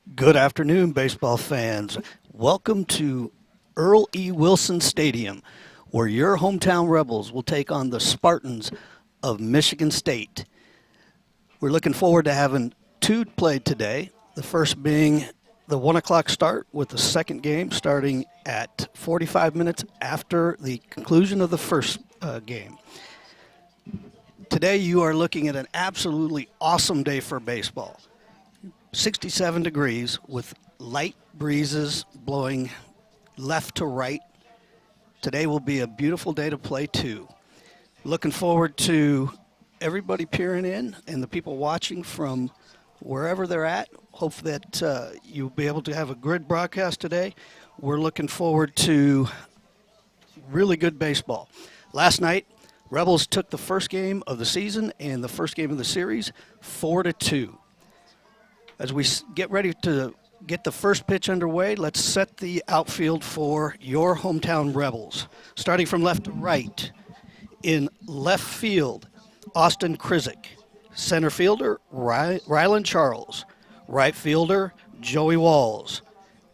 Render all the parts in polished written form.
Good afternoon, baseball fans. Welcome to Earl E. Wilson Stadium, where your hometown Rebels will take on the Spartans of Michigan State. We're looking forward to having two played today, the first being the 1 o'clock start with the second game starting at 45 minutes after the conclusion of the first game. Today you are looking at an absolutely awesome day for baseball. 67 degrees with light breezes blowing left to right. Today will be a beautiful day to play too. Looking forward to everybody peering in and the people watching from wherever they're at. Hope that you'll be able to have a good broadcast today. We're looking forward to really good baseball. Last night, Rebels took the first game of the season and the first game of the series 4-2. As we get ready to get the first pitch underway, let's set the outfield for your hometown Rebels. Starting from left to right, in left field, Austin Krizik. Center fielder, Rylan Charles. Right fielder, Joey Walls.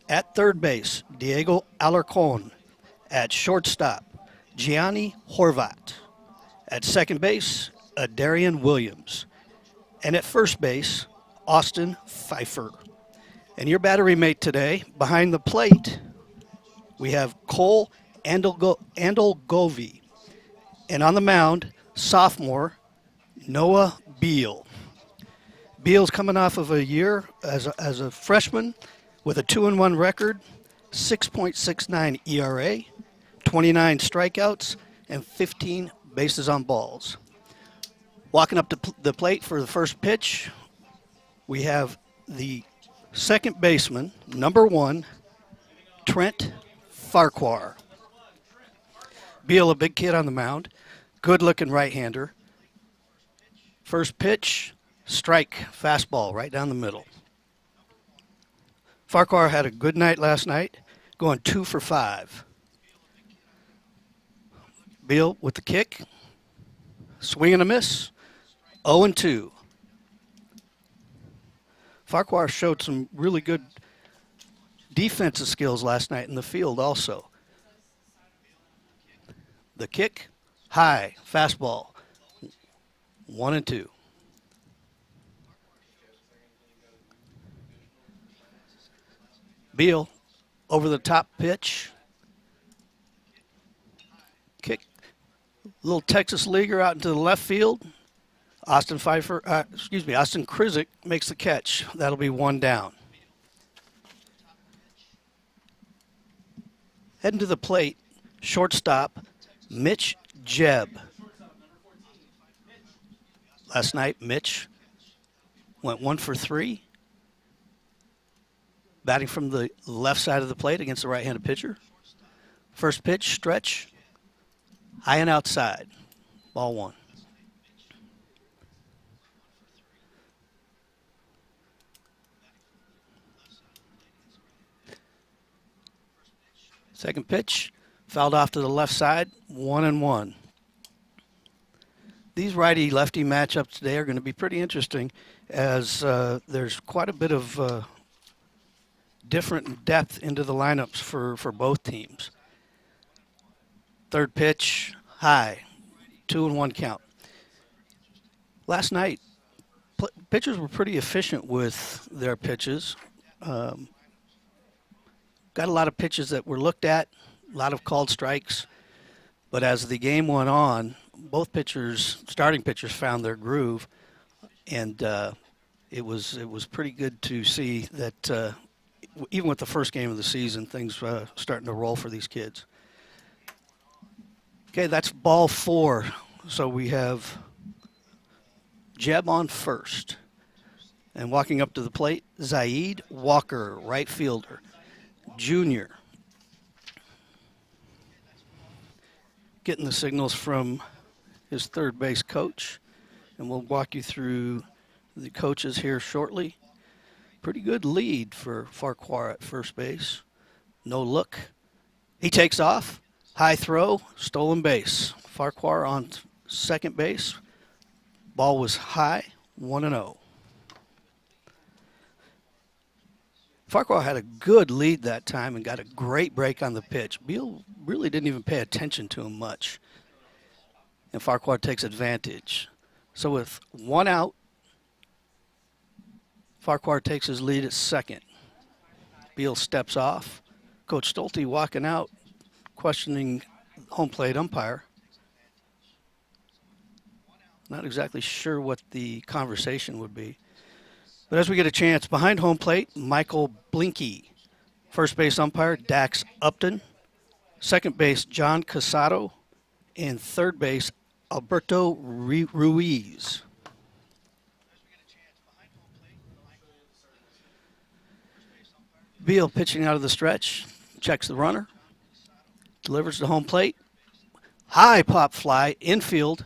At third base, Diego Alarcon. At shortstop, Giovanni Horvat. At second base, Adarian Williams. And at first base, Austin Pfeiffer. And your battery mate today, behind the plate, we have Cole Andolgovi. And on the mound, sophomore Noah Beal. Beal's coming off of a year as a freshman with a 2-1 record, 6.69 ERA, 29 strikeouts, and 15 bases on balls. Walking up to the plate for the first pitch, we have the second baseman, number 1, Trent Farquhar. Beal, a big kid on the mound, good-looking right-hander. First pitch, strike, fastball right down the middle. Farquhar had a good night last night, going 2 for 5. Beal with the kick, swing and a miss, 0-2. Farquhar showed some really good defensive skills last night in the field also. The kick, high, fastball, 1-2. Beal over the top pitch. Kick, little Texas leaguer out into the left field. Austin Krizik makes the catch. That'll be 1 down. Heading to the plate, shortstop, Mitch Jebb. Last night, Mitch went 1 for 3. Batting from the left side of the plate against the right-handed pitcher. First pitch, stretch, high and outside, ball 1. Second pitch, fouled off to the left side, 1-1. These righty-lefty matchups today are going to be pretty interesting as there's quite a bit of different depth into the lineups for both teams. Third pitch, high, 2-1 count. Last night, pitchers were pretty efficient with their pitches. Got a lot of pitches that were looked at, a lot of called strikes. But as the game went on, both starting pitchers found their groove. And it was pretty good to see that even with the first game of the season, things starting to roll for these kids. Okay, that's ball 4. So we have Jebb on first. And walking up to the plate, Zaid Walker, right fielder. Junior. Getting the signals from his third base coach. And we'll walk you through the coaches here shortly. Pretty good lead for Farquhar at first base. No look. He takes off. High throw, stolen base. Farquhar on second base. Ball was high, 1-0. Farquhar had a good lead that time and got a great break on the pitch. Beal really didn't even pay attention to him much, and Farquhar takes advantage. So with one out, Farquhar takes his lead at second. Beal steps off. Coach Stolte walking out, questioning home plate umpire. Not exactly sure what the conversation would be. But as we get a chance, behind home plate, Michael Blinky. First base umpire, Dax Upton. Second base, John Casado. And third base, Alberto Ruiz. Beal pitching out of the stretch, checks the runner, delivers to home plate. High pop fly, infield.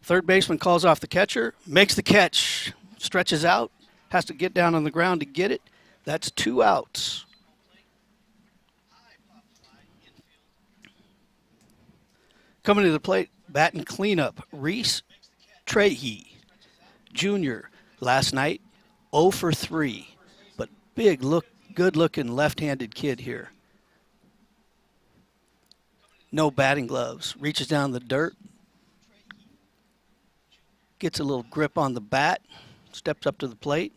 Third baseman calls off the catcher, makes the catch, stretches out, has to get down on the ground to get it. That's 2 outs. Coming to the plate, batting cleanup, Reese Trahey Jr. Last night, 0 for 3, but good-looking left-handed kid here. No batting gloves, reaches down the dirt, gets a little grip on the bat, steps up to the plate.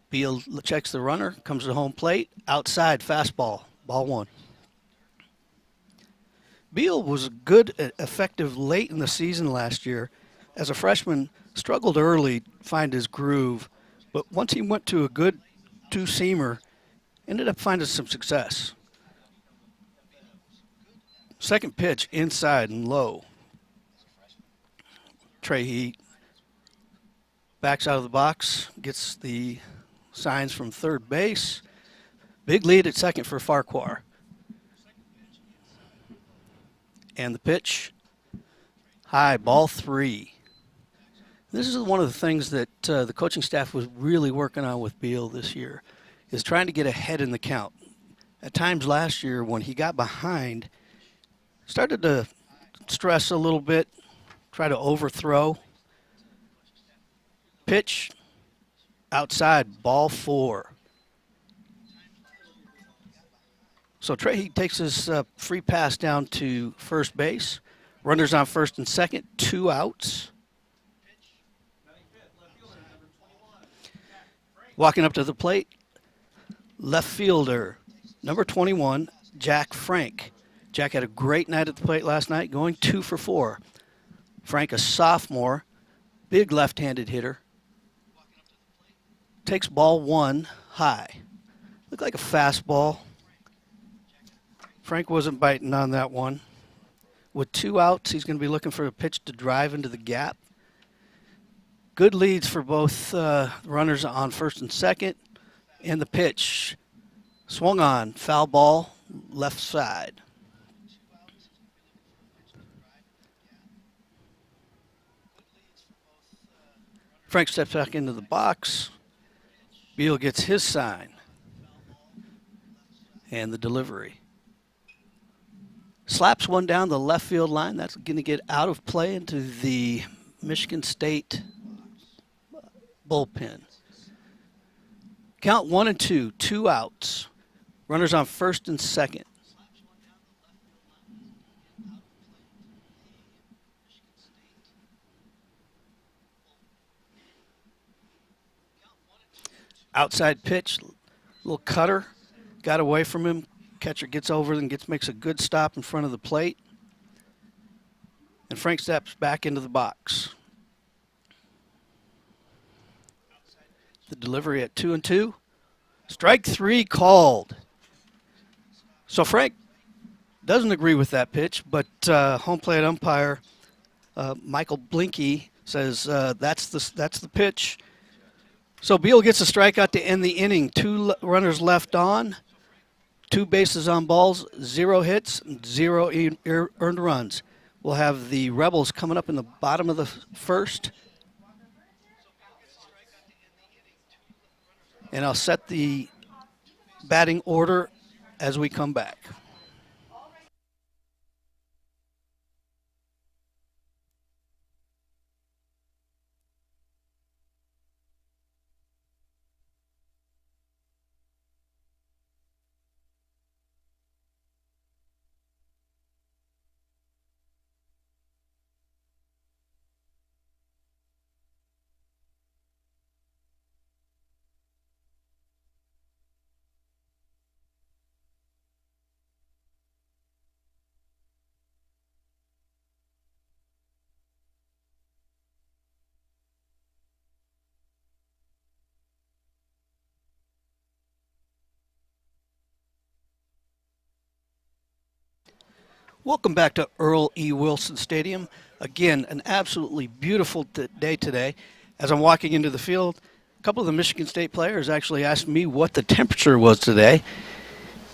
Beal checks the runner, comes to home plate, outside fastball, ball 1. Beal was good, effective late in the season last year. As a freshman, struggled early, find his groove, but once he went to a good two-seamer, ended up finding some success. Second pitch, inside and low. Trahey backs out of the box, gets the signs from third base. Big lead at second for Farquhar. And the pitch, high, ball 3. This is one of the things that the coaching staff was really working on with Beal this year, is trying to get ahead in the count. At times last year when he got behind, started to stress a little bit, try to overthrow. Pitch, outside, ball 4. So Trahey takes his free pass down to first base. Runners on first and second, 2 outs. Walking up to the plate, left fielder, number 21, Jack Frank. Jack had a great night at the plate last night, going 2 for 4. Frank, a sophomore, big left-handed hitter. Takes ball 1 high. Looked like a fastball. Frank wasn't biting on that one. With 2 outs, he's going to be looking for a pitch to drive into the gap. Good leads for both runners on first and second. And the pitch, swung on, foul ball, left side. Frank steps back into the box. Beal gets his sign. And the delivery. Slaps one down the left field line. That's going to get out of play into the Michigan State bullpen. Count 1 and 2, 2 outs. Runners on first and second. Outside pitch, little cutter, got away from him. Catcher gets over and makes a good stop in front of the plate. And Frank steps back into the box. The delivery at 2 and 2. Strike 3 called. So Frank doesn't agree with that pitch, but home plate umpire Michael Blinky says that's the pitch. So Beal gets a strikeout to end the inning. 2 runners left on, 2 bases on balls, 0 hits, 0 earned runs. We'll have the Rebels coming up in the bottom of the first. And I'll set the batting order as we come back. Welcome back to Earl E. Wilson Stadium. Again, an absolutely beautiful day today. As I'm walking into the field, a couple of the Michigan State players actually asked me what the temperature was today.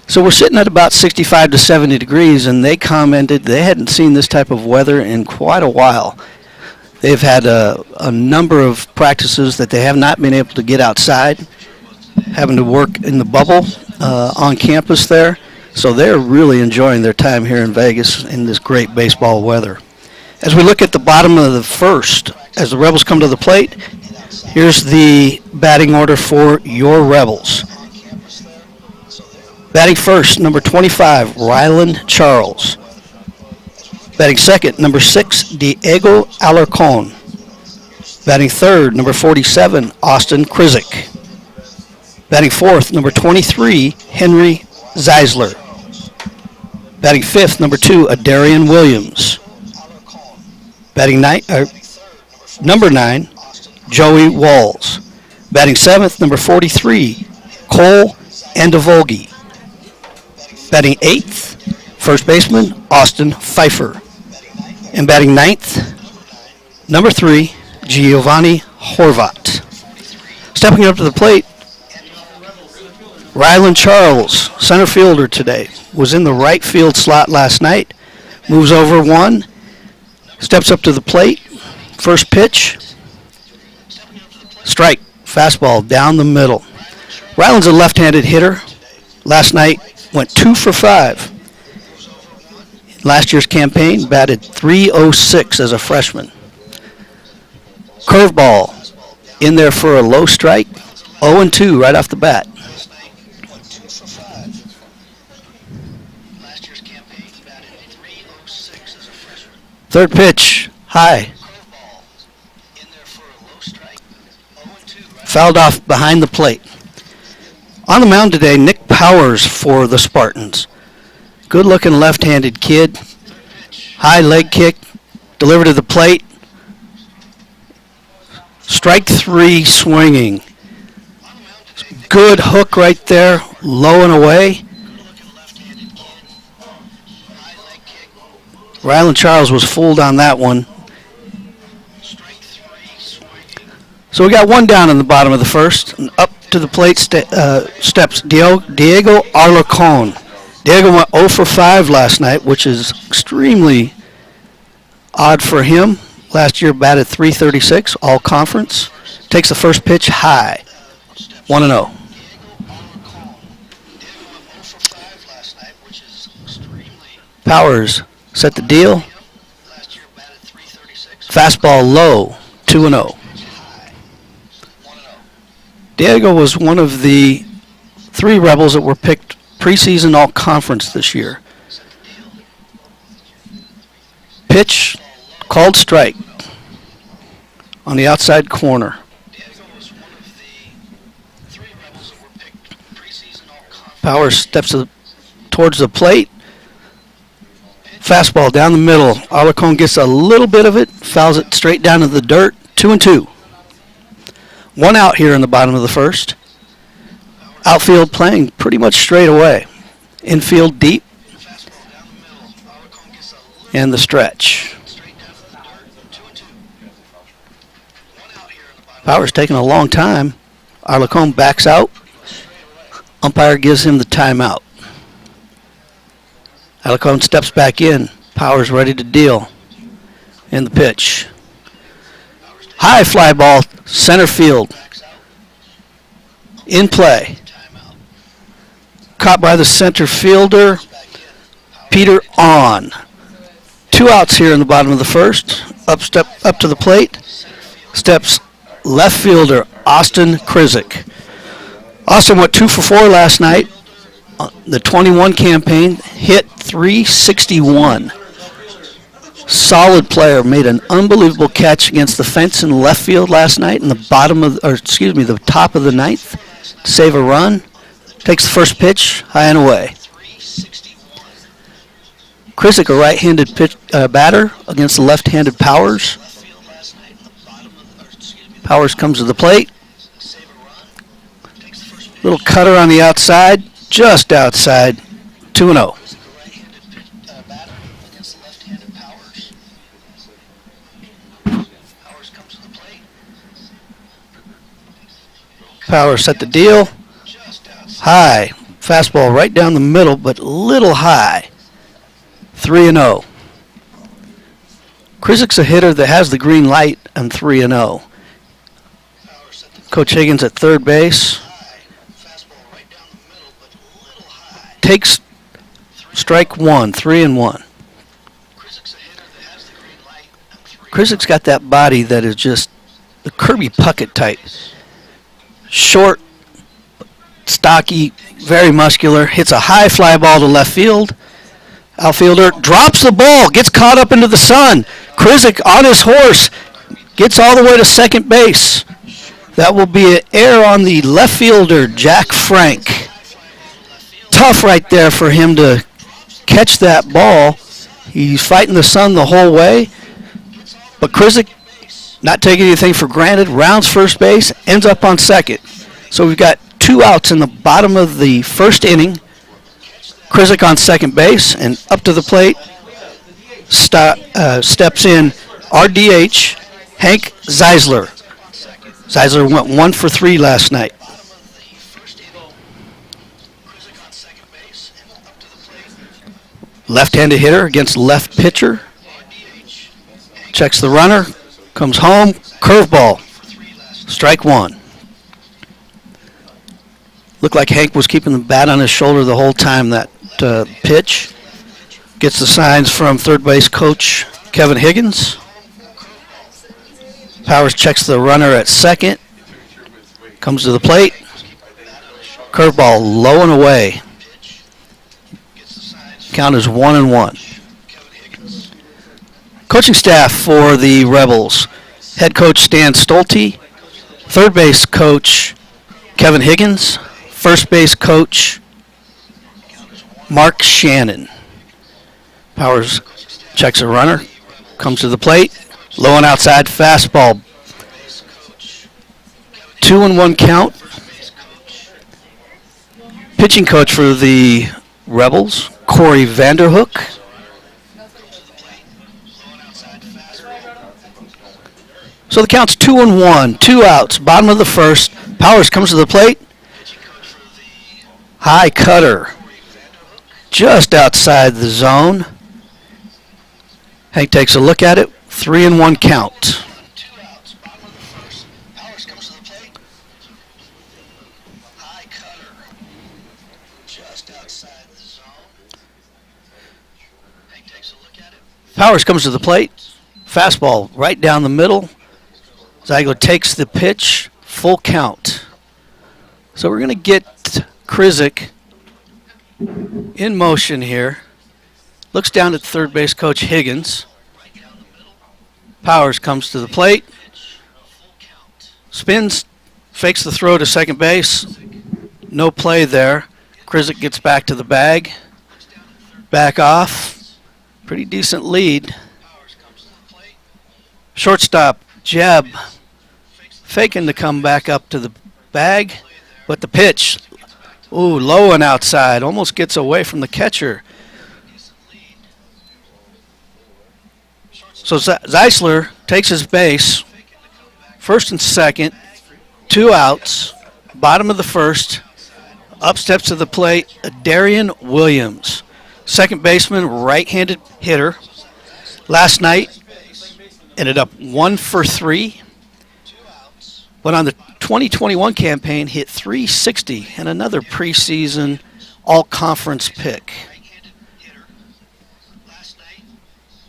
So we're sitting at about 65 to 70 degrees, and they commented they hadn't seen this type of weather in quite a while. They've had a number of practices that they have not been able to get outside, having to work in the bubble on campus there. So they're really enjoying their time here in Vegas in this great baseball weather. As we look at the bottom of the first, as the Rebels come to the plate, here's the batting order for your Rebels. Batting first, number 25, Ryland Charles. Batting second, number 6, Diego Alarcon. Batting third, number 47, Austin Krizik. Batting fourth, number 23, Henry Zeisler. Batting fifth, number 2, Adarian Williams. Batting number 9, Joey Walls. Batting seventh, number 43, Cole Andavolgi. Batting eighth, first baseman, Austin Pfeiffer. And batting ninth, number 3, Giovanni Horvat. Stepping up to the plate, Ryland Charles, center fielder today, was in the right field slot last night, moves over one, steps up to the plate, first pitch, strike, fastball down the middle. Ryland's a left-handed hitter. Last night went 2 for 5. Last year's campaign batted .306 as a freshman. Curveball in there for a low strike, 0-2 right off the bat. Third pitch, high. Fouled off behind the plate. On the mound today, Nick Powers for the Spartans. Good-looking left-handed kid. High leg kick, delivered to the plate. Strike 3 swinging. Good hook right there, low and away. Ryland Charles was fooled on that one. So we got one down in the bottom of the first. And up to the plate steps Diego Alarcon. Diego went 0 for 5 last night, which is extremely odd for him. Last year batted .336, all conference. Takes the first pitch high, 1-0. Powers set the deal. Fastball low, 2-0. Diego was one of the 3 Rebels that were picked preseason all-conference this year. Pitch, called strike on the outside corner. Powers steps towards the plate. Fastball down the middle. Alarcon gets a little bit of it, fouls it straight down to the dirt. 2-2. One out here in the bottom of the first. Outfield playing pretty much straight away. Infield deep. And the stretch. Powers taking a long time. Alarcon backs out. Umpire gives him the timeout. Alarcon steps back in. Powers ready to deal. And the pitch. High fly ball, center field. In play. Caught by the center fielder, Peter On. 2 outs here in the bottom of the first. Up to the plate. Steps left fielder, Austin Krizik. Austin went 2 for 4 last night. The 21 campaign hit .361. Solid player, made an unbelievable catch against the fence in left field last night in the the top of the 9th to save a run. Takes the first pitch, high and away. Krizik, a right-handed batter against the left-handed Powers. Powers comes to the plate. Little cutter on the outside, just outside, 2-0. Power set the deal. High. Fastball right down the middle, but a little high. 3-0. Krisik's a hitter that has the green light and 3-0. Coach Higgins at third base. Takes strike one, 3-1. Krisik's got that body that is just the Kirby Puckett type. Short, stocky, very muscular. Hits a high fly ball to left field. Outfielder drops the ball, gets caught up into the sun. Krizik on his horse, gets all the way to second base. That will be an error on the left fielder, Jack Frank. Tough right there for him to catch that ball. He's fighting the sun the whole way. But Krizik, not taking anything for granted, rounds first base, ends up on second. So we've got 2 outs in the bottom of the first inning. Krizik on second base, and up to the plate steps in RDH, Hank Zeisler. Zeisler went 1 for 3 last night. Left-handed hitter against left pitcher. Checks the runner, comes home, curveball, strike one. Looked like Hank was keeping the bat on his shoulder the whole time that pitch. Gets the signs from third base coach Kevin Higgins. Powers checks the runner at second. Comes to the plate. Curveball low and away. Count is 1-1. Coaching staff for the Rebels. Head coach Stan Stolte. Third base coach Kevin Higgins. First base coach Mark Shannon. Powers checks a runner. Comes to the plate. Low and outside fastball. 2-1 count. Pitching coach for the Rebels, Corey Vanderhook. So the count's 2-1, 2 outs, bottom of the first. Powers comes to the plate. High cutter, just outside the zone. Hank takes a look at it, 3-1 count. Powers comes to the plate. Fastball right down the middle. Zeisler takes the pitch. Full count. So we're going to get Krizik in motion here. Looks down at third base coach Higgins. Powers comes to the plate. Spins. Fakes the throw to second base. No play there. Krizik gets back to the bag. Back off. Pretty decent lead. Shortstop, Jeb, faking to come back up to the bag, but the pitch, ooh, low and outside, almost gets away from the catcher. So Zeisler takes his base, first and second, 2 outs, bottom of the first, up steps to the plate, Darian Williams. Second baseman, right-handed hitter. Last night, ended up 1 for 3. But on the 2021 campaign, hit .360 and another preseason all-conference pick.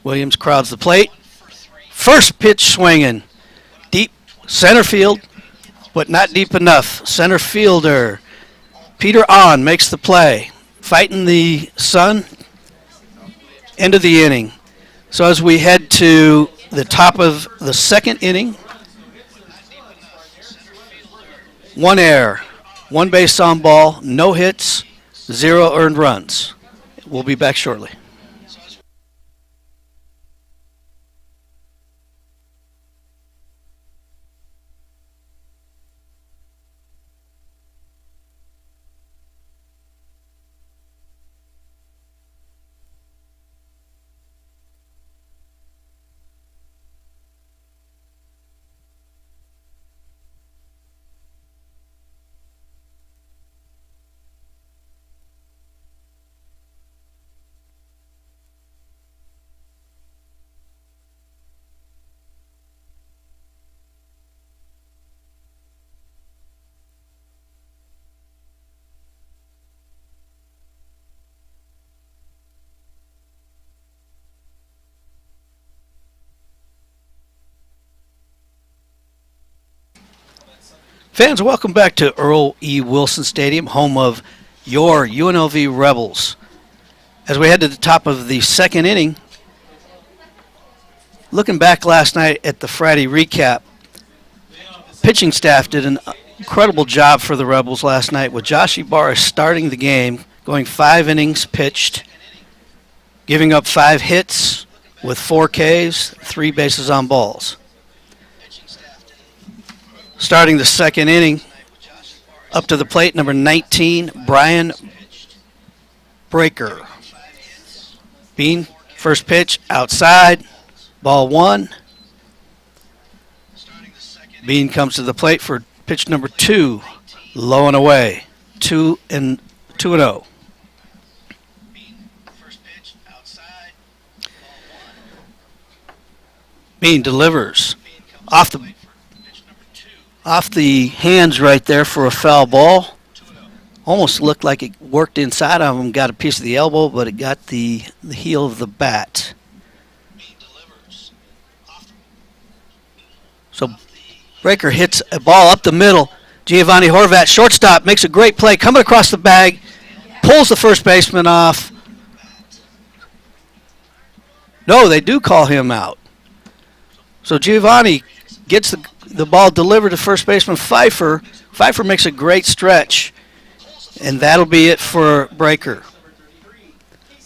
Williams crowds the plate. First pitch swinging. Deep center field, but not deep enough. Center fielder Peter Ahn makes the play. Fighting the sun, end of the inning. So as we head to the top of the second inning, 1 error, 1 base on ball, no hits, 0 earned runs. We'll be back shortly. Fans, welcome back to Earl E. Wilson Stadium, home of your UNLV Rebels. As we head to the top of the second inning, looking back last night at the Friday recap, pitching staff did an incredible job for the Rebels last night with Josh Ibarra starting the game, going 5 innings pitched, giving up 5 hits with 4 Ks, 3 bases on balls. Starting the second inning, up to the plate, number 19, Brian Breaker. Bean, first pitch, outside, ball 1. Bean comes to the plate for pitch number 2, low and away, 2-0. Bean delivers off the hands right there for a foul ball. Almost looked like it worked inside of him, got a piece of the elbow, but it got the heel of the bat. So Breaker hits a ball up the middle. Giovanni Horvat, shortstop, makes a great play, coming across the bag, pulls the first baseman off. No, they do call him out. So Giovanni gets the ball delivered to first baseman Pfeiffer. Pfeiffer makes a great stretch, and that'll be it for Breaker.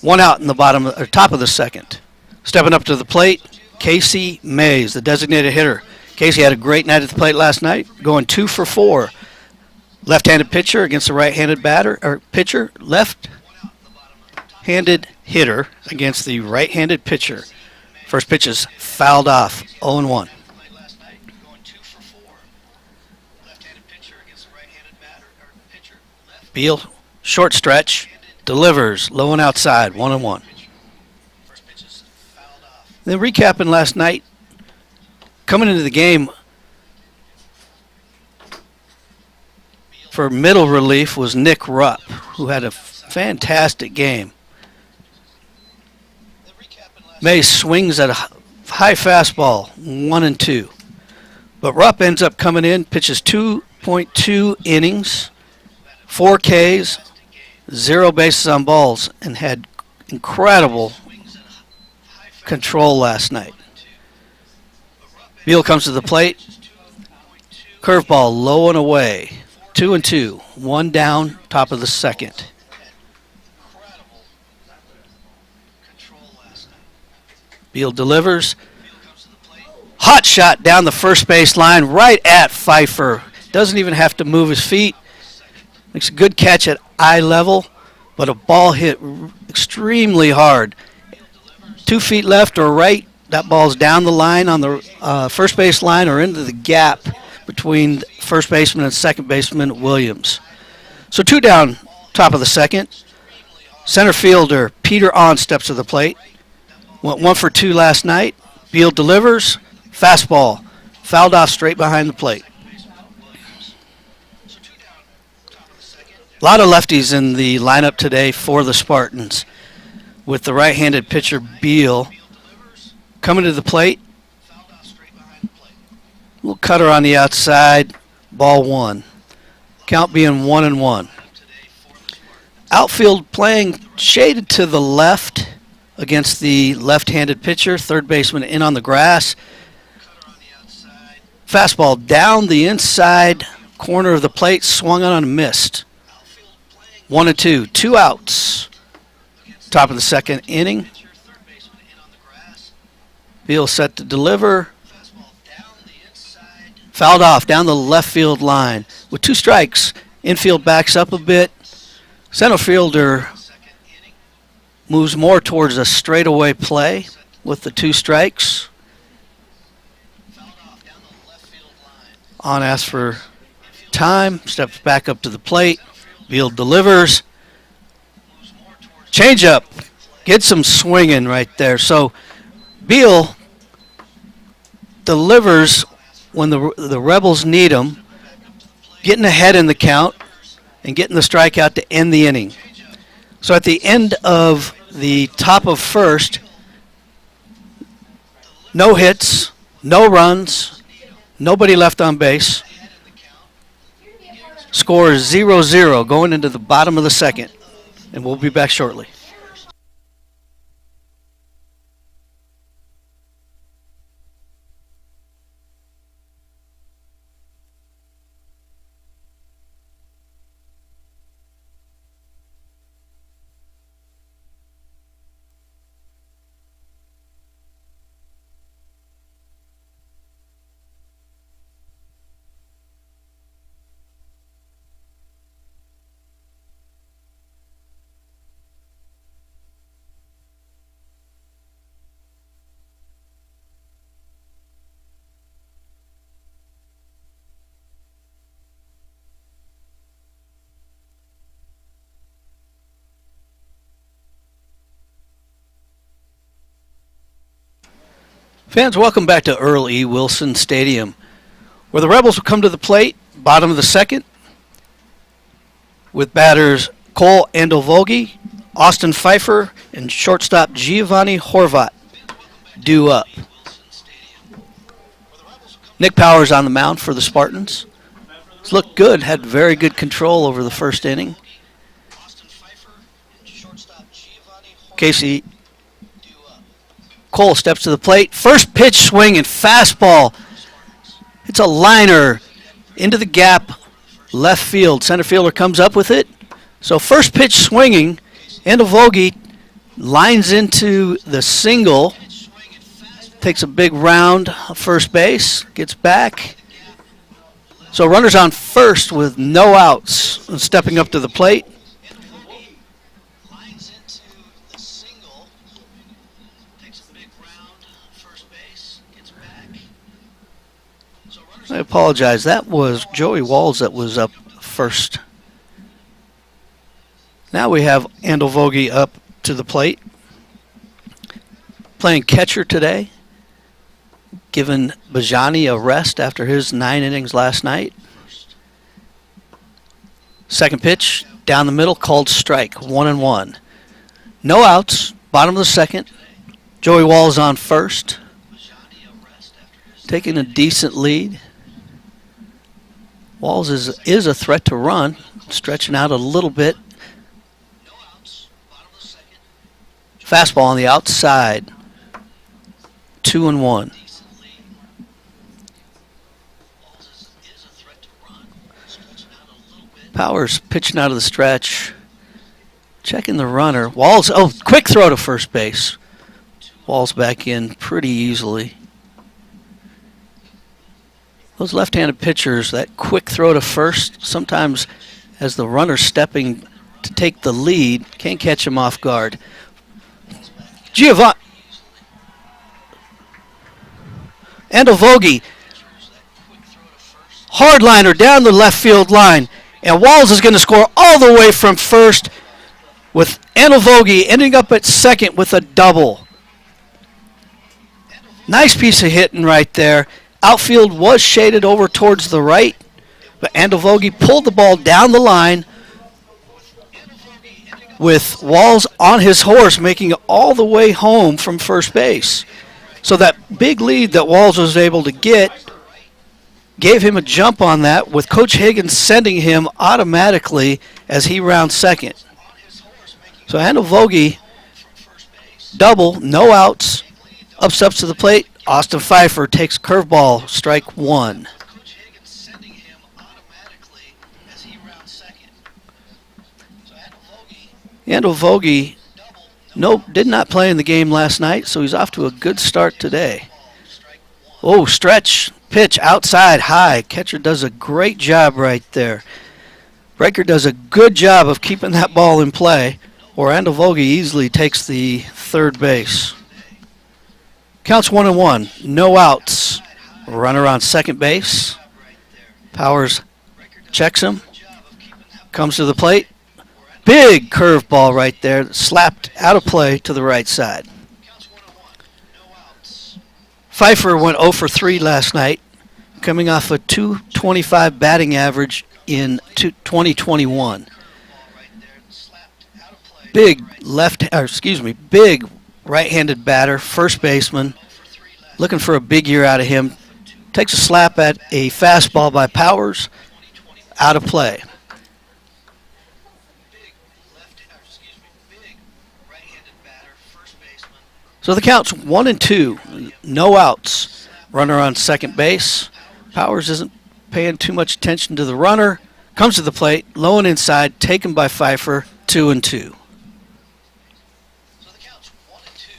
1 out in the top of the second. Stepping up to the plate, Casey Mays, the designated hitter. Casey had a great night at the plate last night, going 2 for 4. Left-handed pitcher against the right-handed pitcher. Left-handed hitter against the right-handed pitcher. First pitch is fouled off, 0-1. Beal, short stretch, delivers, low and outside, 1-1. Then recapping last night, coming into the game for middle relief was Nick Rupp, who had a fantastic game. Mays swings at a high fastball, 1-2. But Rupp ends up coming in, pitches 2.2 innings, 4 Ks, 0 bases on balls, and had incredible control last night. Beal comes to the plate. Curveball low and away. 2-2. 1 down, top of the second. Beal delivers. Hot shot down the first base line right at Pfeiffer. Doesn't even have to move his feet. Makes a good catch at eye level, but a ball hit extremely hard. 2 feet left or right, that ball's down the line on the first base line or into the gap between first baseman and second baseman Williams. So 2 down, top of the second. Center fielder Peter On steps to the plate. Went 1 for 2 last night. Beal delivers, fastball, fouled off straight behind the plate. A lot of lefties in the lineup today for the Spartans, with the right-handed pitcher Beal coming to the plate. Little cutter on the outside, ball 1. Count being 1-1. Outfield playing shaded to the left against the left-handed pitcher. Third baseman in on the grass. Fastball down the inside corner of the plate, swung on and missed. 1-2, 2 outs. Top of the second inning. Beal set to deliver. Fouled off down the left field line. With 2 strikes, infield backs up a bit. Center fielder moves more towards a straightaway play with the 2 strikes. On asks for time, steps back up to the plate. Beal delivers. Changeup. Gets him swinging right there. So Beal delivers when the Rebels need him, getting ahead in the count and getting the strikeout to end the inning. So at the end of the top of first, no hits, no runs, nobody left on base. Score is 0-0 going into the bottom of the second. And we'll be back shortly. Fans, welcome back to Earl E. Wilson Stadium, where the Rebels will come to the plate, bottom of the second, with batters Cole Andelvogi, Austin Pfeiffer, and shortstop Giovanni Horvat due up. Nick Powers on the mound for the Spartans. It's looked good, had very good control over the first inning. Casey Cole steps to the plate. First pitch swing and fastball. It's a liner into the gap, left field. Center fielder comes up with it. So first pitch swinging, Andelvogi lines into the single, takes a big round of first base, gets back. So runners on first with no outs and stepping up to the plate. I apologize. That was Joey Walls that was up first. Now we have Andelvogi up to the plate. Playing catcher today. Giving Bajani a rest after his 9 innings last night. Second pitch, down the middle, called strike, 1-1. No outs, bottom of the second. Joey Walls on first. Taking a decent lead. Walls is a threat to run, stretching out a little bit. Fastball on the outside, 2-1. Powers pitching out of the stretch, checking the runner. Walls, quick throw to first base. Walls back in pretty easily. Those left-handed pitchers, that quick throw to first, sometimes as the runner's stepping to take the lead, can't catch him off guard. Giovanni Andelvogi, hardliner down the left field line, and Walls is going to score all the way from first, with Andelvogi ending up at second with a double. Nice piece of hitting right there. Outfield was shaded over towards the right, but Andelvogi pulled the ball down the line with Walls on his horse, making it all the way home from first base. So that big lead that Walls was able to get gave him a jump on that, with Coach Higgins sending him automatically as he rounds second. So Andelvogi, double, no outs, up steps to the plate. Austin Pfeiffer takes curveball, strike 1. Andelvogi did not play in the game last night, so he's off to a good start today. Oh, stretch, pitch, outside, high. Catcher does a great job right there. Breaker does a good job of keeping that ball in play, or Andelvogi easily takes the third base. Counts 1-1, no outs. Runner on second base. Powers checks him, comes to the plate. Big curveball right there, slapped out of play to the right side. Pfeiffer went 0 for 3 last night, coming off a .225 batting average in 2021. Big big right-handed batter, first baseman, looking for a big year out of him. Takes a slap at a fastball by Powers, out of play. So the count's 1-2, no outs. Runner on second base. Powers isn't paying too much attention to the runner. Comes to the plate, low and inside, taken by Pfeiffer, 2-2. So the count's 1-2,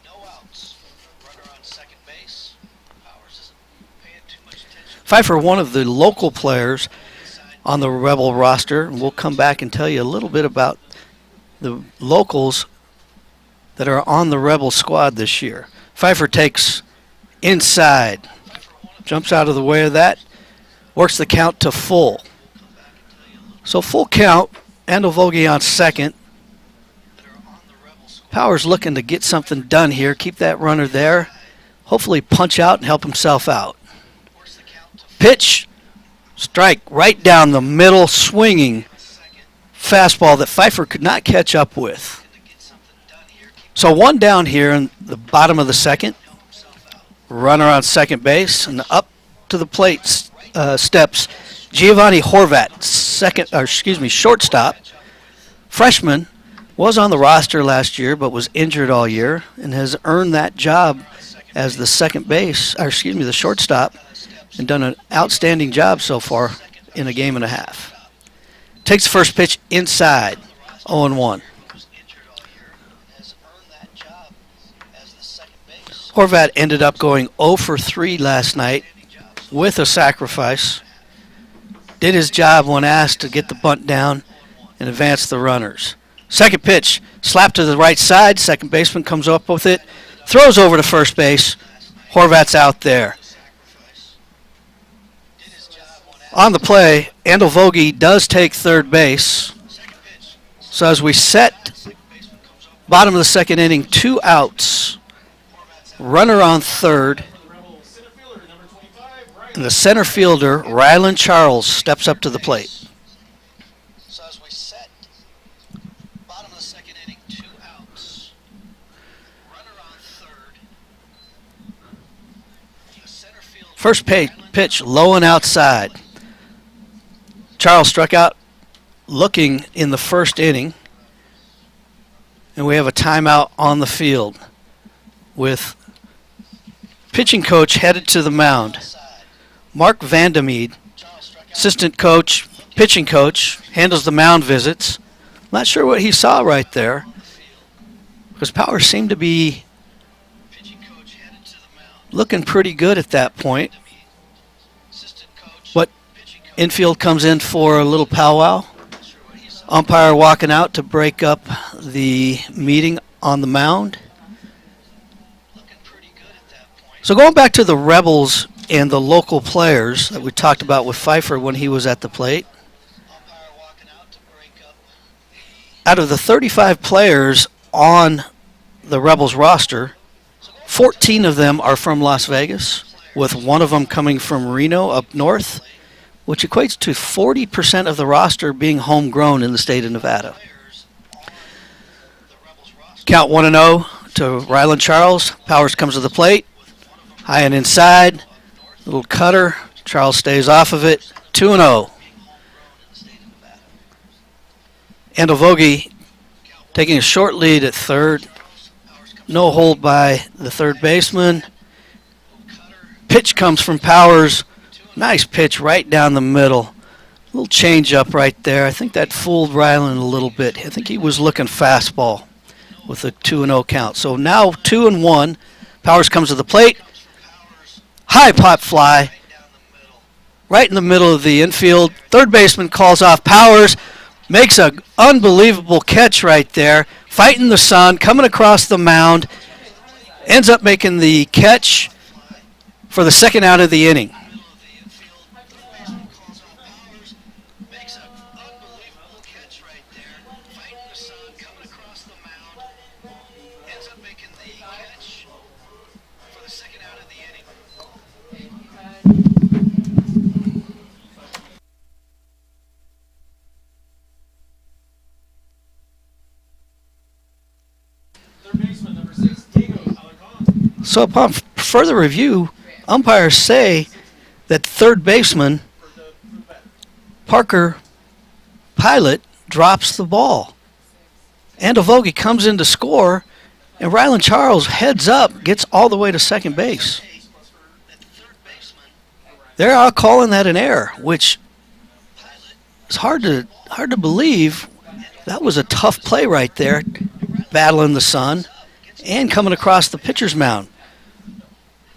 no outs. Runner on second base. Powers isn't paying too much attention. Pfeiffer, one of the local players on the Rebel roster, and we'll come back and tell you a little bit about the locals that are on the Rebel squad this year. Pfeiffer takes inside, jumps out of the way of that, works the count to full. So full count, Andovogi on second. Powers looking to get something done here, keep that runner there, hopefully punch out and help himself out. Pitch, strike right down the middle, swinging fastball that Pfeiffer could not catch up with. So one down here in the bottom of the second. Runner on second base, and up to the plate steps Giovanni Horvat, shortstop. Freshman, was on the roster last year but was injured all year and has earned that job as the shortstop, and done an outstanding job so far in a game and a half. Takes the first pitch inside, 0-1. Horvat ended up going 0 for 3 last night with a sacrifice. Did his job when asked to get the bunt down and advance the runners. Second pitch, slap to the right side. Second baseman comes up with it, throws over to first base. Horvat's out there. On the play, Andovogi does take third base. So as we set bottom of the second inning, 2 outs. Runner on third. And the center fielder, Ryland Charles, steps up to the plate. So as we set bottom of the second inning, 2 outs. Runner on third. The center fielder. First pitch, low and outside. Charles struck out looking in the first inning. And we have a timeout on the field with pitching coach headed to the mound. Mark Vandermeed, assistant coach, pitching coach, handles the mound visits. Not sure what he saw right there, because Powers seemed to be looking pretty good at that point. But infield comes in for a little powwow. Umpire walking out to break up the meeting on the mound. So going back to the Rebels and the local players that we talked about with Pfeiffer when he was at the plate. Out of the 35 players on the Rebels roster, 14 of them are from Las Vegas, with one of them coming from Reno up north, which equates to 40% of the roster being homegrown in the state of Nevada. Count 1-0 to Ryland Charles. Powers comes to the plate. High and inside. Little cutter. Charles stays off of it. 2-0. Andovogi taking a short lead at third. No hold by the third baseman. Pitch comes from Powers. Nice pitch right down the middle. Little change up right there. I think that fooled Ryland a little bit. I think he was looking fastball with a 2-0 count. So now 2-1. Powers comes to the plate. High pop fly. Right in the middle of the infield. Third baseman calls off Powers. Makes an unbelievable catch right there. Fighting the sun. Coming across the mound. Ends up making the catch for the second out of the inning. So upon further review, umpires say that third baseman Parker Pilot drops the ball. Andavogi comes in to score, and Ryland Charles heads up, gets all the way to second base. They're all calling that an error, which is hard to believe. That was a tough play right there, battling the sun and coming across the pitcher's mound.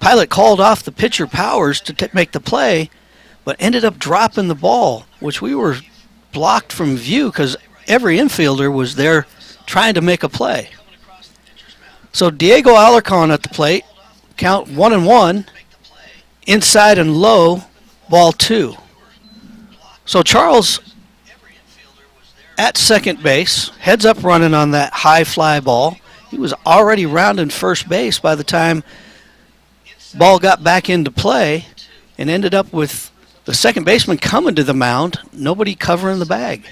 Pilot called off the pitcher Powers to make the play, but ended up dropping the ball, which we were blocked from view because every infielder was there trying to make a play. So Diego Alarcon at the plate, count 1-1, inside and low, ball 2. So Charles at second base, heads up running on that high fly ball. He was already rounding first base by the time ball got back into play, and ended up with the second baseman coming to the mound, nobody covering the bag.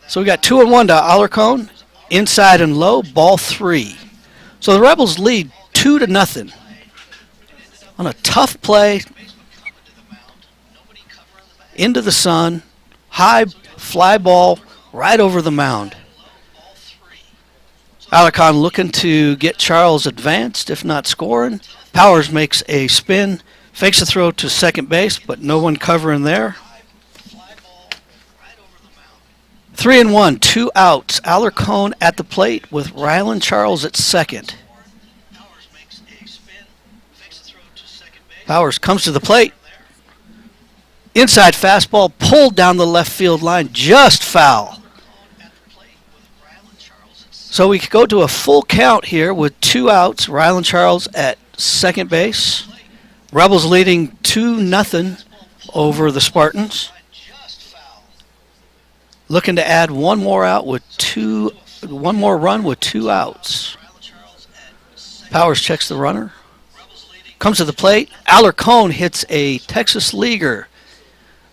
So we got 2-1 to Alarcon, inside and low, ball 3. So the Rebels lead 2-0 on a tough play into the sun, high fly ball right over the mound. Alarcon looking to get Charles advanced, if not scoring. Powers makes a spin, fakes a throw to second base, but no one covering there. 3-1, 2 outs. Alarcon at the plate with Ryland Charles at second. Powers comes to the plate. Inside fastball pulled down the left field line, just foul. So we go to a full count here with 2 outs. Ryland Charles at second base. Rebels leading 2-0 over the Spartans. Looking to add one more run with 2 outs. Powers checks the runner. Comes to the plate. Alarcon hits a Texas leaguer.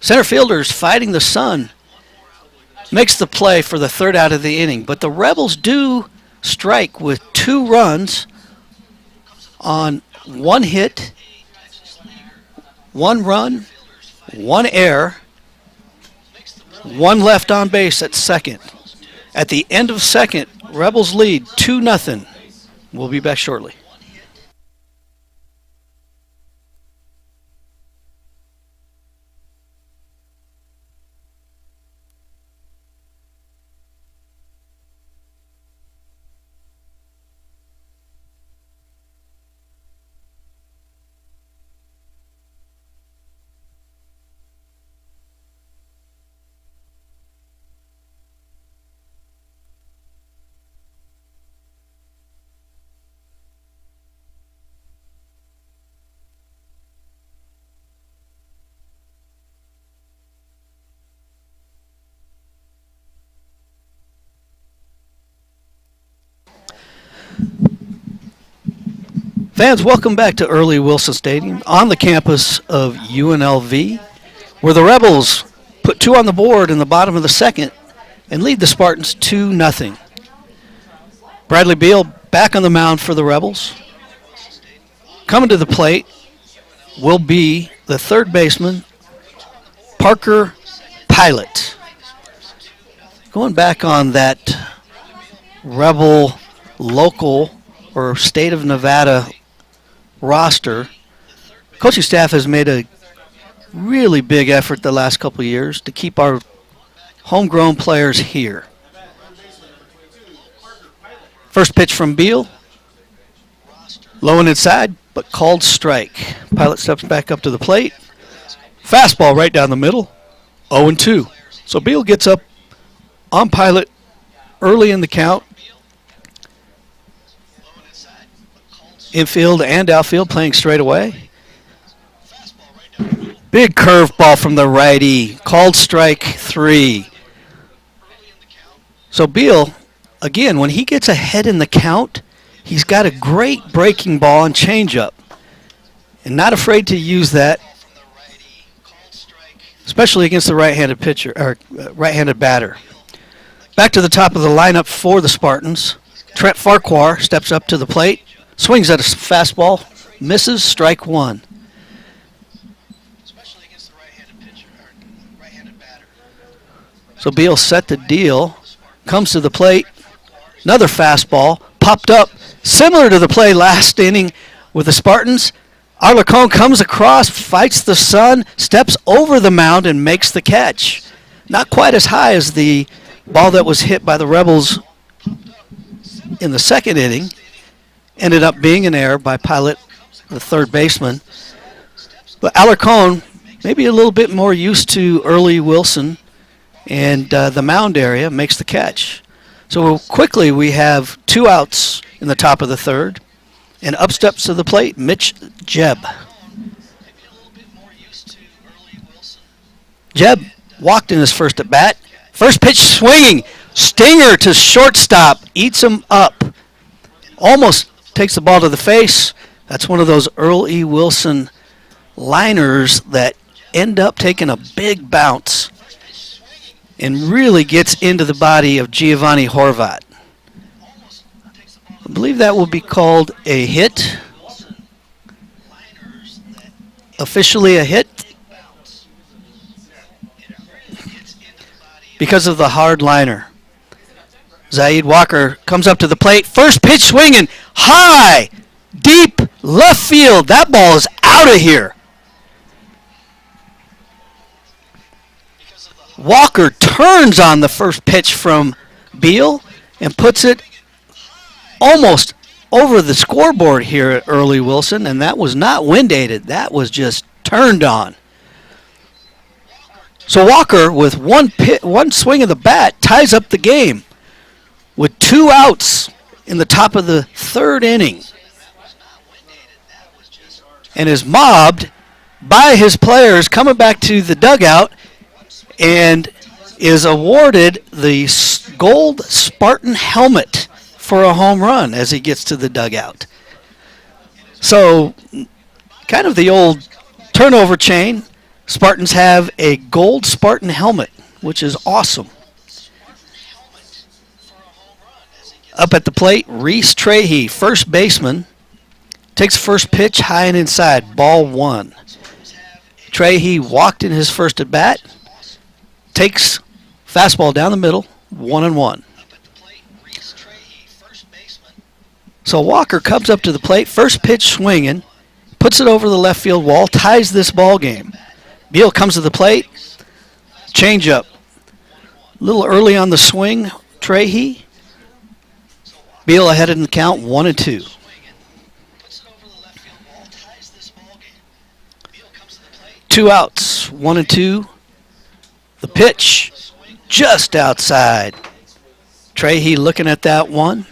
Center fielder's fighting the sun. Makes the play for the third out of the inning. But the Rebels do strike with 2 runs on 1 hit, 1 run, 1 error, 1 left on base at second. At the end of second, Rebels lead 2-0. We'll be back shortly. Fans, welcome back to Earl E. Wilson Stadium on the campus of UNLV, where the Rebels put 2 on the board in the bottom of the second and lead the Spartans 2-0. Bradley Beal back on the mound for the Rebels. Coming to the plate will be the third baseman, Parker Pilot. Going back on that Rebel local or state of Nevada roster, coaching staff has made a really big effort the last couple of years to keep our homegrown players here. First pitch from Beal, low and inside, but called strike. Pilot steps back up to the plate. Fastball right down the middle, 0-2. So Beal gets up on Pilot early in the count. Infield and outfield playing straight away. Big curveball from the righty. Called strike 3. So Beal, again, when he gets ahead in the count, he's got a great breaking ball and changeup. And not afraid to use that, especially against the right-handed pitcher or right-handed batter. Back to the top of the lineup for the Spartans. Trent Farquhar steps up to the plate. Swings at a fastball, misses, strike 1. So Beal set the deal, comes to the plate, another fastball, popped up, similar to the play last inning with the Spartans. Alarcon comes across, fights the sun, steps over the mound, and makes the catch. Not quite as high as the ball that was hit by the Rebels in the second inning. Ended up being an error by Pilot, the third baseman. But Alarcon, maybe a little bit more used to Earl Wilson and the mound area, makes the catch. So quickly we have 2 outs in the top of the third. And up steps to the plate, Mitch Jebb. Jebb walked in his first at bat. First pitch swinging. Stinger to shortstop. Eats him up. Almost takes the ball to the face. That's one of those Earl E. Wilson liners that end up taking a big bounce and really gets into the body of Giovanni Horvat. I believe that will be called a hit. Officially a hit because of the hard liner. Zaid Walker comes up to the plate. First pitch swinging high, deep left field. That ball is out of here. Walker turns on the first pitch from Beal and puts it almost over the scoreboard here at Earl Wilson, and that was not wind aided. That was just turned on. So Walker, with one swing of the bat, ties up the game with 2 outs in the top of the third inning, and is mobbed by his players coming back to the dugout, and is awarded the gold Spartan helmet for a home run as he gets to the dugout. So kind of the old turnover chain. Spartans have a gold Spartan helmet, which is awesome. Up at the plate, Reese Trahey, first baseman, takes first pitch high and inside, ball 1. Trahey walked in his first at bat, takes fastball down the middle, 1-1. So Walker comes up to the plate, first pitch swinging, puts it over the left field wall, ties this ball game. Beal comes to the plate, changeup. A little early on the swing, Trahey. Beal ahead in the count, 1-2. 2 outs, 1-2. The pitch just outside. Trahey looking at that one.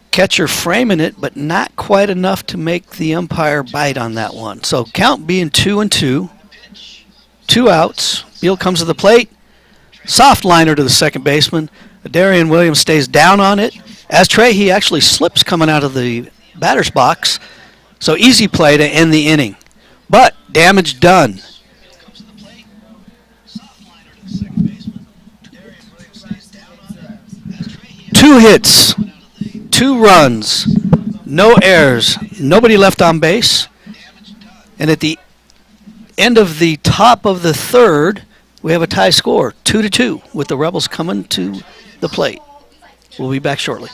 Catcher framing it, but not quite enough to make the umpire bite on that one. So count being 2-2. 2 outs. Beal comes to the plate. Soft liner to the second baseman. Darian Williams stays down on it, as Trahey actually slips coming out of the batter's box. So easy play to end the inning. But damage done. 2 hits, 2 runs, no errors, nobody left on base. And at the end of the top of the third, we have a tie score, 2-2, with the Rebels coming to the plate. We'll be back shortly.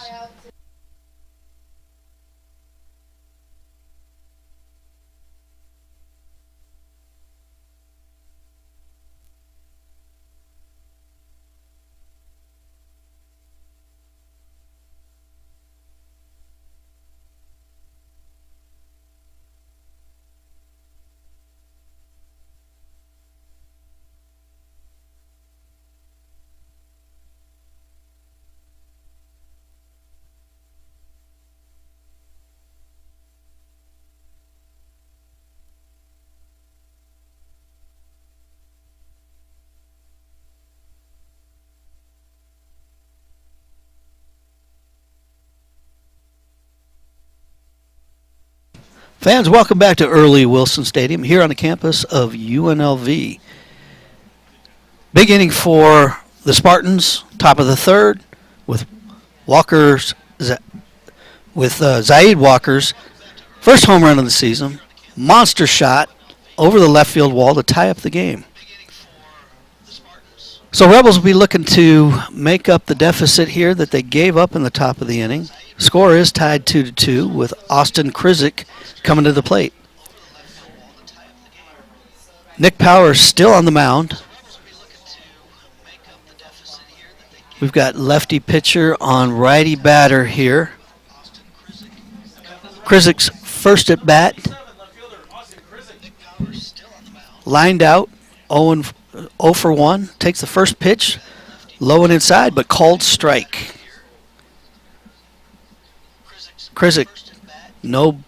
Fans, welcome back to Earl Wilson Stadium here on the campus of UNLV. Big inning for the Spartans, top of the third, with Zaid Walker's first home run of the season. Monster shot over the left field wall to tie up the game. So Rebels will be looking to make up the deficit here that they gave up in the top of the inning. Score is tied 2-2 with Austin Krizik coming to the plate. Nick Powers still on the mound. We've got lefty pitcher on righty batter here. Krizik's first at bat. Lined out, 0 for 1. Takes the first pitch, low and inside, but called strike. Krizik, no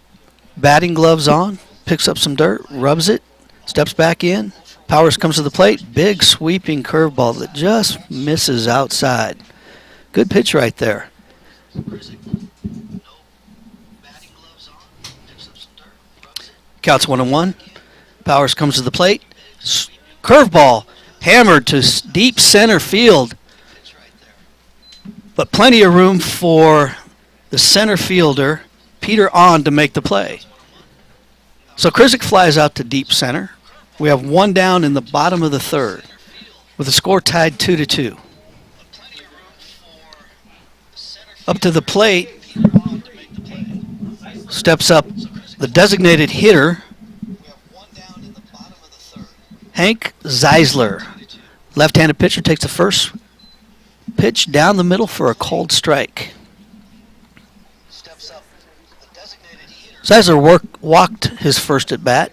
batting gloves on, picks up some dirt, rubs it, steps back in. Powers comes to the plate. Big sweeping curveball that just misses outside. Good pitch right there. Counts 1-1. Powers comes to the plate. Curveball hammered to deep center field. But plenty of room for the center fielder, Peter On, to make the play. So Krizik flies out to deep center. We have one down in the bottom of the third with the score tied 2-2. Up to the plate steps up the designated hitter, Hank Zeisler. Left-handed pitcher takes the first pitch down the middle for a called strike. Zeisler walked his first at bat.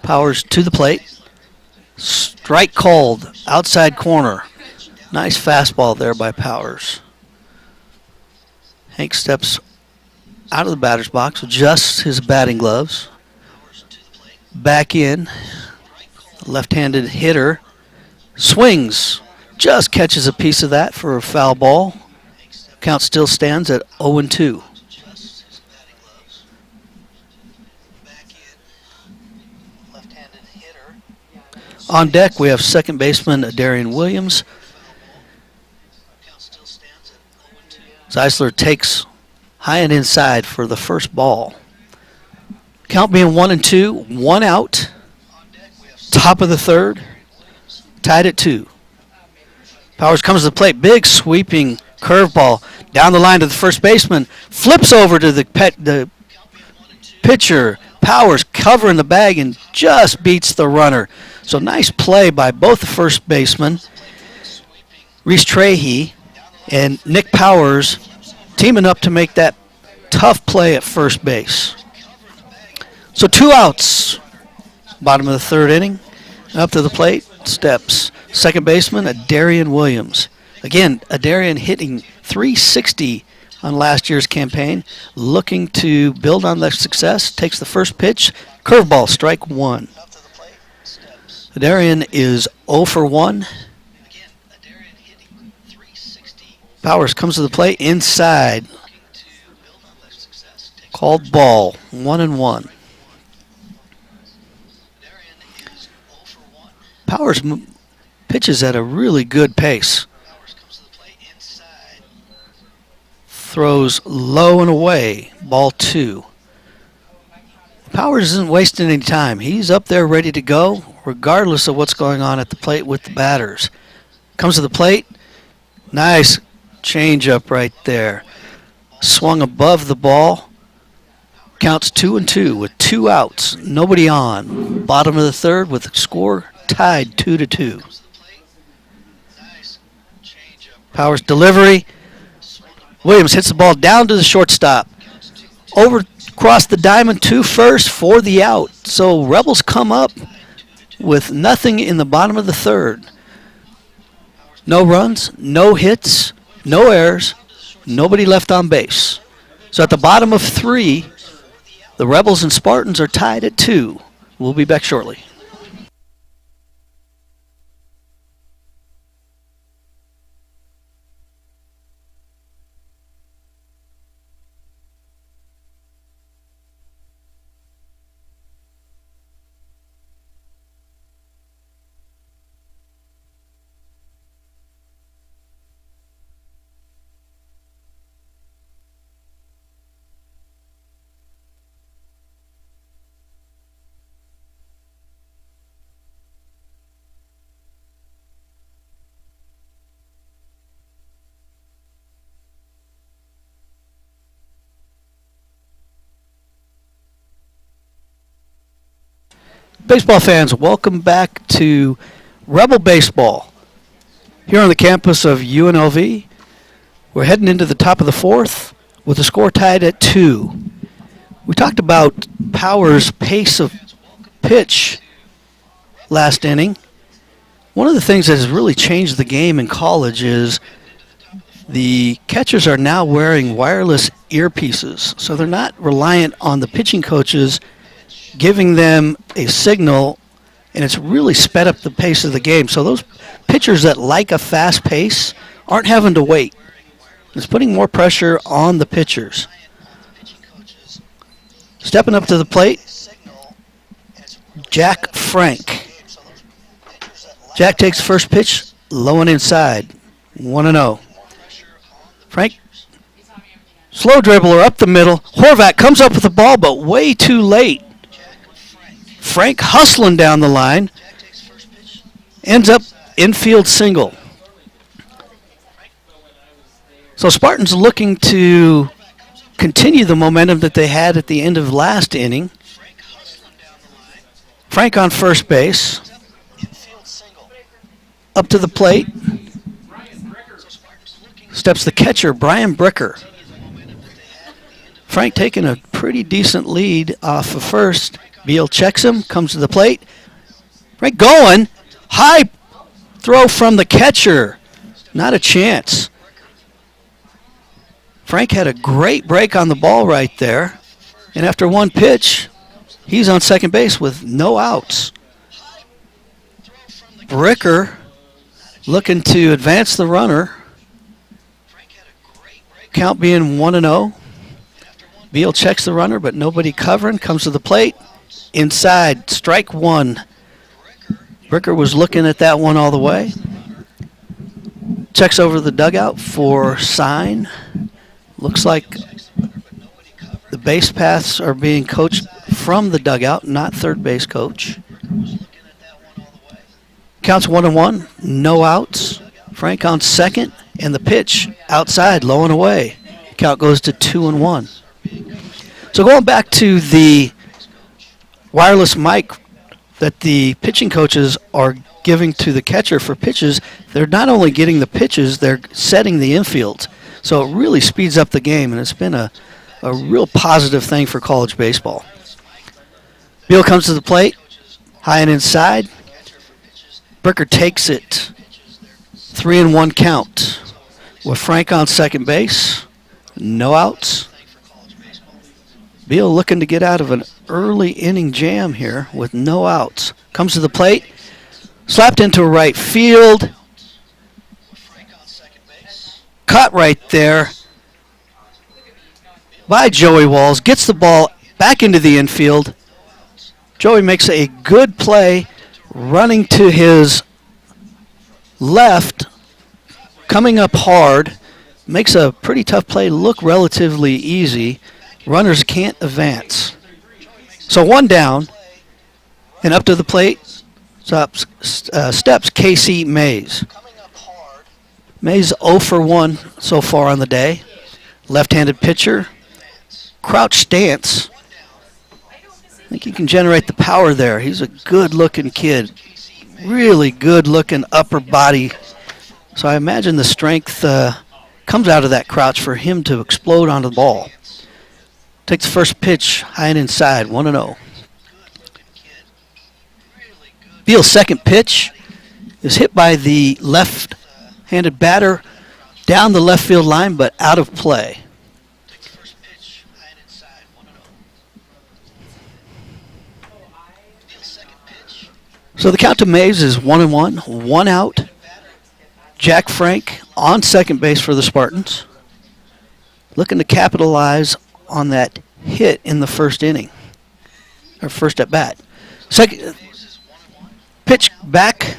Powers to the plate. Strike called, outside corner. Nice fastball there by Powers. Hank steps out of the batter's box, adjusts his batting gloves. Back in. Left-handed hitter swings. Just catches a piece of that for a foul ball. Count still stands at 0-2. On deck, we have second baseman Darian Williams. Zeisler takes high and inside for the first ball. Count being 1-2, 1 out. Top of the third, tied at 2. Powers comes to the plate. Big sweeping curveball down the line to the first baseman. Flips over to the pitcher. Powers covering the bag and just beats the runner. So nice play by both the first basemen, Reese Trahey and Nick Powers, teaming up to make that tough play at first base. So 2 outs, bottom of the third inning. Up to the plate steps second baseman Darian Williams. Again, Darian hitting .360 on last year's campaign, looking to build on that success. Takes the first pitch, curveball, strike 1. Darian is 0 for 1. Powers comes to the plate inside. Called ball, 1-1. Powers pitches at a really good pace. Throws low and away, ball 2. Powers isn't wasting any time. He's up there ready to go, regardless of what's going on at the plate with the batters. Comes to the plate. Nice changeup right there. Swung above the ball. Counts 2-2 with 2 outs. Nobody on. Bottom of the third with the score tied 2-2. Powers delivery. Williams hits the ball down to the shortstop. Over across the diamond to first for the out. So Rebels come up with nothing in the bottom of the third. No runs, no hits, no errors, nobody left on base. So at the bottom of 3, the Rebels and Spartans are tied at 2. We'll be back shortly. Baseball fans, welcome back to Rebel Baseball. Here on the campus of UNLV, we're heading into the top of the fourth with the score tied at 2. We talked about Power's pace of pitch last inning. One of the things that has really changed the game in college is the catchers are now wearing wireless earpieces, so they're not reliant on the pitching coaches giving them a signal, and it's really sped up the pace of the game. So those pitchers that like a fast pace aren't having to wait. It's putting more pressure on the pitchers. Stepping up to the plate, Jack Frank. Jack takes first pitch, low and inside, 1-0. Frank, slow dribbler up the middle. Horvat comes up with the ball, but way too late. Frank hustling down the line, ends up infield single. So Spartans looking to continue the momentum that they had at the end of last inning. Frank on first base. Up to the plate. Steps the catcher, Brian Bricker. Frank taking a pretty decent lead off of first. Beal checks him, comes to the plate. Frank going. High throw from the catcher. Not a chance. Frank had a great break on the ball right there. And after one pitch, he's on second base with no outs. Bricker looking to advance the runner. Count being 1-0. Beal checks the runner, but nobody covering. Comes to the plate. Inside, strike one. Bricker was looking at that one all the way. Checks over the dugout for sign. Looks like the base paths are being coached from the dugout, not third base coach. Counts 1-1, no outs. Frank on second, and the pitch outside, low and away. Count goes to 2-1. So going back to the wireless mic that the pitching coaches are giving to the catcher for pitches, they're not only getting the pitches, they're setting the infield. So it really speeds up the game, and it's been a real positive thing for college baseball. Beal comes to the plate, high and inside. Bricker takes it. 3-1 count. With Frank on second base, no outs. Beal looking to get out of an early inning jam here with no outs. Comes to the plate, slapped into right field. Caught right there by Joey Walls. Gets the ball back into the infield. Joey makes a good play, running to his left, coming up hard. Makes a pretty tough play look relatively easy. Runners can't advance. So one down, and up to the plate steps Casey Mays. Mays 0 for 1 so far on the day. Left-handed pitcher. Crouch stance. I think he can generate the power there. He's a good-looking kid. Really good-looking upper body. So I imagine the strength comes out of that crouch for him to explode onto the ball. Takes the first pitch, high and inside, 1-0. Beal's second pitch is hit by the left-handed batter down the left field line, but out of play. So the count to Mays is 1-1, 1 out. Jack Frank on second base for the Spartans. Looking to capitalize on that hit in the first inning, or first at bat. Second pitch back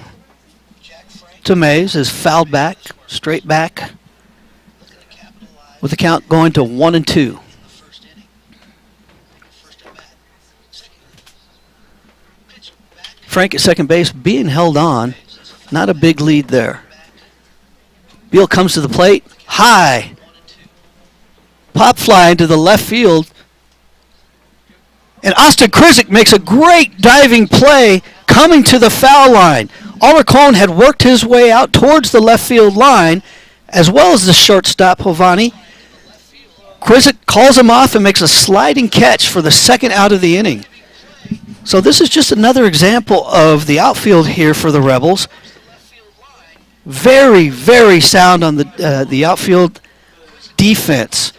to Mays is fouled back, straight back, with the count going to 1-2. Frank at second base being held on, not a big lead there. Beal comes to the plate, high. Pop fly into the left field. And Austin Krizik makes a great diving play coming to the foul line. Alarcon had worked his way out towards the left field line, as well as the shortstop, Giovanni. Krizik calls him off and makes a sliding catch for the second out of the inning. So this is just another example of the outfield here for the Rebels. Very, very sound on the outfield defense.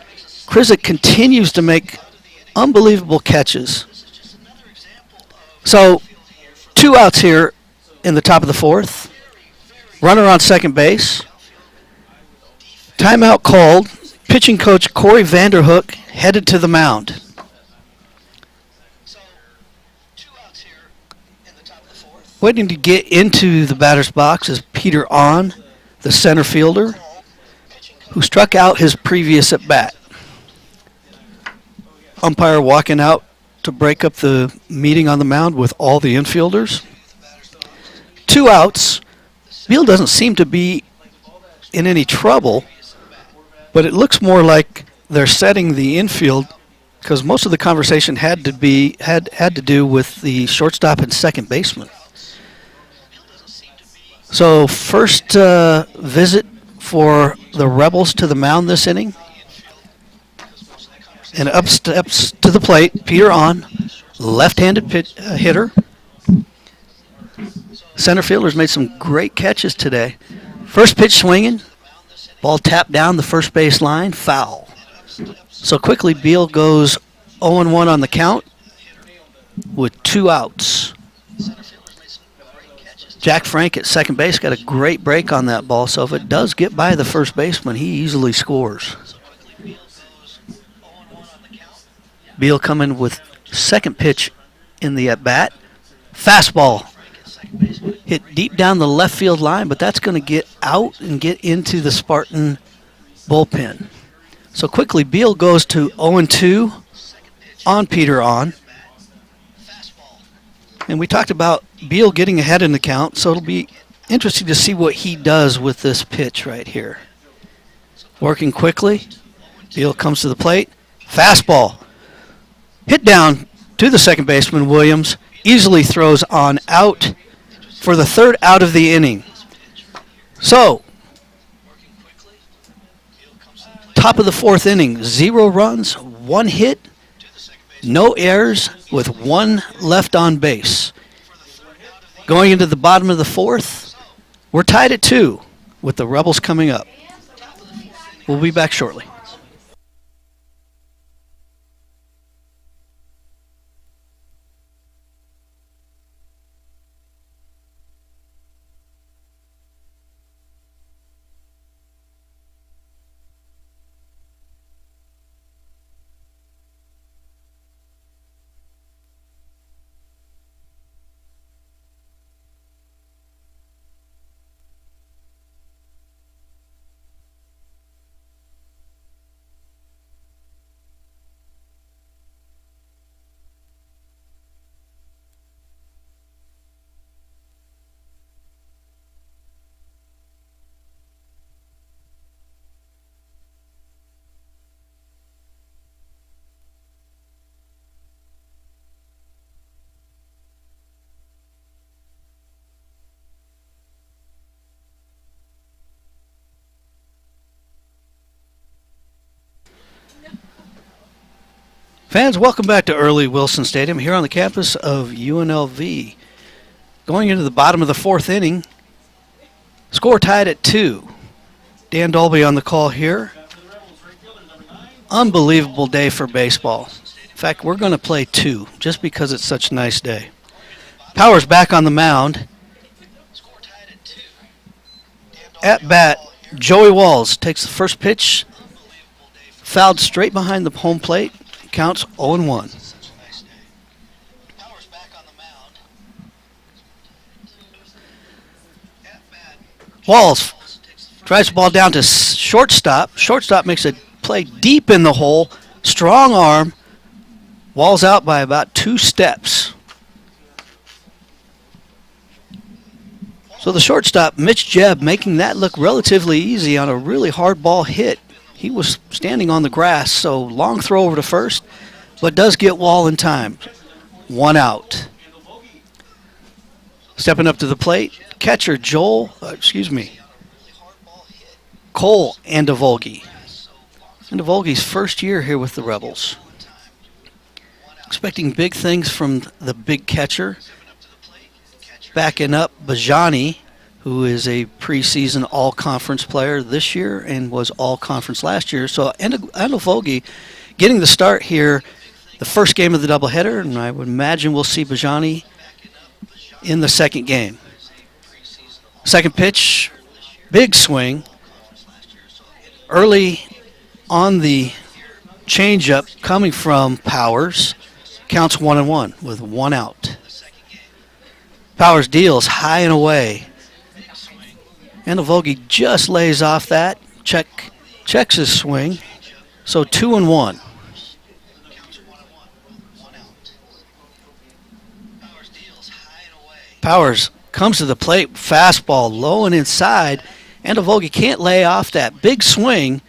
Krizik continues to make unbelievable catches. So 2 outs here in the top of the 4th. Runner on second base. Timeout called. Pitching coach Corey Vanderhook headed to the mound. Waiting to get into the batter's box is Peter Ahn, the center fielder, who struck out his previous at bat. Umpire walking out to break up the meeting on the mound with all the infielders. 2 outs. Beal doesn't seem to be in any trouble, but it looks more like they're setting the infield because most of the conversation had to do with the shortstop and second baseman. So first visit for the Rebels to the mound this inning. And up steps to the plate, Peter Ahn, left-handed hitter. Center fielder's made some great catches today. First pitch swinging, ball tapped down the first base line, foul. So quickly Beal goes 0-1 on the count with 2 outs. Jack Frank at second base got a great break on that ball, so if it does get by the first baseman, he easily scores. Beal coming with second pitch in the at-bat. Fastball hit deep down the left field line, but that's going to get out and get into the Spartan bullpen. So quickly, Beal goes to 0-2 on Peter Ahn. And we talked about Beal getting ahead in the count, so it'll be interesting to see what he does with this pitch right here. Working quickly. Beal comes to the plate. Fastball. Hit down to the second baseman, Williams. Easily throws on out for the 3rd out of the inning. So, top of the 4th inning, 0 runs, 1 hit, no errors with 1 left on base. Going into the bottom of the 4th, we're tied at 2 with the Rebels coming up. We'll be back shortly. Fans, welcome back to Earl Wilson Stadium here on the campus of UNLV. Going into the bottom of the 4th inning, score tied at 2. Dan Dolby on the call here. Unbelievable day for baseball. In fact, we're going to play 2 just because it's such a nice day. Powers back on the mound. At bat, Joey Walls takes the first pitch, fouled straight behind the home plate. Counts 0-1. Walls drives the ball down to shortstop. Shortstop makes a play deep in the hole. Strong arm. Walls out by about 2 steps. So the shortstop, Mitch Jebb, making that look relatively easy on a really hard ball hit. He was standing on the grass, so long throw over to first. but does get wall in time. 1 out. Stepping up to the plate, catcher Cole Andavolgi. Andavolgi's first year here with the Rebels. Expecting big things from the big catcher. Backing up Bajani, who is a preseason all-conference player this year and was all-conference last year. So Andavolgi getting the start here, the first game of the doubleheader, and I would imagine we'll see Bajani in the second game. Second pitch, big swing. Early on the changeup coming from Powers. Counts 1-1 with 1 out. Powers deals high and away. Andavolgi just lays off that. Checks his swing. So 2-1. Powers comes to the plate, fastball low and inside. Andavolgi can't lay off that big swing,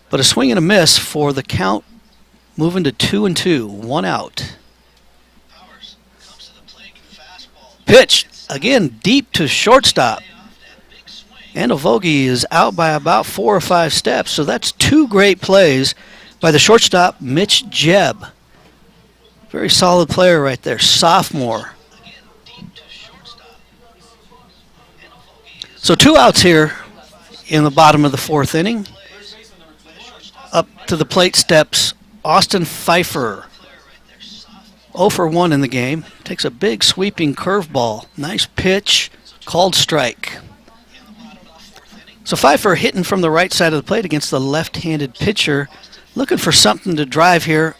but a swing and a miss for the count, moving to 2-2, 1 out. Pitch, again, deep to shortstop. Andavolgi is out by about 4 or 5 steps, so that's 2 great plays by the shortstop, Mitch Jebb. Very solid player right there, sophomore. So 2 outs here in the bottom of the 4th inning. Up to the plate steps Austin Pfeiffer. 0 for 1 in the game. Takes a big sweeping curveball. Nice pitch, called strike. So Pfeiffer hitting from the right side of the plate against the left-handed pitcher. Looking for something to drive here.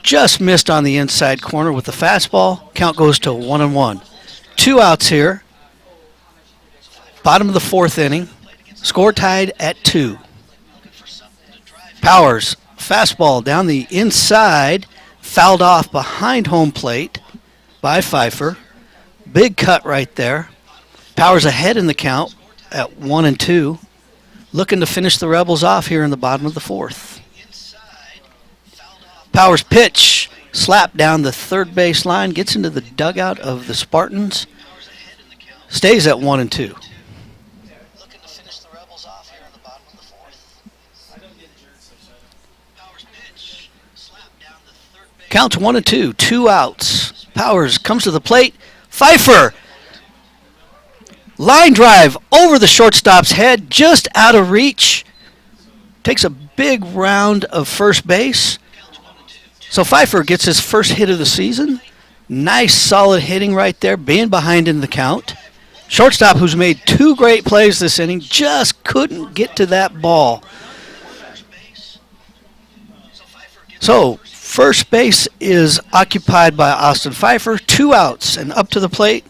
Just missed on the inside corner with the fastball. Count goes to 1-1. 2 outs here. Bottom of the 4th inning. Score tied at 2. Powers, fastball down the inside, fouled off behind home plate by Pfeiffer. Big cut right there. Powers ahead in the count at 1-2. Looking to finish the Rebels off here in the bottom of the 4th. Powers pitch, slap down the third base line, gets into the dugout of the Spartans. Stays at 1-2. Counts 1-2, 2 outs. Powers comes to the plate. Pfeiffer, line drive over the shortstop's head, just out of reach. Takes a big round of first base. So Pfeiffer gets his first hit of the season. Nice solid hitting right there, being behind in the count. Shortstop, who's made 2 great plays this inning, just couldn't get to that ball. So first base is occupied by Austin Pfeiffer. 2 outs and up to the plate.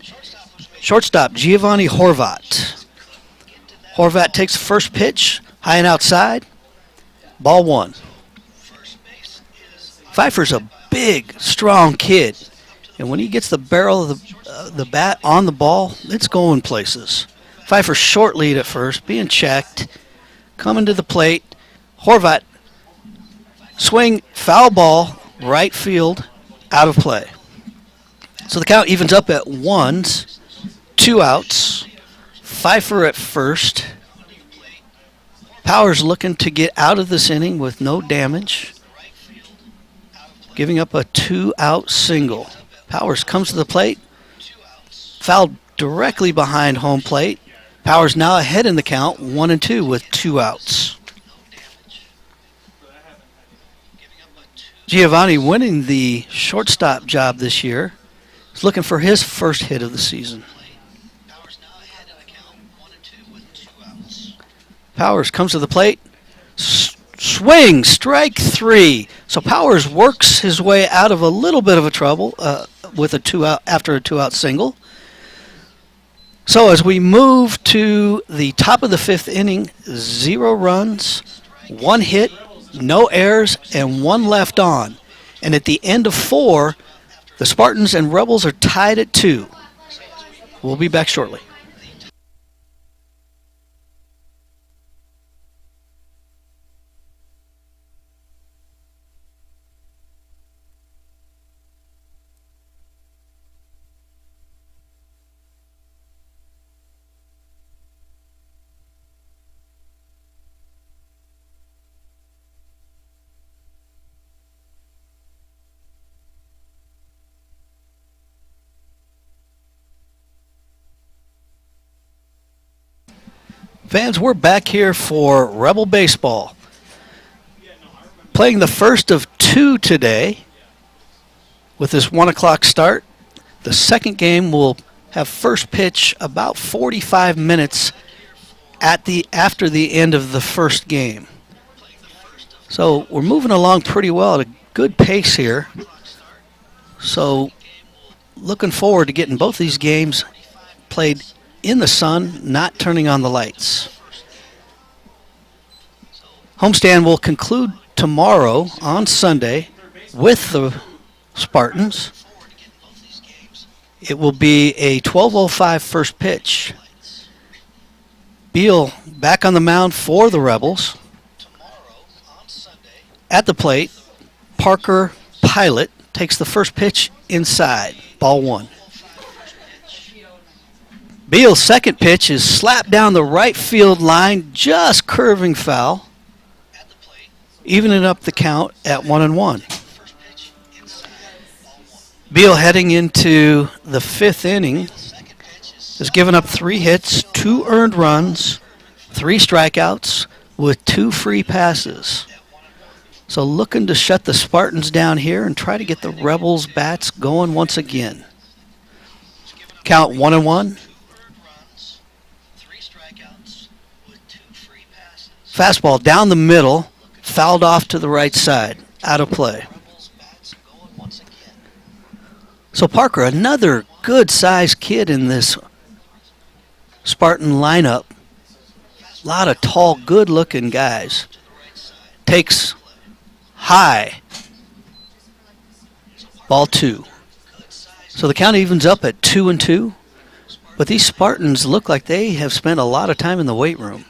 Shortstop, Giovanni Horvat. Horvat takes the first pitch, high and outside. Ball 1. Pfeiffer's a big, strong kid. And when he gets the barrel of the bat on the ball, it's going places. Pfeiffer short lead at first, being checked. Coming to the plate. Horvat, swing, foul ball, right field, out of play. So the count evens up at 1s, 2 outs. Pfeiffer at first. Powers looking to get out of this inning with no damage. Giving up a 2-out single. Powers comes to the plate. Fouled directly behind home plate. Powers now ahead in the count, 1-2 with 2 outs. Giovanni winning the shortstop job this year. He's looking for his first hit of the season. Powers comes to the plate. Swing, strike 3. So Powers works his way out of a little bit of a trouble with a 2-out after a 2-out single. So as we move to the top of the 5th inning, 0 runs, 1 hit, no errors, and 1 left on. And at the end of 4, the Spartans and Rebels are tied at 2. We'll be back shortly. Fans, we're back here for Rebel Baseball. Playing the first of two today with this 1 o'clock start. The second game will have first pitch about 45 minutes after the end of the first game. So we're moving along pretty well at a good pace here. So looking forward to getting both these games played in the sun, not turning on the lights. Homestand will conclude tomorrow on Sunday with the Spartans. It will be a 12:05 first pitch. Beal back on the mound for the Rebels. At the plate, Parker Pilot takes the first pitch inside, ball one. Beal's second pitch is slapped down the right field line, just curving foul, evening up the count at 1-1. Beal heading into the fifth inning has given up 3 hits, 2 earned runs, 3 strikeouts with 2 free passes. So looking to shut the Spartans down here and try to get the Rebels bats going once again. Count 1-1. Fastball down the middle, fouled off to the right side, out of play. So Parker, another good-sized kid in this Spartan lineup. A lot of tall, good-looking guys. Takes high. Ball 2. So the count evens up at 2-2. But these Spartans look like they have spent a lot of time in the weight room.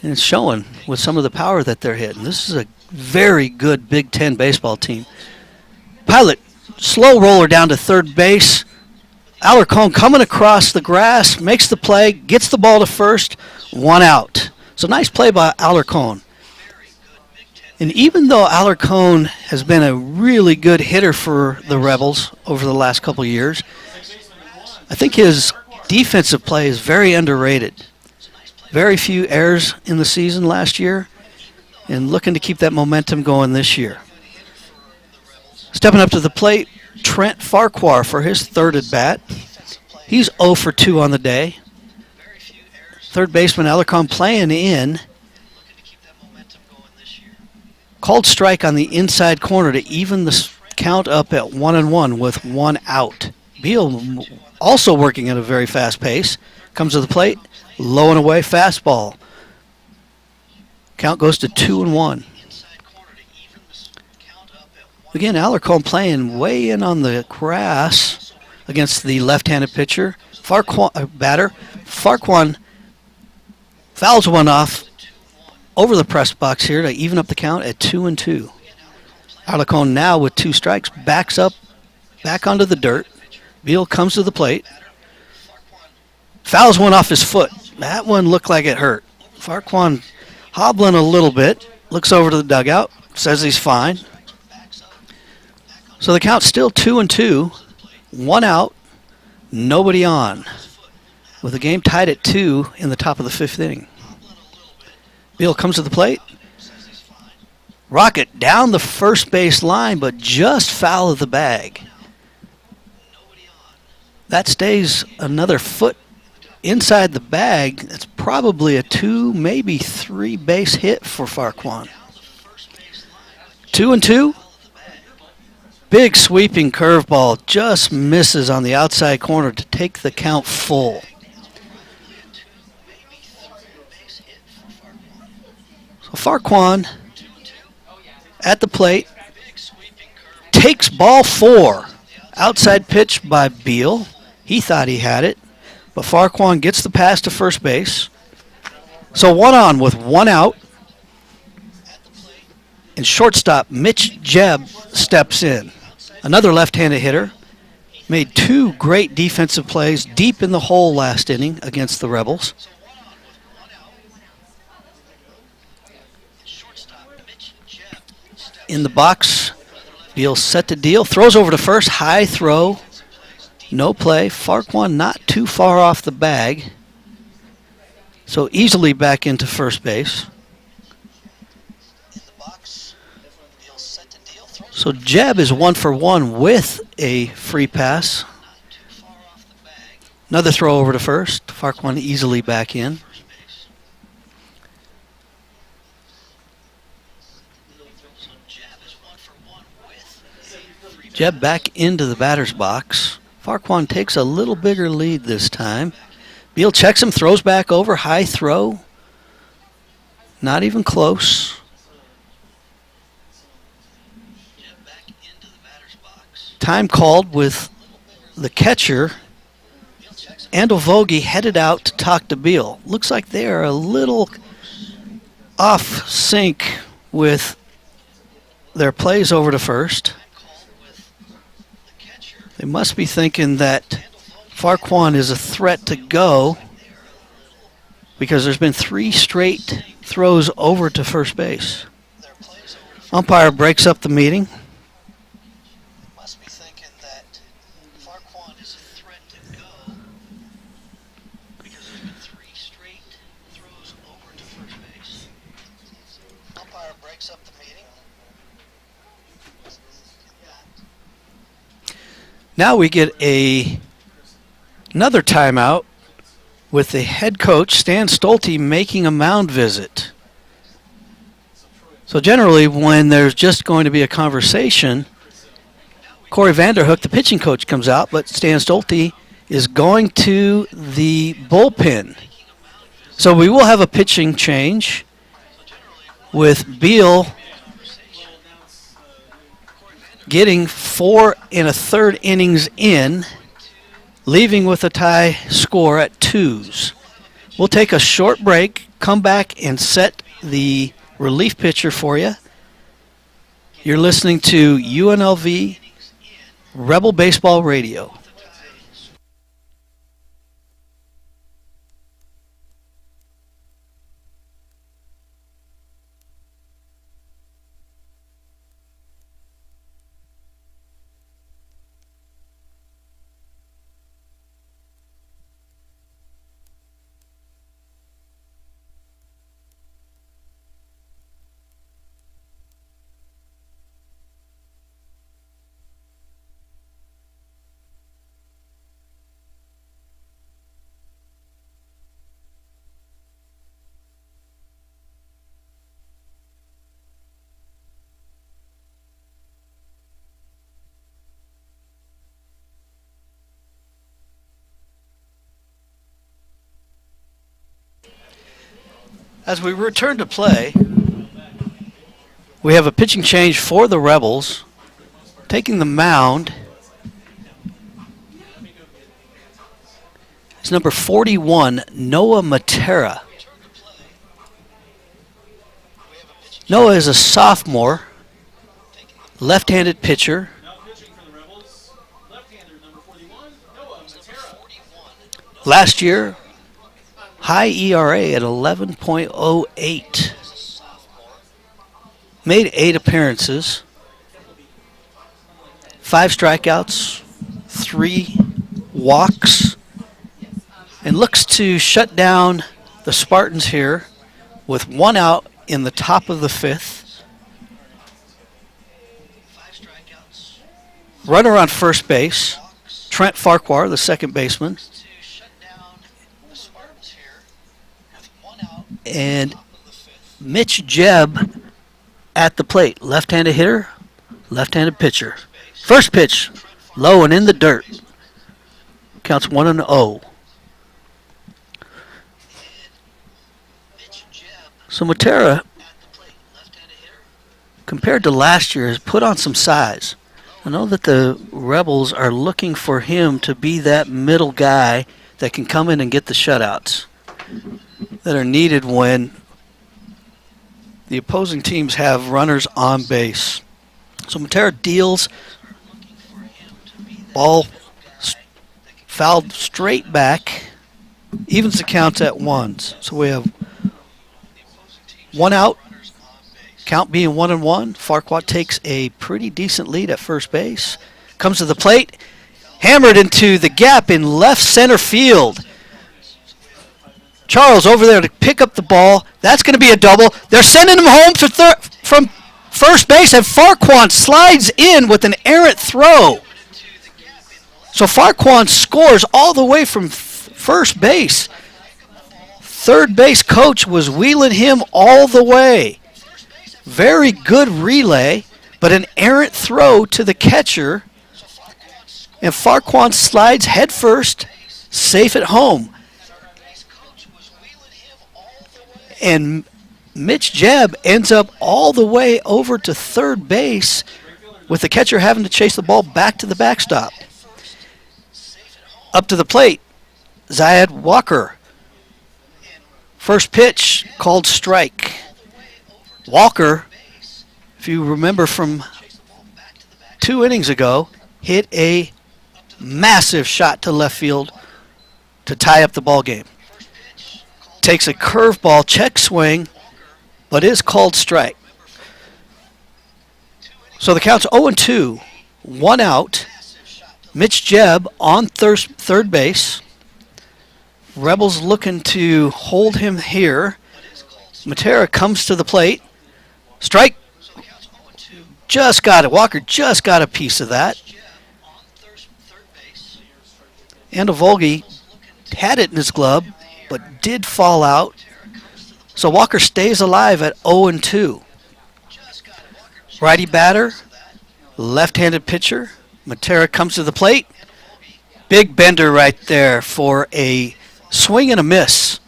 And it's showing with some of the power that they're hitting. This is a very good Big Ten baseball team. Pilot, slow roller down to third base. Alarcon coming across the grass, makes the play, gets the ball to first, 1 out. So nice play by Alarcon. And even though Alarcon has been a really good hitter for the Rebels over the last couple of years, I think his defensive play is very underrated. Very few errors in the season last year, and looking to keep that momentum going this year. Stepping up to the plate, Trent Farquhar for his third at bat. He's 0 for 2 on the day. Third baseman Alarcon playing in. Called strike on the inside corner to even the count up at 1-1 with 1 out. Beal also working at a very fast pace. Comes to the plate. Low and away fastball. Count goes to 2-1. Again, Alarcon playing way in on the grass against the left-handed pitcher. Batter. Farquhar fouls one off over the press box here to even up the count at 2-2. Alarcon now with 2 strikes backs up back onto the dirt. Beal comes to the plate. Fouls one off his foot. That one looked like it hurt. Farquhar hobbling a little bit. Looks over to the dugout. Says he's fine. So the count's still 2-2. 1 out. Nobody on. With the game tied at 2 in the top of the 5th inning. Beal comes to the plate. Rocket down the first base line, but just foul of the bag. That stays another foot inside the bag. That's probably a 2, maybe 3 base hit for Farquhar. 2-2. Big sweeping curveball just misses on the outside corner to take the count full. So Farquhar at the plate takes ball 4. Outside pitch by Beal. He thought he had it. But Farquhar gets the pass to first base. So 1 on with 1 out. And shortstop Mitch Jebb steps in. Another left-handed hitter. Made 2 great defensive plays deep in the hole last inning against the Rebels. In the box, Beal set to deal. Throws over to first. High throw. No play. Farquhar not too far off the bag. So easily back into first base. So Jeb is 1 for 1 with a free pass. Another throw over to first. Farquhar easily back in. Jeb back into the batter's box. Farquhar takes a little bigger lead this time. Beal checks him, throws back over, high throw. Not even close. Time called with the catcher. Andel headed out to talk to Beal. Looks like they are a little off sync with their plays over to first. They must be thinking that Farquhar is a threat to go because there's been 3 straight throws over to first base. Umpire breaks up the meeting. Must be thinking that Farquhar is a threat to go because there's been 3 straight throws over to first base. Umpire breaks up the meeting. Now we get another timeout with the head coach, Stan Stolte, making a mound visit. So generally when there's just going to be a conversation, Corey Vanderhook, the pitching coach, comes out, but Stan Stolte is going to the bullpen. So we will have a pitching change with Beal getting 4 1/3 innings in, leaving with a tie score at 2s. We'll take a short break, come back and set the relief pitcher for you. You're listening to UNLV Rebel Baseball Radio. As we return to play, we have a pitching change for the Rebels. Taking the mound is number 41, Noah Matera. Noah is a sophomore, left-handed pitcher. Last year, high ERA at 11.08. Made 8 appearances, 5 strikeouts, 3 walks, and looks to shut down the Spartans here with 1 out in the top of the 5th. Runner on first base, Trent Farquhar, the second baseman. And Mitch Jebb at the plate. Left-handed hitter, left-handed pitcher. First pitch, low and in the dirt. Counts 1-0. So Matera, compared to last year, has put on some size. I know that the Rebels are looking for him to be that middle guy that can come in and get the shutouts that are needed when the opposing teams have runners on base. So Matera deals, ball fouled straight back, evens the counts at 1s. So we have 1 out, count being 1-1. Farquhar takes a pretty decent lead at first base. Comes to the plate, hammered into the gap in left center field. Charles over there to pick up the ball. That's going to be a double. They're sending him home from first base, and Farquhar slides in with an errant throw. So Farquhar scores all the way from first base. Third base coach was wheeling him all the way. Very good relay, but an errant throw to the catcher. And Farquhar slides headfirst, safe at home. And Mitch Jebb ends up all the way over to third base with the catcher having to chase the ball back to the backstop. Up to the plate, Zac Walker. First pitch called strike. Walker, if you remember from 2 innings ago, hit a massive shot to left field to tie up the ball game. Takes a curveball check swing, but is called strike. So the count's 0-2, 1 out. Mitch Jebb on third base. Rebels looking to hold him here. Matera comes to the plate. Strike. Just got it. Walker just got a piece of that. Andovolgi had it in his glove, but did fall out. So Walker stays alive at 0-2. Righty batter, left-handed pitcher. Matera comes to the plate. Big bender right there for a swing and a miss.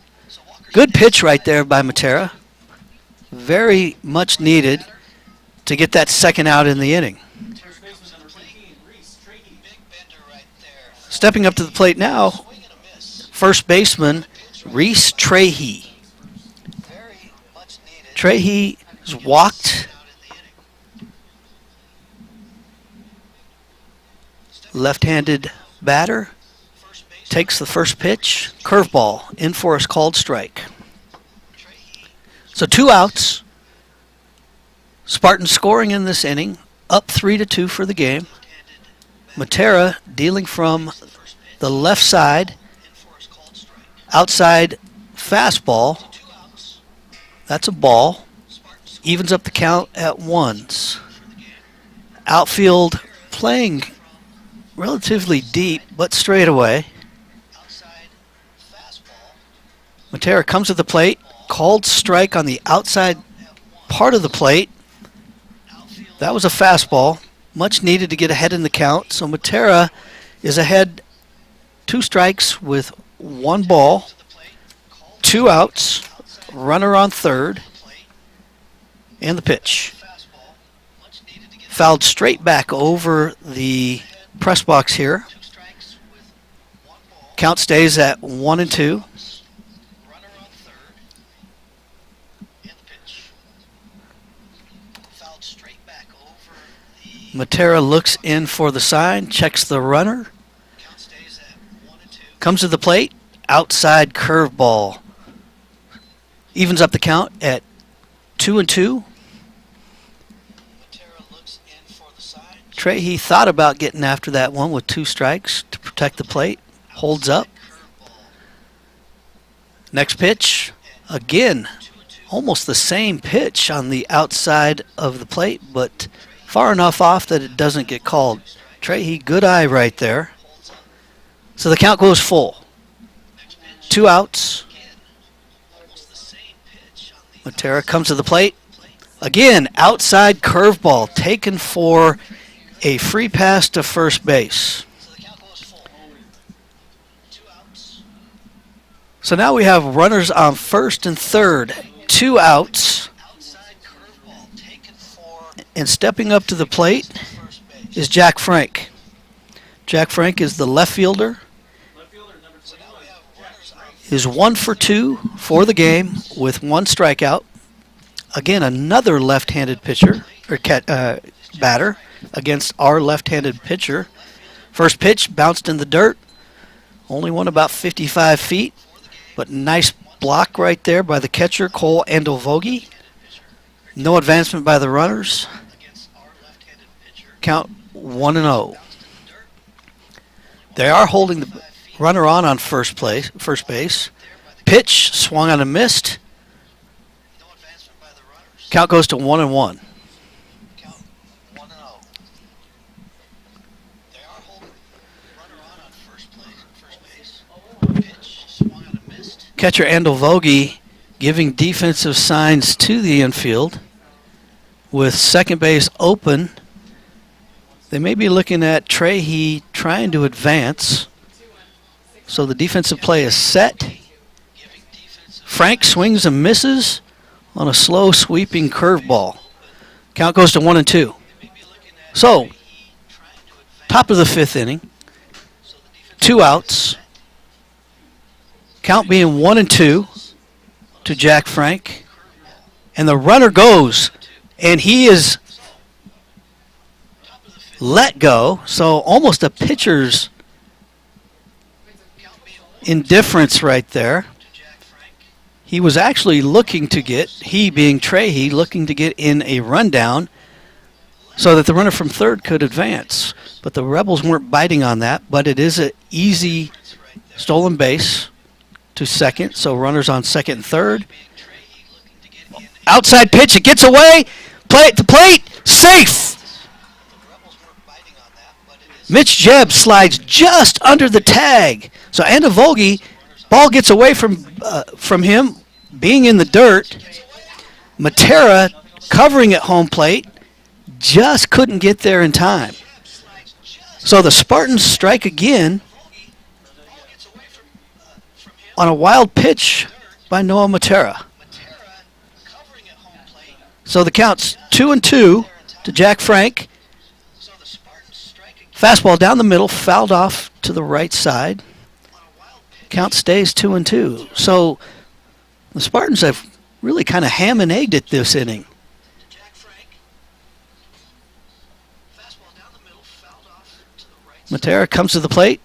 Good pitch right there by Matera. Very much needed to get that second out in the inning. Stepping up to the plate now, first baseman Reese Trahey. Trahey is walked. Left-handed batter takes the first pitch. Curveball in for us, called strike. So 2 outs. Spartans scoring in this inning, up 3-2 for the game. Matera dealing from the left side, outside fastball. That's a ball. Evens up the count at 1s. Outfield playing relatively deep, but straight away. Matera comes to the plate, called strike on the outside part of the plate. That was a fastball, much needed to get ahead in the count. So Matera is ahead 2 strikes with 1 ball, 2 outs, runner on third, and the pitch. Fouled straight back over the press box here. Count stays at 1-2. Matera looks in for the sign, checks the runner. Comes to the plate, outside curveball. Evens up the count at 2-2. Trahey thought about getting after that one with 2 strikes to protect the plate. Holds up. Next pitch, again, almost the same pitch on the outside of the plate, but far enough off that it doesn't get called. Trahey, good eye right there. So the count goes full. 2 outs. Matera comes to the plate. Again, outside curveball taken for a free pass to first base. So now we have runners on first and third. 2 outs. And stepping up to the plate is Jack Frank. Jack Frank is the left fielder. Is 1 for 2 for the game with 1 strikeout. Again, another left-handed pitcher or batter against our left-handed pitcher. First pitch bounced in the dirt. Only went about 55 feet, but nice block right there by the catcher, Cole Andovolgi. No advancement by the runners. Count 1-0. They are holding the runner on first base. Pitch pitch, swung on and missed. Count goes to 1-1. Catcher Andel Vogie giving defensive signs to the infield with second base open. They may be looking at Trahey trying to advance. So the defensive play is set. Frank swings and misses on a slow sweeping curveball. Count goes to 1-2. So, top of the fifth inning, 2 outs. Count being 1-2 to Jack Frank. And the runner goes, and he is let go. So almost a pitcher's indifference right there. He was actually looking to get, he being Trahey, looking to get in a rundown so that the runner from third could advance. But the Rebels weren't biting on that, but it is an easy stolen base to second, so runners on second and third. Outside pitch, it gets away, play at the plate, safe! Mitch Jebb slides just under the tag. So Andel Vogie, ball gets away from him, being in the dirt. Matera covering at home plate, just couldn't get there in time. So the Spartans strike again on a wild pitch by Noah Matera. So the count's 2-2 to Jack Frank. Fastball down the middle, fouled off to the right side. Count stays 2-2. So the Spartans have really kind of ham and egged it this inning. Matera comes to the plate.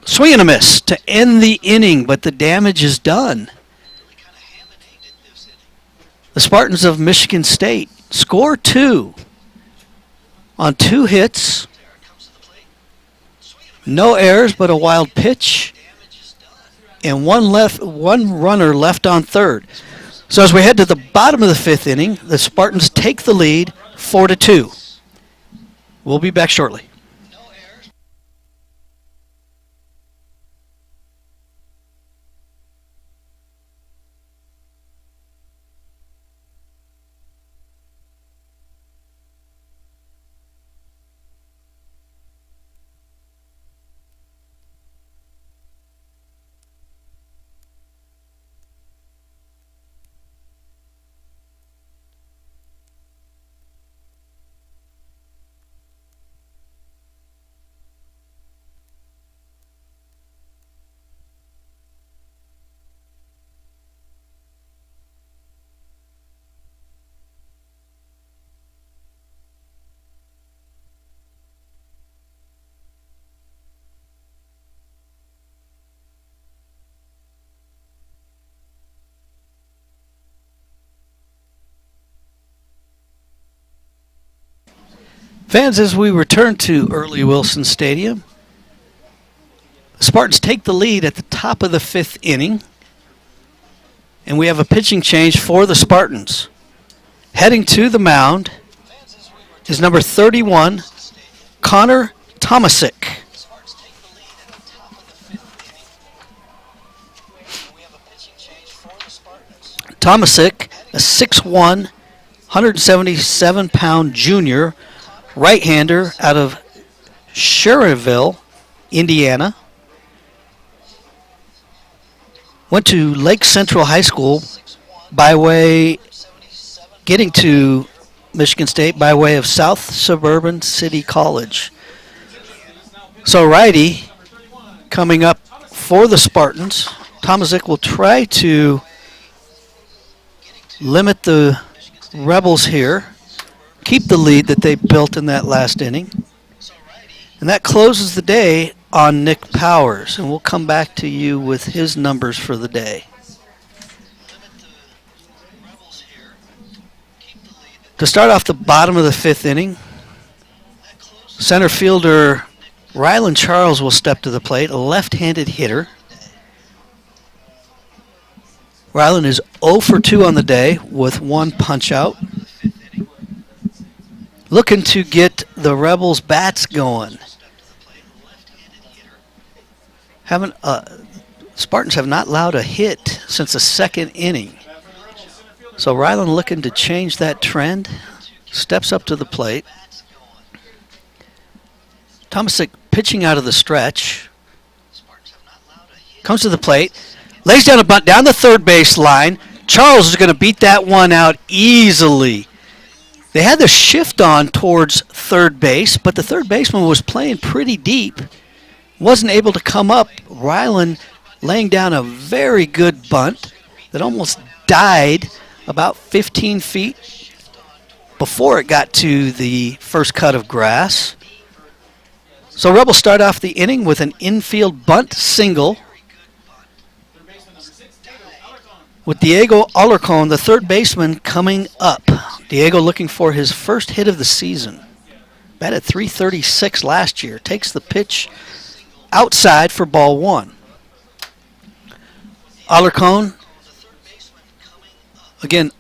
Swing and a miss to end the inning, but the damage is done. The Spartans of Michigan State score 2 on 2 hits. No errors, but a wild pitch. And one runner left on third. So as we head to the bottom of the fifth inning, the Spartans take the lead 4-2. We'll be back shortly. Fans, as we return to Earl Wilson Stadium, the Spartans take the lead at the top of the fifth inning, and we have a pitching change for the Spartans. Heading to the mound is number 31, Connor Tomasick. Tomasick, a 6'1", 177-pound junior, right-hander out of Sherrville, Indiana. Went to Lake Central High School getting to Michigan State by way of South Suburban City College. So righty coming up for the Spartans. Tomasick will try to limit the Rebels here. Keep the lead that they built in that last inning. And that closes the day on Nick Powers. And we'll come back to you with his numbers for the day. To start off the bottom of the fifth inning, center fielder Ryland Charles will step to the plate, a left-handed hitter. Ryland is 0 for 2 on the day with 1 punch out. Looking to get the Rebels bats going. Spartans have not allowed a hit since the second inning. So Ryland looking to change that trend. Steps up to the plate. Tomasick pitching out of the stretch. Comes to the plate. Lays down a bunt down the third base line. Charles is going to beat that one out easily. They had the shift on towards third base, but the third baseman was playing pretty deep. Wasn't able to come up. Ryland laying down a very good bunt that almost died about 15 feet before it got to the first cut of grass. So Rebels start off the inning with an infield bunt single with Diego Alarcon, the third baseman, coming up. Diego looking for his first hit of the season. Batted .336 last year. Takes the pitch outside for ball 1. Alarcon, again,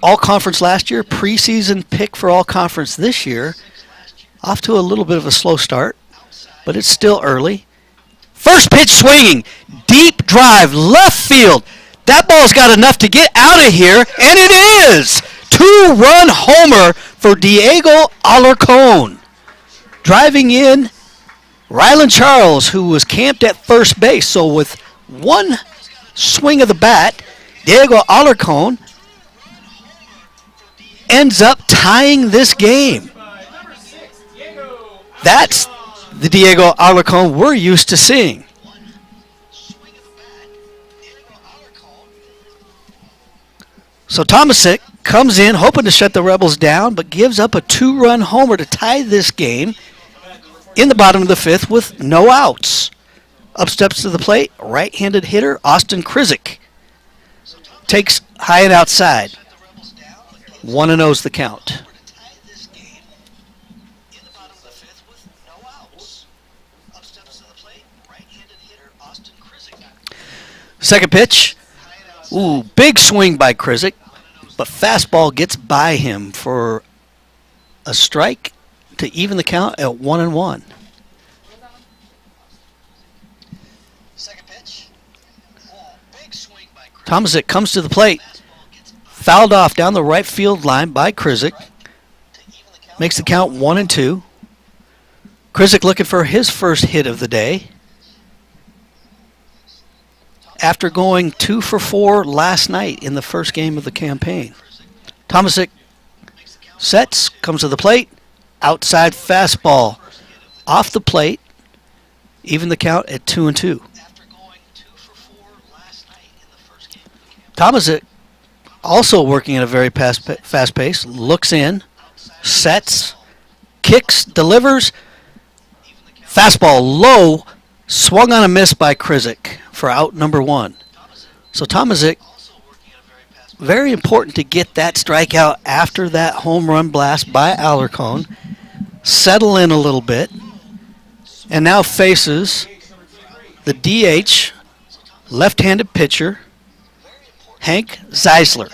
all conference last year, preseason pick for all conference this year. Off to a little bit of a slow start, but it's still early. First pitch swinging, deep drive, left field. That ball's got enough to get out of here, and it is! 2-run homer for Diego Alarcon. Driving in Ryland Charles, who was camped at first base. So with one swing of the bat, Diego Alarcon ends up tying this game. That's the Diego Alarcon we're used to seeing. So Tomasick comes in hoping to shut the Rebels down, but gives up a 2-run homer to tie this game in the bottom of the 5th with no outs. Up steps to the plate, right-handed hitter Austin Krizik. Takes high and outside. 1-0's the count. Second pitch. Ooh, big swing by Krizik, but fastball gets by him for a strike to even the count at 1-1. Tomasick comes to the plate. Fouled off down the right field line by Krizik. Makes the count 1-2. Krizik looking for his first hit of the day. After going 2 for 4 last night in the first game of the campaign. Tomasick sets, comes to the plate. Outside fastball. Off the plate. Even the count at 2-2. Tomasick also working at a very fast pace. Looks in. Sets. Kicks. Delivers. Fastball low. Swung on a miss by Krizik for out number 1. So Tomasick, very important to get that strikeout after that home run blast by Alarcon. Settle in a little bit. And now faces the DH, left-handed pitcher, Hank Zeisler.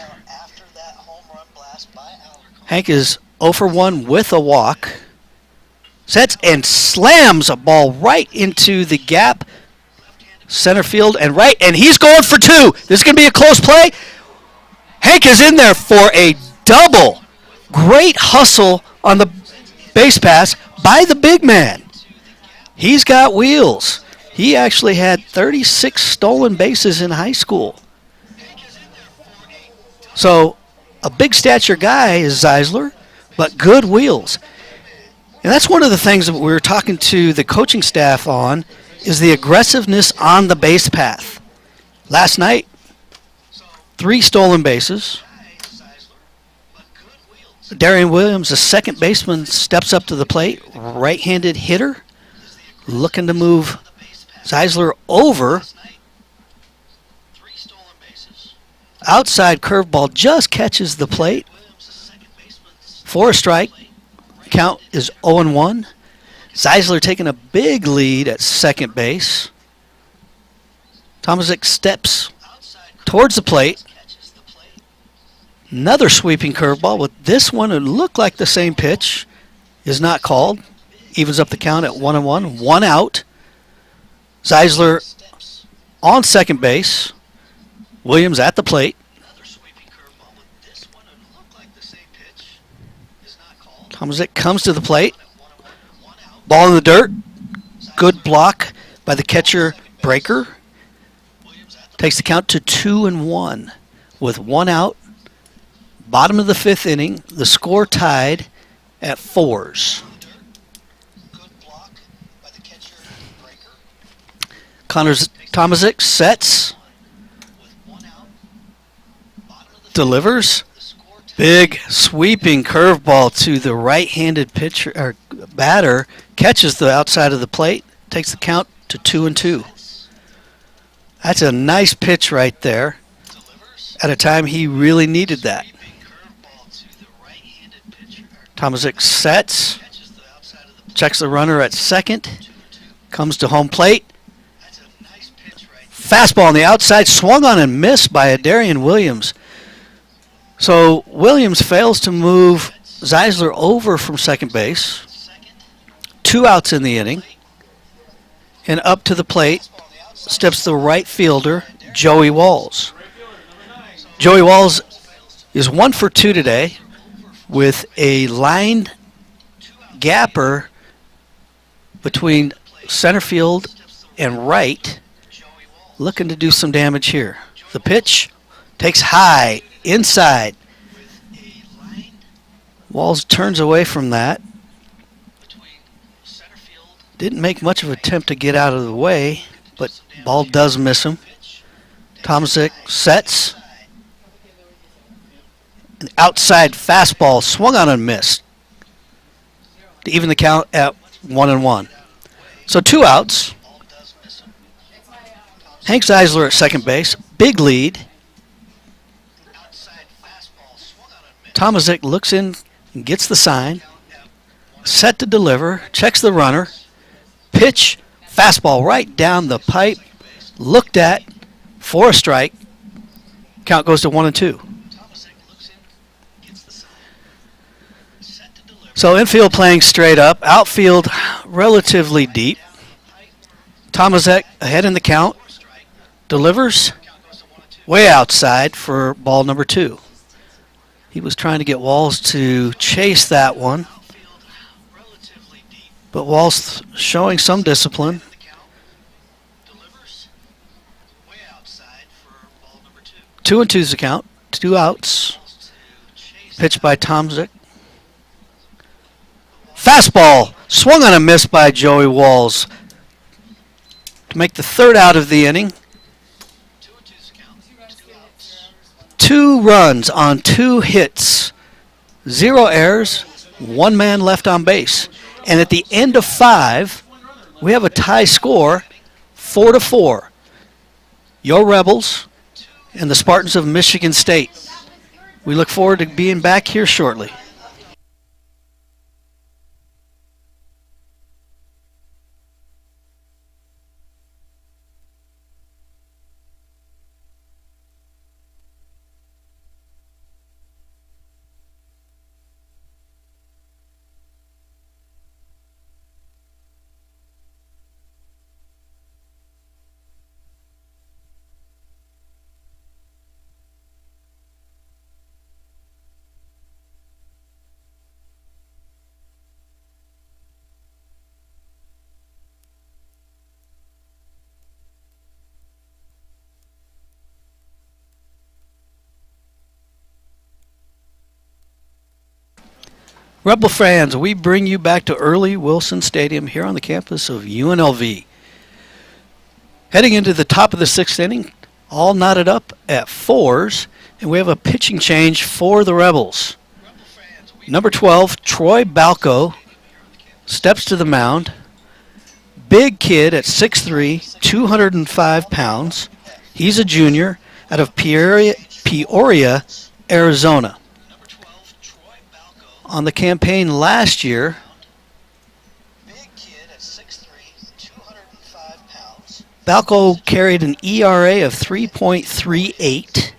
Hank is 0 for 1 with a walk. Sets and slams a ball right into the gap. Center field and right, and he's going for 2. This is going to be a close play. Hank is in there for a double. Great hustle on the base pass by the big man. He's got wheels. He actually had 36 stolen bases in high school. So a big stature guy is Zeisler, but good wheels. And that's one of the things that we were talking to the coaching staff on, is the aggressiveness on the base path. Last night, 3 stolen bases. Darian Williams, the second baseman, steps up to the plate. Right-handed hitter, looking to move Zeisler over. Outside curveball just catches the plate. For a strike. Count is 0-1. Zeisler taking a big lead at second base. Tomasick steps towards the plate. Another sweeping curveball. With this one, it looked like the same pitch. Is not called. Evens up the count at 1-1. 1 out. Zeisler on second base. Williams at the plate. Tomasick comes to the plate. Ball in the dirt. Good block by the catcher, Breaker. Takes the count to 2-1 with 1 out. Bottom of the 5th inning. The score tied at 4s. Tomasick sets. Delivers. Big sweeping curveball to the right-handed pitcher or batter. Catches the outside of the plate. Takes the count to 2-2. That's a nice pitch right there. At a time he really needed that. Tomasick sets. Checks the runner at second. Comes to home plate. Fastball on the outside. Swung on and missed by Adarian Williams. So Williams fails to move Zeisler over from second base. 2 outs in the inning. And up to the plate steps the right fielder, Joey Walls. Joey Walls is 1 for 2 today with a line gapper between center field and right, looking to do some damage here. The pitch takes high, inside. Walls turns away from that. Didn't make much of an attempt to get out of the way, but ball does miss him. Tomasick sets. An outside fastball swung on and missed to even the count at 1-1. So 2 outs. Hank Zeisler at second base. Big lead. Tomasick looks in and gets the sign. Set to deliver. Checks the runner. Pitch. Fastball right down the pipe. Looked at for a strike. Count goes to 1-2. So infield playing straight up. Outfield relatively deep. Tomasick ahead in the count. Delivers way outside for ball number 2. He was trying to get Walls to chase that one. But Walls showing some discipline. 2-2 is the count. 2 outs. Pitched by Tomasick. Fastball swung on a miss by Joey Walls to make the 3rd out of the inning. 2 runs on 2 hits, 0 errors, 1 man left on base. And at the end of 5, we have a tie score, 4-4. Your Rebels and the Spartans of Michigan State. We look forward to being back here shortly. Rebel fans, we bring you back to Earl Wilson Stadium here on the campus of UNLV. Heading into the top of the 6th inning, all knotted up at 4s, and we have a pitching change for the Rebels. Number 12, Troy Balco, steps to the mound. Big kid at 6'3", 205 pounds. He's a junior out of Peoria, Arizona. On the campaign last year, Balco carried an ERA of 3.38,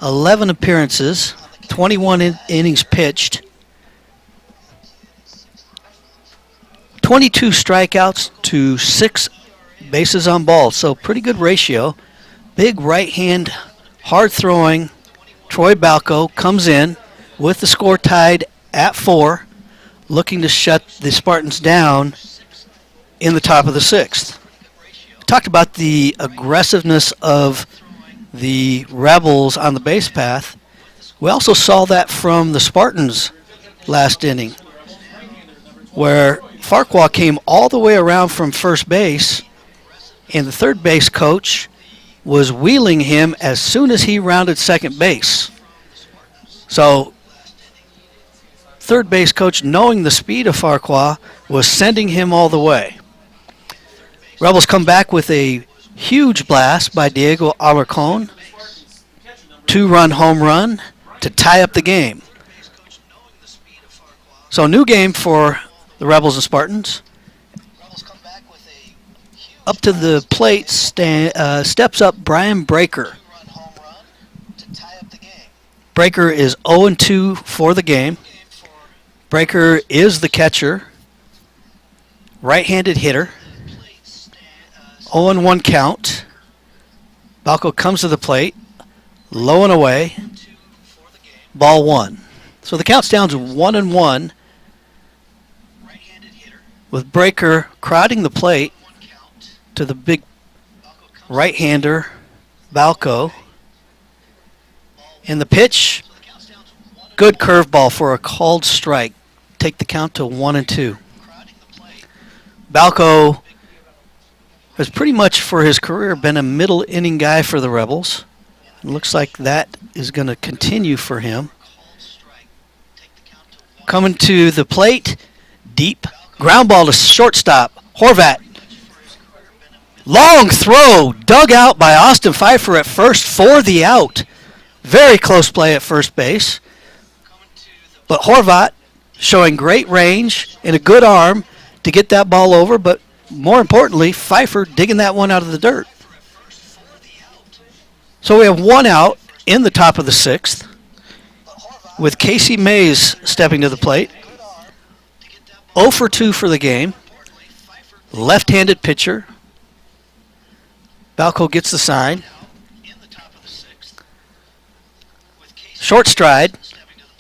11 appearances, 21 innings pitched, 22 strikeouts to 6 bases on balls, so pretty good ratio. Big right hand, hard throwing Troy Balco comes in with the score tied at 4, looking to shut the Spartans down in the top of the 6th. We talked about the aggressiveness of the Rebels on the base path. We also saw that from the Spartans last inning, where Farquhar came all the way around from first base, and the third base coach was wheeling him as soon as he rounded second base. So third base coach, knowing the speed of Farquhar, was sending him all the way. Rebels come back with a huge blast by Diego Alarcon, 2-run home run to tie up the game. So new game for the Rebels and Spartans. Up to the plate steps up Brian Breaker. Breaker is 0-2 for the game. Breaker is the catcher, right-handed hitter. 0-1 count. Balco comes to the plate, low and away. Ball 1. So the count's down to 1-1 with Breaker crowding the plate to the big right-hander, Balco. And the pitch, good curveball for a called strike. Take the count to 1-2. Balco has pretty much for his career been a middle inning guy for the Rebels. It looks like that is going to continue for him. Coming to the plate, deep ground ball to shortstop, Horvat. Long throw, dug out by Austin Pfeiffer at first for the out. Very close play at first base. But Horvat showing great range and a good arm to get that ball over, but more importantly, Pfeiffer digging that one out of the dirt. So we have one out in the top of the 6th with Casey Mays stepping to the plate. 0 for 2 for the game. Left-handed pitcher. Balco gets the sign. Short stride.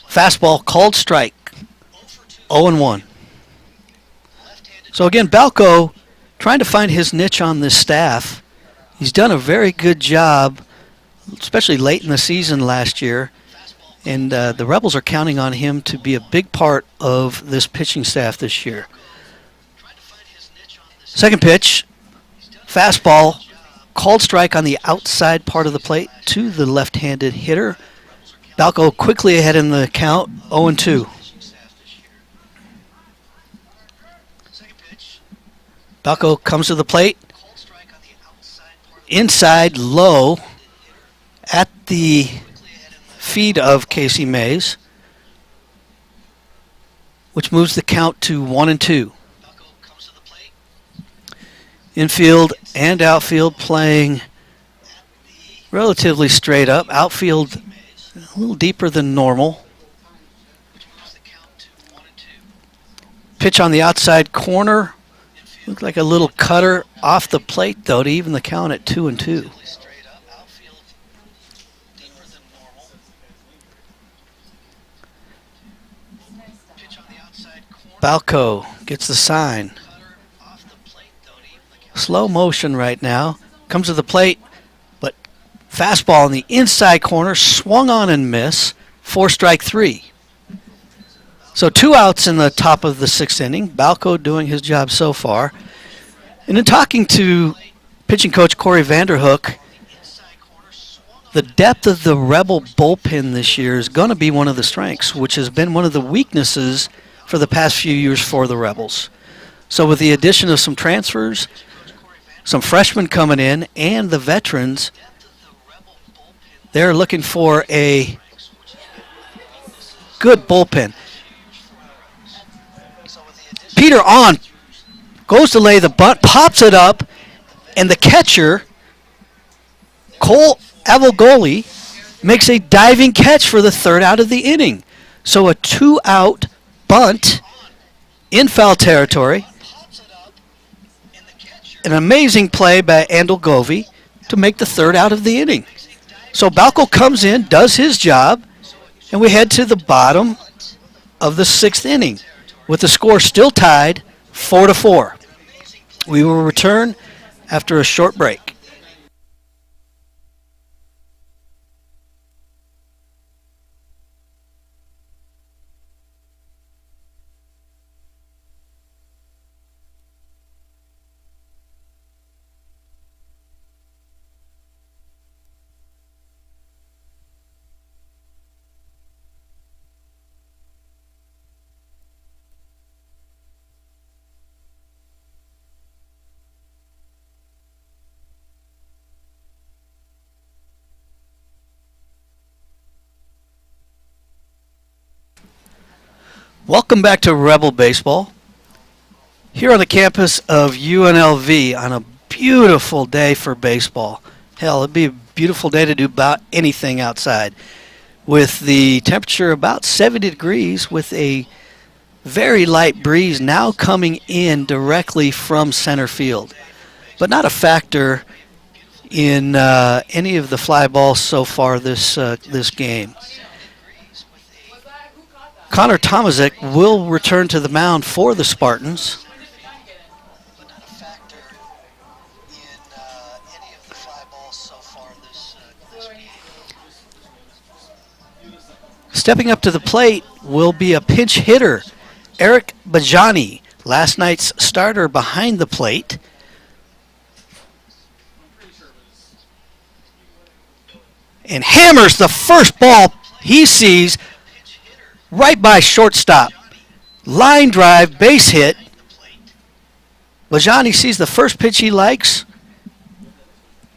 Fastball called strike. 0-1. So again, Balco trying to find his niche on this staff. He's done a very good job, especially late in the season last year. And the Rebels are counting on him to be a big part of this pitching staff this year. Second pitch, fastball, called strike on the outside part of the plate to the left-handed hitter. Balco quickly ahead in the count, 0-2. Balco comes to the plate, inside, low, at the feet of Casey Mays, which moves the count to 1-2. Infield and outfield playing relatively straight up. Outfield a little deeper than normal. Pitch on the outside corner. Looked like a little cutter off the plate, though, to even the count at 2-2. Balco gets the sign. Slow motion right now. Comes to the plate, but fastball in the inside corner, swung on and miss. 4-strike 3. So 2 outs in the top of the 6th inning. Balco doing his job so far. And in talking to pitching coach Corey Vanderhook, the depth of the Rebel bullpen this year is going to be one of the strengths, which has been one of the weaknesses for the past few years for the Rebels. So with the addition of some transfers, some freshmen coming in, and the veterans, they're looking for a good bullpen. Peter on, goes to lay the bunt, pops it up, And the catcher, Cole Avogoli, makes a diving catch for the third out of the inning. So a 2-out bunt in foul territory. An amazing play by Andel Govey to make the third out of the inning. So Balco comes in, does his job, and we head to the bottom of the 6th inning with the score still tied 4-4. We will return after a short break. Welcome back to Rebel Baseball. Here on the campus of UNLV on a beautiful day for baseball. Hell, it'd be a beautiful day to do about anything outside. With the temperature about 70 degrees with a very light breeze now coming in directly from center field. But not a factor in any of the fly balls so far this game. Connor Tomasick will return to the mound for the Spartans. Stepping up to the plate will be a pinch hitter, Eric Bajani, last night's starter behind the plate. And hammers the first ball he sees right by shortstop. Line drive, base hit. Bajani sees the first pitch he likes,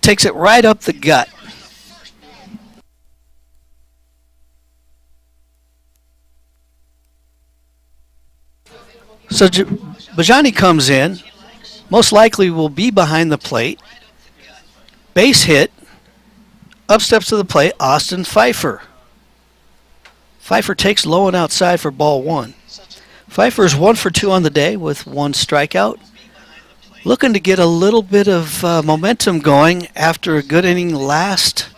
takes it right up the gut. So Bajani comes in, most likely will be behind the plate. Base hit, up steps to the plate, Austin Pfeiffer. Pfeiffer takes low and outside for ball 1. Pfeiffer is 1 for 2 on the day with 1 strikeout. Looking to get a little bit of momentum going after a good inning last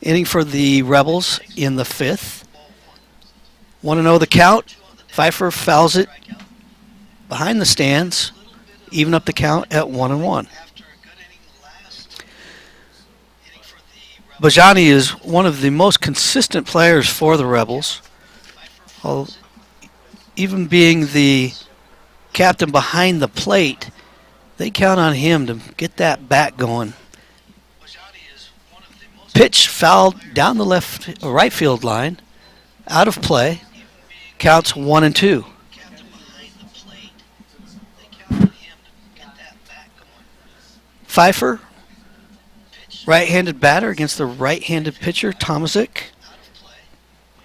inning for the Rebels in the 5th. 1-0 the count. Pfeiffer fouls it behind the stands, even up the count at 1-1. Bajani is one of the most consistent players for the Rebels. Even being the captain behind the plate, they count on him to get that bat going. Pitch fouled down the right field line, out of play, counts 1-2. Pfeiffer, right-handed batter against the right-handed pitcher, Tomasick.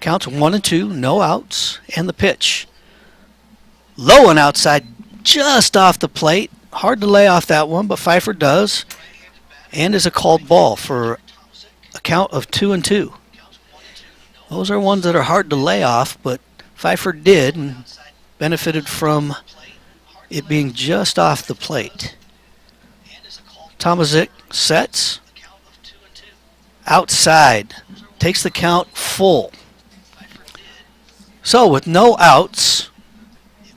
Counts 1-2, no outs, and the pitch. Low and outside, just off the plate. Hard to lay off that one, but Pfeiffer does, and is a called ball for a count of 2-2. Those are ones that are hard to lay off, but Pfeiffer did and benefited from it being just off the plate. Tomasick sets. Outside. Takes the count full. So with no outs,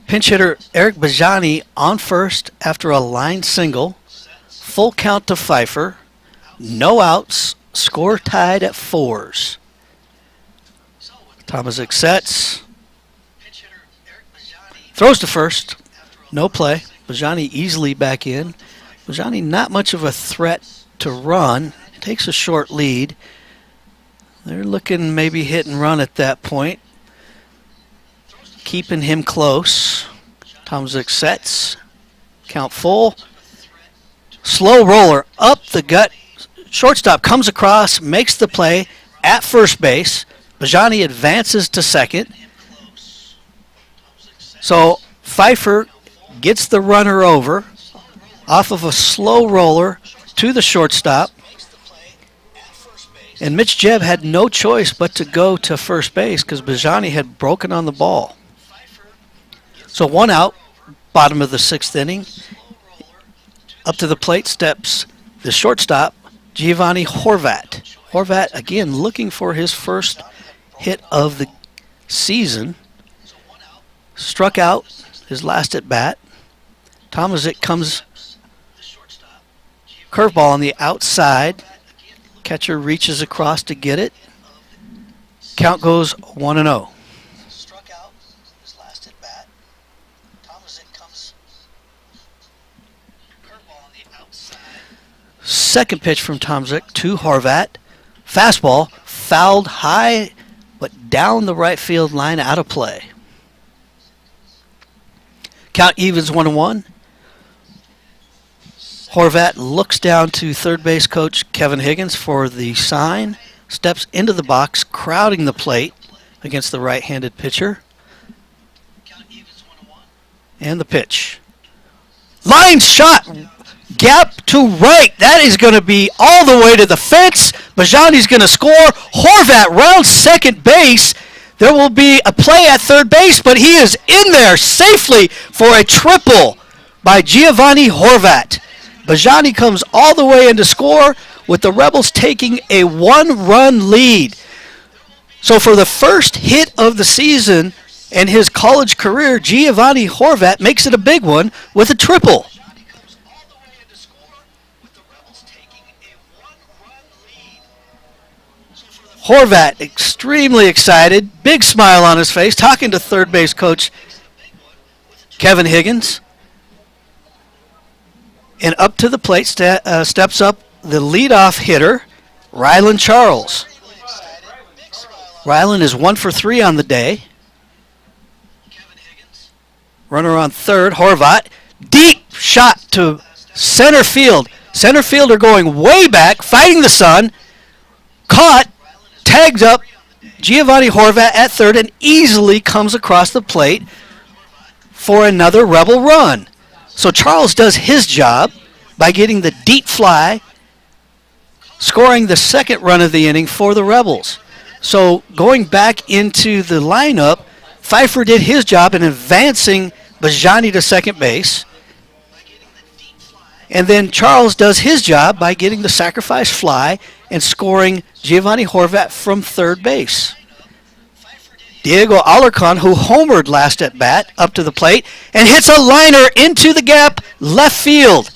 pinch hitter Eric Bajani on first after a line single. Full count to Pfeiffer. No outs. Score tied at 4s. Tomasick sets. Throws to first. No play. Bajani easily back in. Bajani not much of a threat to run. Takes a short lead. They're looking maybe hit and run at that point. Keeping him close. Tomasick sets. Count full. Slow roller up the gut. Shortstop comes across, makes the play at first base. Bajani advances to second. So Pfeiffer gets the runner over. off of a slow roller to the shortstop. And Mitch Jebb had no choice but to go to first base because Bajani had broken on the ball. So 1 out, bottom of the 6th inning. Up to the plate steps the shortstop, Giovanni Horvat. Horvat, again, looking for his first hit of the season. Struck out his last at bat. Tomasick comes, curveball on the outside. Catcher reaches across to get it. Count goes 1-0. Struck out his last at bat. Tomasick comes, curveball on the outside. Second pitch from Tomasick to Horvat. Fastball fouled high, but down the right field line, out of play. Count evens 1-1. Horvat looks down to third base coach Kevin Higgins for the sign. Steps into the box, crowding the plate against the right-handed pitcher. And the pitch. Line shot. Gap to right. That is going to be all the way to the fence. Bajani's going to score. Horvat rounds second base. There will be a play at third base, but he is in there safely for a triple by Giovanni Horvat. Bajani comes all the way in to score, with the Rebels taking a 1-run lead. So for the first hit of the season and his college career, Giovanni Horvat makes it a big one with a triple. Horvat extremely excited, big smile on his face, talking to third base coach Kevin Higgins. And up to the plate steps up the leadoff hitter, Rylan Charles. Rylan is 1 for 3 on the day. Runner on third, Horvat. Deep shot to center field. Center fielder going way back, fighting the sun. Caught, tagged up Giovanni Horvat at third, and easily comes across the plate for another Rebel run. So Charles does his job by getting the deep fly, scoring the second run of the inning for the Rebels. So going back into the lineup, Pfeiffer did his job in advancing Bajani to second base. And then Charles does his job by getting the sacrifice fly and scoring Giovanni Horvat from third base. Diego Alarcon, who homered last at bat, up to the plate and hits a liner into the gap, left field.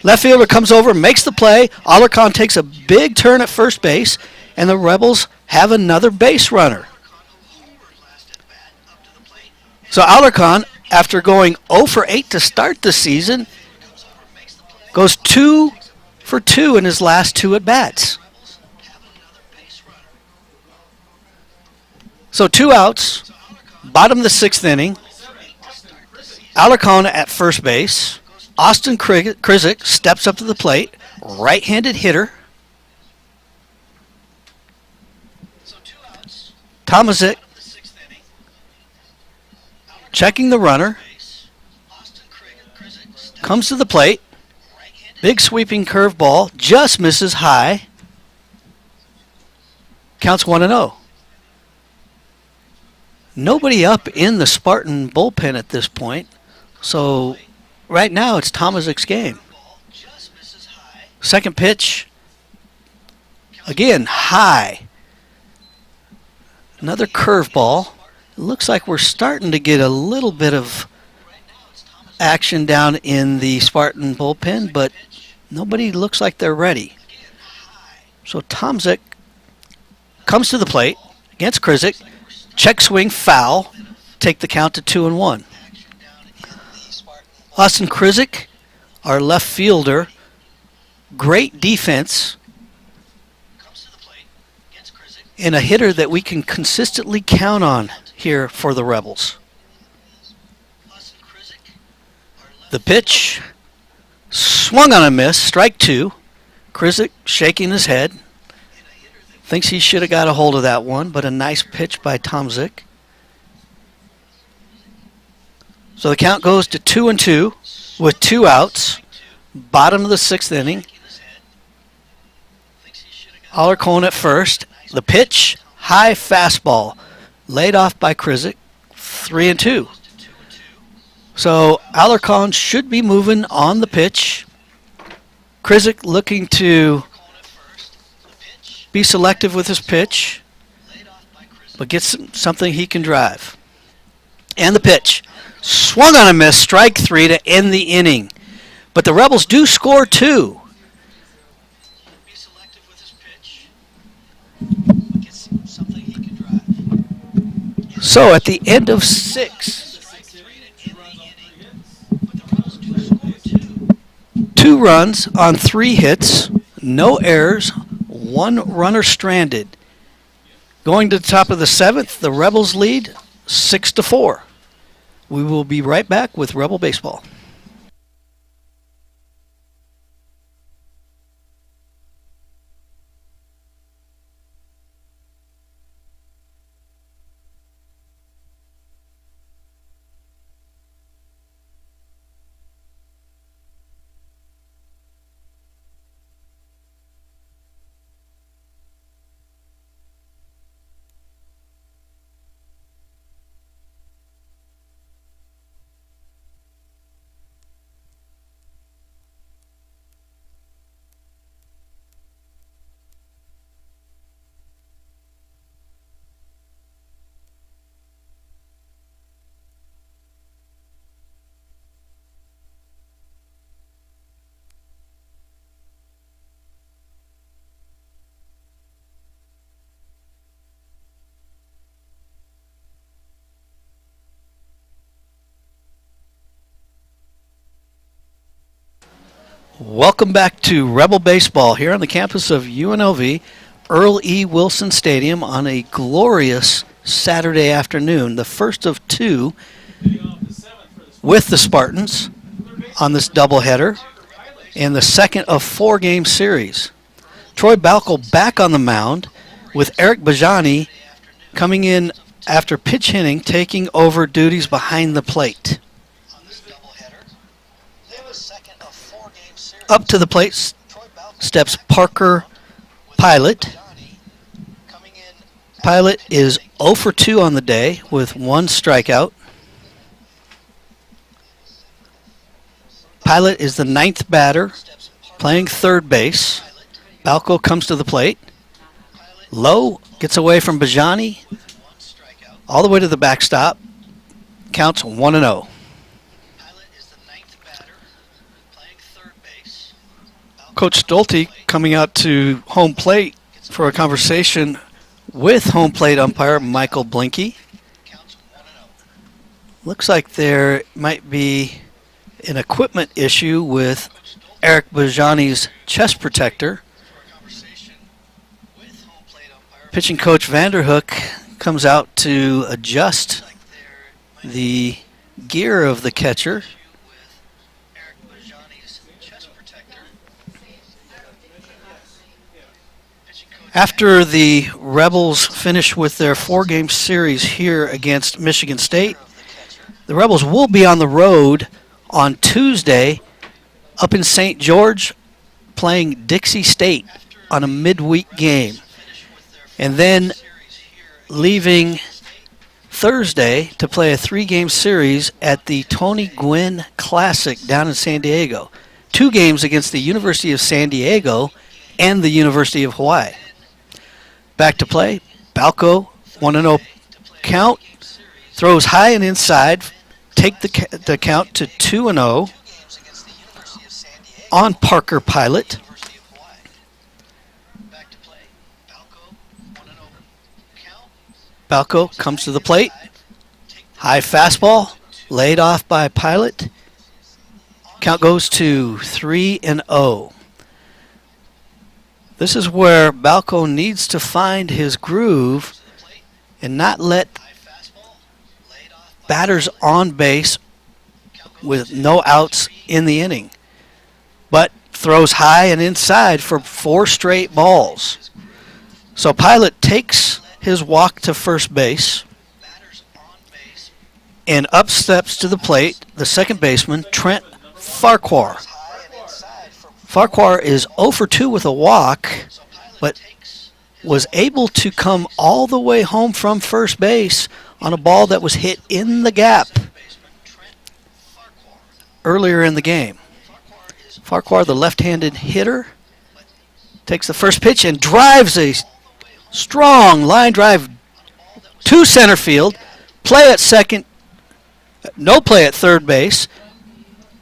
Left fielder comes over, makes the play. Alarcon takes a big turn at first base, and the Rebels have another base runner. So Alarcon, after going 0 for 8 to start the season, goes 2 for 2 in his last 2 at-bats. So 2 outs, bottom of the 6th inning. Alarcon at first base. Austin Krizik steps up to the plate, right-handed hitter. Tomasick checking the runner. Comes to the plate. Big sweeping curveball, just misses high. Counts 1-0. Nobody up in the Spartan bullpen at this point. So right now it's Tomasick's game. Second pitch. Again, high. Another curveball. It looks like we're starting to get a little bit of action down in the Spartan bullpen, but nobody looks like they're ready. So Tomasick comes to the plate against Krizik. Check swing, foul. Take the count to 2-1. Austin Krizik, our left fielder, great defense, and a hitter that we can consistently count on here for the Rebels. The pitch, swung on a miss, strike 2. Krizik shaking his head. Thinks he should have got a hold of that one, but a nice pitch by Tomasick. So the count goes to 2-2 with 2 outs. Bottom of the sixth inning. Alarcon at first. The pitch, high fastball, laid off by Krizik, 3-2. So Alarcon should be moving on the pitch. Krizik looking to be selective with his pitch, but gets something he can drive. And the pitch, swung on a miss, strike 3 to end the inning. But the Rebels do score 2. So at the end of 6, 2 runs on 3 hits, no errors, 1 runner stranded. Going to the top of the 7th, the Rebels lead 6-4. We will be right back with Rebel Baseball. Welcome back to Rebel Baseball here on the campus of UNLV, Earl E. Wilson Stadium on a glorious Saturday afternoon, the first of 2 with the Spartans on this doubleheader and the second of 4-game series. Troy Balco back on the mound with Eric Bajani coming in after pitch hitting, taking over duties behind the plate. Up to the plate steps Parker Pilot. Pilot is 0 for 2 on the day with 1 strikeout. Pilot is the 9th batter, playing third base. Balco comes to the plate. Low gets away from Bajani, all the way to the backstop. Counts 1-0. Coach Stolte coming out to home plate for a conversation with home plate umpire Michael Blinky. Looks like there might be an equipment issue with Eric Bajani's chest protector. Pitching coach Vanderhook comes out to adjust the gear of the catcher. After the Rebels finish with their 4-game series here against Michigan State, the Rebels will be on the road on Tuesday up in St. George playing Dixie State on a midweek game. And then leaving Thursday to play a 3-game series at the Tony Gwynn Classic down in San Diego. 2 games against the University of San Diego and the University of Hawaii. Back to play. Balco, 1-0 count. Throws high and inside. Take the count to 2-0 on Parker Pilot. Balco comes to the plate. High fastball. Laid off by Pilot. Count goes to 3-0. This is where Balco needs to find his groove and not let batters on base with no outs in the inning, but throws high and inside for 4 straight balls. So Pilot takes his walk to first base, and up steps to the plate the second baseman, Trent Farquhar. Farquhar is 0 for 2 with a walk, but was able to come all the way home from first base on a ball that was hit in the gap earlier in the game. Farquhar, the left-handed hitter, takes the first pitch and drives a strong line drive to center field. Play at second, no play at third base.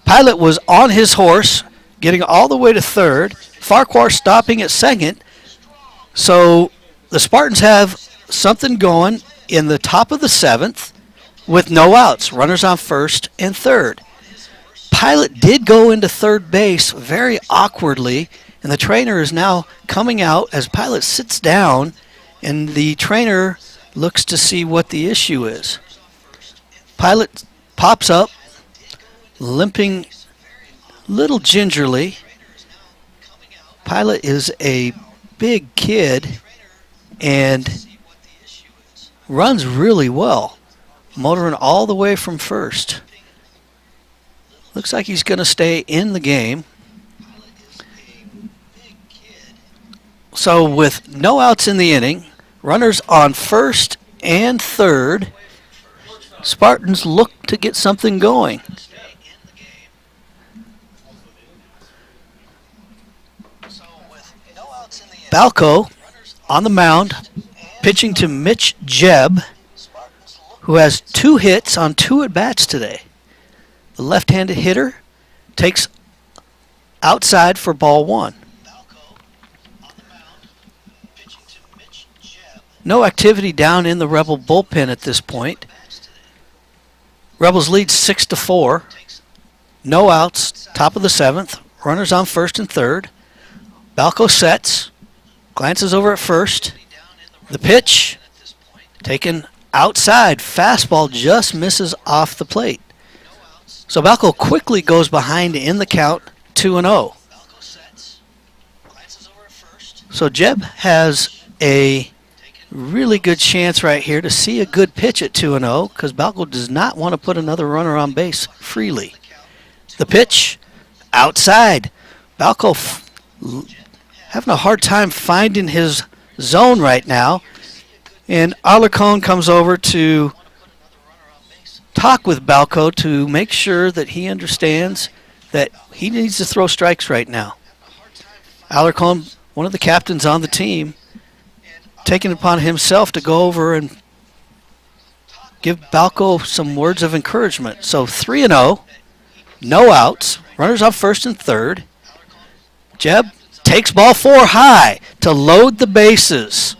Pilot was on his horse, getting all the way to third. Farquhar stopping at second. So the Spartans have something going in the top of the seventh with no outs, runners on first and third. Pilot did go into third base very awkwardly, and the trainer is now coming out as Pilot sits down, and the trainer looks to see what the issue is. Pilot pops up, limping a little gingerly. Pilot is a big kid and runs really well, motoring all the way from first. Looks like he's going to stay in the game. So with no outs in the inning, runners on first and third, Spartans look to get something going. Balco on the mound, pitching to Mitch Jebb, who has 2 hits on 2 at-bats today. The left-handed hitter takes outside for ball 1. No activity down in the Rebel bullpen at this point. Rebels lead 6-4. No outs, top of the 7th. Runners on first and third. Balco sets, glances over at first. The pitch taken outside. Fastball just misses off the plate. So Balco quickly goes behind in the count, 2-0. So Jebb has a really good chance right here to see a good pitch at 2-0 because Balco does not want to put another runner on base freely. The pitch outside. Balco having a hard time finding his zone right now. And Alarcon comes over to talk with Balco to make sure that he understands that he needs to throw strikes right now. Alarcon, one of the captains on the team, taking it upon himself to go over and give Balco some words of encouragement. So 3-0, no outs, runners on first and third. Jebb takes ball 4 high to load the bases.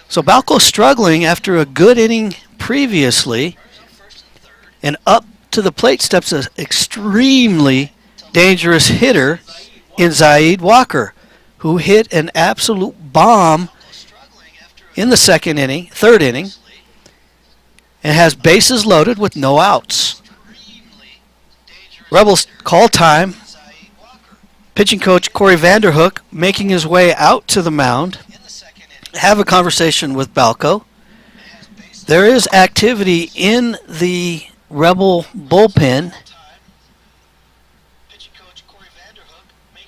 So Balco struggling after a good inning previously, and up to the plate steps an extremely dangerous hitter in Zaid Walker, who hit an absolute bomb in the third inning, and has bases loaded with no outs. Rebels call time. Pitching coach Corey Vanderhook making his way out to the mound, have a conversation with Balco. There is activity in the Rebel bullpen.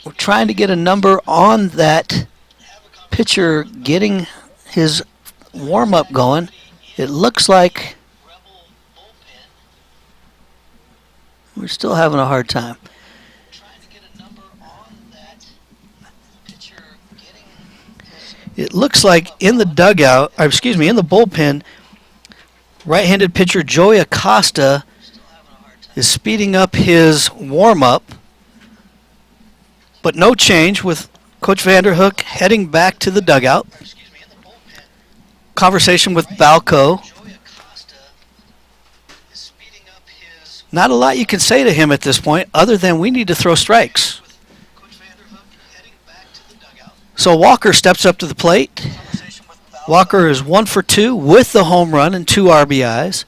We're trying to get a number on that pitcher getting his warm-up going. It looks like we're still having a hard time. It looks like in the dugout, or excuse me, in the bullpen, right-handed pitcher Joey Acosta is speeding up his warm-up, but no change with Coach Vanderhook heading back to the dugout. Conversation with Balco. Not a lot you can say to him at this point other than we need to throw strikes. So Walker steps up to the plate. Walker is 1 for 2 with the home run and 2 RBIs.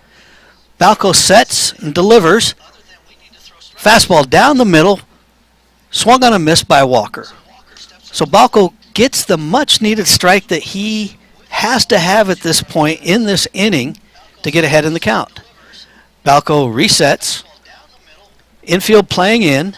Balco sets and delivers. Fastball down the middle. Swung on a miss by Walker. So Balco gets the much-needed strike that he has to have at this point in this inning to get ahead in the count. Balco resets Infield playing in.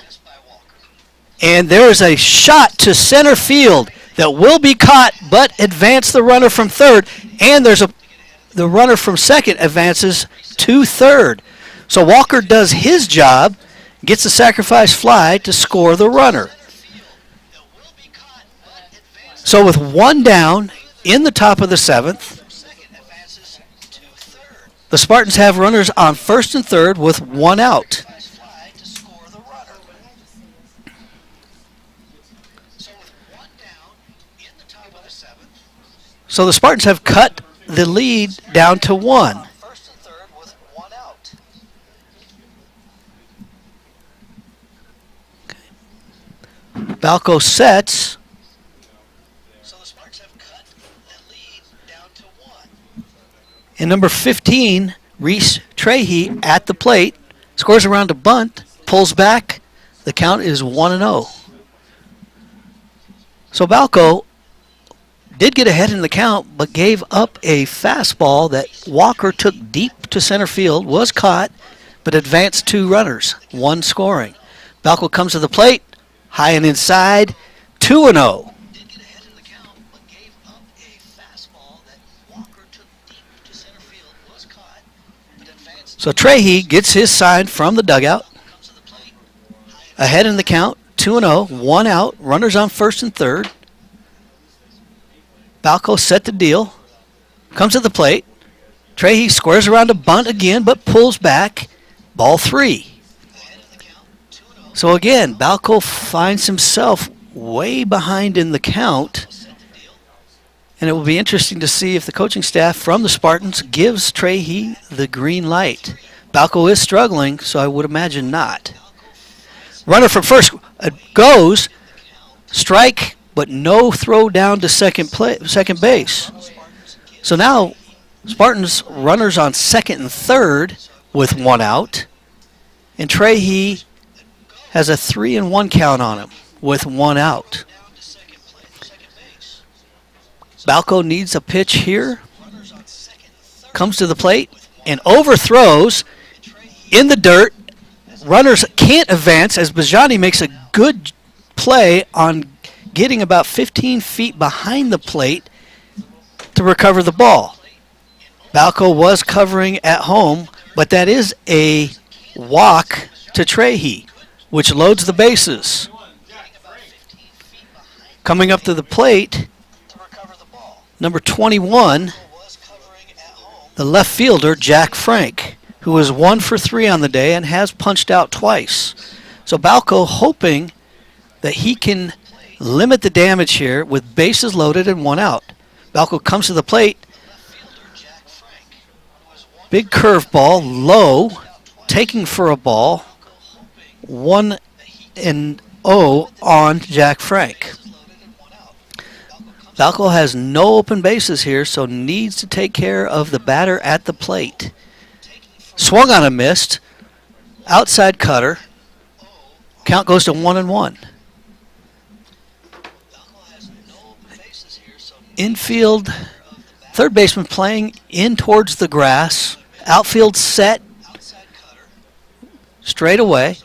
And there is a shot to center field that will be caught, but advance the runner from third. And the runner from second advances to third. So Walker does his job, gets a sacrifice fly to score the runner. So with one down in the top of the seventh, the Spartans have runners on first and third with one out. So the Spartans have cut the lead down to one. Balco sets. So the Spartans have cut the lead down to one. And number 15, Reese Trahey at the plate, scores around a bunt, pulls back. The count is 1-0. So Balco did get ahead in the count, but gave up a fastball that Walker took deep to center field, was caught, but advanced two runners, one scoring. Balco comes to the plate, high and inside, 2-0. So Trahey gets his sign from the dugout. Ahead in the count, 2-0, one out, runners on first and third. Balco set the deal, comes to the plate. Trahey squares around a bunt again, but pulls back. Ball three. So again, Balco finds himself way behind in the count. And it will be interesting to see if the coaching staff from the Spartans gives Trahey the green light. Balco is struggling, so I would imagine not. Runner from first goes, strike, but no throw down to second base. So now Spartans runners on second and third with one out, and Trahey has a 3-1 count on him with one out. Balco needs a pitch here, comes to the plate and overthrows in the dirt. Runners can't advance as Bajani makes a good play on getting about 15 feet behind the plate to recover the ball. Balco was covering at home, but that is a walk to Trahey, which loads the bases. Coming up to the plate, number 21, the left fielder, Jack Frank, who is 1 for 3 on the day and has punched out twice. So Balco hoping that he can limit the damage here with bases loaded and one out. Balco comes to the plate. Big curveball, low, taking for a ball. 1-0 on Jack Frank. Balco has no open bases here, so needs to take care of the batter at the plate. Swung on a missed. Outside cutter. Count goes to 1-1. Infield, third baseman playing in towards the grass. Outfield set. Straight away.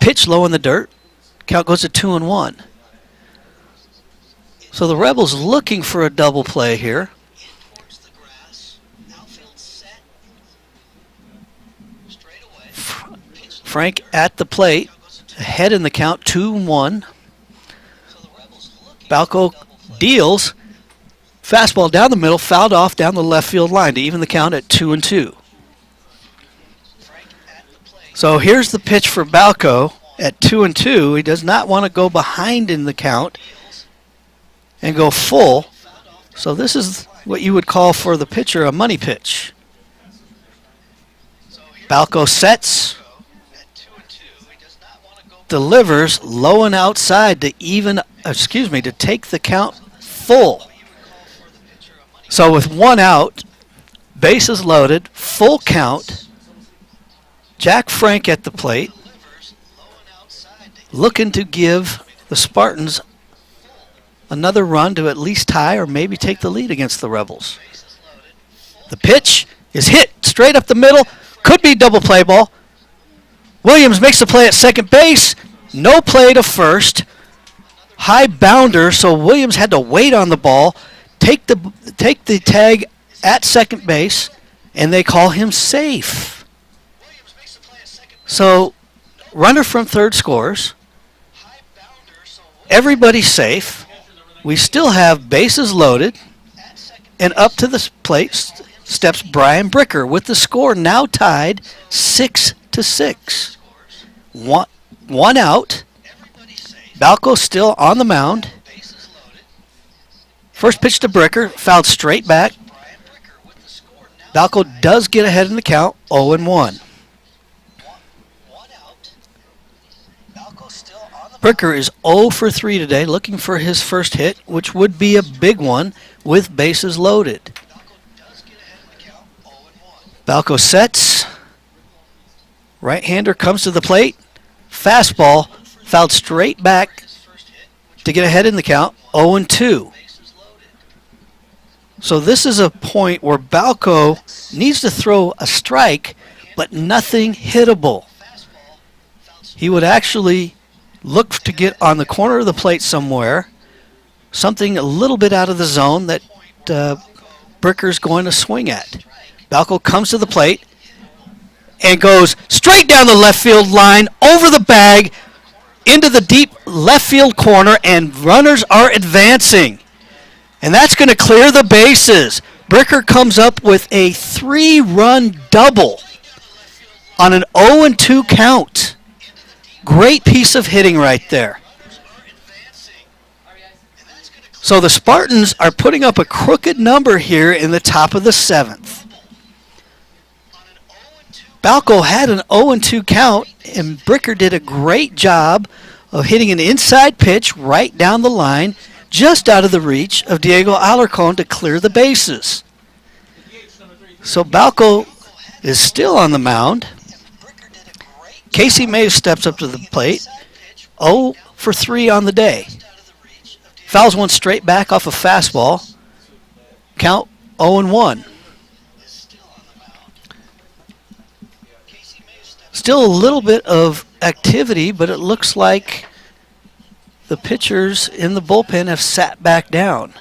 Pitch low in the dirt. Count goes to 2-1. So the Rebels looking for a double play here. Frank at the plate. Ahead in the count, 2-1. Balco deals. Fastball down the middle, fouled off down the left field line to even the count at 2-2. So here's the pitch for Balco at 2-2. He does not want to go behind in the count and go full. So this is what you would call for the pitcher a money pitch. Balco sets, delivers low and outside to to take the count full. So with one out, bases loaded, full count, Jack Frank at the plate, looking to give the Spartans another run to at least tie or maybe take the lead against the Rebels. The pitch is hit straight up the middle, could be double play ball. Williams makes the play at second base. No play to first. High bounder, so Williams had to wait on the ball, take the tag at second base, and they call him safe. So runner from third scores. Everybody's safe. We still have bases loaded. And up to the plate steps Brian Bricker with the score now tied 6-6. One out. Balco still on the mound. First pitch to Bricker, fouled straight back. Balco does get ahead in the count, 0-1. Bricker is 0 for 3 today, looking for his first hit, which would be a big one with bases loaded. Balco sets. Right-hander comes to the plate. Fastball, fouled straight back to get ahead in the count, 0-2. So this is a point where Balco needs to throw a strike, but nothing hittable. He would actually look to get on the corner of the plate somewhere, something a little bit out of the zone that Bricker's going to swing at. Balco comes to the plate and goes straight down the left field line, over the bag, into the deep left field corner, and runners are advancing. And that's going to clear the bases. Bricker comes up with a 3-run double on an 0-2 count. Great piece of hitting right there. So the Spartans are putting up a crooked number here in the top of the 7th. Balco had an 0-2 count, and Bricker did a great job of hitting an inside pitch right down the line, just out of the reach of Diego Alarcon to clear the bases. So Balco is still on the mound. Casey Mays steps up to the plate, 0 for 3 on the day. Fouls one straight back off a fastball. Count 0-1. Still a little bit of activity, but it looks like the pitchers in the bullpen have sat back down.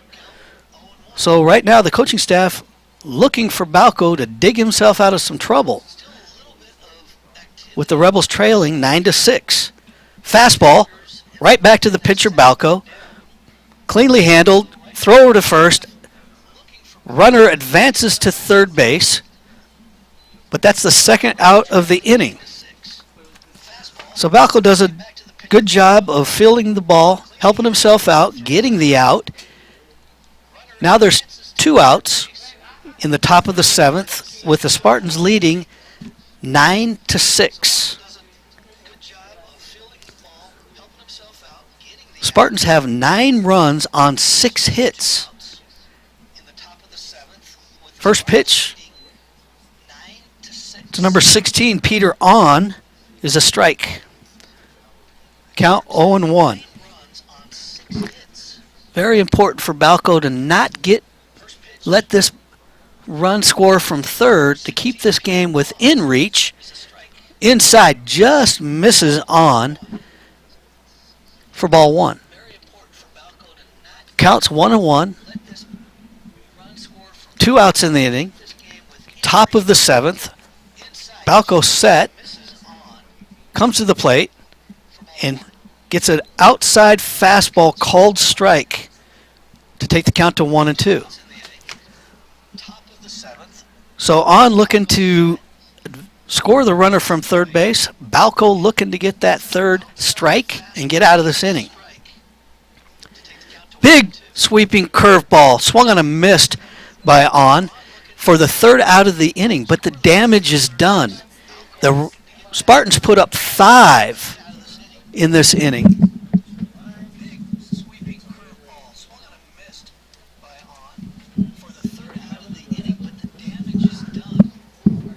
So right now the coaching staff looking for Balco to dig himself out of some trouble, with the Rebels trailing 9-6. Fastball, right back to the pitcher Balco. Cleanly handled, thrower to first. Runner advances to third base, but that's the second out of the inning. So Balco does a good job of fielding the ball, helping himself out, getting the out. Now there's 2 outs in the top of the 7th, with the Spartans leading 9-6. Spartans have 9 runs on 6 hits. First pitch to number 16, Peter On, is a strike. Count 0-1. Very important for Balco to not let this run score from third to keep this game within reach. Inside, just misses On for ball 1. Counts 1-1. 2 outs in the inning. Top of the 7th. Balco set. Comes to the plate and gets an outside fastball called strike to take the count to 1-2. So On looking to score the runner from third base. Balco looking to get that third strike and get out of this inning. Big sweeping curveball, swung on a missed by On for the 3rd out of the inning, but the damage is done. The Spartans put up 5 in this inning.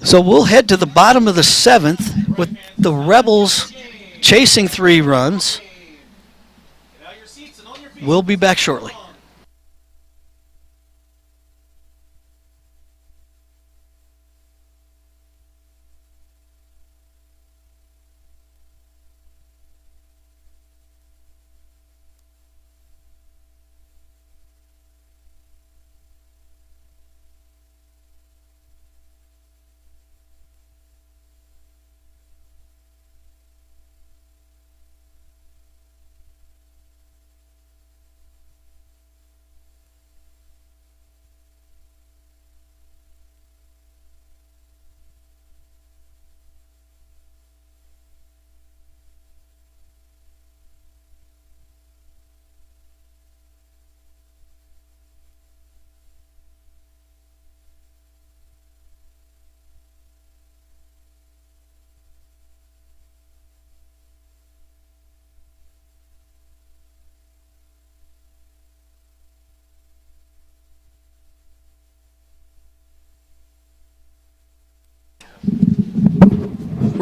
So we'll head to the bottom of the 7th with the Rebels chasing 3 runs. We'll be back shortly.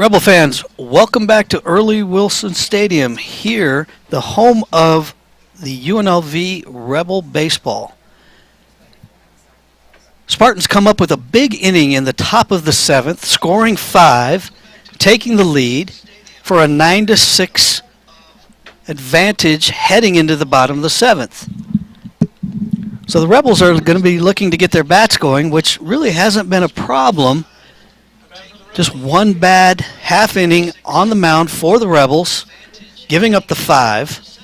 Rebel fans, welcome back to Earl Wilson Stadium, here, the home of the UNLV Rebel baseball. Spartans come up with a big inning in the top of the 7th, scoring 5, taking the lead for a 9-6 advantage heading into the bottom of the 7th. So the Rebels are going to be looking to get their bats going, which really hasn't been a problem. Just one bad half inning on the mound for the Rebels, giving up the 5.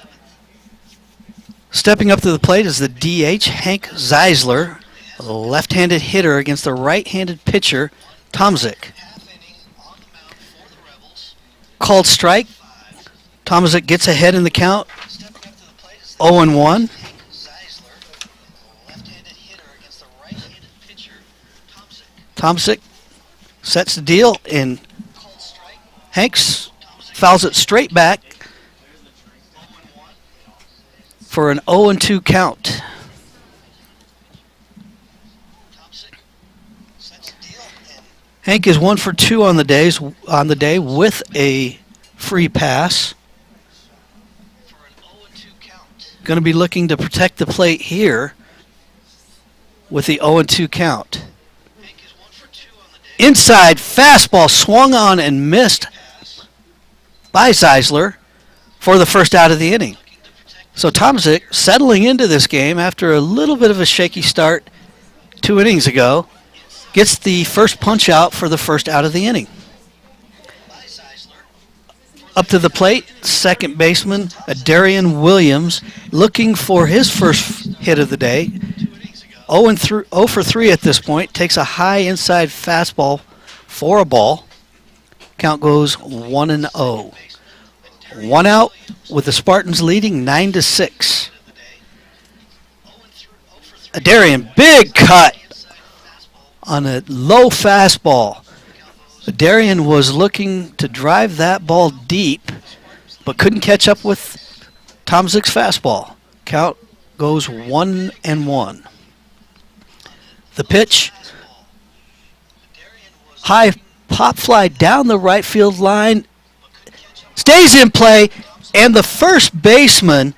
Stepping up to the plate is the DH, Hank Zeisler, a left-handed hitter against the right-handed pitcher, Tomasick. Called strike. Tomasick gets ahead in the count, 0-1. Tomasick sets the deal, and Hanks fouls it straight back for an 0-2 count. Hank is 1 for 2 on the day with a free pass. Going to be looking to protect the plate here with the 0-2 count. Inside fastball swung on and missed by Zeisler for the first out of the inning. So Tomasick settling into this game after a little bit of a shaky start 2 innings ago, gets the first punch out for the first out of the inning. Up to the plate, second baseman Darian Williams, looking for his first hit of the day. 0 for 3 at this point, takes a high inside fastball for a ball. Count goes 1-0. 1 out with the Spartans leading 9-6. Darian, big cut on a low fastball. Darian was looking to drive that ball deep, but couldn't catch up with Tomasick's fastball. Count goes 1-1. The pitch, high pop fly down the right field line, stays in play, and the first baseman,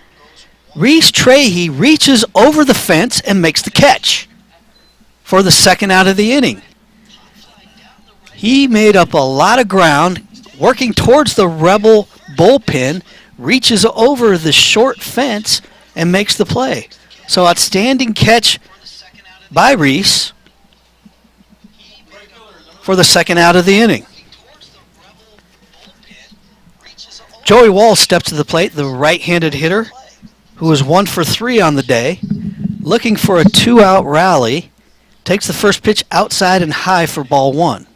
Reese Trahey, reaches over the fence and makes the catch for the second out of the inning. He made up a lot of ground, working towards the Rebel bullpen, reaches over the short fence and makes the play. So outstanding catch by Reese for the second out of the inning. Joey Walls steps to the plate, the right-handed hitter, who was 1 for 3 on the day, looking for a 2-out rally, takes the first pitch outside and high for ball 1.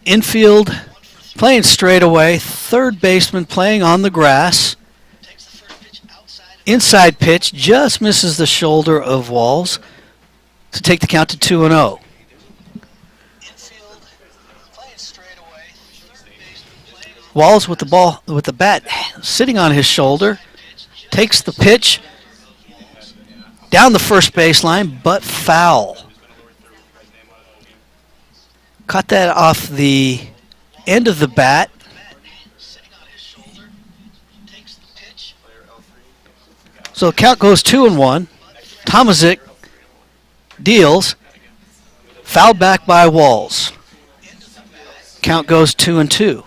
Infield playing straight away, third baseman playing on the grass. Inside pitch just misses the shoulder of Walls to take the count to 2-0. Walls with the bat sitting on his shoulder, takes the pitch down the first baseline, but foul. Caught that off the end of the bat. So the count goes 2-1. Tomasick deals. Fouled back by Walls. Count goes 2-2.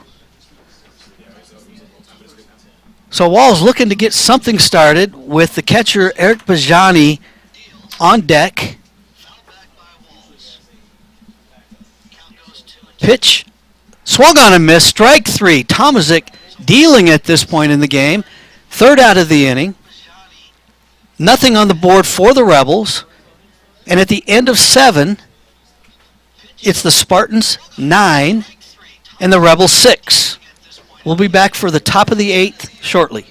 So Walls looking to get something started with the catcher Eric Bajani on deck. Pitch swung on and missed. Strike 3. Tomasick dealing at this point in the game. Third out of the inning. Nothing on the board for the Rebels. And at the end of 7, it's the Spartans 9 and the Rebels 6. We'll be back for the top of the 8th shortly.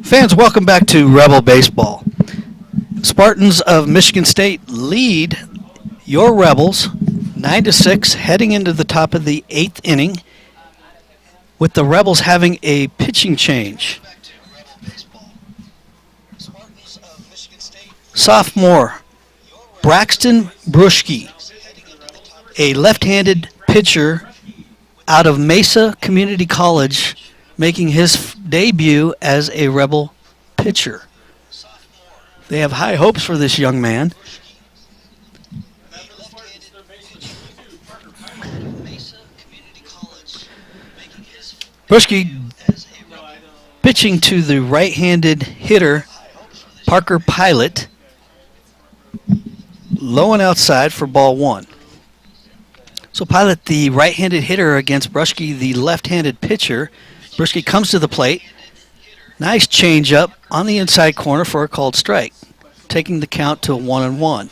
Fans, welcome back to Rebel Baseball. Spartans of Michigan State lead your Rebels 9-6 heading into the top of the 8th inning, with the Rebels having a pitching change. Sophomore Braxton Bruschke, a left-handed pitcher out of Mesa Community College, making his debut as a Rebel pitcher. They have high hopes for this young man. Bruschke pitching to the right-handed hitter Parker Pilot, low and outside for ball one. So Pilot, the right-handed hitter, against Bruschke, the left-handed pitcher. Bruschke comes to the plate. Nice changeup on the inside corner for a called strike, taking the count to 1-1.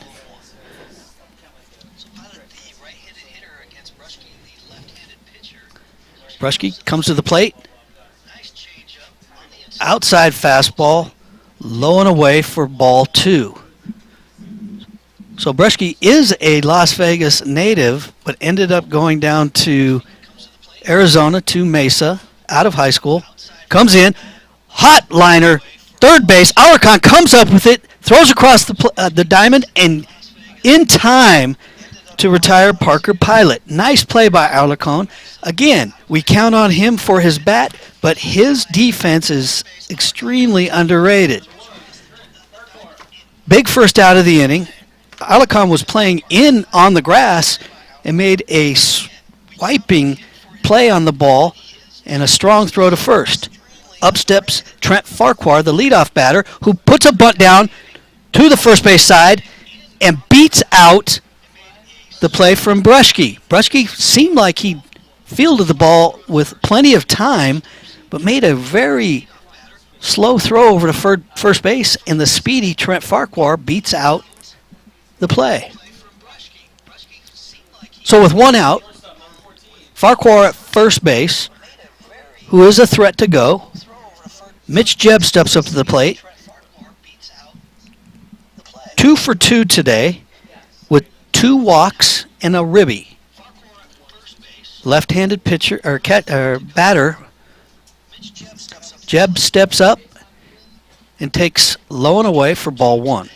Bruschke comes to the plate. Outside fastball, low and away for ball two. So Bruschke is a Las Vegas native, but ended up going down to Arizona, to Mesa, out of high school. Comes in, hot liner, third base. Alarcon comes up with it, throws across the diamond, and in time to retire Parker Pilot. Nice play by Alarcon. Again, we count on him for his bat, but his defense is extremely underrated. Big first out of the inning. Alarcon was playing in on the grass and made a swiping play on the ball and a strong throw to first. Up steps Trent Farquhar, the leadoff batter, who puts a bunt down to the first base side and beats out the play from Bruschke. Bruschke seemed like he fielded the ball with plenty of time, but made a very slow throw over to first base, and the speedy Trent Farquhar beats out the play. So with one out, Farquhar at first base, who is a threat to go. Mitch Jebb steps up to the plate. 2 for 2 today, with 2 walks and a ribby. Left-handed pitcher or batter, Jebb steps up and takes low and away for ball one.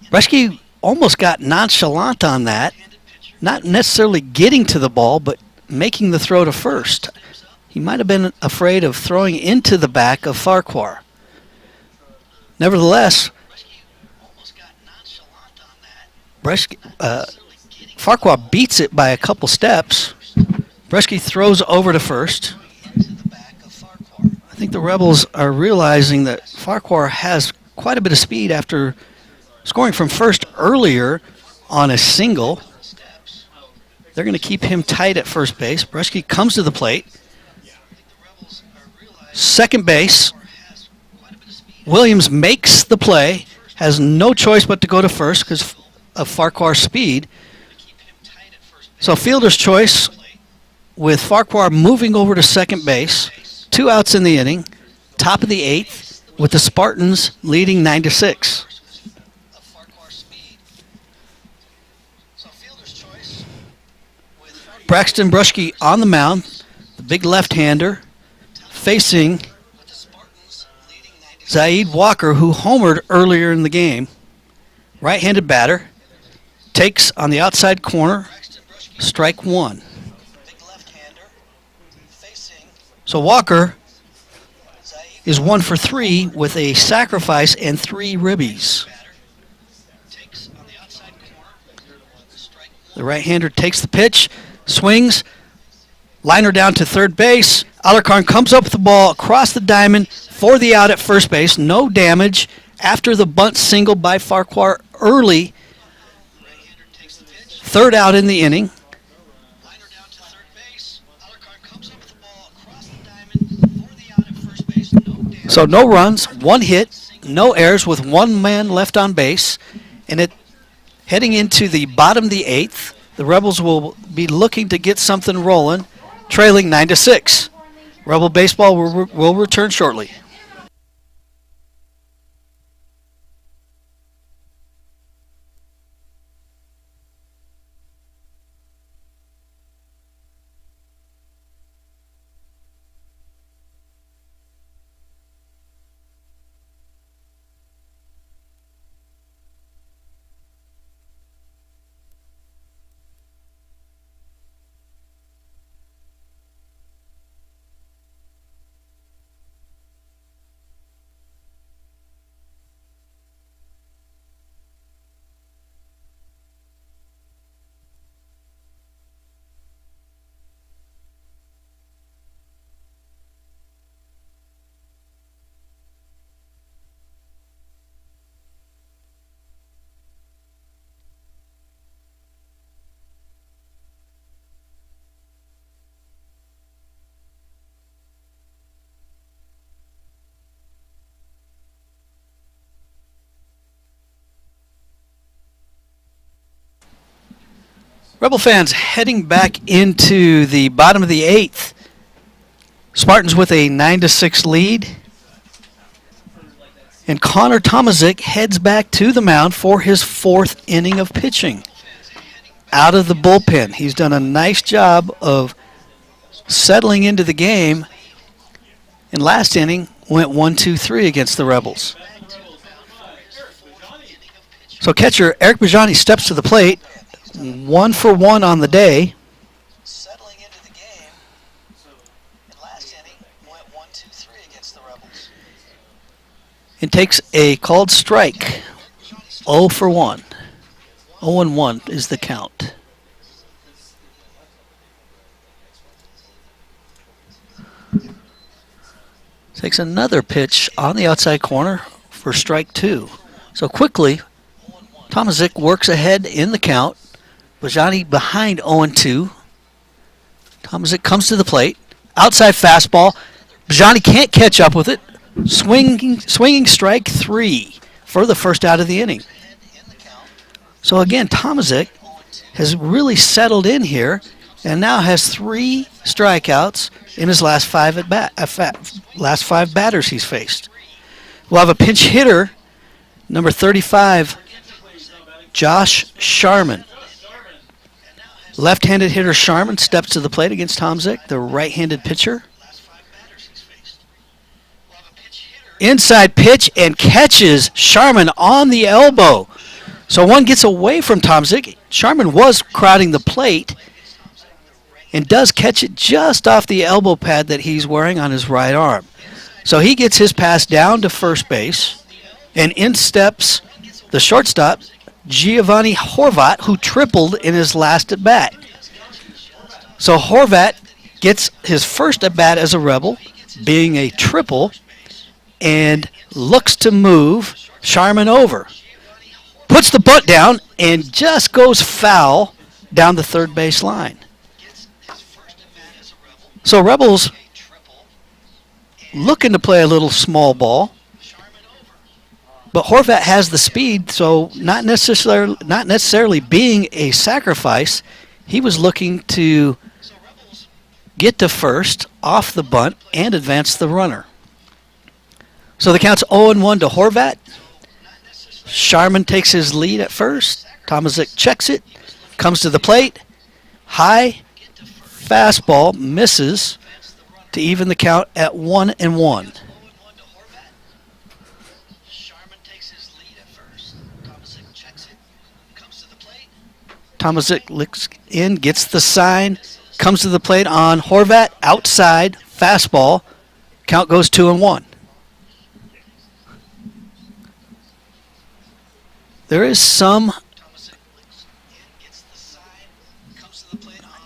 Bruschke almost got nonchalant on that, not necessarily getting to the ball, but making the throw to first. He might have been afraid of throwing into the back of Farquhar. Nevertheless, Farquhar beats it by a couple steps. Bruschke throws over to first. I think the Rebels are realizing that Farquhar has quite a bit of speed after scoring from first earlier on a single. They're going to keep him tight at first base. Bruschke comes to the plate. Second base. Williams makes the play. Has no choice but to go to first because of Farquhar's speed. So fielder's choice with Farquhar moving over to second base. 2 outs in the inning. Top of the 8th with the Spartans leading 9-6. Braxton Bruschke on the mound, the big left-hander, facing Zaid Walker, who homered earlier in the game. Right-handed batter, takes on the outside corner, strike one. So Walker is 1 for 3 with a sacrifice and 3 ribbies. The right-hander takes the pitch, swings, liner down to third base. Alarcon comes up with the ball across the diamond for the out at first base. No damage after the bunt single by Farquhar early. Third out in the inning. So no runs, 1 hit, no errors with 1 man left on base. And heading into the bottom of the 8th, the Rebels will be looking to get something rolling, trailing 9-6. Rebel Baseball will return shortly. Rebel fans, heading back into the bottom of the 8th. Spartans with a 9-6 lead. And Connor Tomasick heads back to the mound for his 4th inning of pitching. Out of the bullpen. He's done a nice job of settling into the game. And last inning went 1-2-3 against the Rebels. So catcher Eric Bajani steps to the plate. 1 for 1 on the day. Settling into the game. And last inning went 1-2-3 against the Rebels. And takes a called strike. 0 for 1. 0-1 is the count. Takes another pitch on the outside corner for strike 2. So quickly, Tomasick works ahead in the count. Bajani behind 0-2. Tomasick comes to the plate. Outside fastball. Bajani can't catch up with it. Swinging strike 3 for the first out of the inning. So again, Tomasick has really settled in here and now has 3 strikeouts in his last 5 batters he's faced. We'll have a pinch hitter, number 35, Josh Sharman. Left-handed hitter Sharman steps to the plate against Tomasick, the right-handed pitcher. Inside pitch and catches Sharman on the elbow. So one gets away from Tomasick. Sharman was crowding the plate and does catch it just off the elbow pad that he's wearing on his right arm. So he gets his pass down to first base, and in steps the shortstop, Giovanni Horvat, who tripled in his last at-bat. So Horvat gets his first at-bat as a Rebel, being a triple, and looks to move Sharman over. Puts the butt down and just goes foul down the third base line. So Rebels looking to play a little small ball. But Horvat has the speed, so not necessarily being a sacrifice, he was looking to get to first off the bunt and advance the runner. So the count's 0-1 to Horvat. Sharman takes his lead at first. Tomasick checks it, comes to the plate. High fastball misses to even the count at 1-1. Tomasick looks in, gets the sign, comes to the plate on Horvat, outside, fastball. Count goes 2-1. There is some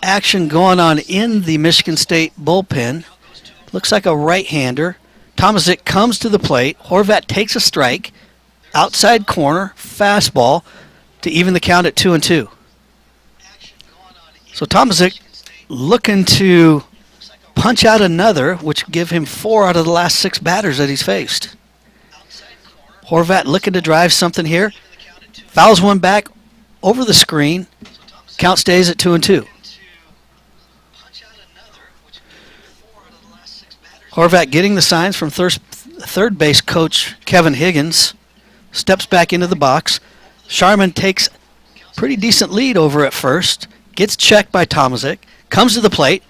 action going on in the Michigan State bullpen. Looks like a right-hander. Tomasick comes to the plate. Horvat takes a strike. Outside corner, fastball to even the count at 2-2. So Tomasick looking to punch out another, which give him 4 out of the last 6 batters that he's faced. Horvat looking to drive something here. Fouls one back over the screen. Count stays at 2-2. Horvat getting the signs from third base coach Kevin Higgins. Steps back into the box. Sharman takes pretty decent lead over at first. Gets checked by Tomasick. Comes to the plate.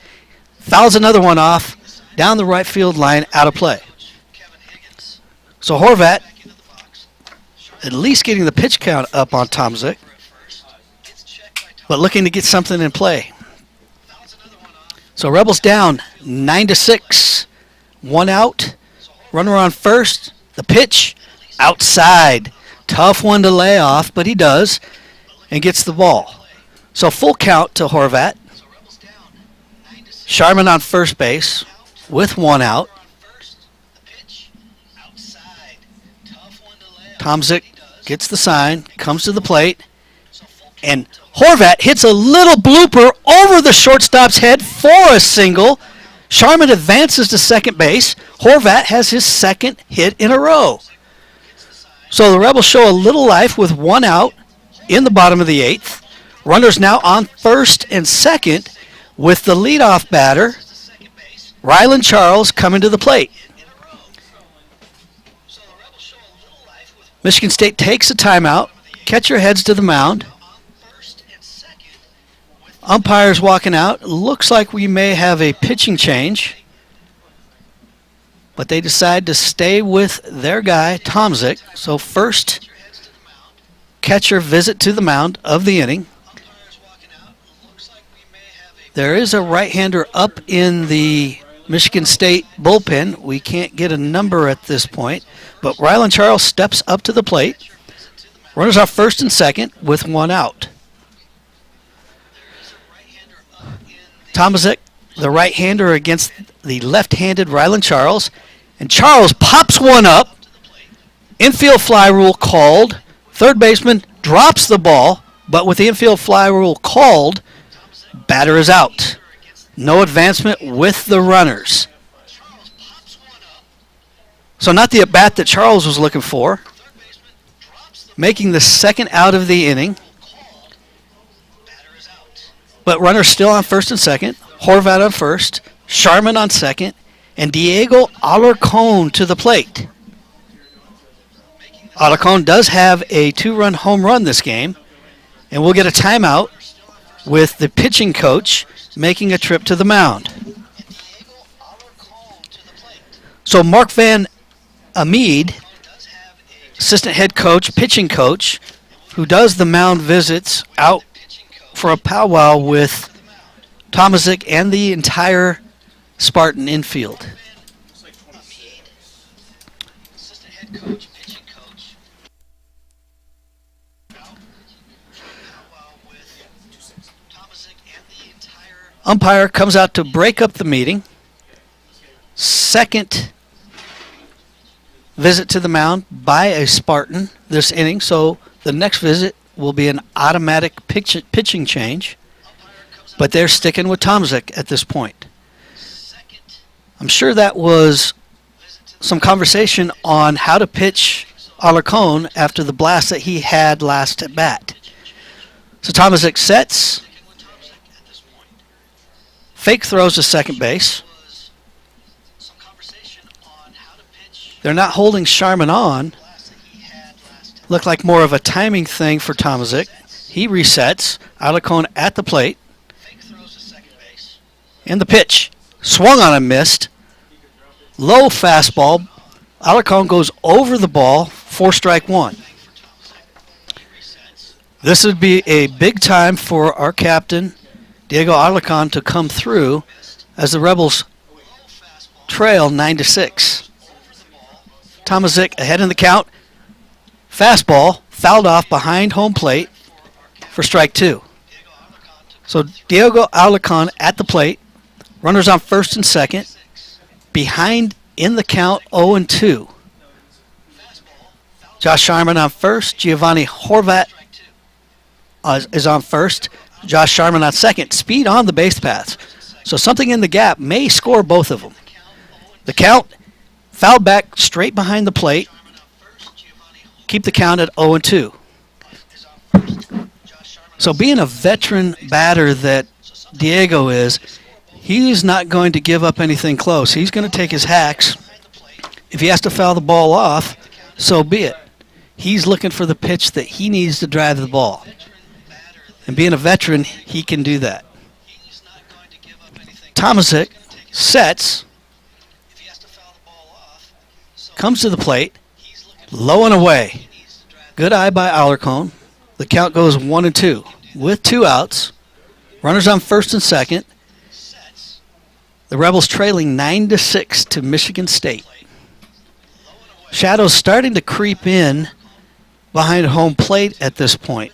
Fouls another one off. Down the right field line, out of play. So Horvat at least getting the pitch count up on Tomasick, but looking to get something in play. So Rebels down 9-6. 1 out. Runner on first. The pitch outside. Tough one to lay off, but he does and gets the ball. So full count to Horvat. Sharman on first base with 1 out. Tomasick gets the sign, comes to the plate, and Horvat hits a little blooper over the shortstop's head for a single. Sharman advances to second base. Horvat has his second hit in a row. So the Rebels show a little life with 1 out in the bottom of the 8th. Runners now on first and second with the leadoff batter, Ryland Charles, coming to the plate. Michigan State takes a timeout. Catcher heads to the mound. Umpires walking out. Looks like we may have a pitching change. But they decide to stay with their guy, Tomasick. So first catcher visit to the mound of the inning. There is a right-hander up in the Michigan State bullpen. We can't get a number at this point. But Ryland Charles steps up to the plate. Runners off first and second with 1 out. Tomasick, the right-hander against the left-handed Ryland Charles. And Charles pops one up. Infield fly rule called. Third baseman drops the ball, but with the infield fly rule called, batter is out. No advancement with the runners. So not the at-bat that Charles was looking for. Making the second out of the inning. But runners still on first and second. Horvat on first. Sharman on second. And Diego Alarcon to the plate. Alarcon does have a 2-run home run this game. And we'll get a timeout with the pitching coach making a trip to the mound. So Mark Van Amede, assistant head coach, pitching coach, who does the mound visits, out for a powwow with Tomasick and the entire Spartan infield. Umpire comes out to break up the meeting. Second visit to the mound by a Spartan this inning, so the next visit will be an automatic pitching change. But they're sticking with Tomasick at this point. I'm sure that was some conversation on how to pitch Alarcon after the blast that he had last at bat. So Tomasick sets. Fake throws to second base. They're not holding Sharman on. Looked like more of a timing thing for Tomasick. He resets. Alarcon at the plate. And the pitch. Swung on and missed. Low fastball. Alarcon goes over the ball. 4-1. This would be a big time for our captain, Diego Alarcon, to come through as the Rebels trail 9-6. Tomasick ahead in the count. Fastball fouled off behind home plate for strike 2. So Diego Alarcon at the plate. Runners on first and second. Behind in the count 0-2. Josh Sharman on first. Giovanni Horvat is on first. Josh Sharman on second. Speed on the base paths. So something in the gap may score both of them. The count fouled back straight behind the plate. Keep the count at 0-2. So being a veteran batter that Diego is, He's not going to give up anything close. He's going to take his hacks. If he has to foul the ball off, so be it. He's looking for the pitch that he needs to drive the ball. And being a veteran, he can do that. Tomasick sets, comes to the plate, low and away. Good eye by Alarcon. The count goes 1-2 with 2 outs. Runners on first and second. The Rebels trailing 9-6 to Michigan State. Shadows starting to creep in behind home plate at this point.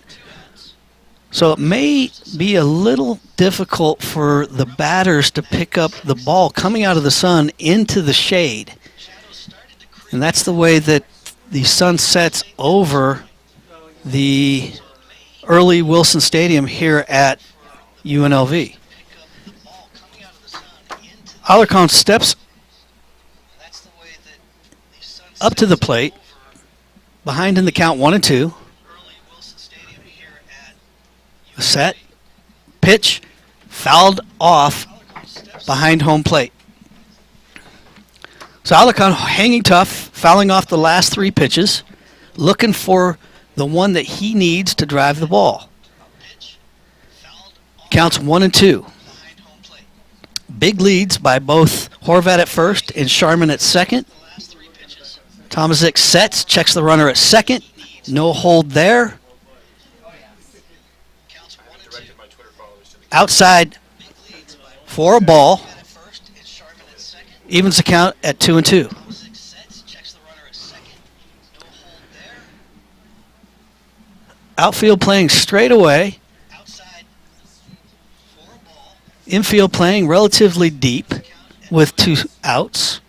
So it may be a little difficult for the batters to pick up the ball coming out of the sun into the shade. And that's the way that the sun sets over the early Wilson Stadium here at UNLV. Alarcon steps up to the plate, behind in the count 1-2. A set, pitch, fouled off behind home plate. So Alarcon hanging tough, fouling off the last 3 pitches, looking for the one that he needs to drive the ball. Counts 1-2. Big leads by both Horvat at first and Sharman at second. Tomasick sets, checks the runner at second. No hold there. Outside for a ball. Evens the count at 2-2. Outfield playing straight away. Infield playing relatively deep with 2 outs.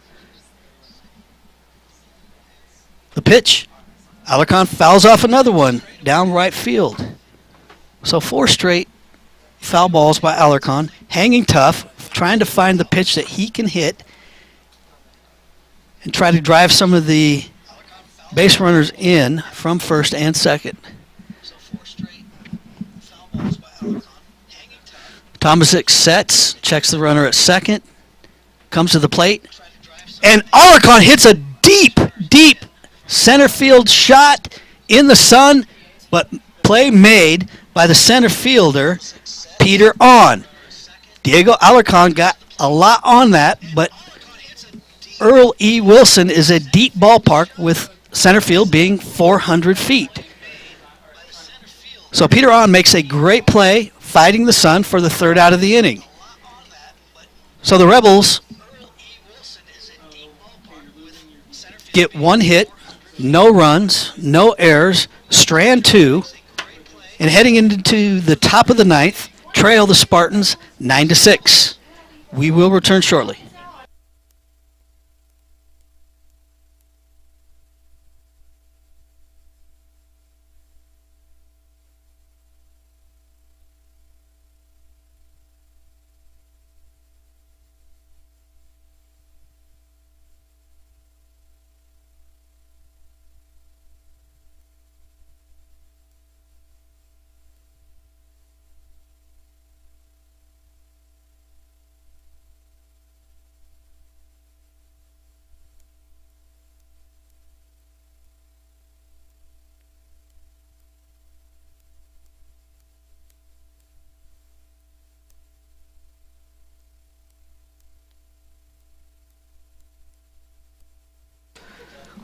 The pitch. Alarcon fouls off another one down right field. So 4 straight foul balls by Alarcon. Hanging tough, trying to find the pitch that he can hit and try to drive some of the base runners in from first and second. Tomasick sets, checks the runner at second, comes to the plate, and Alarcon hits a deep center field shot in the sun, but play made by the center fielder, Peter On. Diego Alarcon got a lot on that, but Earl E. Wilson is a deep ballpark with center field being 400 feet. So Peter On makes a great play, fighting the sun for the 3rd out of the inning. So the Rebels get 1 hit, no runs, no errors, strand 2, and heading into the top of the 9th, trail the Spartans 9-6. We will return shortly.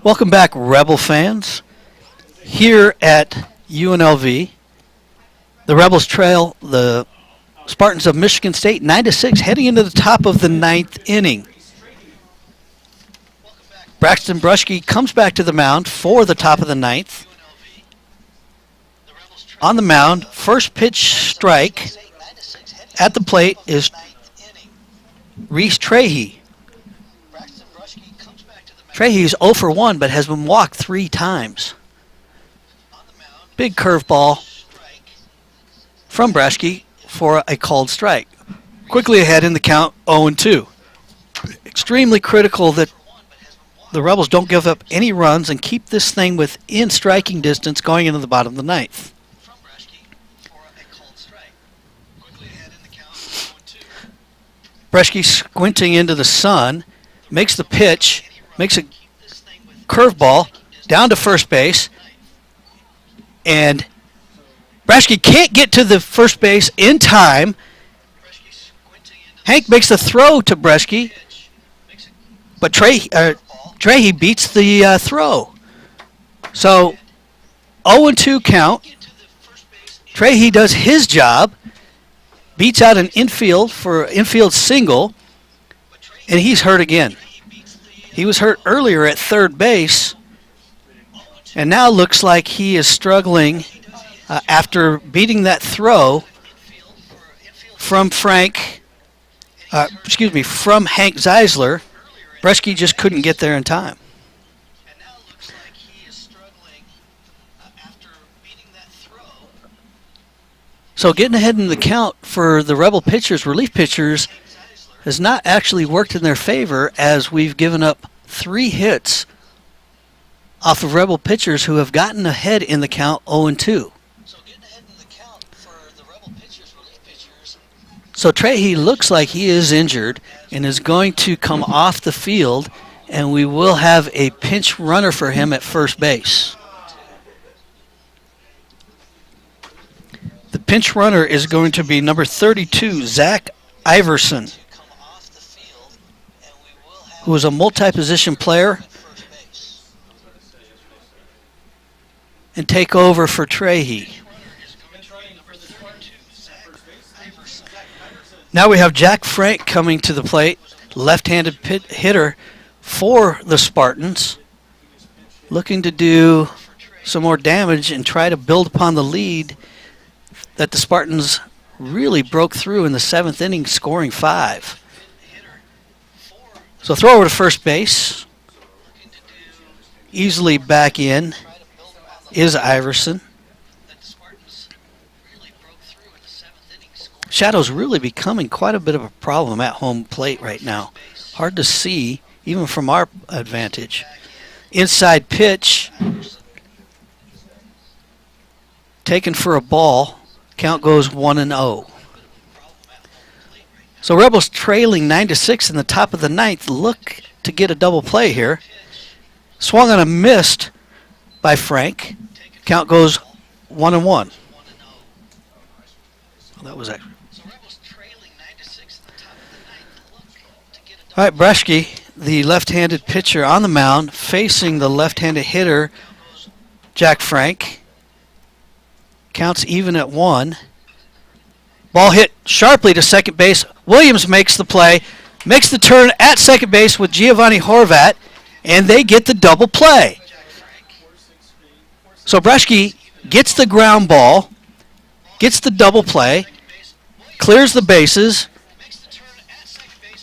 Welcome back, Rebel fans. Here at UNLV, the Rebels trail the Spartans of Michigan State 9-6, heading into the top of the 9th inning. Braxton Bruschke comes back to the mound for the top of the 9th. On the mound, first pitch strike at the plate is Reese Trahey. Trahey's 0 for 1, but has been walked 3 times. Big curveball from Bruschke for a called strike. Quickly ahead in the count, 0-2. Extremely critical that the Rebels don't give up any runs and keep this thing within striking distance going into the bottom of the 9th. Bresky squinting into the sun, makes the pitch, makes a curveball down to first base, and Bresky can't get to the first base in time. Hank makes the throw to Bresky, but Trahey beats the throw. So 0-2 count. Trahey does his job, beats out an infield for an infield single, and he's hurt again. He was hurt earlier at third base, and now looks like he is struggling after beating that throw from from Hank Zeisler. Bresky just couldn't get there in time. So getting ahead in the count for the Rebel pitchers, relief pitchers, has not actually worked in their favor, as we've given up 3 hits off of Rebel pitchers who have gotten ahead in the count 0-2. So Trahey looks like he is injured and is going to come off the field, and we will have a pinch runner for him at first base. The pinch runner is going to be number 32, Zac Iverson, who is a multi-position player, and take over for Trahey. Now we have Jack Frank coming to the plate, left-handed hitter for the Spartans, looking to do some more damage and try to build upon the lead that the Spartans really broke through in the 7th inning, scoring 5. So throw over to first base. Easily back in is Iverson. Shadow's really becoming quite a bit of a problem at home plate right now. Hard to see, even from our advantage. Inside pitch. Taken for a ball. Count goes 1-0. So Rebels trailing 9-6 in the top of the 9th. Look to get a double play here. Swung on a missed by Frank. Count goes 1-1. Well, that was actually. All right, Bresky, the left-handed pitcher on the mound, facing the left-handed hitter, Jack Frank. Counts even at 1. Ball hit sharply to second base. Williams makes the play, makes the turn at second base with Giovanni Horvat, and they get the double play. So Bresky gets the ground ball, gets the double play, clears the bases,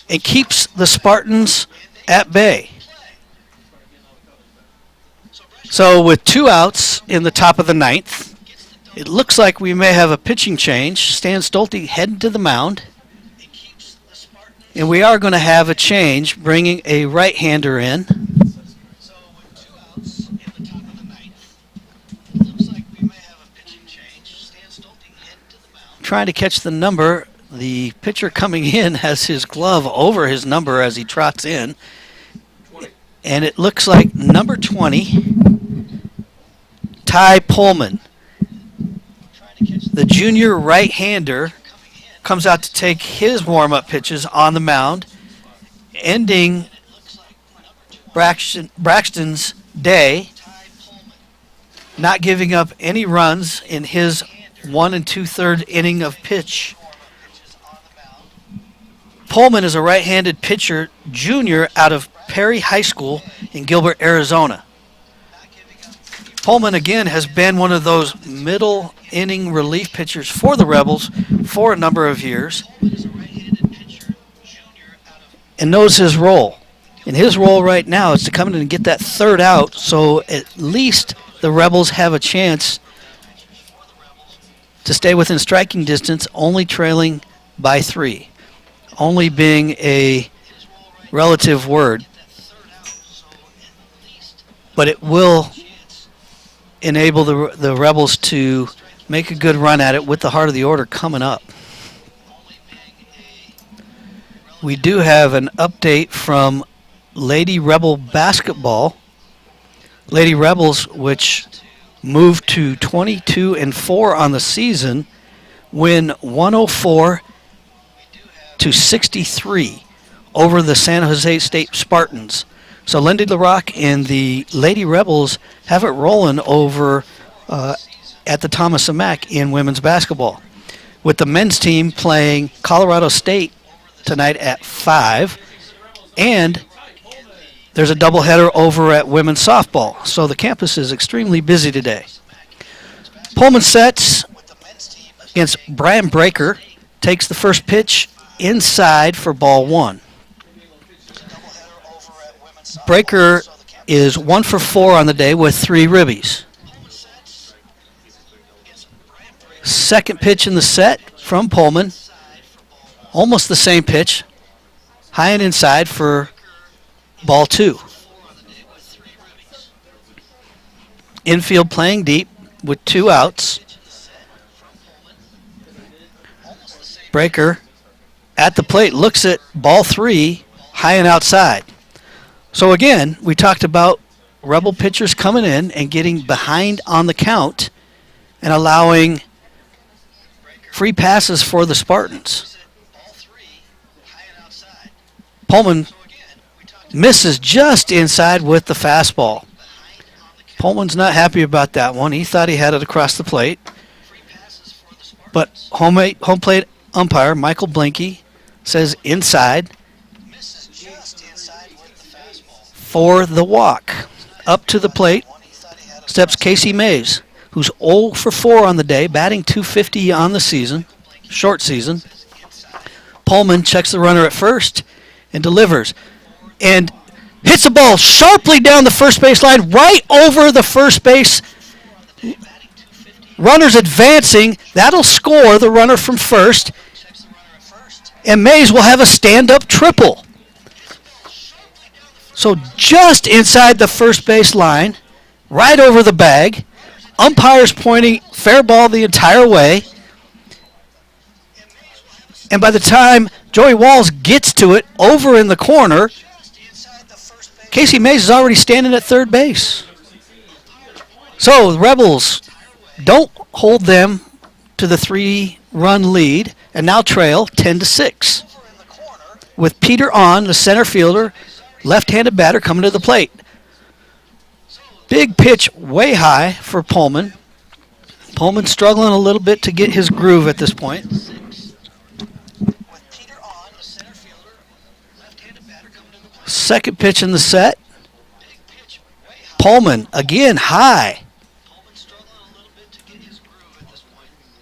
and keeps the Spartans at bay. So with 2 outs in the top of the 9th, it looks like we may have a pitching change. Stan Stolte heading to the mound. And we are going to have a change, bringing a right-hander in. Trying to catch the number. The pitcher coming in has his glove over his number as he trots in. And it looks like number 20, Ty Pullman. The junior right-hander comes out to take his warm-up pitches on the mound, ending Braxton's day, not giving up any runs in his 1 2/3 inning of pitch. Pullman is a right-handed pitcher, junior out of Perry High School in Gilbert, Arizona. Pullman, again, has been one of those middle inning relief pitchers for the Rebels for a number of years and knows his role. And his role right now is to come in and get that 3rd out, so at least the Rebels have a chance to stay within striking distance, only trailing by 3. Only being a relative word. But it will enable the Rebels to make a good run at it with the heart of the order coming up. we do have an update from Lady Rebel basketball. Lady Rebels, which moved to 22-4 on the season, win 104-63 over the San Jose State Spartans. So Lindy LaRocque and the Lady Rebels have it rolling over at the Tomasick in women's basketball, with the men's team playing Colorado State tonight at 5, and there's a doubleheader over at women's softball. So the campus is extremely busy today. Pullman sets against Brian Breaker, takes the first pitch inside for ball 1. Breaker is 1 for 4 on the day with 3 ribbies. Second pitch in the set from Pullman. Almost the same pitch. High and inside for ball 2. Infield playing deep with 2 outs. Breaker at the plate looks at ball 3, high and outside. So again, we talked about Rebel pitchers coming in and getting behind on the count and allowing free passes for the Spartans. Pullman misses just inside with the fastball. Pullman's not happy about that one. He thought he had it across the plate. But home plate umpire Michael Blinky says inside for the walk. Up to the plate steps Casey Mays, who's 0 for 4 on the day, batting .250 on the season, short season. Pullman checks the runner at first and delivers, and hits the ball sharply down the first base line, right over the first base. Runners advancing. That'll score the runner from first, and Mays will have a stand-up triple. So just inside the first base line, right over the bag. Umpires pointing fair ball the entire way. And by the time Joey Walls gets to it over in the corner, Casey Mays is already standing at third base. So the Rebels don't hold them to the 3-run lead and now trail 10-6. With Peter On, the center fielder, left-handed batter, coming to the plate. Big pitch way high for Pullman. Pullman struggling a little bit to get his groove at this point. Second pitch in the set. Pullman again high.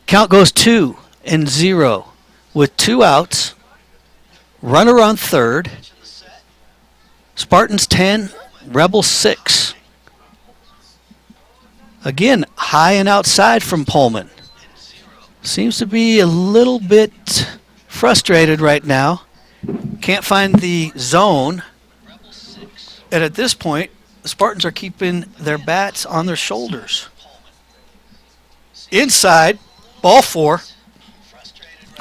Count goes 2-0 with 2 outs. Runner on third. Spartans 10, Rebels 6. Again, high and outside from Pullman. Seems to be a little bit frustrated right now. Can't find the zone. And at this point, the Spartans are keeping their bats on their shoulders. Inside, ball 4.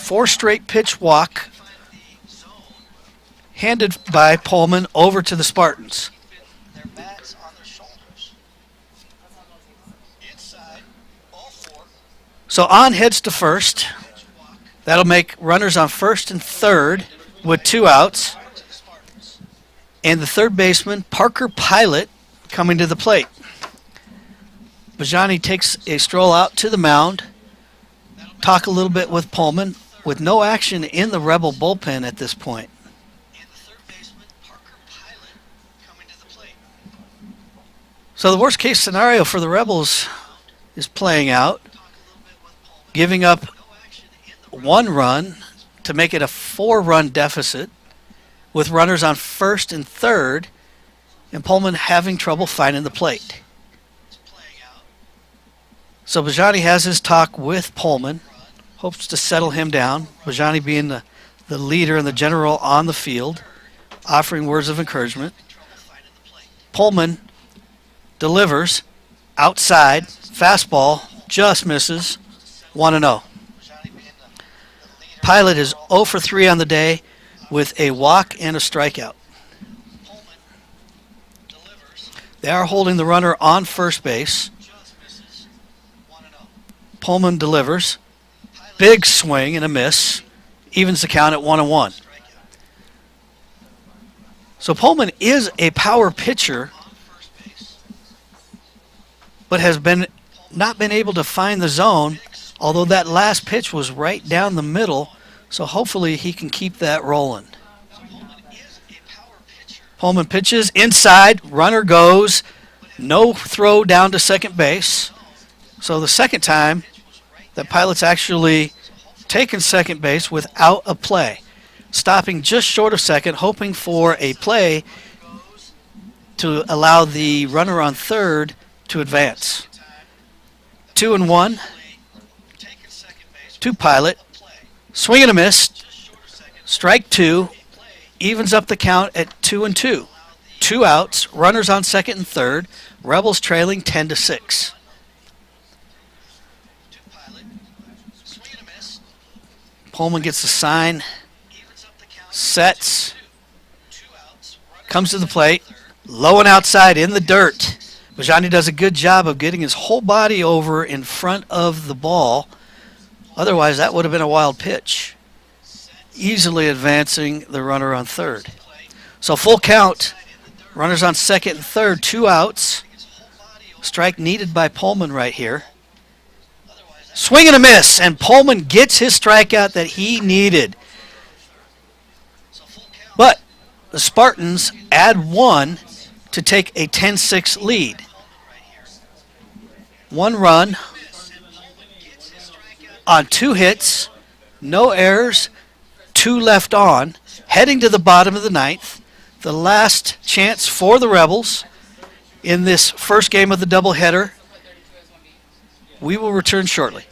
4 straight pitch walk handed by Pullman over to the Spartans. So On heads to first. That'll make runners on first and third with 2 outs. And the third baseman, Parker Pilot, coming to the plate. Bajani takes a stroll out to the mound. Talk a little bit with Pullman, with no action in the Rebel bullpen at this point. So the worst case scenario for the Rebels is playing out, giving up 1 run to make it a 4-run deficit with runners on first and third, and Pullman having trouble finding the plate. So Bajani has his talk with Pullman, hopes to settle him down, Bajani being the leader and the general on the field, offering words of encouragement. Pullman delivers outside, fastball, just misses, 1-0. Pilot is 0 for 3 on the day with a walk and a strikeout. They are holding the runner on first base. Pullman delivers. Big swing and a miss. Evens the count at 1-1. So Pullman is a power pitcher, but has not been able to find the zone, although that last pitch was right down the middle, so hopefully he can keep that rolling. Pullman pitches inside, runner goes, no throw down to second base. So the second time that Pilot's actually taken second base without a play, stopping just short of second, hoping for a play to allow the runner on third to advance. 2-1 to Pilot. Swing and a miss. Strike two. Evens up the count at 2-2. 2 outs. Runners on second and third. Rebels trailing 10-6. Pullman gets the sign. Sets. Comes to the plate. Low and outside in the dirt. Bajani does a good job of getting his whole body over in front of the ball. Otherwise, that would have been a wild pitch. Easily advancing the runner on third. So full count. Runners on second and third. 2 outs. Strike needed by Pullman right here. Swing and a miss. And Pullman gets his strikeout that he needed. But the Spartans add 1 to take a 10-6 lead. 1 run on 2 hits, no errors, 2 left on, heading to the bottom of the 9th. The last chance for the Rebels in this first game of the doubleheader. We will return shortly.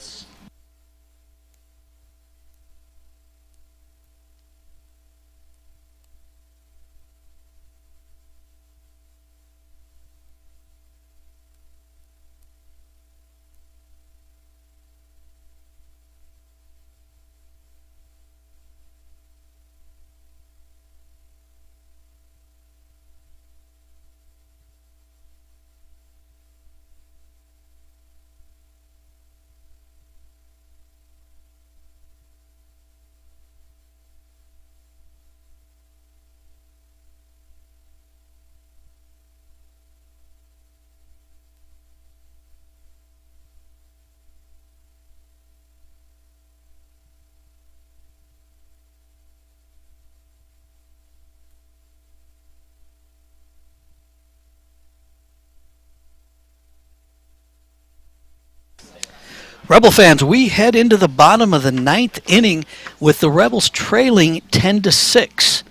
Rebel fans, we head into the bottom of the 9th inning with the Rebels trailing 10-6.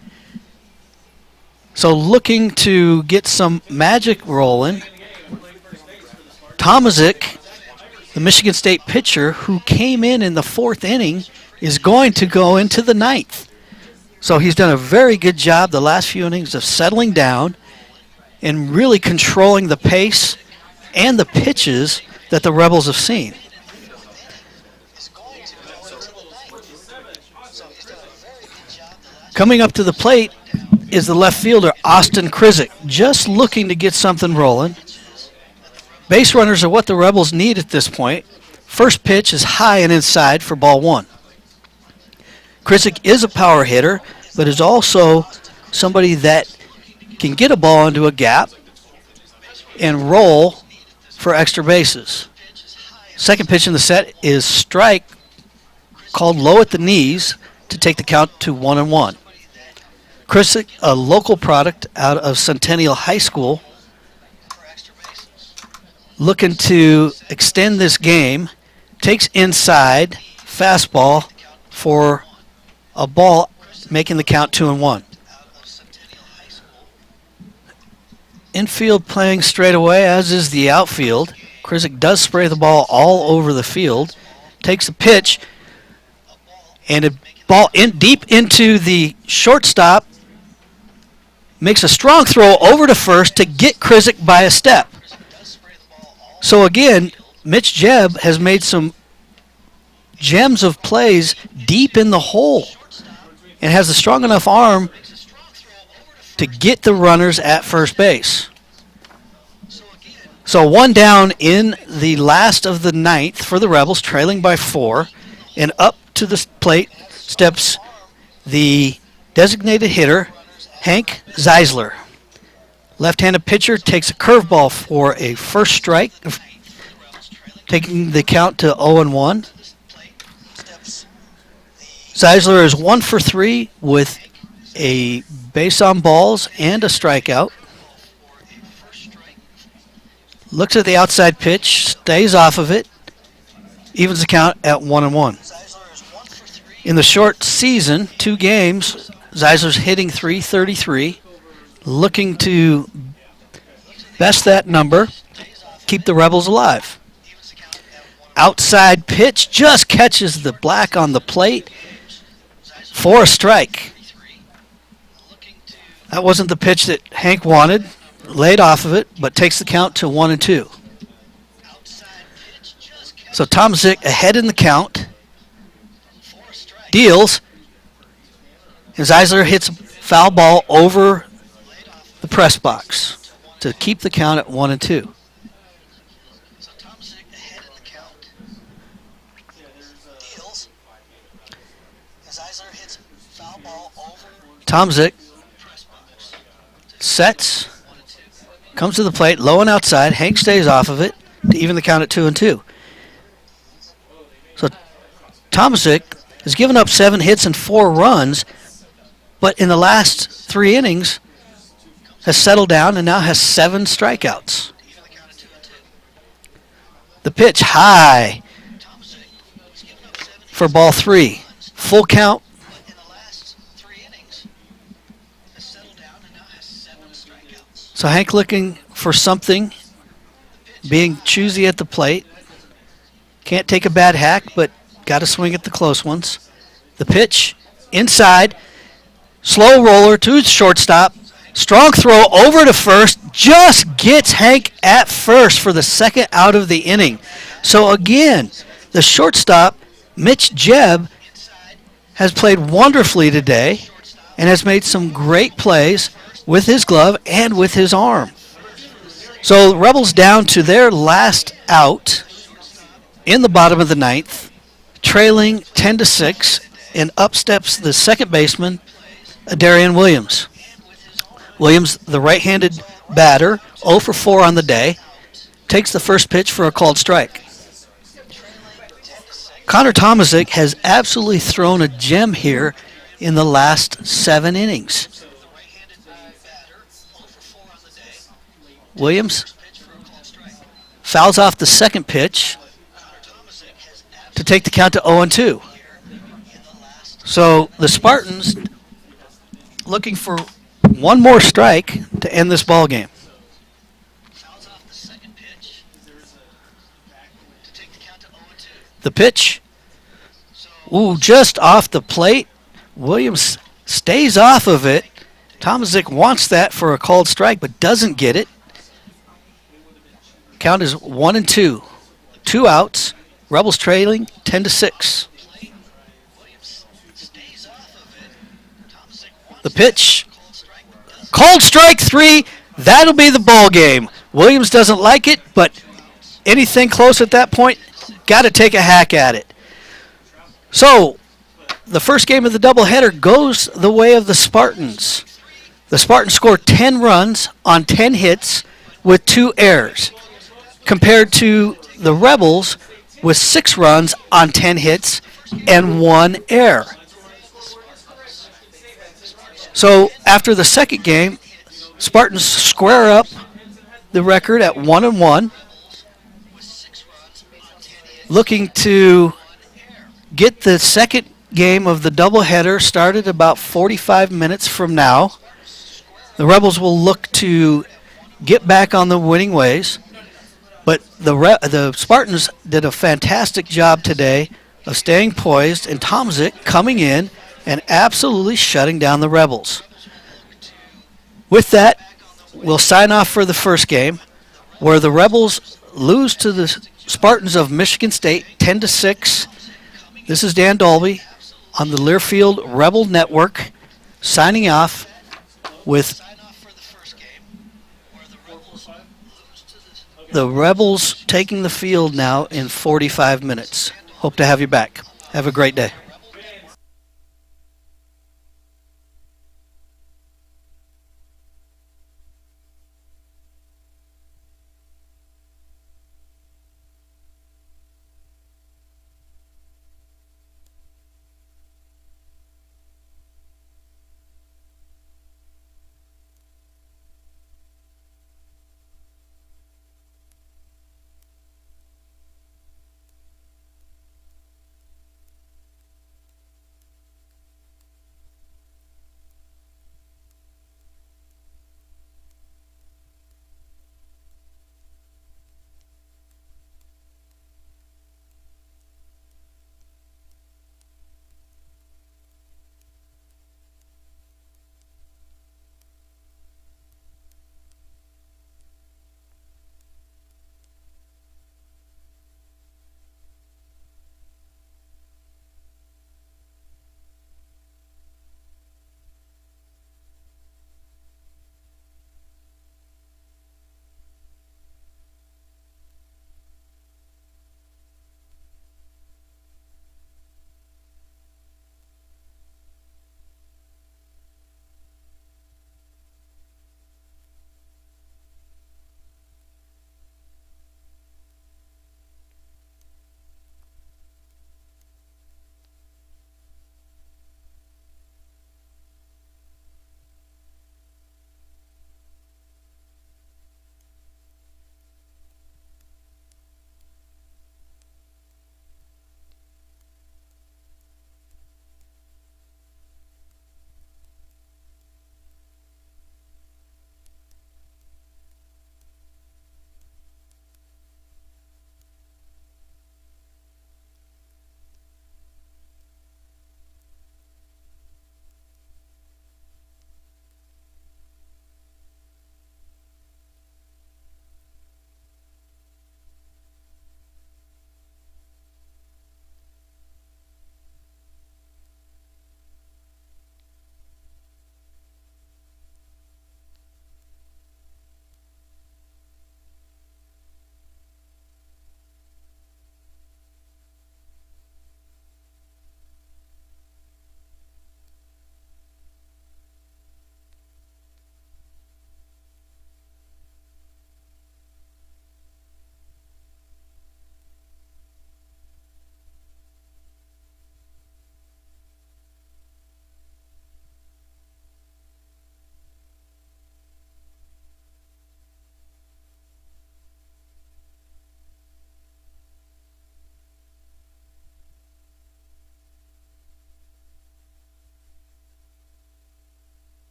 So looking to get some magic rolling. Tomasick, the Michigan State pitcher who came in the 4th inning, is going to go into the 9th. So he's done a very good job the last few innings of settling down and really controlling the pace and the pitches that the Rebels have seen. Coming up to the plate is the left fielder, Austin Krizik, just looking to get something rolling. Base runners are what the Rebels need at this point. First pitch is high and inside for ball 1. Krizik is a power hitter, but is also somebody that can get a ball into a gap and roll for extra bases. Second pitch in the set is strike, called low at the knees to take the count to 1-1. Krizik, a local product out of Centennial High School, looking to extend this game, takes inside, fastball for a ball, making the count 2-1. Infield playing straight away, as is the outfield. Krizik does spray the ball all over the field, takes a pitch, and a ball in deep into the shortstop, makes a strong throw over to first to get Krizik by a step. So again, Mitch Jebb has made some gems of plays deep in the hole. and has a strong enough arm to get the runners at first base. So 1 down in the last of the 9th for the Rebels, trailing by 4, and up to the plate steps the designated hitter, Hank Zeisler. Left-handed pitcher takes a curveball for a first strike, taking the count to 0-1. Zeisler is 1 for 3 with a base on balls and a strikeout. Looks at the outside pitch, stays off of it, evens the count at 1-1. In the short season, 2 games, Zeisler's hitting .333, looking to best that number, keep the Rebels alive. Outside pitch just catches the black on the plate for a strike. That wasn't the pitch that Hank wanted. Laid off of it, but takes the count to 1-2. So Tomasick ahead in the count. Deals. And Zeisler hits a foul ball over the press box to keep the count at 1-2. Tomasick sets. Comes to the plate, low and outside. Hank stays off of it to even the count at 2-2. So Tomasick has given up 7 hits and 4 runs, but in the last 3 innings has settled down and now has 7 strikeouts. The pitch high for ball 3. Full count. So Hank looking for something, being choosy at the plate. Can't take a bad hack, but got to swing at the close ones. The pitch inside, slow roller to shortstop, strong throw over to first, just gets Hank at first for the 2nd out of the inning. So again, the shortstop, Mitch Jebb, has played wonderfully today and has made some great plays with his glove and with his arm. So Rebels down to their last out in the bottom of the 9th, trailing 10-6, and up steps the second baseman, Darian Williams. Williams, the right-handed batter, 0 for 4 on the day, takes the first pitch for a called strike. Connor Tomasick has absolutely thrown a gem here in the last 7 innings. Williams fouls off the second pitch to take the count to 0-2. So the Spartans looking for one more strike to end this ball game. The pitch, just off the plate. Williams stays off of it. Tomasick wants that for a called strike, but doesn't get it. Count is 1-2. 2 outs. Rebels trailing 10-6. The pitch. Called strike 3. That'll be the ball game. Williams doesn't like it, but anything close at that point, got to take a hack at it. So, the first game of the doubleheader goes the way of the Spartans. The Spartans scored 10 runs on 10 hits with 2 errors, compared to the Rebels with 6 runs on 10 hits and 1 error. So after the second game, Spartans square up the record at 1-1, looking to get the second game of the doubleheader started about 45 minutes from now. The Rebels will look to get back on the winning ways. But the Spartans did a fantastic job today of staying poised, and Tomasick coming in and absolutely shutting down the Rebels. With that, we'll sign off for the first game, where the Rebels lose to the Spartans of Michigan State 10-6. This is Dan Dolby on the Learfield Rebel Network, signing off with the Rebels taking the field now in 45 minutes. Hope to have you back. Have a great day.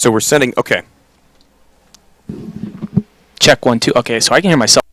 So we're sending, okay. Check 1 2. Okay, so I can hear myself.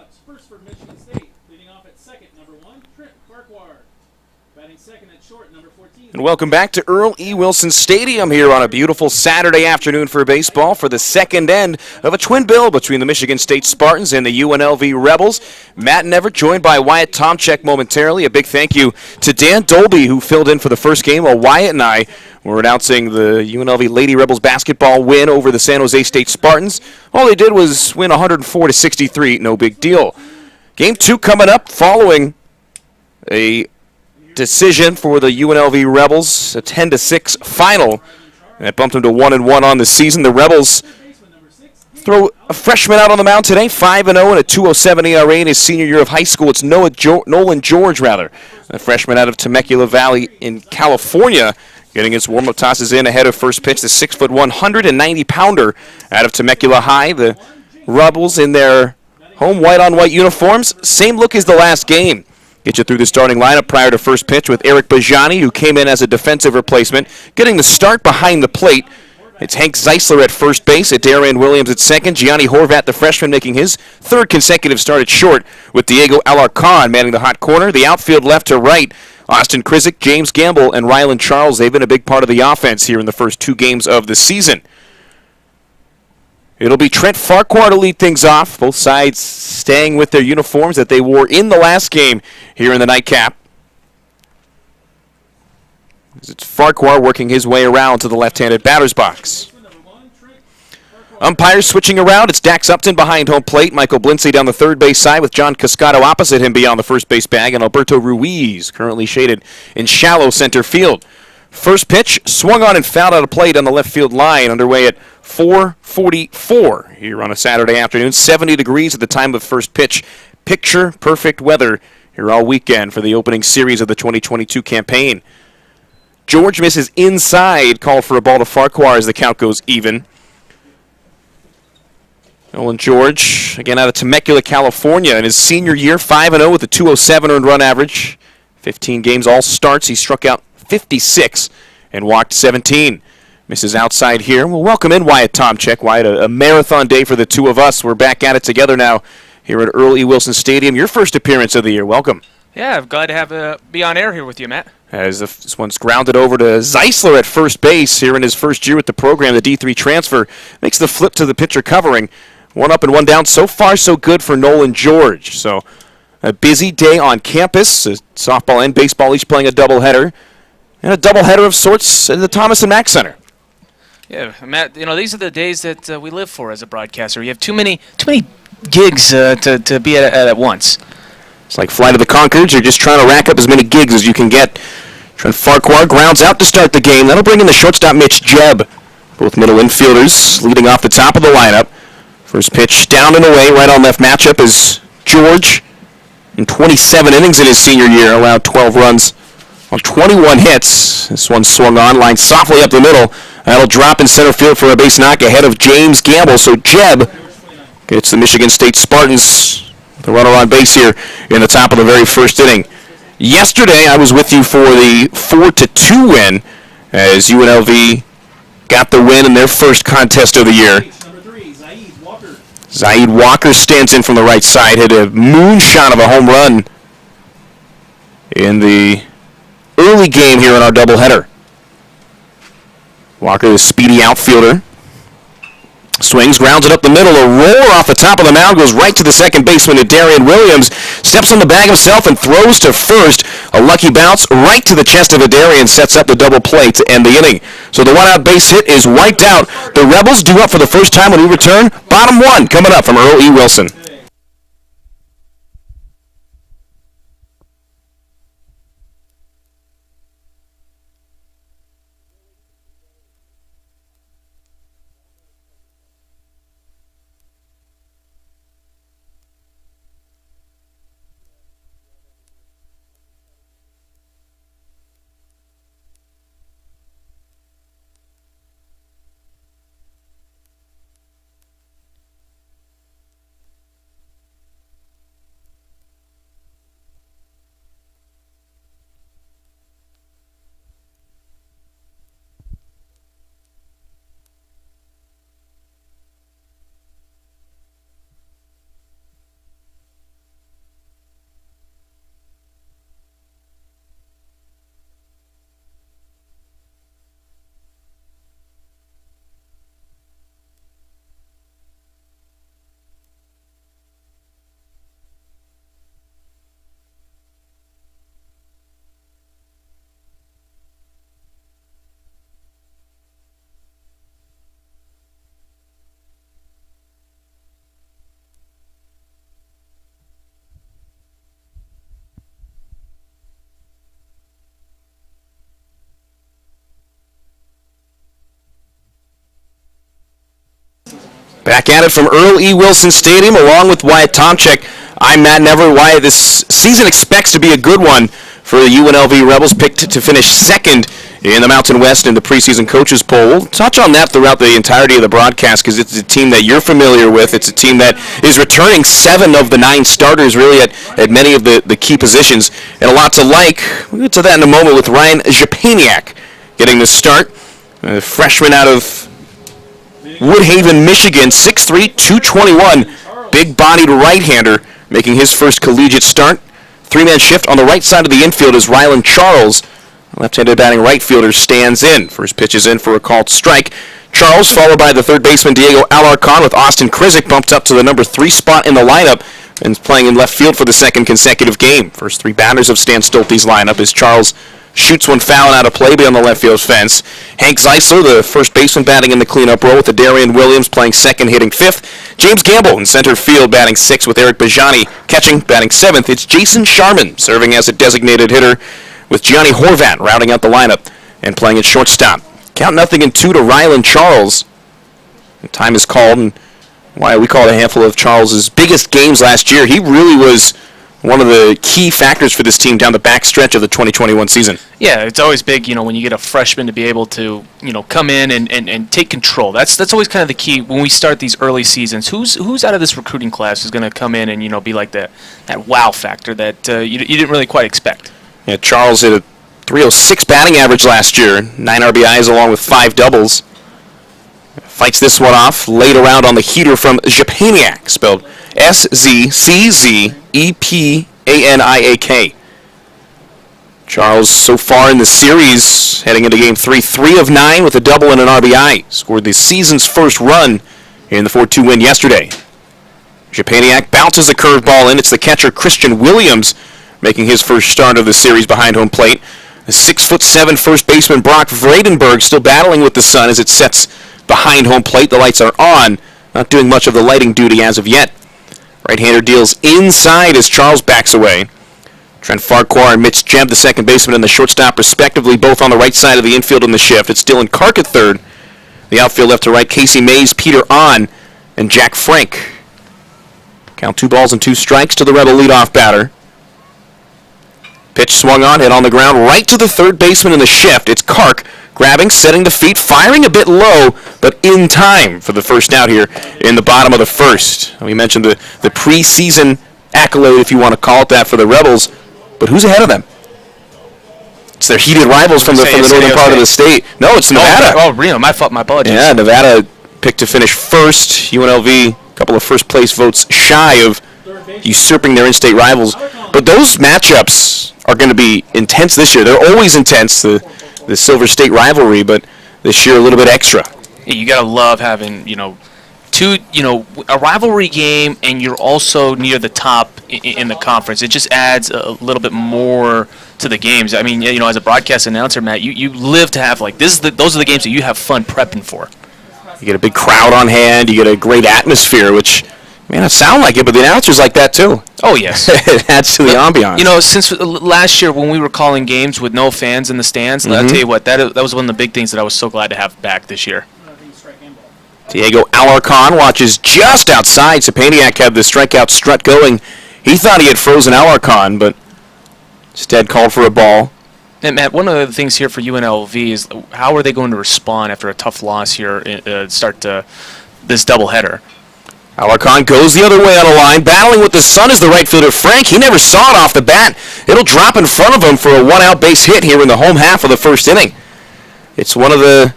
outs. First for Michigan State. Leading off at second, number 1, Trent Farquhar. Batting second at short, number 14. And welcome back to Earl E. Wilson Stadium here on a beautiful Saturday afternoon for baseball for the second end of a twin bill between the Michigan State Spartans and the UNLV Rebels. Matt and Everett joined by Wyatt Tomczyk momentarily. A big thank you to Dan Dolby, who filled in for the first game while Wyatt and I were announcing the UNLV Lady Rebels basketball win over the San Jose State Spartans. All they did was win 104-63, no big deal. Game 2 coming up following a decision for the UNLV Rebels, a 10-6 final. That bumped them to 1-1 on the season. The Rebels throw a freshman out on the mound today, 5-0 and a 2.07 ERA in his senior year of high school. It's Nolan George, a freshman out of Temecula Valley in California, getting his warm-up tosses in ahead of first pitch. The 6'1", 190-pounder out of Temecula High. The Rebels in their home white-on-white uniforms, same look as the last game. Get you through the starting lineup prior to first pitch with Eric Bajani, who came in as a defensive replacement, getting the start behind the plate. It's Hank Zeisler at first base, Darian Williams at second, Giovanni Horvat, the freshman, making his third consecutive start at short, with Diego Alarcon manning the hot corner. The outfield left to right, Austin Krizik, James Gamble, and Rylan Charles. They've been a big part of the offense here in the first 2 games of the season. It'll be Trent Farquhar to lead things off, both sides staying with their uniforms that they wore in the last game here in the nightcap. It's Farquhar working his way around to the left-handed batter's box. Umpires switching around. It's Dax Upton behind home plate, Michael Blindsey down the third base side with John Cascato opposite him beyond the first base bag, and Alberto Ruiz currently shaded in shallow center field. First pitch swung on and fouled out of plate on the left field line, underway at 4:44 here on a Saturday afternoon. 70 degrees at the time of first pitch. Picture perfect weather here all weekend for the opening series of the 2022 campaign. George misses inside, call for a ball to Farquhar as the count goes even. Nolan George, again out of Temecula, California, in his senior year, 5-0 with a 2.07 earned run average. 15 games, all starts. He struck out 56 and walked 17. Misses outside here. We'll welcome in Wyatt Tomczyk. Wyatt, a marathon day for the two of us. We're back at it together now here at Earl E. Wilson Stadium. Your first appearance of the year. Welcome. Yeah, I'm glad to be on air here with you, Matt. As this one's grounded over to Zeisler at first base here in his first year with the program. The D3 transfer makes the flip to the pitcher covering. 1 up and 1 down. So far, so good for Nolan George. So a busy day on campus. Softball and baseball each playing a doubleheader. And a doubleheader of sorts at the Thomas and Mack Center. Yeah, Matt, these are the days that we live for as a broadcaster. You have too many gigs to be at once. It's like Flight of the Conchords. You're just trying to rack up as many gigs as you can get. Trent Farquhar grounds out to start the game. That'll bring in the shortstop Mitch Jebb. Both middle infielders leading off the top of the lineup. First pitch down and away, right on left matchup is George. In 27 innings in his senior year, allowed 12 runs on 21 hits. This one swung on, lined softly up the middle. That'll drop in center field for a base knock ahead of James Gamble. So Jebb gets the Michigan State Spartans the runner on base here in the top of the very first inning. Yesterday, I was with you for the 4-2 win as UNLV got the win in their first contest of the year. Zaid Walker stands in from the right side, hit a moonshot of a home run in the early game here in our doubleheader. Walker, the speedy outfielder, swings, grounds it up the middle. A roar off the top of the mound goes right to the second baseman, Darian Williams. Steps on the bag himself and throws to first. A lucky bounce right to the chest of Darian sets up the double play to end the inning. So the one-out base hit is wiped out. The Rebels due up for the first time when we return. Bottom 1 coming up from Earl E. Wilson. Back at it from Earl E. Wilson Stadium, along with Wyatt Tomczyk. I'm Matt Never. Wyatt, this season expects to be a good one for the UNLV Rebels, picked to finish second in the Mountain West in the preseason coaches poll. We'll touch on that throughout the entirety of the broadcast because it's a team that you're familiar with. It's a team that is returning 7 of the 9 starters really at many of the key positions, and a lot to like. We'll get to that in a moment with Ryan Japaniak getting the start. A freshman out of Woodhaven, Michigan, 6'3", 221, big-bodied right-hander, making his first collegiate start. 3-man shift on the right side of the infield as Rylan Charles, left-handed batting right fielder, stands in. First pitch is in for a called strike. Charles, followed by the third baseman Diego Alarcon, with Austin Krizik bumped up to the number 3 spot in the lineup and is playing in left field for the second consecutive game. First 3 batters of Stan Stolte's lineup as Charles shoots one foul out of play beyond the left field fence. Hank Zeisler, the first baseman, batting in the cleanup role with Darian Williams playing second, hitting 5th. James Gamble in center field batting 6th with Eric Bajani catching, batting 7th. It's Jason Sharman serving as a designated hitter with Giovanni Horvat rounding out the lineup and playing at shortstop. Count 0-2 to Rylan Charles. The time is called, and why we call it a handful of Charles's biggest games last year. He really was one of the key factors for this team down the back stretch of the 2021 season. Yeah, it's always big, when you get a freshman to be able to, come in and take control. That's always kind of the key when we start these early seasons. Who's out of this recruiting class is going to come in and, be like that wow factor that you didn't really quite expect. Yeah, Charles hit a .306 batting average last year, 9 RBIs along with 5 doubles. Fights this one off, laid around on the heater from Japaniak, spelled Szzepaniak. Charles, so far in the series, heading into game 3 of 9 with a double and an RBI. Scored the season's first run in the 4-2 win yesterday. Japaniak bounces a curveball in. It's the catcher Christian Williams making his first start of the series behind home plate. The 6'7" first baseman Brock Vredenberg still battling with the sun as it sets behind home plate. The lights are on, not doing much of the lighting duty as of yet. Right-hander deals inside as Charles backs away. Trent Farquhar and Mitch Jebb, the second baseman and the shortstop, respectively, both on the right side of the infield in the shift. It's Dylan Kark at third. The outfield left to right, Casey Mays, Peter Ahn, and Jack Frank. Count 2 balls and 2 strikes to the Rebel leadoff batter. Pitch swung on, hit on the ground, right to the third baseman in the shift. It's Kark, grabbing, setting the feet, firing a bit low, but in time for the first out here in the bottom of the first. We mentioned the preseason accolade, if you want to call it that, for the Rebels, but who's ahead of them? It's their heated rivals from the northern part of the state. No, it's Nevada. Oh, Reno, my fault, my apologies. Yeah, Nevada picked to finish first. UNLV, a couple of first place votes shy of usurping their in-state rivals. But those matchups are going to be intense this year. They're always intense, the Silver State rivalry, but this year a little bit extra. Yeah, you got to love having, a rivalry game, and you're also near the top in the conference. It just adds a little bit more to the games. I mean, as a broadcast announcer, Matt, you live to have, those are the games that you have fun prepping for. You get a big crowd on hand. You get a great atmosphere, which may not sound like it, but the announcers like that too. Oh, yes. It adds to the ambiance. Since last year when we were calling games with no fans in the stands, I'll tell you what, that was one of the big things that I was so glad to have back this year. Diego Alarcon watches just outside. Japaniak had the strikeout strut going. He thought he had frozen Alarcon, but instead called for a ball. And Matt, one of the things here for UNLV is how are they going to respond after a tough loss here start this doubleheader? Alarcon goes the other way on a line. Battling with the sun is the right fielder, Frank. He never saw it off the bat. It'll drop in front of him for a one-out base hit here in the home half of the first inning. It's one of the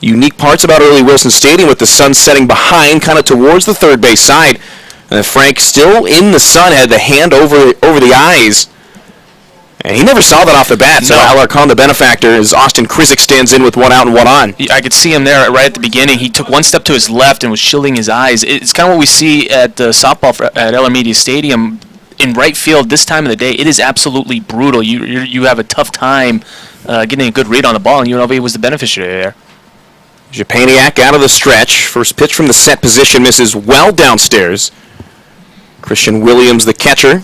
unique parts about Earl E. Wilson Stadium with the sun setting behind, kind of towards the third base side. And Frank, still in the sun, had the hand over the eyes. And he never saw that off the bat, so Alarcon, the benefactor, as Austin Krizik stands in with 1 out and 1 on. I could see him there right at the beginning. He took one step to his left and was shielding his eyes. It's kind of what we see at softball at Eller Media Stadium in right field this time of the day. It is absolutely brutal. You have a tough time getting a good read on the ball, and UNLV was the beneficiary there. Japaniak out of the stretch. First pitch from the set position misses well downstairs. Christian Williams, the catcher.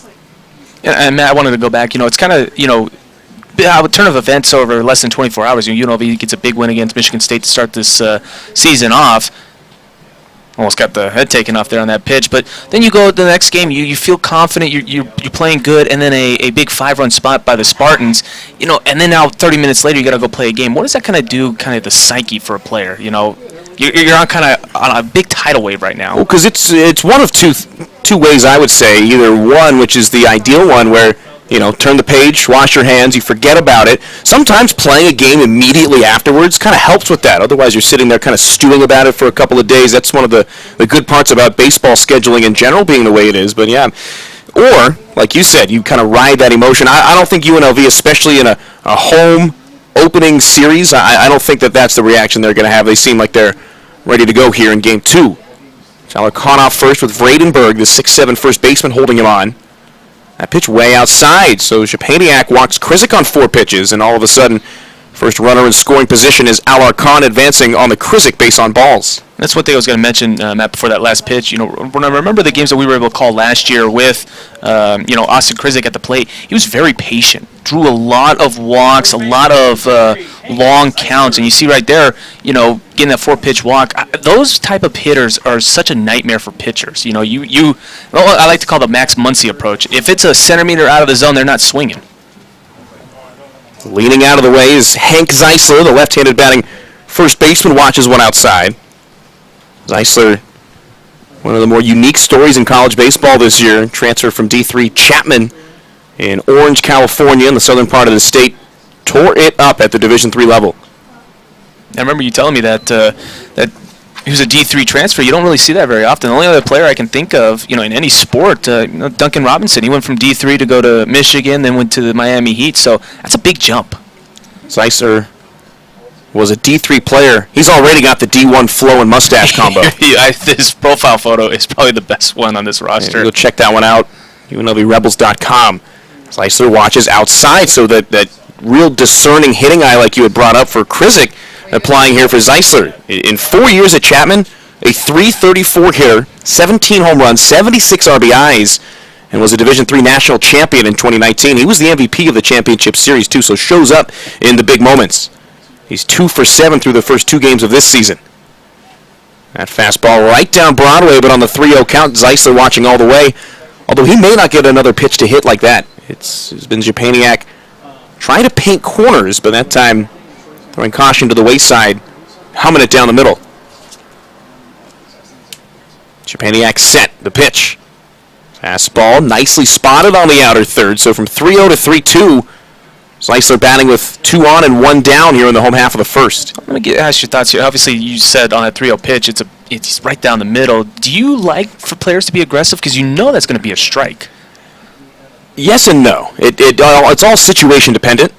And Matt, I wanted to go back. It's kind of, a turn of events over less than 24 hours. UNLV gets a big win against Michigan State to start this season off. Almost got the head taken off there on that pitch. But then you go to the next game, you feel confident, you're playing good, and then a big 5-run spot by the Spartans, and then now 30 minutes later you got to go play a game. What does that kind of do, kind of the psyche for a player? You're on kind of on a big tidal wave right now. Well, because it's one of two ways, I would say. Either one, which is the ideal one, where turn the page, wash your hands, you forget about it. Sometimes playing a game immediately afterwards kind of helps with that. Otherwise, you're sitting there kind of stewing about it for a couple of days. That's one of the good parts about baseball scheduling in general being the way it is. But yeah, or like you said, you kind of ride that emotion. I don't think UNLV, especially in a home opening series, I don't think that's the reaction they're going to have. They seem like they're ready to go here in Game 2. Tyler Konoff first with Vredenberg, the 6'7" first baseman, holding him on. That pitch way outside, so Szczepaniak walks Krizik on 4 pitches, and all of a sudden, first runner in scoring position is Alarcon advancing on the Krizik base on balls. That's one thing I was going to mention, Matt, before that last pitch. When I remember the games that we were able to call last year with, Austin Krizik at the plate, he was very patient. Drew a lot of walks, a lot of long counts, and you see right there, getting that 4-pitch walk. Those type of hitters are such a nightmare for pitchers. I like to call the Max Muncy approach. If it's a centimeter out of the zone, they're not swinging. Leaning out of the way is Hank Zeisler, the left-handed batting first baseman, watches one outside. Zeisler, one of the more unique stories in college baseball this year, transfer from D3 Chapman in Orange, California, in the southern part of the state, tore it up at the Division III level. I remember you telling me that he was a D3 transfer. You don't really see that very often. The only other player I can think of, in any sport, Duncan Robinson. He went from D3 to go to Michigan, then went to the Miami Heat. So that's a big jump. Zeisler was a D3 player. He's already got the D1 flow and mustache combo. His profile photo is probably the best one on this roster. Yeah, go check that one out, UNLVRebels.com. Zeisler watches outside, so that real discerning hitting eye like you had brought up for Krizik applying here for Zeisler. In 4 years at Chapman, a .334 hitter, 17 home runs, 76 RBIs, and was a Division III national champion in 2019. He was the MVP of the championship series, too, so shows up in the big moments. He's 2 for 7 through the first 2 games of this season. That fastball right down Broadway, but on the 3-0 count, Zeisler watching all the way. Although he may not get another pitch to hit like that. It's been Szczepaniak trying to paint corners, but that time throwing caution to the wayside, humming it down the middle. Szczepaniak set the pitch. Fastball nicely spotted on the outer third, so from 3-0 to 3-2, Zeisler batting with 2 on and 1 down here in the home half of the first. Let me ask your thoughts here. Obviously, you said on that 3-0 pitch, it's right down the middle. Do you like for players to be aggressive? Because that's going to be a strike. Yes and no. It's all situation dependent.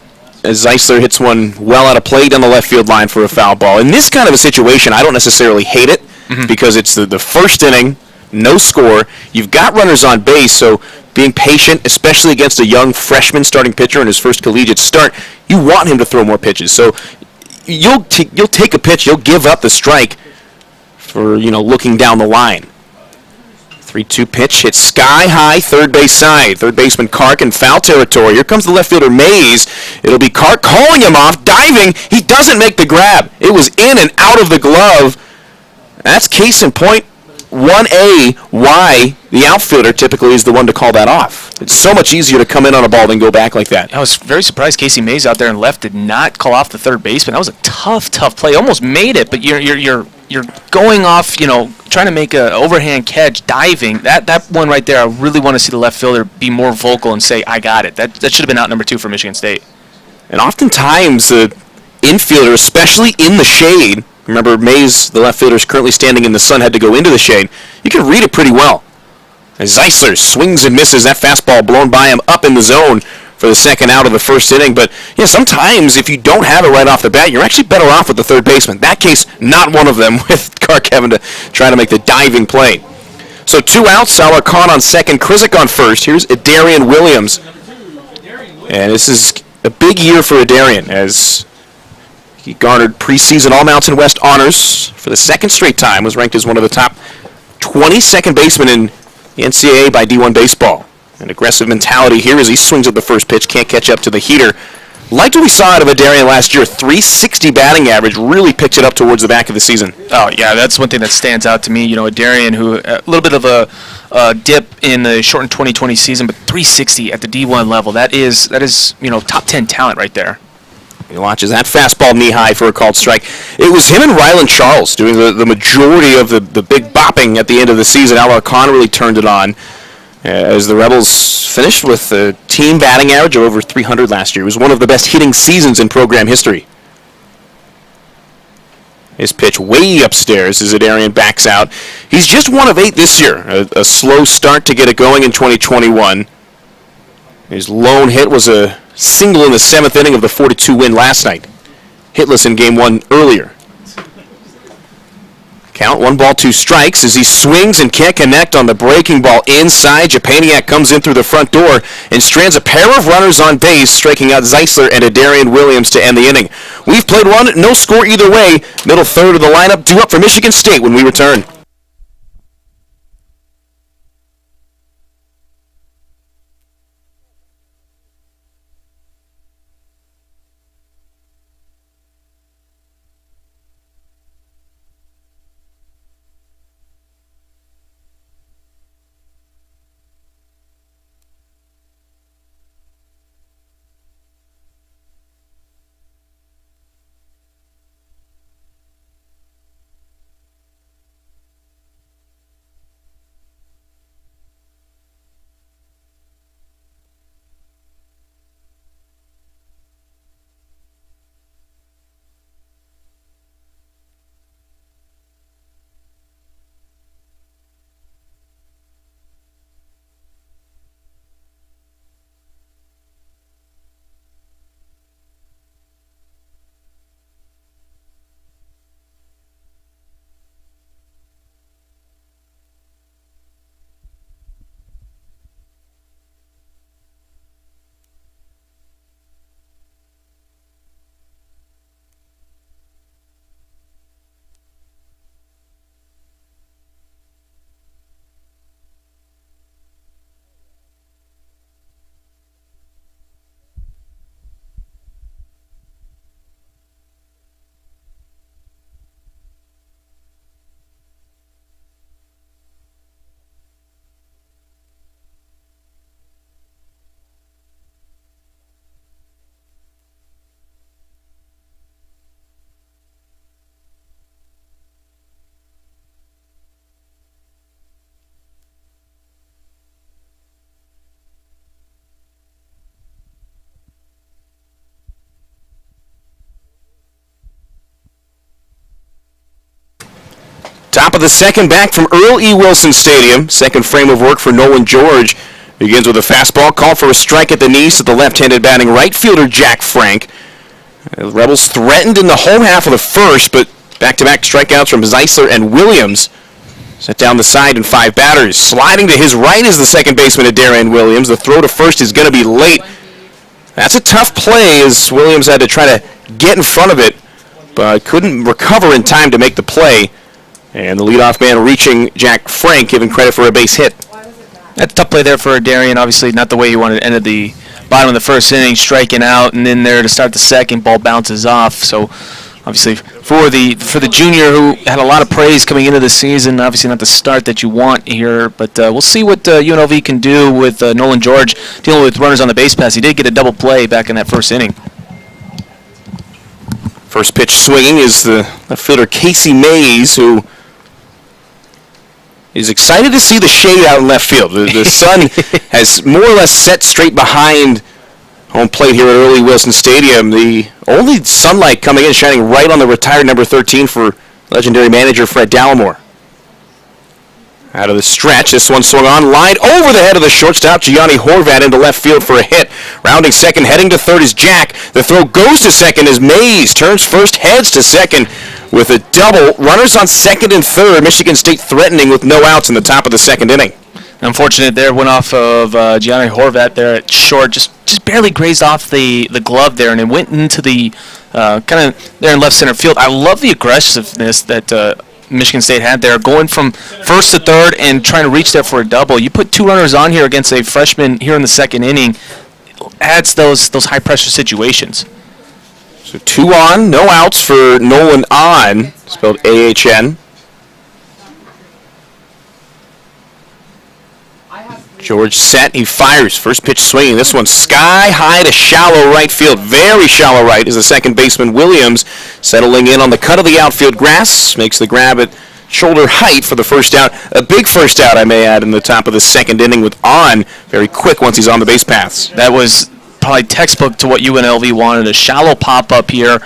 As Zeisler hits one well out of play down the left field line for a foul ball. In this kind of a situation, I don't necessarily hate it because it's the first inning, no score. You've got runners on base, so being patient, especially against a young freshman starting pitcher in his first collegiate start, you want him to throw more pitches. So you'll take a pitch, you'll give up the strike for looking down the line. 3-2 pitch hits sky high, third base side. Third baseman Kark in foul territory. Here comes the left fielder Mays. It'll be Kark calling him off, diving. He doesn't make the grab. It was in and out of the glove. That's case in point 1A why the outfielder typically is the one to call that off. It's so much easier to come in on a ball than go back like that. I was very surprised Casey Mays out there and left did not call off the third baseman. That was a tough play. Almost made it, but you're going off, trying to make an overhand catch, diving. That one right there, I really want to see the left fielder be more vocal and say, I got it. That should have been out number 2 for Michigan State. And oftentimes the infielder, especially in the shade, remember Mays, the left fielder, is currently standing in the sun, had to go into the shade. You can read it pretty well. As Zeisler swings and misses, that fastball blown by him up in the zone for the second out of the first inning. But sometimes if you don't have it right off the bat, you're actually better off with the third baseman. That case, not one of them, with Kark having to try to make the diving play. So 2 outs, Alarcon on second, Krizik on first. Here's Adarian Williams. And this is a big year for Adarian as he garnered preseason All-Mountain West honors for the second straight time, was ranked as one of the top 20 second basemen in the NCAA by D1 baseball. An aggressive mentality here as he swings at the first pitch, can't catch up to the heater. Liked what we saw out of Adarian last year. 360 batting average, really picked it up towards the back of the season. Oh, yeah, that's one thing that stands out to me. You know, Adarian, who a little bit of a dip in the shortened 2020 season, but 360 at the D1 level. That is top 10 talent right there. He launches that fastball knee-high for a called strike. It was him and Ryland Charles doing the majority of the big bopping at the end of the season. Alarcon really turned it on as the Rebels finished with a team batting average of over 300 last year. It was one of the best hitting seasons in program history. His pitch way upstairs as Adarian backs out. He's just 1 of 8 this year. A slow start to get it going in 2021. His lone hit was a single in the 7th inning of the 4-2 win last night. Hitless in game 1 earlier. Count 1 ball, 2 strikes as he swings and can't connect on the breaking ball inside. Japaniak comes in through the front door and strands a pair of runners on base, striking out Zeisler and Adarian Williams to end the inning. We've played one, no score either way. Middle third of the lineup due up for Michigan State when we return. Top of the second, back from Earl E. Wilson Stadium. Second frame of work for Nolan George. Begins with a fastball, called for a strike at the knees to the left-handed batting right fielder Jack Frank. The Rebels threatened in the home half of the first, but back-to-back strikeouts from Zeisler and Williams. Set down the side in 5 batters. Sliding to his right is the second baseman Adarian Williams. The throw to first is going to be late. That's a tough play as Williams had to try to get in front of it, but couldn't recover in time to make the play. And the leadoff man reaching Jack Frank, giving credit for a base hit. That's a tough play there for Adarian. Obviously, not the way he wanted to end at the bottom of the first inning, striking out, and then there to start the second, ball bounces off. So, obviously, for the junior who had a lot of praise coming into the season, obviously not the start that you want here, but we'll see what UNLV can do with Nolan George dealing with runners on the base pass. He did get a double play back in that first inning. First pitch swinging is the left fielder Casey Mays, who is excited to see the shade out in left field. The sun has more or less set straight behind home plate here at Earl E. Wilson Stadium. The only sunlight coming in, shining right on the retired number 13 for legendary manager Fred Dallimore. Out of the stretch, this one swung on, line over the head of the shortstop, Giovanni Horvat into left field for a hit. Rounding second, heading to third is Jack. The throw goes to second as Mays turns first, heads to second with a double. Runners on second and third. Michigan State threatening with no outs in the top of the second inning. Unfortunate there, went off of Giovanni Horvat there at short, just barely grazed off the glove there, and it went into the kind of there in left center field. I love the aggressiveness that Michigan State had there, going from first to third and trying to reach there for a double. You put 2 runners on here against a freshman here in the second inning. adds those high-pressure situations. So 2 on, no outs for Nolan On, spelled A-H-N. George set, he fires. First pitch swinging. This one sky high to shallow right field. Very shallow right is the second baseman Williams, settling in on the cut of the outfield grass. Makes the grab at shoulder height for the first out. A big first out, I may add, in the top of the second inning with On. Very quick once he's on the base paths. That was probably textbook to what UNLV wanted. A shallow pop-up here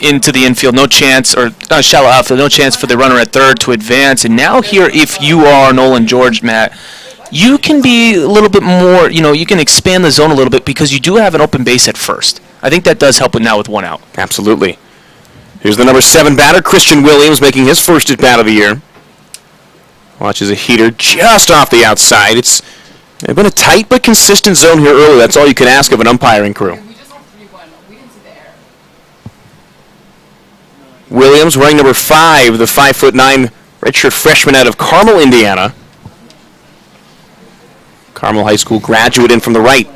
into the infield. No chance, or not shallow outfield, no chance for the runner at third to advance. And now here, if you are Nolan George, Matt, you can be a little bit more, you can expand the zone a little bit because you do have an open base at first. I think that does help now with 1 out. Absolutely. Here's the number 7 batter, Christian Williams, making his first at bat of the year. Watches a heater just off the outside. It's been a tight but consistent zone here early. That's all you can ask of an umpiring crew. Williams wearing number 5, the 5'9" redshirt freshman out of Carmel, Indiana. Carmel High School graduate in from the right.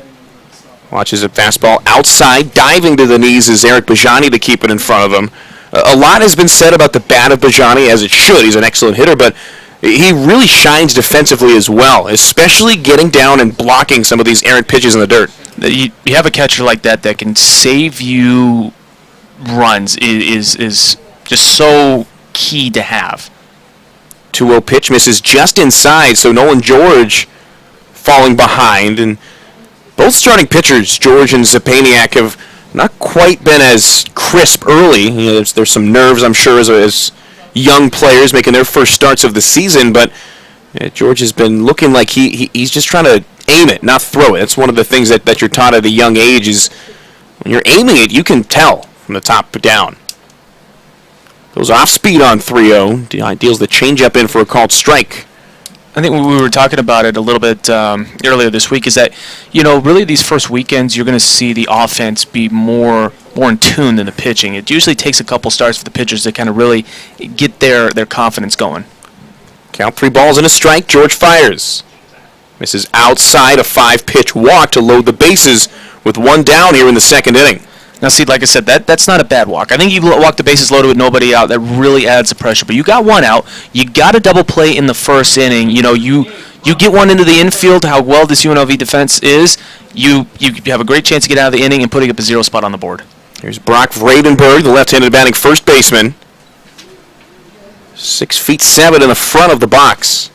Watches a fastball outside, diving to the knees is Eric Bajani to keep it in front of him. A lot has been said about the bat of Bajani, as it should. He's an excellent hitter, but he really shines defensively as well, especially getting down and blocking some of these errant pitches in the dirt. You have a catcher like that can save you runs is just so key to have. 2-0 pitch misses just inside, so Nolan George falling behind, and both starting pitchers, George and Zapaniak, have not quite been as crisp early. There's some nerves, I'm sure, as young players making their first starts of the season, but George has been looking like he's just trying to aim it, not throw it. That's one of the things that you're taught at a young age is when you're aiming it, you can tell from the top down. Goes off speed on 3-0. Deals the changeup in for a called strike. I think we were talking about it a little bit earlier this week, is that, really these first weekends you're going to see the offense be more in tune than the pitching. It usually takes a couple starts for the pitchers to kind of really get their confidence going. Count 3 balls and a strike. George fires. Misses outside, a 5-pitch walk to load the bases with 1 down here in the second inning. Now, see, like I said, that's not a bad walk. I think you walk the bases loaded with nobody out. That really adds the pressure. But you got 1 out. You got a double play in the first inning. You get one into the infield, how well this UNLV defense is, you have a great chance to get out of the inning and putting up a 0 spot on the board. Here's Brock Vredenberg, the left-handed batting first baseman. 6'7" in the front of the box.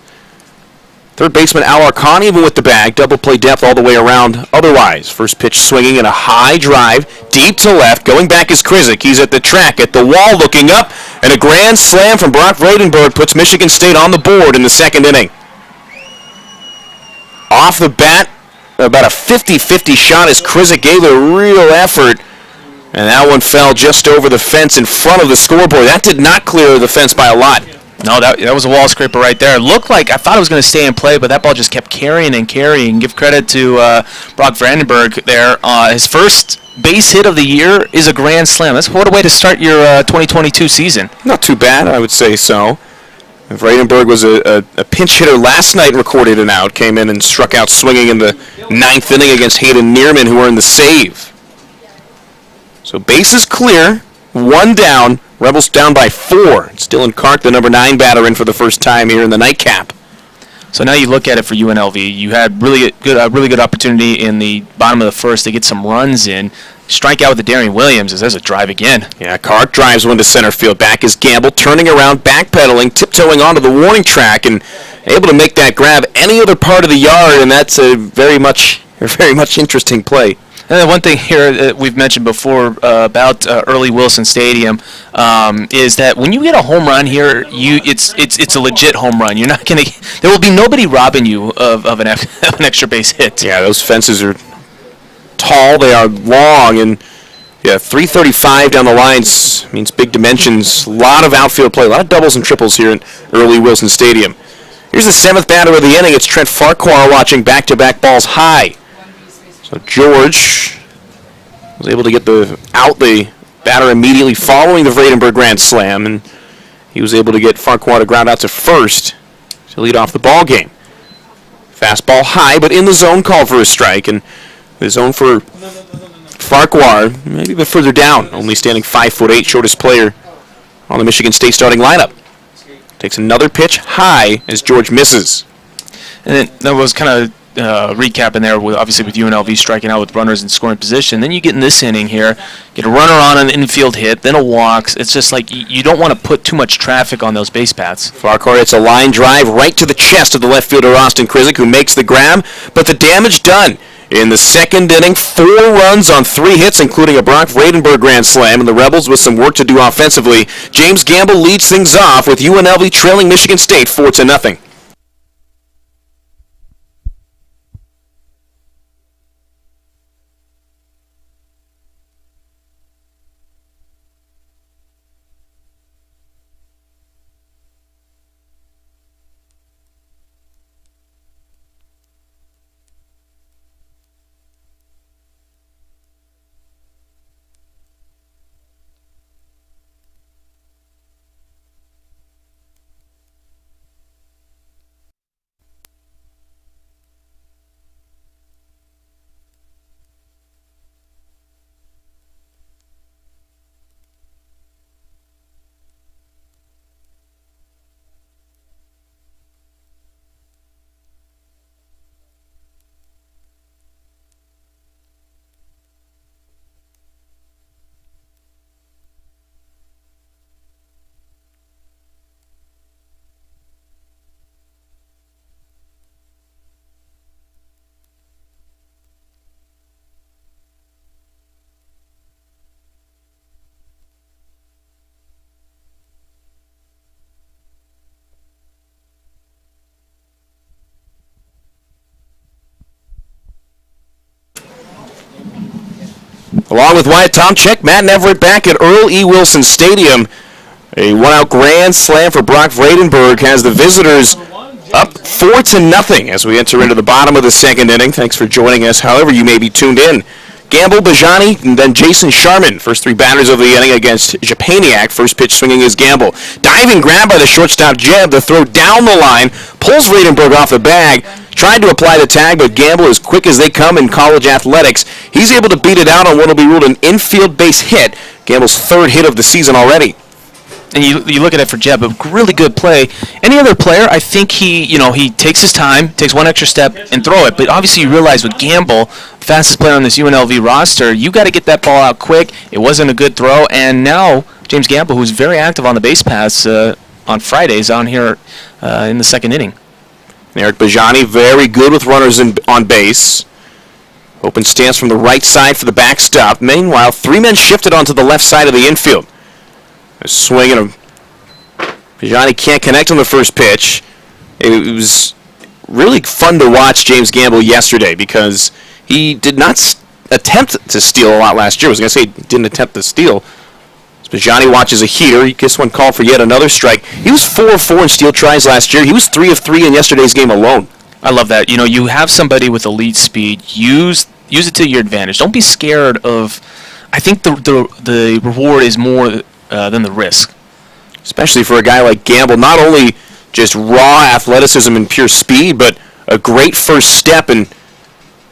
Third baseman Al Arcani even with the bag. Double play depth all the way around otherwise. First pitch swinging and a high drive deep to left. Going back is Krizik. He's at the track, at the wall, looking up. And a grand slam from Brock Vredenberg puts Michigan State on the board in the second inning. Off the bat, about a 50-50 shot as Krizik gave it a real effort. And that one fell just over the fence in front of the scoreboard. That did not clear the fence by a lot. No, that was a wall scraper right there. It looked like, I thought it was going to stay in play, but that ball just kept carrying and carrying. Give credit to Brock Vredenberg there. His first base hit of the year is a grand slam. What a way to start your 2022 season. Not too bad, I would say so. Vredenberg was a pinch hitter last night and recorded an out. Came in and struck out swinging in the 9th inning against Hayden Neerman, who earned the save. So bases clear, 1 down. Rebels down by 4. It's Dylan Kark, the number 9 batter, in for the first time here in the nightcap. So now you look at it for UNLV. You had a really good opportunity in the bottom of the first to get some runs in. Strike out with the Darian Williams as there's a drive again. Yeah, Kark drives one to center field. Back is Gamble, turning around, backpedaling, tiptoeing onto the warning track, and able to make that grab any other part of the yard, and that's a very much interesting play. And then one thing here we've mentioned before about Early Wilson Stadium is that when you get a home run here, it's a legit home run. You're not gonna. There will be nobody robbing you of an extra base hit. Yeah, those fences are tall. They are long, and 335 down the lines means big dimensions. A lot of outfield play, a lot of doubles and triples here in Early Wilson Stadium. Here's the 7th batter of the inning. It's Trent Farquhar watching back-to-back balls high. So George was able to get the batter immediately following the Vredenberg grand slam, and he was able to get Farquhar to ground out to first to lead off the ball game. Fastball high, but in the zone, called for a strike, and The zone for Farquhar, maybe a bit further down, only standing 5'8", shortest player on the Michigan State starting lineup. Takes another pitch high as George misses. And then that was kind of recapping there, with obviously with UNLV striking out with runners in scoring position. Then you get in this inning here, get a runner on an infield hit, then a walk. It's just like you don't want to put too much traffic on those base paths. Farquhar hits a line drive right to the chest of the left fielder Austin Krizik, who makes the grab, but the damage done. In the second inning, 4 runs on 3 hits, including a Brock Vredenberg grand slam, and the Rebels with some work to do offensively. James Gamble leads things off with UNLV trailing Michigan State 4-0. Along with Wyatt Tomczyk, Matt Everett back at Earl E. Wilson Stadium. A one-out grand slam for Brock Vredenberg has the visitors up 4-0 as we enter into the bottom of the second inning. Thanks for joining us, however you may be tuned in. Gamble, Bajani, and then Jason Sharman. First 3 batters of the inning against Japaniak. First pitch swinging is Gamble. Diving grab by the shortstop Jeb. The throw down the line. Pulls Vredenberg off the bag. Tried to apply the tag, but Gamble, as quick as they come in college athletics, he's able to beat it out on what will be ruled an infield base hit. Gamble's 3rd hit of the season already. And you look at it for Jeb, a really good play. Any other player, I think he takes his time, takes one extra step, and throw it. But obviously you realize with Gamble, fastest player on this UNLV roster, you got to get that ball out quick. It wasn't a good throw, and now James Gamble, who's very active on the base paths on Fridays, on here in the second inning. Eric Bajani, very good with runners on base. Open stance from the right side for the backstop. Meanwhile, 3 men shifted onto the left side of the infield. A swing and Bajani can't connect on the first pitch. It was really fun to watch James Gamble yesterday because he did not attempt to steal a lot last year. I was going to say he didn't attempt to steal. Bajani watches a heater. He gets one called for yet another strike. He was 4 of 4 in steal tries last year. He was 3 of 3 in yesterday's game alone. I love that. You have somebody with elite speed. Use it to your advantage. Don't be scared of. I think the reward is more than the risk. Especially for a guy like Gamble, not only just raw athleticism and pure speed, but a great first step and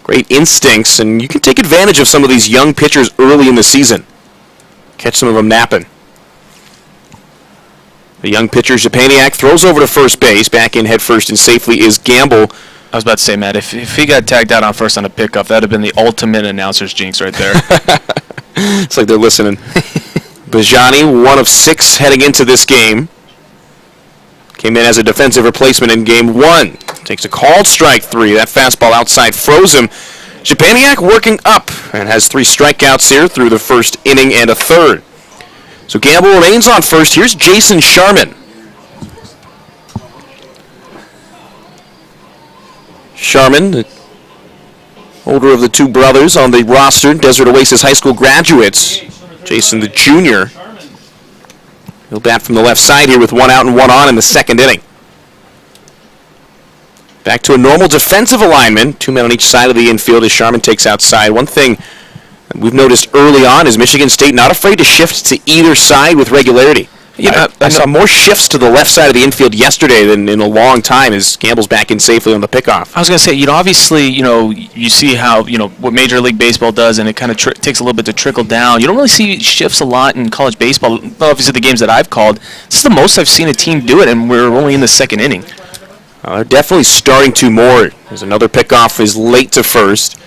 great instincts. And you can take advantage of some of these young pitchers early in the season. Catch some of them napping. The young pitcher, Japaniak, throws over to first base. Back in head first and safely is Gamble. I was about to say, Matt, if he got tagged out on first on a pickoff, that would have been the ultimate announcer's jinx right there. It's like they're listening. Bajani, 1 of 6 heading into this game. Came in as a defensive replacement in game 1. Takes a called strike 3. That fastball outside froze him. Japaniak working up and has 3 strikeouts here through the first inning and a third. So Gamble remains on first. Here's Jason Sharman. Sharman, the older of the 2 brothers on the roster, Desert Oasis High School graduates. Jason, the junior. He'll bat from the left side here with 1 out and 1 on in the second inning. Back to a normal defensive alignment. 2 men on each side of the infield as Sharman takes outside. One thing we've noticed early on is Michigan State not afraid to shift to either side with regularity. I saw more shifts to the left side of the infield yesterday than in a long time as Gamble's back in safely on the pickoff. I was going to say, obviously, you see how, what Major League Baseball does, and it kind of takes a little bit to trickle down. You don't really see shifts a lot in college baseball. Obviously, the games that I've called, this is the most I've seen a team do it, and we're only in the second inning. They're definitely starting to more. There's another pickoff is late to first.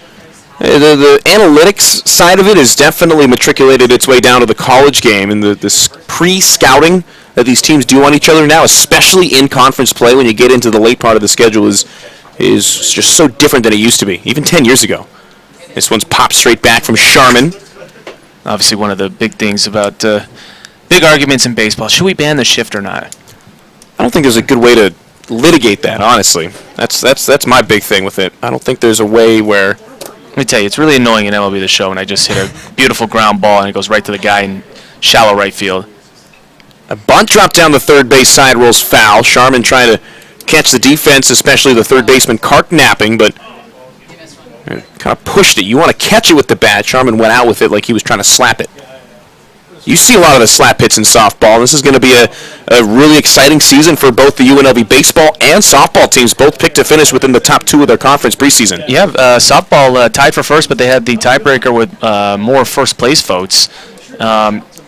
The analytics side of it has definitely matriculated its way down to the college game, and the pre-scouting that these teams do on each other now, especially in conference play when you get into the late part of the schedule, is just so different than it used to be, even 10 years ago. This one's popped straight back from Sharman. Obviously, one of the big things about big arguments in baseball, should we ban the shift or not? I don't think there's a good way to litigate that, honestly. That's my big thing with it. I don't think there's a way where... Let me tell you, it's really annoying in MLB The Show when I just hit a beautiful ground ball and it goes right to the guy in shallow right field. A bunt drop down the third base side rolls foul. Sharman trying to catch the defense, especially the third baseman Kark napping, but kind of pushed it. You want to catch it with the bat. Sharman went out with it like he was trying to slap it. You see a lot of the slap hits in softball. This is going to be a really exciting season for both the UNLV baseball and softball teams. Both picked to finish within the top two of their conference preseason. Yeah, softball tied for first, but they had the tiebreaker with more first place votes.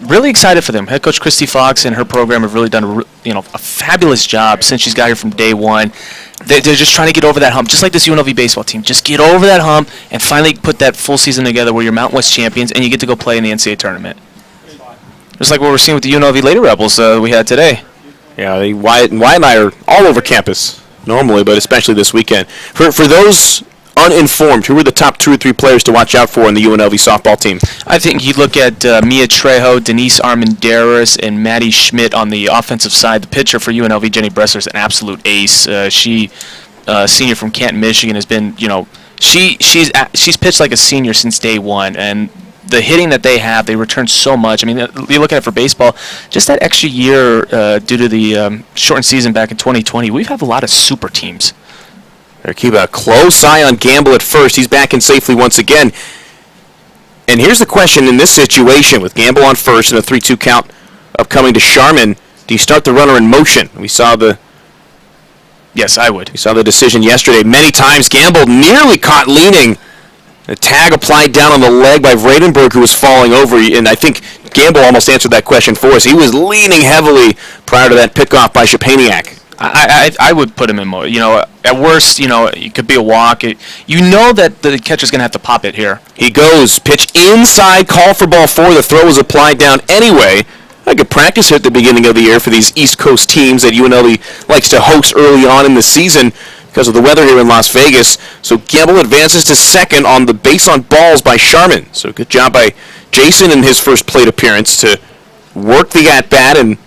Really excited for them. Head coach Christy Fox and her program have really done a fabulous job since she's got here from day one. They're just trying to get over that hump, just like this UNLV baseball team. Just get over that hump and finally put that full season together where you're Mountain West champions and you get to go play in the NCAA tournament. Just like what we're seeing with the UNLV Lady Rebels we had today. Yeah, Wyatt and I are all over campus normally, but especially this weekend. For those uninformed, who were the top 2 or 3 players to watch out for in the UNLV softball team? I think you look at Mia Trejo, Denise Armendaris, and Maddie Schmidt on the offensive side. The pitcher for UNLV, Jenny Bressler, is an absolute ace. She, senior from Canton, Michigan, has been, she's pitched like a senior since day one, and the hitting that they have, they return so much. I mean, you look at it for baseball, just that extra year due to the shortened season back in 2020, we have a lot of super teams. They're keeping a close eye on Gamble at first. He's back in safely once again. And here's the question in this situation with Gamble on first and a 3-2 count upcoming to Sharman. Do you start the runner in motion? Yes, I would. We saw the decision yesterday. Many times Gamble nearly caught leaning. A tag applied down on the leg by Vredenberg, who was falling over, and I think Gamble almost answered that question for us. He was leaning heavily prior to that pickoff by Shapaniak. I would put him in more. At worst, it could be a walk. That the catcher's going to have to pop it here. He goes, pitch inside, call for ball 4. The throw was applied down anyway. A good practice here at the beginning of the year for these East Coast teams that UNLV likes to host early on in the season because of the weather here in Las Vegas. So Gamble advances to second on the base on balls by Sharman. So good job by Jason in his first plate appearance to work the at-bat and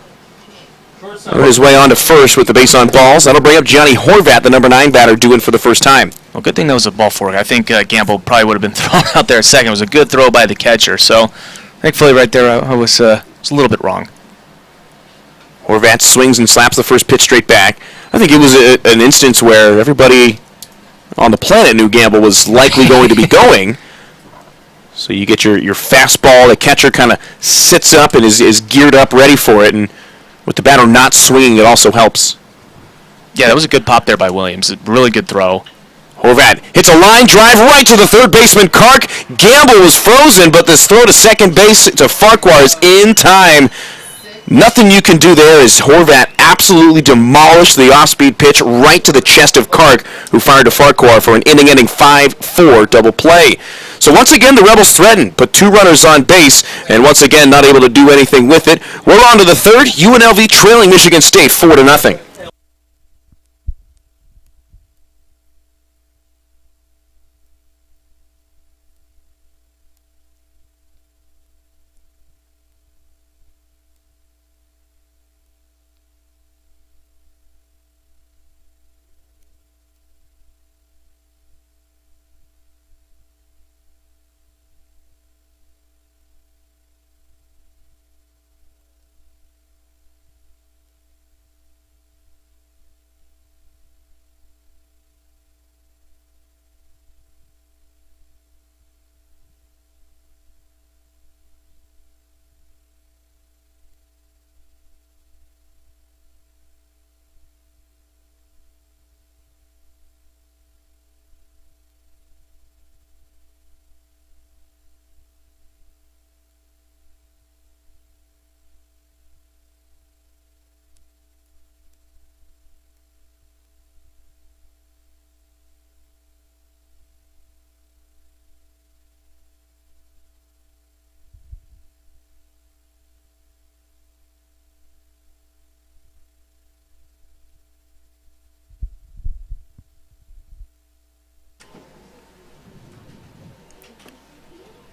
on his way on to first with the base on balls. That'll bring up Giovanni Horvat, the number 9 batter, due in for the first time. Well, good thing that was a ball four. I think Gamble probably would have been thrown out there a second. It was a good throw by the catcher. So thankfully right there I was a little bit wrong. Horvat swings and slaps the first pitch straight back. I think it was an instance where everybody on the planet knew Gamble was likely going to be going. So you get your fastball. The catcher kind of sits up and is geared up, ready for it. And with the batter not swinging, it also helps. Yeah, that was a good pop there by Williams. A really good throw. Horvat hits a line drive right to the third baseman, Kark. Gamble was frozen, but this throw to second base to Farquhar is in time. Nothing you can do there as Horvat absolutely demolished the off-speed pitch right to the chest of Kark, who fired to Farquhar for an inning-ending 5-4 double play. So once again, the Rebels threatened, put 2 runners on base, and once again, not able to do anything with it. We're on to the third. UNLV trailing Michigan State 4-0.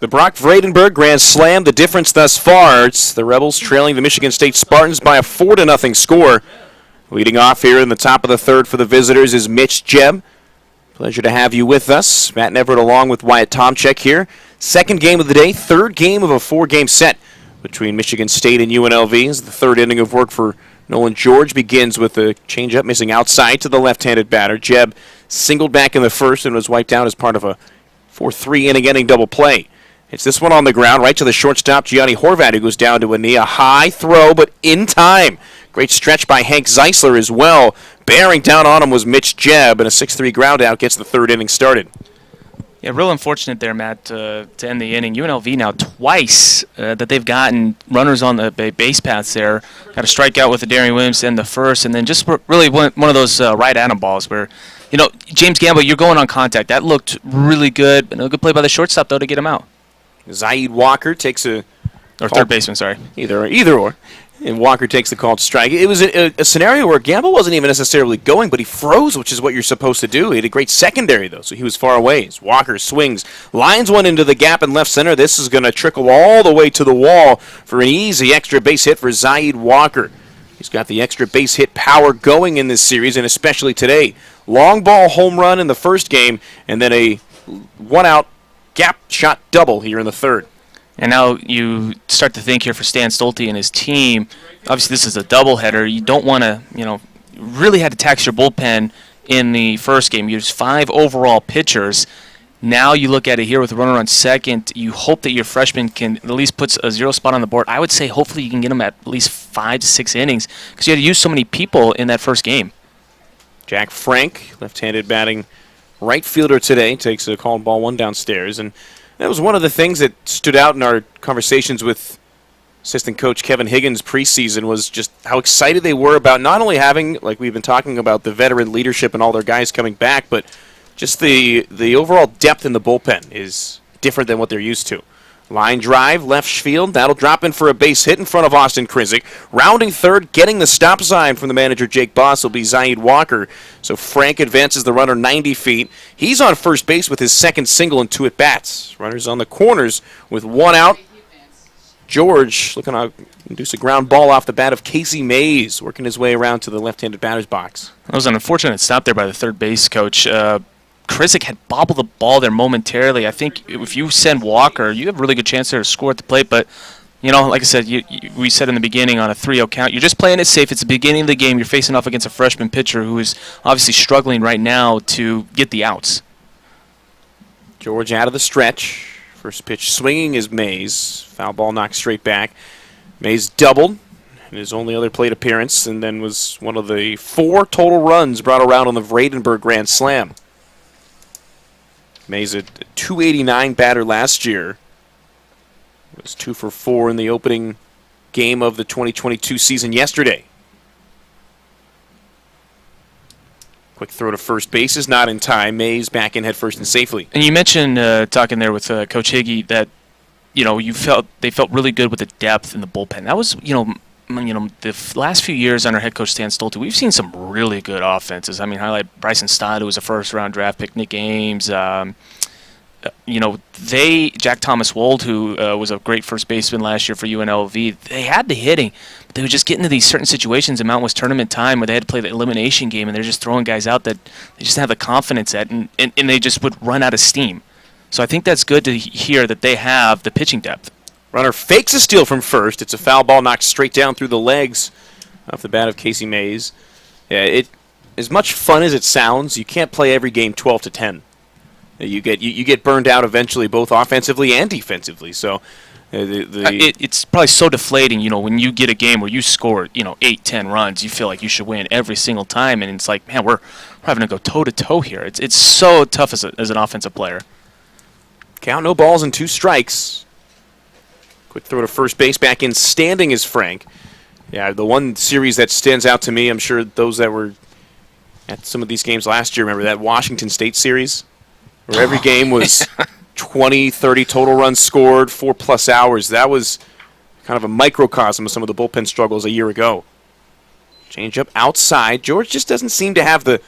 The Brock Vredenberg grand slam, the difference thus far. It's the Rebels trailing the Michigan State Spartans by a 4-0 score. Leading off here in the top of the third for the visitors is Mitch Jebb. Pleasure to have you with us. Matt Everett along with Wyatt Tomczyk here. Second game of the day, third game of a 4-game set between Michigan State and UNLV. As the third inning of work for Nolan George begins with a changeup missing outside to the left-handed batter. Jebb singled back in the first and was wiped out as part of a 4-3 inning double play. It's this one on the ground, right to the shortstop, Giovanni Horvat, who goes down to a knee. A high throw, but in time. Great stretch by Hank Zeisler as well. Bearing down on him was Mitch Jebb, and a 6-3 ground out gets the third inning started. Yeah, real unfortunate there, Matt, to end the inning. UNLV now twice that they've gotten runners on the base paths there. Got a strikeout with the Darian Williams in the first, and then just really one of those right at 'em balls where, James Gamble, you're going on contact. That looked really good. A good play by the shortstop, though, to get him out. Zaid Walker takes a... Or third baseman, sorry. Either or. And Walker takes the called strike. It was a scenario where Gamble wasn't even necessarily going, but he froze, which is what you're supposed to do. He had a great secondary, though, so he was far away. As Walker swings, lines one into the gap in left center. This is going to trickle all the way to the wall for an easy extra base hit for Zaid Walker. He's got the extra base hit power going in this series, and especially today. Long ball home run in the first game, and then a one-out gap shot double here in the third. And now you start to think here for Stan Stolte and his team. Obviously, this is a doubleheader. You don't want to, really had to tax your bullpen in the first game. You used 5 overall pitchers. Now you look at it here with a runner on second. You hope that your freshman can at least put a 0 spot on the board. I would say hopefully you can get them at least 5 to 6 innings because you had to use so many people in that first game. Jack Frank, left-handed batting right fielder today, takes a called ball one downstairs. And that was one of the things that stood out in our conversations with assistant coach Kevin Higgins preseason was just how excited they were about not only having, like we've been talking about, the veteran leadership and all their guys coming back, but just the overall depth in the bullpen is different than what they're used to. Line drive, left field. That'll drop in for a base hit in front of Austin Krizik. Rounding third, getting the stop sign from the manager, Jake Boss, will be Zaid Walker. So Frank advances the runner 90 feet. He's on first base with his second single and 2 at-bats. Runners on the corners with 1 out. George looking to induce a ground ball off the bat of Casey Mays, working his way around to the left-handed batter's box. That was an unfortunate stop there by the third base coach. Krizik had bobbled the ball there momentarily. I think if you send Walker, you have a really good chance there to score at the plate. But, like I said, we said in the beginning on a 3-0 count, you're just playing it safe. It's the beginning of the game. You're facing off against a freshman pitcher who is obviously struggling right now to get the outs. George out of the stretch. First pitch swinging is Mays. Foul ball knocked straight back. Mays doubled in his only other plate appearance and then was one of the 4 total runs brought around on the Vredenberg grand slam. Mays a .289 batter last year. Was 2 for 4 in the opening game of the 2022 season yesterday. Quick throw to first base is not in time. Mays back in head first and safely. And you mentioned talking there with Coach Higgy that they felt really good with the depth in the bullpen. That was the last few years under head coach Stan Stolte, we've seen some really good offenses. I mean, highlight Bryson Stott, who was a first-round draft pick, Nick Ames. Jack Thomas Wold, who was a great first baseman last year for UNLV, they had the hitting, but they would just get into these certain situations in Mountain West tournament time where they had to play the elimination game, and they're just throwing guys out that they just have the confidence at, and they just would run out of steam. So I think that's good to hear that they have the pitching depth. Runner fakes a steal from first. It's a foul ball knocked straight down through the legs off the bat of Casey Mays. Yeah, as much fun as it sounds, you can't play every game 12-10. You get burned out eventually, both offensively and defensively. So it's probably so deflating, when you get a game where you score, 8-10 runs, you feel like you should win every single time, and it's like, man, we're having to go toe-to-toe here. It's so tough as an offensive player. Count, no balls and 2 strikes. Quick throw to first base. Back in standing is Frank. Yeah, the one series that stands out to me, I'm sure those that were at some of these games last year remember that Washington State series where every game was 20, 30 total runs scored, 4+ hours. That was kind of a microcosm of some of the bullpen struggles a year ago. Changeup outside. George just doesn't seem to have the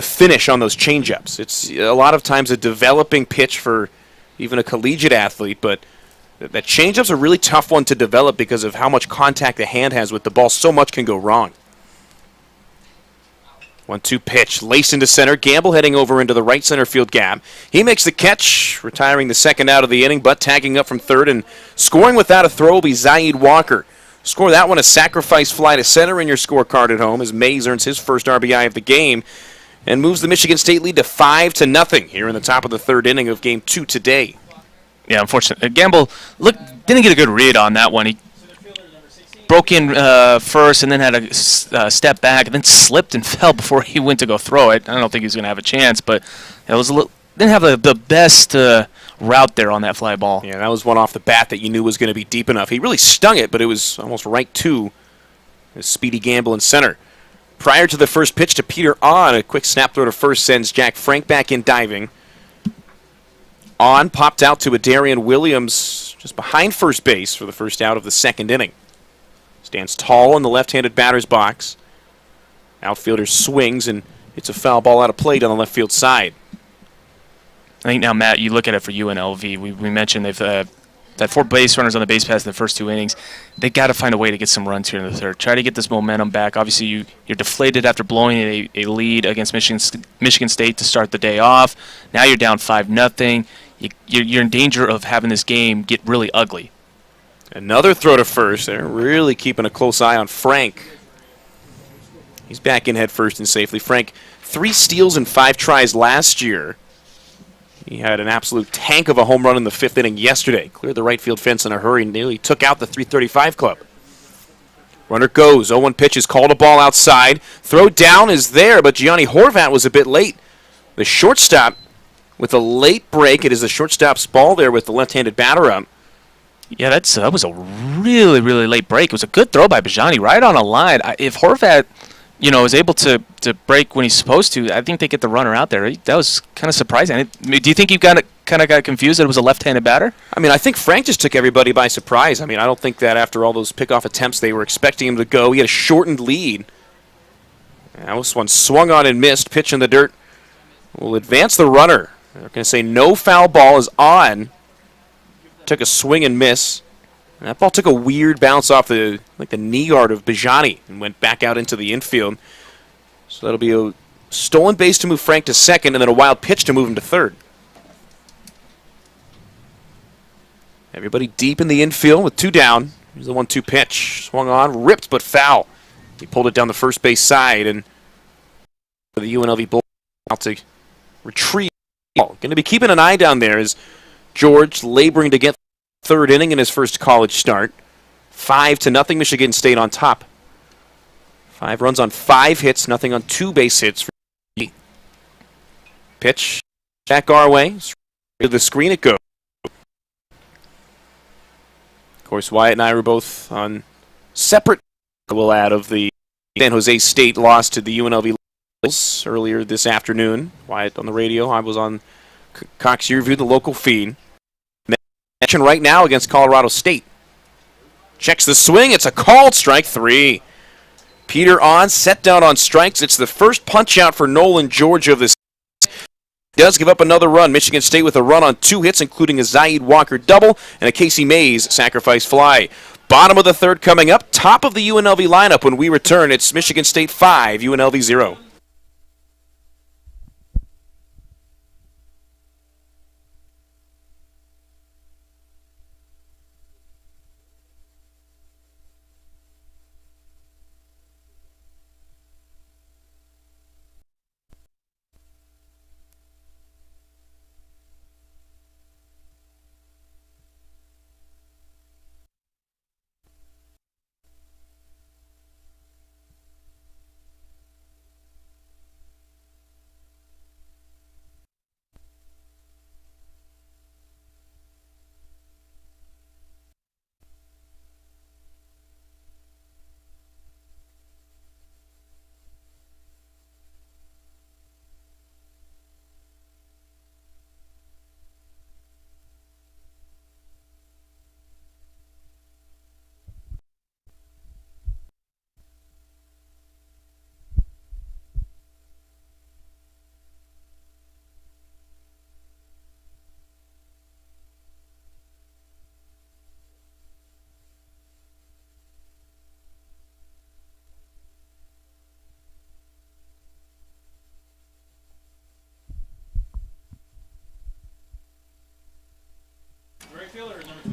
finish on those changeups. It's a lot of times a developing pitch for even a collegiate athlete, but that changeup's a really tough one to develop because of how much contact the hand has with the ball. So much can go wrong. 1-2 pitch, laced into center. Gamble heading over into the right center field gap. He makes the catch, retiring the second out of the inning, but tagging up from third and scoring without a throw will be Zaid Walker. Score that one, a sacrifice fly to center in your scorecard at home as Mays earns his first RBI of the game and moves the Michigan State lead to 5-0 here in the top of the third inning of Game 2 today. Yeah, unfortunately, Gamble didn't get a good read on that one. He broke in first and then had a step back and then slipped and fell before he went to go throw it. I don't think he was going to have a chance, but it was didn't have the best route there on that fly ball. Yeah, that was one off the bat that you knew was going to be deep enough. He really stung it, but it was almost right to a speedy Gamble in center. Prior to the first pitch to Peter On, a quick snap throw to first sends Jack Frank back in diving. On popped out to a Darian Williams just behind first base for the first out of the second inning. Stands tall in the left-handed batter's box. Outfielder swings and hits a foul ball out of play down the left field side. I think now, Matt, you look at it for UNLV. We mentioned they've had 4 base runners on the base paths in the first 2 innings. They got to find a way to get some runs here in the third. Try to get this momentum back. Obviously, you're deflated after blowing a lead against Michigan State to start the day off. Now you're down 5-0. You're in danger of having this game get really ugly. Another throw to first. They're really keeping a close eye on Frank. He's back in head first and safely. Frank, 3 steals and 5 tries last year. He had an absolute tank of a home run in the 5th inning yesterday. Cleared the right field fence in a hurry and nearly took out the 335 club. Runner goes. 0-1 pitch is called a ball outside. Throw down is there, but Giovanni Horvat was a bit late. The shortstop with a late break. It is the shortstop's ball there with the left-handed batter up. Yeah, that was a really, really late break. It was a good throw by Bajani, right on a line. If Horvat, is able to break when he's supposed to, I think they get the runner out there. That was kind of surprising. Do you think you kind of got confused that it was a left-handed batter? I mean, I think Frank just took everybody by surprise. I mean, I don't think that after all those pickoff attempts they were expecting him to go. He had a shortened lead. That was one swung on and missed. Pitch in the dirt will advance the runner. They're going to say no foul ball is on. Took a swing and miss. And that ball took a weird bounce off the knee guard of Bajani and went back out into the infield. So that'll be a stolen base to move Frank to second and then a wild pitch to move him to third. Everybody deep in the infield with 2 down. Here's the 1-2 pitch. Swung on, ripped but foul. He pulled it down the first base side and the UNLV bull out to retrieve. Going to be keeping an eye down there as George laboring to get third inning in his first college start. 5-0 Michigan State on top. 5 runs on 5 hits, nothing on 2 base hits. Pitch back our way. To the screen it goes. Of course, Wyatt and I were both on separate. We'll add of the San Jose State loss to the UNLV earlier this afternoon. Wyatt on the radio. I was on Cox Yearview, the local feed. Action right now against Colorado State. Checks the swing. It's a called strike 3. Peter On set down on strikes. It's the first punch out for Nolan George of this. Does give up another run. Michigan State with a run on 2 hits, including a Zaid Walker double and a Casey Mays sacrifice fly. Bottom of the third coming up. Top of the UNLV lineup when we return. It's Michigan State 5, UNLV 0.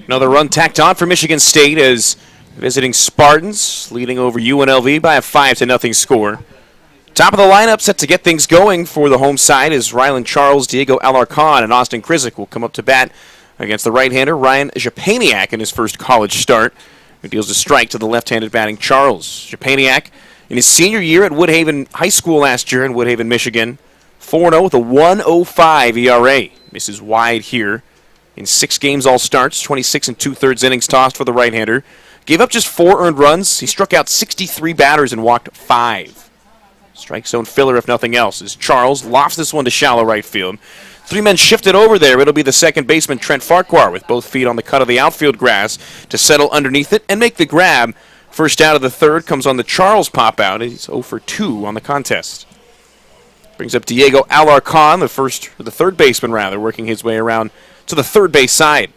Another run tacked on for Michigan State as visiting Spartans leading over UNLV by a 5-0 score. Top of the lineup set to get things going for the home side is Rylan Charles, Diego Alarcon, and Austin Krizik will come up to bat against the right-hander Ryan Japaniak in his first college start, who deals a strike to the left-handed batting Charles. Japaniak, in his senior year at Woodhaven High School last year in Woodhaven, Michigan, 4-0 with a 1.05 ERA. Misses wide here. In 6 games all starts, 26 2/3 innings tossed for the right-hander. Gave up just 4 earned runs. He struck out 63 batters and walked 5. Strike zone filler if nothing else as Charles lofts this one to shallow right field. 3 men shifted over there. It'll be the second baseman Trent Farquhar with both feet on the cut of the outfield grass to settle underneath it and make the grab. First out of the third comes on the Charles pop out. He's 0 for 2 on the contest. Brings up Diego Alarcon, the third baseman rather, working his way around to the third base side.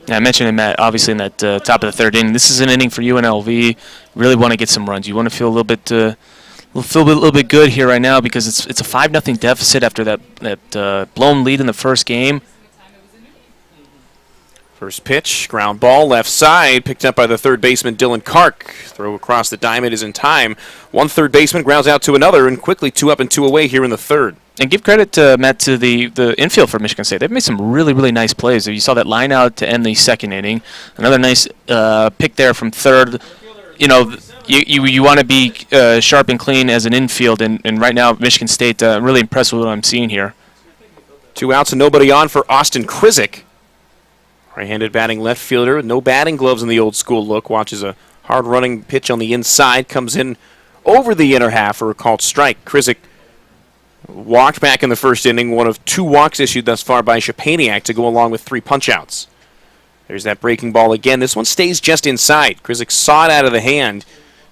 Yeah, I mentioned it, Matt, obviously in that top of the third inning. This is an inning for UNLV. Really want to get some runs. You want to feel a little bit good here right now because it's a 5-0 deficit after that blown lead in the first game. First pitch, ground ball, left side, picked up by the third baseman Dylan Kark. Throw across the diamond is in time. One third baseman grounds out to another, and quickly 2 up and 2 away here in the third. And give credit, Matt, to the infield for Michigan State. They've made some really, really nice plays. You saw that line out to end the second inning. Another nice pick there from third. You know, you want to be sharp and clean as an infield, and right now Michigan State, really impressed with what I'm seeing here. 2 outs and nobody on for Austin Krizik. Right-handed batting left fielder with no batting gloves in the old school look. Watches a hard-running pitch on the inside. Comes in over the inner half for a called strike. Krizik walked back in the first inning. One of 2 walks issued thus far by Japaniak to go along with 3 punch-outs. There's that breaking ball again. This one stays just inside. Krizik saw it out of the hand.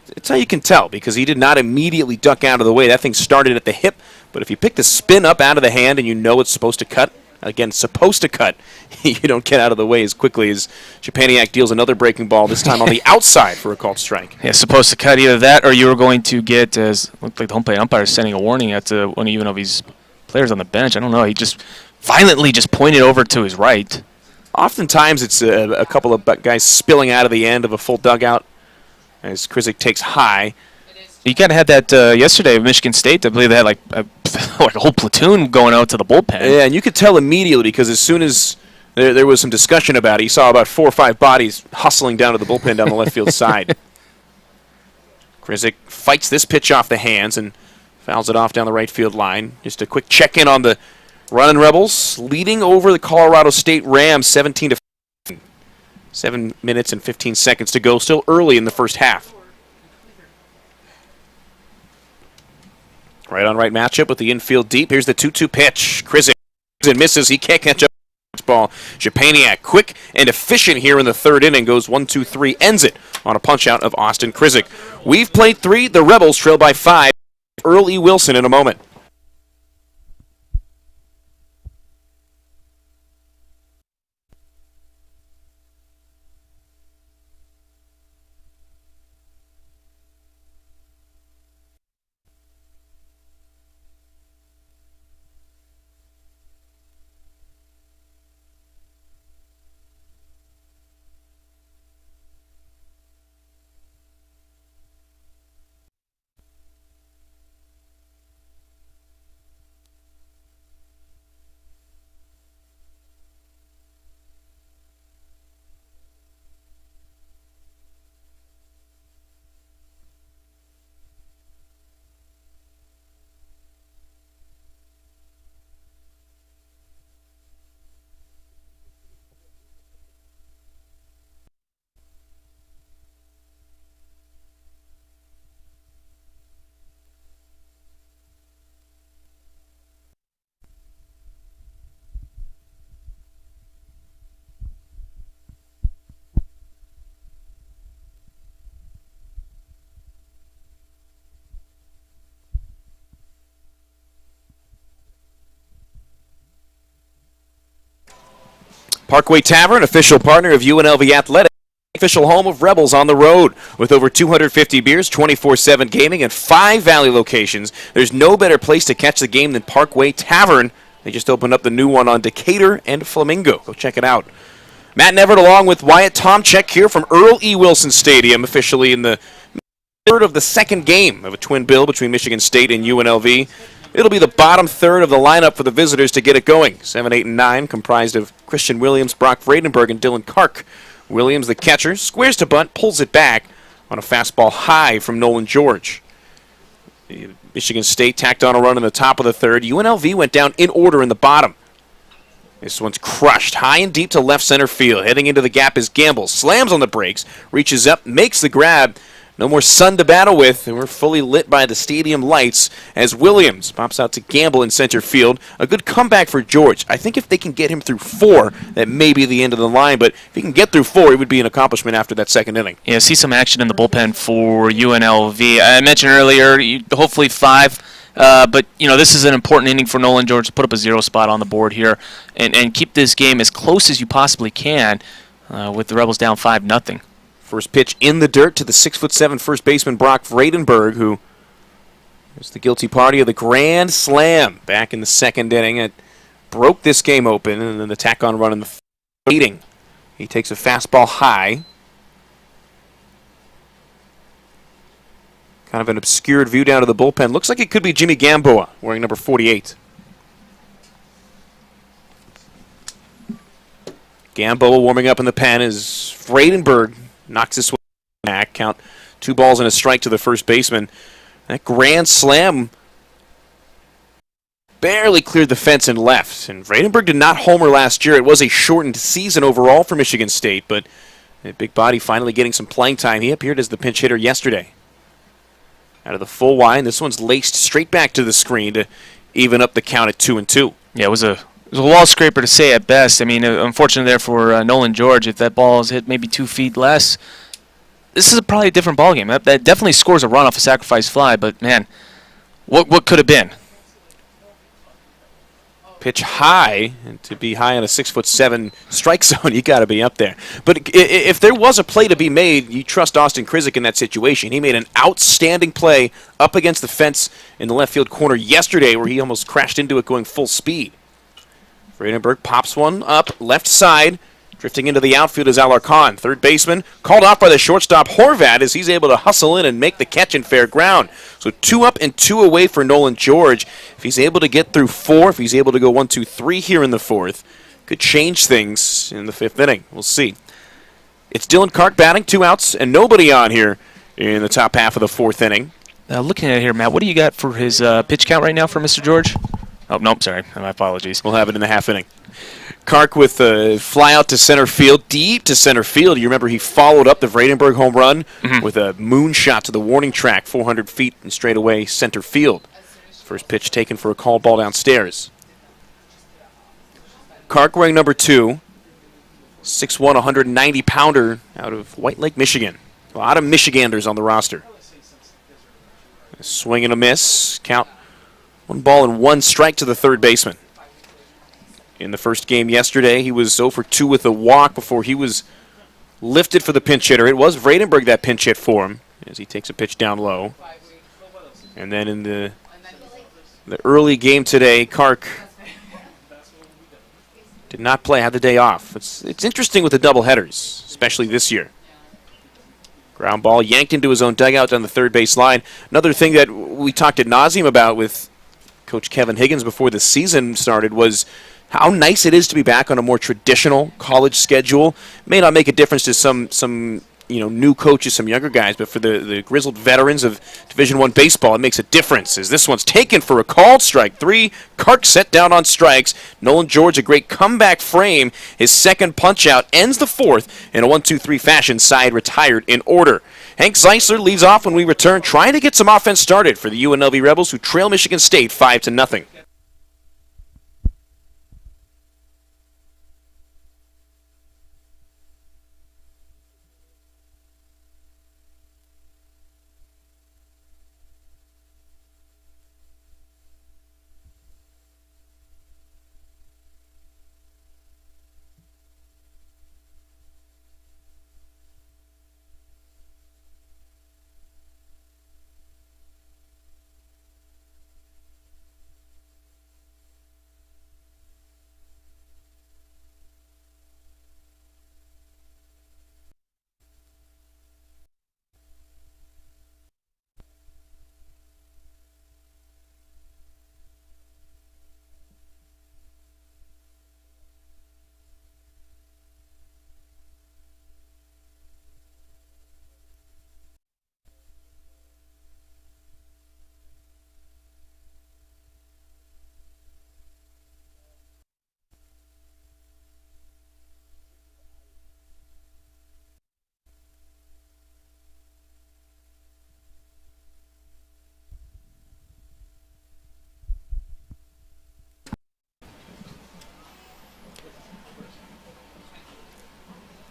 That's how you can tell because he did not immediately duck out of the way. That thing started at the hip. But if you pick the spin up out of the hand and you know it's supposed to cut, again, supposed to cut, you don't get out of the way as quickly as Japaniak deals another breaking ball, this time on the outside for a called strike. Yeah, supposed to cut either that or you were going to get, as looked like the home plate umpire is sending a warning at one of UNLV's players on the bench. I don't know. He just violently just pointed over to his right. Oftentimes it's a couple of guys spilling out of the end of a full dugout as Krizik takes high. You kind of had that yesterday at Michigan State. I believe they had like a whole platoon going out to the bullpen. Yeah, and you could tell immediately because as soon as there was some discussion about it, you saw about 4 or 5 bodies hustling down to the bullpen down the left field side. Krizik fights this pitch off the hands and fouls it off down the right field line. Just a quick check-in on the running Rebels, leading over the Colorado State Rams 17-15. 7 minutes and 15 seconds to go, still early in the first half. Right on right matchup with the infield deep. Here's the 2-2 pitch. Krizik and misses. He can't catch up with the ball. Japaniak, quick and efficient here in the third inning. Goes 1-2-3, ends it on a punch out of Austin Krizik. We've played 3. The Rebels trail by 5. Earl E. Wilson in a moment. Parkway Tavern, official partner of UNLV Athletics, official home of Rebels on the road. With over 250 beers, 24/7 gaming, and 5 Valley locations, there's no better place to catch the game than Parkway Tavern. They just opened up the new one on Decatur and Flamingo. Go check it out. Matt Neverett along with Wyatt Tomczyk here from Earl E. Wilson Stadium, officially in the third of the second game of a twin bill between Michigan State and UNLV. It'll be the bottom third of the lineup for the visitors to get it going. 7, 8, and 9, comprised of Christian Williams, Brock Vredenberg, and Dylan Kark. Williams, the catcher, squares to bunt, pulls it back on a fastball high from Nolan George. Michigan State tacked on a run in the top of the third. UNLV went down in order in the bottom. This one's crushed high and deep to left center field. Heading into the gap is Gamble. Slams on the brakes, reaches up, makes the grab. No more sun to battle with, and we're fully lit by the stadium lights as Williams pops out to Gamble in center field. A good comeback for George. I think if they can get him through 4, that may be the end of the line, but if he can get through 4, it would be an accomplishment after that second inning. Yeah, see some action in the bullpen for UNLV. I mentioned earlier, hopefully 5. But, this is an important inning for Nolan George to put up a 0 spot on the board here and keep this game as close as you possibly can with the Rebels down 5-0. First pitch in the dirt to the 6'7" first baseman Brock Vredenberg, who was the guilty party of the grand slam back in the second inning. It broke this game open, and then the tack-on run in the meeting. He takes a fastball high. Kind of an obscured view down to the bullpen. Looks like it could be Jimmy Gamboa, wearing number 48. Gamboa warming up in the pen as Vredenberg knocks this one back. Count 2 balls and a strike to the first baseman. That grand slam barely cleared the fence and left. And Vredenberg did not homer last year. It was a shortened season overall for Michigan State, but a big body finally getting some playing time. He appeared as the pinch hitter yesterday. Out of the full line, this one's laced straight back to the screen to even up the count at 2-2. Yeah, it was a wall scraper to say at best. I mean, unfortunately there for Nolan George, if that ball is hit maybe 2 feet less, this is probably a different ballgame. That definitely scores a run off a sacrifice fly, but man, what could have been? Pitch high, and to be high on a 6'7" strike zone, you got to be up there. But if there was a play to be made, you trust Austin Krizik in that situation. He made an outstanding play up against the fence in the left field corner yesterday, where he almost crashed into it going full speed. Vredenberg pops one up left side. Drifting into the outfield is Alarcon, third baseman, called off by the shortstop Horvat as he's able to hustle in and make the catch in fair ground. So 2 up and 2 away for Nolan George. If he's able to get through 4, if he's able to go 1, 2, 3 here in the 4th, could change things in the 5th inning. We'll see. It's Dylan Kark batting, 2 outs and nobody on here in the top half of the 4th inning. Looking at it here, Matt, what do you got for his pitch count right now for Mr. George? Oh, nope, sorry. My apologies. We'll have it in the half inning. Kark with a fly out to center field, deep to center field. You remember he followed up the Vredenberg home run with a moonshot to the warning track, 400 feet and straight away center field. First pitch taken for a called ball downstairs. Kark wearing number 2, 6'1", 190-pounder out of White Lake, Michigan. A lot of Michiganders on the roster. A swing and a miss. Count 1 ball and 1 strike to the third baseman. In the first game yesterday, he was 0 for 2 with a walk before he was lifted for the pinch hitter. It was Vredenberg that pinch hit for him as he takes a pitch down low. And then in the early game today, Kark did not play, had the day off. It's interesting with the doubleheaders, especially this year. Ground ball yanked into his own dugout down the third base line. Another thing that we talked ad nauseum about with Coach Kevin Higgins before the season started was how nice it is to be back on a more traditional college schedule. May not make a difference to some new coaches, some younger guys, but for the grizzled veterans of Division I baseball, it makes a difference. As this one's taken for a called strike 3, Kark set down on strikes. Nolan George, a great comeback frame. His second punch-out ends the 4th in a 1-2-3 fashion, side retired in order. Hank Zeisler leads off when we return, trying to get some offense started for the UNLV Rebels, who trail Michigan State 5-0.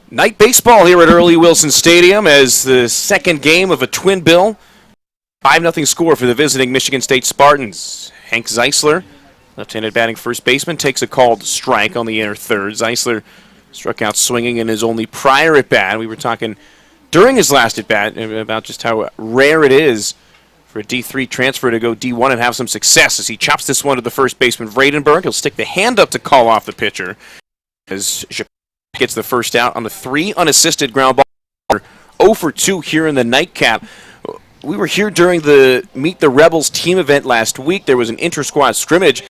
Night baseball here at Earl E. Wilson Stadium as the second game of a twin bill. 5-0 score for the visiting Michigan State Spartans. Hank Zeisler, left-handed batting first baseman, takes a called strike on the inner third. Zeisler struck out swinging in his only prior at-bat. We were talking during his last at-bat about just how rare it is for a D3 transfer to go D1 and have some success as he chops this one to the first baseman, Vradenberg. He'll stick the hand up to call off the pitcher as gets the first out on a 3 unassisted ground ball. 0 for 2 here in the nightcap. We were here during the Meet the Rebels team event last week. There was an inter-squad scrimmage.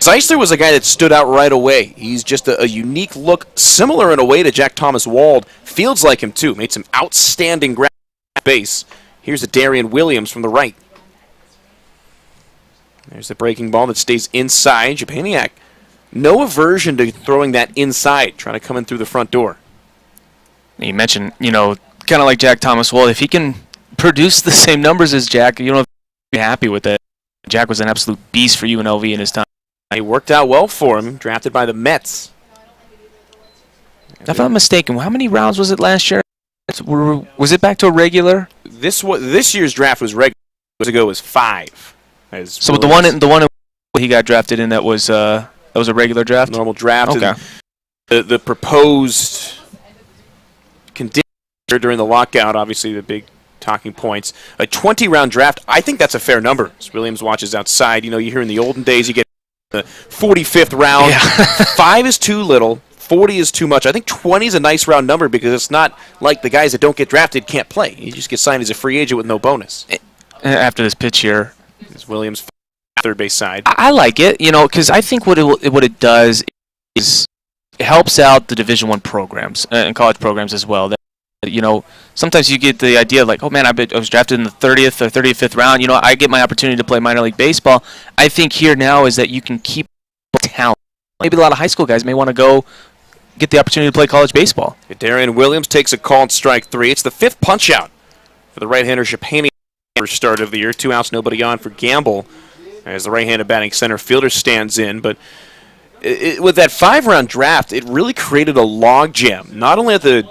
Zeisler was a guy that stood out right away. He's just a unique look, similar in a way to Jack Thomas Wald. Fields like him, too. Made some outstanding grab at base. Here's a Darian Williams from the right. There's the breaking ball that stays inside. Japaniak, no aversion to throwing that inside, trying to come in through the front door. You mentioned, kind of like Jack Thomas Wald. If he can produce the same numbers as Jack, be happy with that. Jack was an absolute beast for UNLV in his time. He worked out well for him, drafted by the Mets. If I'm not mistaken, how many rounds was it last year? Was it back to a regular? This year's draft was regular. Years ago was 5. So the one he got drafted in that was a regular draft. Normal draft. Okay. And the proposed condition during the lockout, obviously the big talking points. A 20-round draft, I think that's a fair number. As Williams watches outside, you hear in the olden days you get the 45th round. Yeah. 5 is too little. 40 is too much. I think 20 is a nice round number because it's not like the guys that don't get drafted can't play. You just get signed as a free agent with no bonus. After this pitch here, is Williams third base side. I like it, because I think what it does is it helps out the Division I programs and college programs as well. That sometimes you get the idea like, oh man, I was drafted in the 30th or 35th round. I get my opportunity to play minor league baseball. I think here now is that you can keep talent. Maybe a lot of high school guys may want to go get the opportunity to play college baseball. Darian Williams takes a called strike 3. It's the 5th punch out for the right-hander Shapani. First start of the year. 2 outs, nobody on for Gamble as the right-handed batting center fielder stands in. But with that 5-round draft, it really created a logjam, not only at the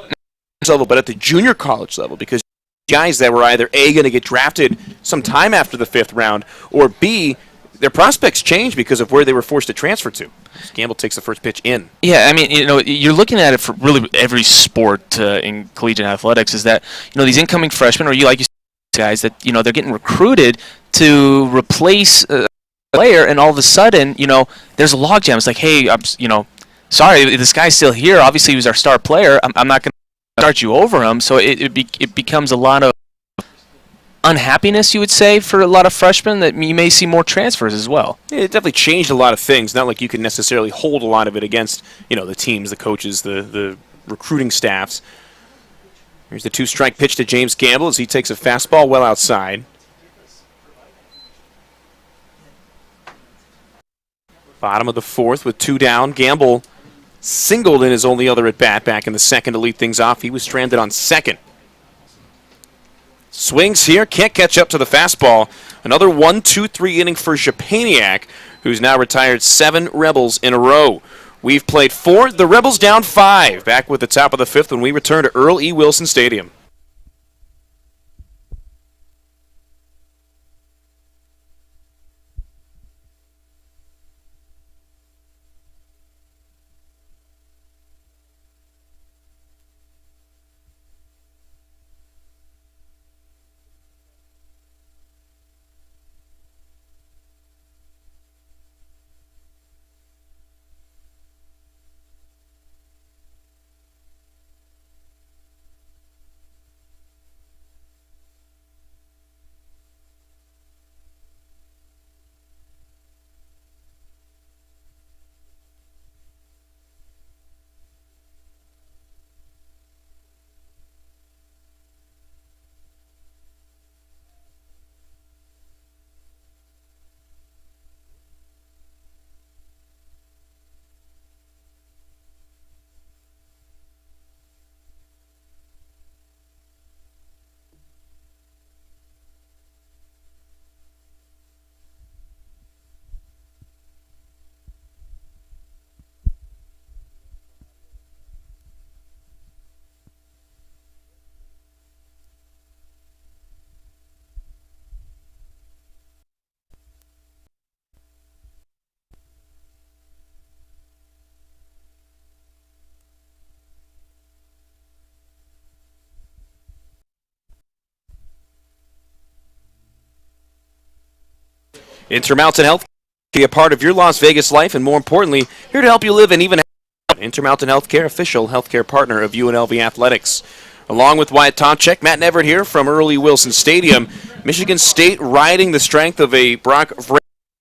level but at the junior college level, because guys that were either A, going to get drafted sometime after the 5th round, or B, their prospects changed because of where they were forced to transfer to. Gamble takes the first pitch in. Yeah, I mean, you're looking at it for really every sport in collegiate athletics is that, these incoming freshmen, or you guys that, they're getting recruited to replace a player, and all of a sudden, there's a logjam. It's like, hey, sorry, this guy's still here. Obviously, he was our star player. I'm not going to start you over him. So it becomes a lot of unhappiness, you would say, for a lot of freshmen, that you may see more transfers as well. Yeah, it definitely changed a lot of things. Not like you can necessarily hold a lot of it against, the teams, the coaches, the recruiting staffs. Here's the 2-strike pitch to James Gamble as he takes a fastball well outside. Bottom of the 4th with 2 down. Gamble singled in his only other at-bat back in the 2nd to lead things off. He was stranded on 2nd. Swings here, can't catch up to the fastball. Another 1-2-3 inning for Japaniak, who's now retired 7 Rebels in a row. We've played 4, the Rebels down 5. Back with the top of the 5th when we return to Earl E. Wilson Stadium. Intermountain Health, be a part of your Las Vegas life, and more importantly, here to help you live an even Intermountain Healthcare, official healthcare partner of UNLV Athletics. Along with Wyatt Tomczyk, Matt Neverett here from Earl E. Wilson Stadium. Michigan State riding the strength of a Brock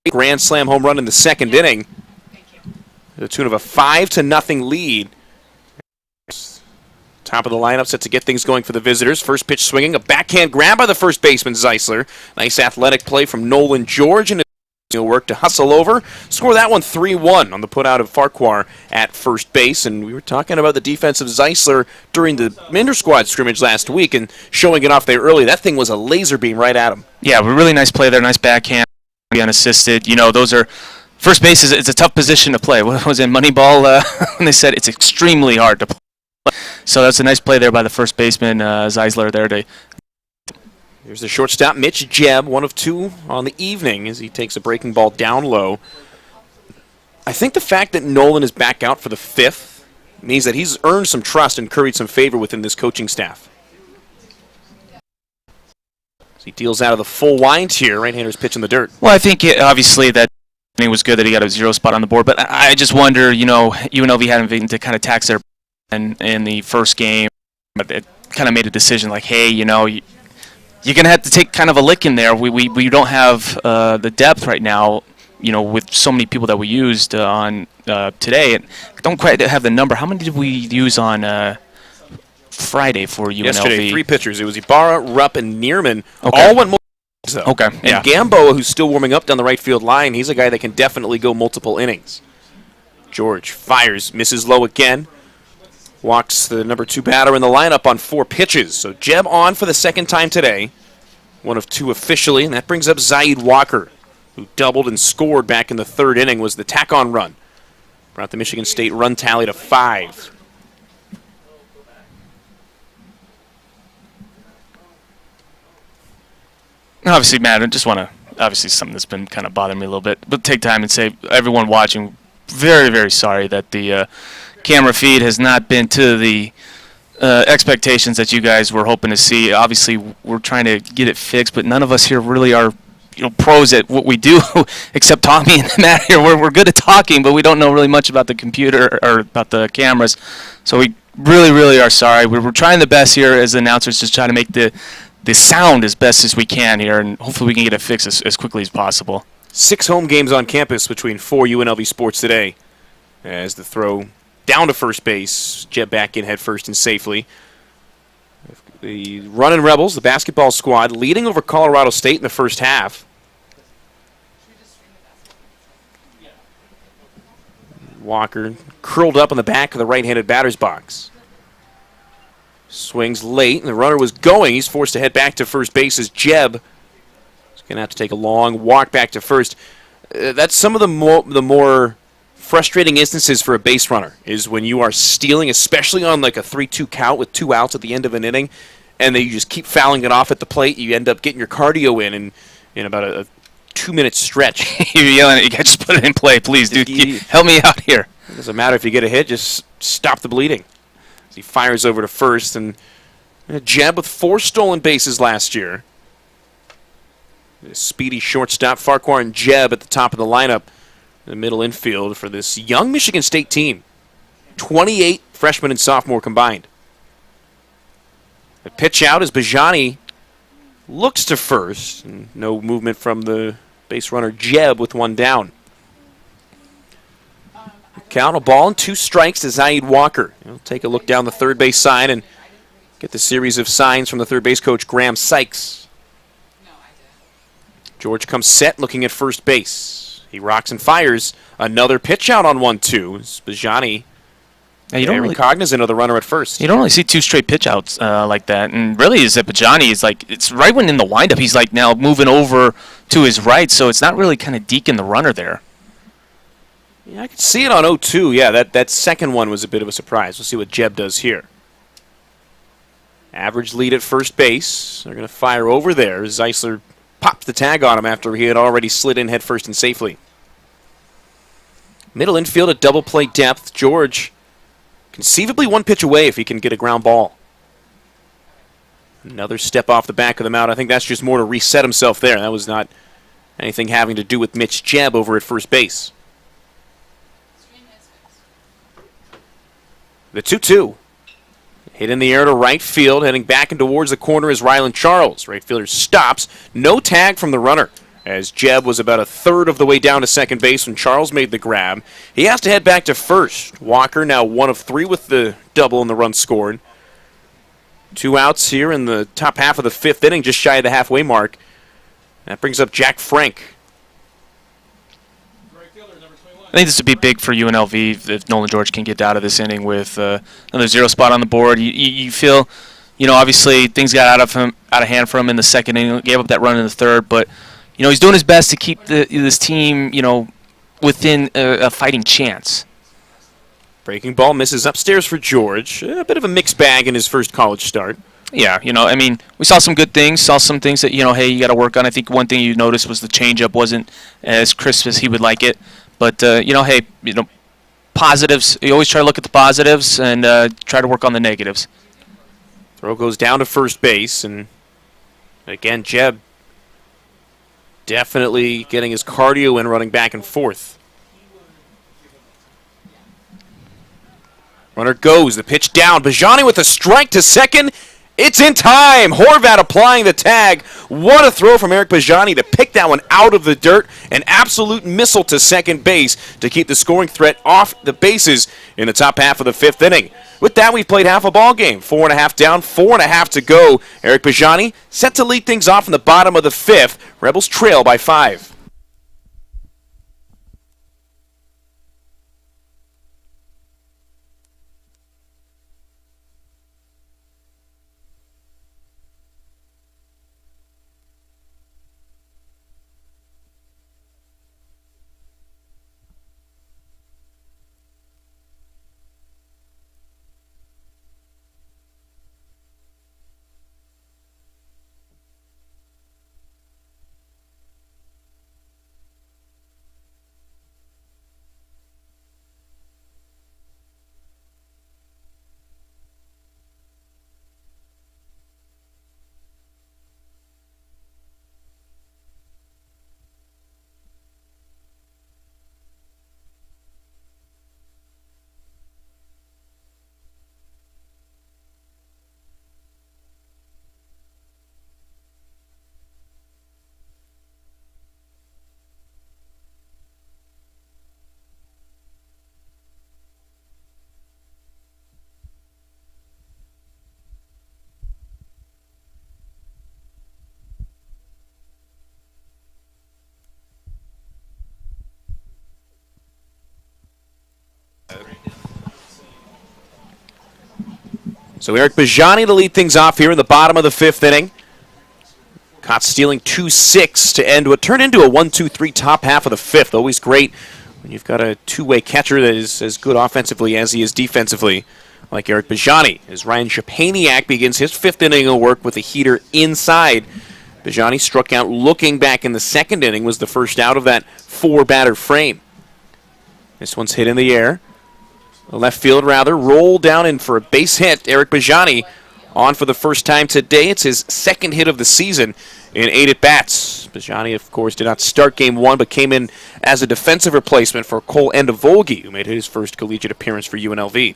grand slam home run in the second inning. To the tune of a 5-0 lead. Top of the lineup set to get things going for the visitors. First pitch swinging, a backhand grab by the first baseman, Zeisler. Nice athletic play from Nolan George, and he'll work to hustle over. Score that one 3-1 on the put-out of Farquhar at first base. And we were talking about the defense of Zeisler during the inter-squad scrimmage last week and showing it off there early. That thing was a laser beam right at him. Yeah, a really nice play there, nice backhand, unassisted. You know, those are first base is a tough position to play. What was it, Moneyball, when they said it's extremely hard to play. So that's a nice play there by the first baseman, Zeisler, there. Here's the shortstop, Mitch Jebb, 1 of 2 on the evening as he takes a breaking ball down low. I think the fact that Nolan is back out for the 5th means that he's earned some trust and curried some favor within this coaching staff. As he deals out of the full wind here, right-hander's pitch in the dirt. Well, I think obviously that it was good that he got a 0 spot on the board, but I just wonder, you know, UNLV had to kind of tax their in the first game, but it kind of made a decision like, hey, you know, you're going to have to take kind of a lick in there. We don't have the depth right now, you know, with so many people that we used on today. And don't quite have the number. How many did we use on Friday for UNLV? Yesterday, 3 pitchers. It was Ibarra, Rupp, and Neerman. Okay. All went multiple innings, though. Okay, yeah. And Gamboa, who's still warming up down the right field line, he's a guy that can definitely go multiple innings. George fires, misses low again. Walks the number 2 batter in the lineup on 4 pitches. So Jebb on for the second time today. 1 of 2 officially, and that brings up Zaid Walker, who doubled and scored back in the 3rd inning, was the tack-on run. Brought the Michigan State run tally to 5. Obviously, Matt, I just want to, obviously something that's been kind of bothering me a little bit, but take time and say, everyone watching, very, very sorry that the camera feed has not been to the expectations that you guys were hoping to see. Obviously, we're trying to get it fixed, but none of us here really are, you know, pros at what we do, except Tommy and Matt here. We're good at talking, but we don't know really much about the computer or about the cameras. So we really, really are sorry. We're trying the best here as announcers, just trying to make the sound as best as we can here, and hopefully we can get it fixed as quickly as possible. 6 home games on campus between 4 UNLV sports today. As the throw down to first base, Jebb back in head first and safely. The Runnin' Rebels, the basketball squad, leading over Colorado State in the first half. Walker curled up on the back of the right-handed batter's box. Swings late, and the runner was going. He's forced to head back to first base as Jebb is going to have to take a long walk back to first. That's some of the more frustrating instances for a base runner, is when you are stealing, especially on like a 3-2 count with 2 outs at the end of an inning, and then you just keep fouling it off at the plate. You end up getting your cardio in about a 2-minute stretch. You're yelling at you, just put it in play, please, dude. Help me out here. It doesn't matter if you get a hit, just stop the bleeding. As he fires over to first, and Jebb with 4 stolen bases last year. The speedy shortstop, Farquhar and Jebb at the top of the lineup in the middle infield for this young Michigan State team. 28 freshmen and sophomore combined. The pitch out as Bajani looks to first, and no movement from the base runner Jebb with 1 down. Count, a ball and 2 strikes to Zaid Walker. He'll take a look down the third base side and get the series of signs from the third base coach, Graham Sykes. George comes set, looking at first base. He rocks and fires. Another pitch out on 1-2. Bajani very cognizant of the runner at first. You don't really see 2 straight pitch outs like that. And really, is that Bajani is like, it's right when in the windup, he's like now moving over to his right, so it's not really kind of deking the runner there. Yeah, I could see it on 0-2. Yeah, that second one was a bit of a surprise. We'll see what Jebb does here. Average lead at first base. They're going to fire over there. Zeisler pops the tag on him after he had already slid in head first and safely. Middle infield at double play depth. George conceivably 1 pitch away if he can get a ground ball. Another step off the back of the mound. I think that's just more to reset himself there. That was not anything having to do with Mitch Jebb over at first base. The 2-2. Hit in the air to right field, heading back and towards the corner is Rylan Charles. Right fielder stops. No tag from the runner, as Jebb was about a third of the way down to second base when Charles made the grab. He has to head back to first. Walker now 1 of 3 with the double and the run scored. 2 outs here in the top half of the 5th inning, just shy of the halfway mark. That brings up Jack Frank. I think this would be big for UNLV if Nolan George can get out of this inning with another 0 spot on the board. You feel, obviously things got out of hand for him in the second inning. Gave up that run in the third, but he's doing his best to keep this team, within a fighting chance. Breaking ball misses upstairs for George. A bit of a mixed bag in his first college start. Yeah, we saw some good things, saw some things that, hey, you got to work on. I think one thing you noticed was the changeup wasn't as crisp as he would like it. But, hey, positives. You always try to look at the positives and try to work on the negatives. Throw goes down to first base, and again, Jebb definitely getting his cardio in, running back and forth. Runner goes, the pitch down. Bajani with a strike to second. It's in time. Horvat applying the tag. What a throw from Eric Bajani to pick that one out of the dirt. An absolute missile to second base to keep the scoring threat off the bases in the top half of the 5th inning. With that, we've played half a ball game. 4.5 down, 4.5 to go. Eric Bajani set to lead things off in the bottom of the 5th. Rebels trail by 5. So Eric Bajani to lead things off here in the bottom of the 5th inning. Caught stealing 2-6 to end what turned into a 1-2-3 top half of the 5th. Always great when you've got a two-way catcher that is as good offensively as he is defensively, like Eric Bajani. As Ryan Shapaniak begins his 5th inning of work with a heater inside. Bajani struck out looking back in the 2nd inning, was the first out of that 4-batter frame. This one's hit in the air. Left field, rolled down in for a base hit. Eric Bajani on for the first time today. It's his 2nd hit of the season in 8 at-bats. Bajani, of course, did not start Game 1, but came in as a defensive replacement for Cole Endevolgi, who made his first collegiate appearance for UNLV.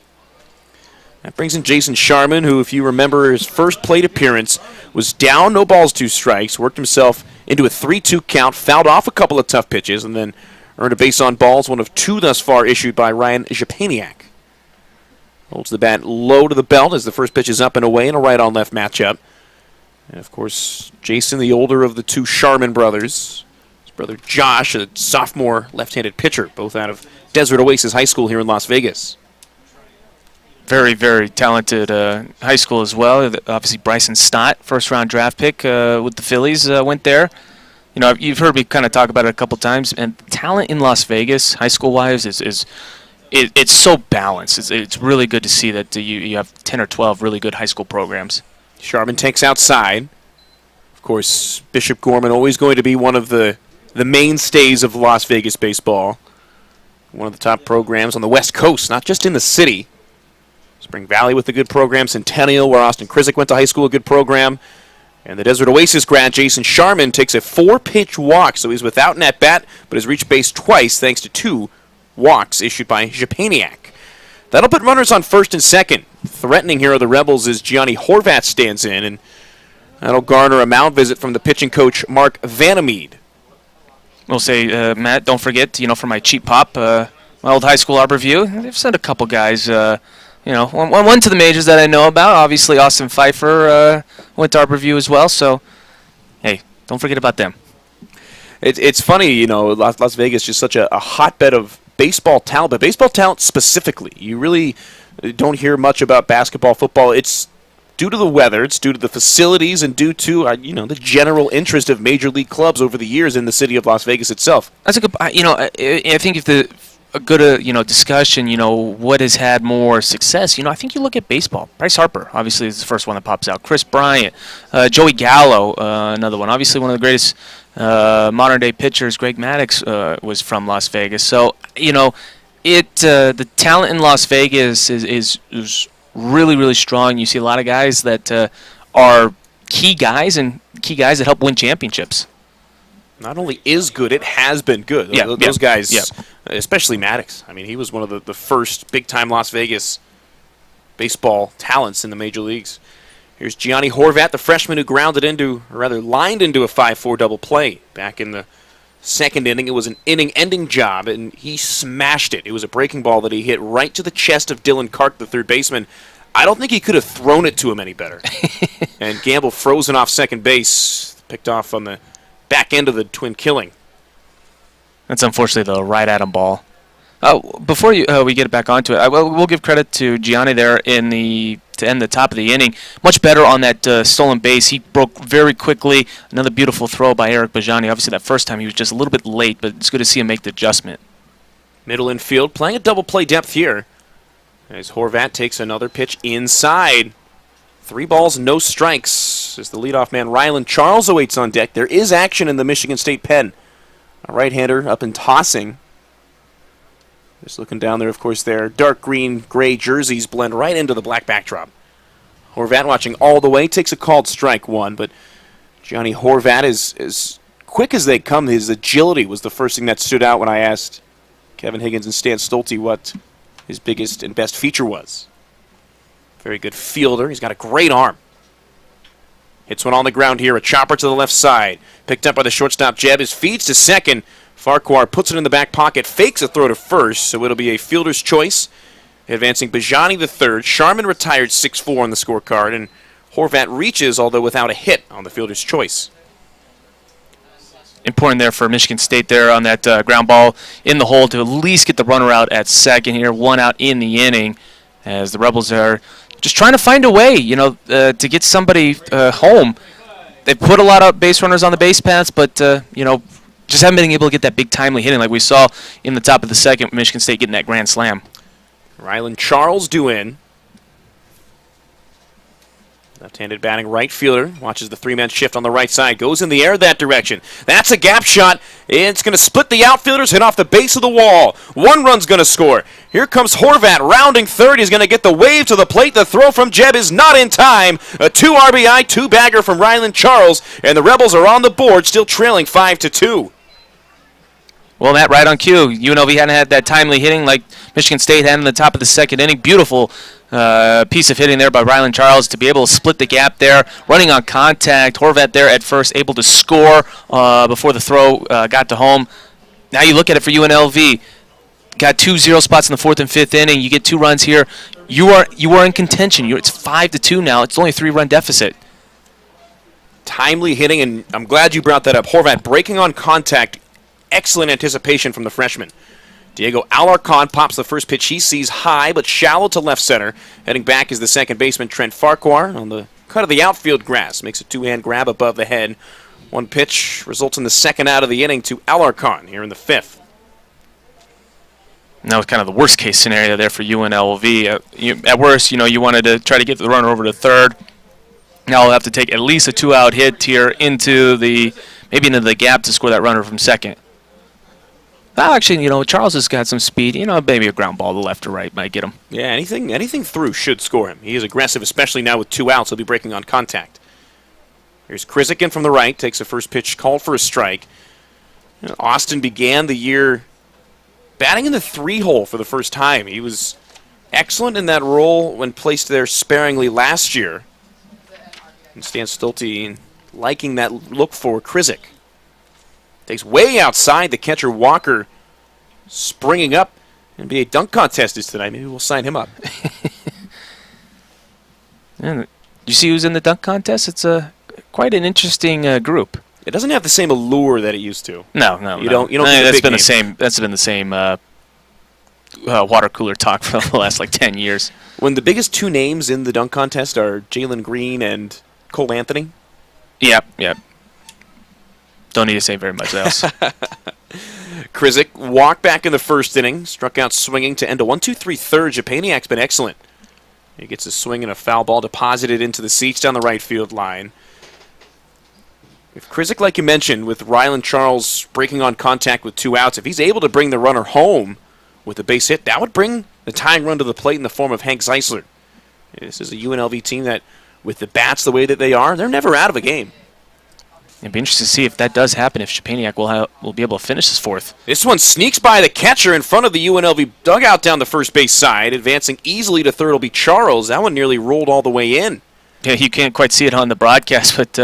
That brings in Jason Sharman, who, if you remember, his first plate appearance was down, no balls, 2 strikes, worked himself into a 3-2 count, fouled off a couple of tough pitches, and then earned a base on balls, one of 2 thus far issued by Ryan Shapaniak. Holds the bat low to the belt as the first pitch is up and away in a right-on-left matchup. And, of course, Jason, the older of the 2 Sharman brothers. His brother Josh, a sophomore left-handed pitcher, both out of Desert Oasis High School here in Las Vegas. Very, very talented high school as well. Obviously, Bryson Stott, first-round draft pick with the Phillies, went there. You've heard me kind of talk about it a couple times, and talent in Las Vegas, high school-wise, it's so balanced. It's really good to see that you have 10 or 12 really good high school programs. Sharman takes outside. Of course, Bishop Gorman always going to be one of the mainstays of Las Vegas baseball. One of the top programs on the West Coast, not just in the city. Spring Valley with a good program. Centennial, where Austin Krizik went to high school, a good program. And the Desert Oasis grad Jason Sharman takes a 4-pitch walk, so he's without an at-bat, but has reached base twice thanks to 2 walks issued by Japaniak. That'll put runners on first and second. Threatening here of the Rebels as Giovanni Horvat stands in, and that'll garner a mound visit from the pitching coach Mark Vandermeed. We'll say, Matt, don't forget, for my cheap pop, my old high school Arbor View, they've sent a couple guys, one to the majors that I know about. Obviously, Austin Pfeiffer went to Arbor View as well, so, hey, don't forget about them. It's funny, Las Vegas is just such a hotbed of baseball talent, but baseball talent specifically. You really don't hear much about basketball, football. It's due to the weather, it's due to the facilities, and due to the general interest of major league clubs over the years in the city of Las Vegas itself. That's a good. I think if a good discussion, what has had more success, I think you look at baseball. Bryce Harper, obviously, is the first one that pops out. Chris Bryant, Joey Gallo, another one. Obviously, one of the greatest modern-day pitchers, Greg Maddux, was from Las Vegas. So, the talent in Las Vegas is really, really strong. You see a lot of guys that are key guys that help win championships. Not only is good, it has been good. Those guys, especially Maddux. I mean, he was one of the first big-time Las Vegas baseball talents in the major leagues. Here's Giovanni Horvat, the freshman who lined into a 5-4 double play back in the second inning. It was an inning-ending job, and he smashed it. It was a breaking ball that he hit right to the chest of Dylan Kark, the third baseman. I don't think he could have thrown it to him any better. And Gamble frozen off second base, picked off on the back end of the twin killing. That's unfortunately the right at him ball. Before we get back onto it, we'll give credit to Gianni there to end the top of the inning. Much better on that stolen base. He broke very quickly. Another beautiful throw by Eric Bajani. Obviously, that first time he was just a little bit late, but it's good to see him make the adjustment. Middle infield, playing a double play depth here. As Horvat takes another pitch inside. 3 balls, no strikes. As the leadoff man Rylan Charles awaits on deck. There is action in the Michigan State pen. A right-hander up and tossing. Just looking down there, of course, their dark green-gray jerseys blend right into the black backdrop. Horvat watching all the way, takes a called strike 1, but Giovanni Horvat is as quick as they come. His agility was the first thing that stood out when I asked Kevin Higgins and Stan Stolte what his biggest and best feature was. Very good fielder. He's got a great arm. Hits one on the ground here, a chopper to the left side. Picked up by the shortstop Jeb. His feeds to second. Farquhar puts it in the back pocket, fakes a throw to first, so it'll be a fielder's choice. Advancing Bajani the third. Sharman retired 6-4 on the scorecard, and Horvat reaches, although without a hit on the fielder's choice. Important there for Michigan State there on that ground ball in the hole to at least get the runner out at second here. 1 out in the inning as the Rebels are just trying to find a way, to get somebody home. They put a lot of base runners on the base paths, but, just haven't been able to get that big timely hitting like we saw in the top of the second, Michigan State getting that grand slam. Rylan Charles due in. Left-handed batting right fielder. Watches the 3-man shift on the right side. Goes in the air that direction. That's a gap shot. It's going to split the outfielders, hit off the base of the wall. 1 run's going to score. Here comes Horvat rounding third. He's going to get the wave to the plate. The throw from Jeb is not in time. A 2 RBI, 2-bagger from Rylan Charles. And the Rebels are on the board, still trailing 5-2. Well, Matt, right on cue. UNLV hadn't had that timely hitting like Michigan State had in the top of the second inning. Beautiful piece of hitting there by Rylan Charles to be able to split the gap there, running on contact. Horvat there at first, able to score before the throw got to home. Now you look at it for UNLV. Got 2 0 spots in the 4th and 5th inning. You get 2 runs here. You are in contention. It's 5-2 now. It's only a 3-run deficit. Timely hitting, and I'm glad you brought that up. Horvat breaking on contact. Excellent anticipation from the freshman. Diego Alarcon pops the first pitch he sees high but shallow to left center. Heading back is the second baseman Trent Farquhar on the cut of the outfield grass. Makes a 2-hand grab above the head. 1 pitch results in the second out of the inning to Alarcon here in the 5th. And that was kind of the worst case scenario there for UNLV. At worst, you wanted to try to get the runner over to third. Now we'll have to take at least a 2-out hit here into the gap to score that runner from second. Actually, Charles has got some speed. Maybe a ground ball to left or right might get him. Yeah, anything through should score him. He is aggressive, especially now with 2 outs. He'll be breaking on contact. Here's Krizik in from the right, takes the first pitch, called for a strike. Austin began the year batting in the 3-hole for the first time. He was excellent in that role when placed there sparingly last year. And Stan Stolte liking that look for Krizik. Takes way outside. The catcher Walker springing up. NBA dunk contest is tonight. Maybe we'll sign him up. And you see who's in the dunk contest? It's quite an interesting group. It doesn't have the same allure that it used to. No. You don't get the That's big been names. That's been the same water cooler talk for the last 10 years. When the biggest two names in the dunk contest are Jalen Green and Cole Anthony. Yep. Don't need to say very much else. Krizik walked back in the first inning, struck out swinging to end a 1-2-3 third. Japaniak's been excellent. He gets a swing and a foul ball deposited into the seats down the right field line. If Krizik, like you mentioned, with Ryland Charles breaking on contact with 2 outs, if he's able to bring the runner home with a base hit, that would bring the tying run to the plate in the form of Hank Zeisler. This is a UNLV team that, with the bats the way that they are, they're never out of a game. It'd be interesting to see if that does happen, if Japaniak will be able to finish his fourth. This one sneaks by the catcher in front of the UNLV dugout down the first base side. Advancing easily to third will be Charles. That one nearly rolled all the way in. Yeah, you can't quite see it on the broadcast, but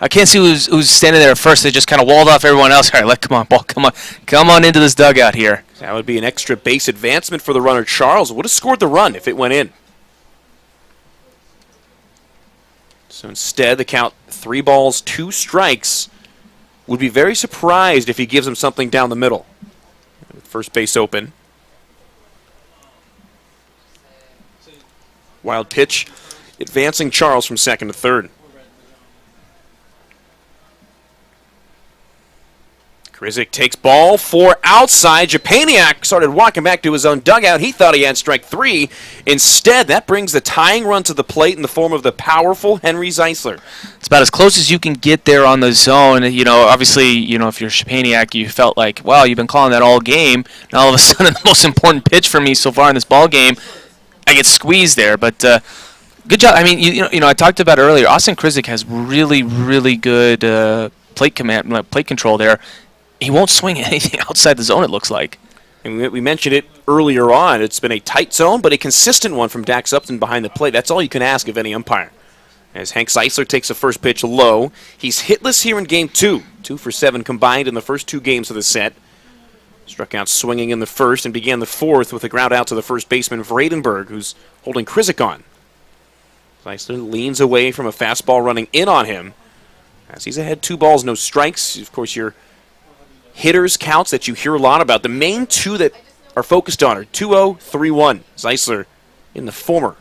I can't see who's standing there at first. They just kind of walled off everyone else. All right, come on into this dugout here. That would be an extra base advancement for the runner. Charles would have scored the run if it went in. So instead, the count 3 balls, 2 strikes. Would be very surprised if he gives him something down the middle. With first base open. Wild pitch. Advancing Charles from second to third. Krizik takes ball 4 outside. Japaniak started walking back to his own dugout. He thought he had strike 3. Instead, that brings the tying run to the plate in the form of the powerful Henry Zeisler. It's about as close as you can get there on the zone. Obviously, if you're Japaniak, you felt like, wow, you've been calling that all game. And all of a sudden, the most important pitch for me so far in this ball game, I get squeezed there. But good job. I mean, I talked about earlier, Austin Krizik has really, really good plate control there. He won't swing anything outside the zone, it looks like. And we mentioned it earlier on. It's been a tight zone, but a consistent one from Dax Upton behind the plate. That's all you can ask of any umpire. As Hank Zeisler takes the first pitch low. He's hitless here in Game 2. 2 for 7 combined in the first 2 games of the set. Struck out swinging in the first and began the fourth with a ground out to the first baseman, Vredenberg, who's holding Krizik on. Zeisler leans away from a fastball running in on him. As he's ahead 2 balls, no strikes. Of course, your hitters counts that you hear a lot about. The main 2 that are focused on are 2-0, 3-1. Zeisler in the former.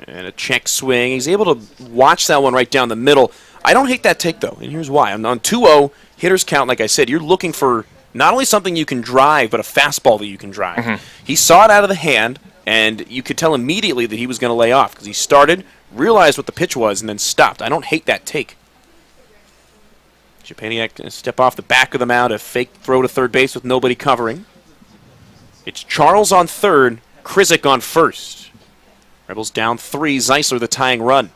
And a check swing. He's able to watch that one right down the middle. I don't hate that take, though, and here's why. On 2-0, hitters count, like I said, you're looking for not only something you can drive, but a fastball that you can drive. Mm-hmm. He saw it out of the hand, and you could tell immediately that he was going to lay off because he started, realized what the pitch was, and then stopped. I don't hate that take. Japaniak going to step off the back of the mound, a fake throw to third base with nobody covering. It's Charles on third, Krizik on first. Rebels down 3, Zeisler the tying run.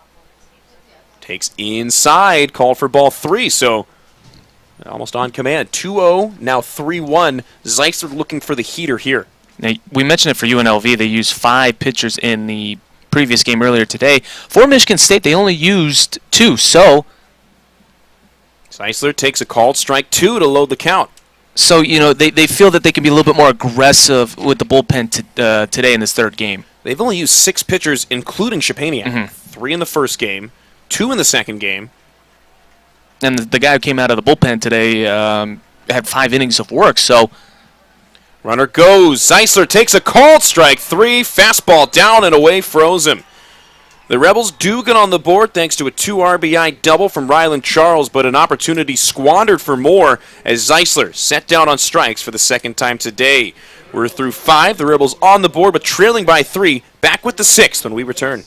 Takes inside, called for ball 3, so almost on command. 2-0, now 3-1. Zeisler looking for the heater here. Now, we mentioned it for UNLV. They used 5 pitchers in the previous game earlier today. For Michigan State, they only used 2, so Zeisler takes a called strike 2 to load the count. So, they feel that they can be a little bit more aggressive with the bullpen today in this third game. They've only used 6 pitchers, including Japaniak. Mm-hmm. 3 in the first game, 2 in the second game. And the guy who came out of the bullpen today had 5 innings of work, so runner goes. Zeisler takes a called strike 3. Fastball down and away, froze him. The Rebels do get on the board thanks to a 2 RBI double from Ryland Charles, but an opportunity squandered for more as Zeisler set down on strikes for the second time today. We're through 5. The Rebels on the board, but trailing by 3. Back with the 6th when we return.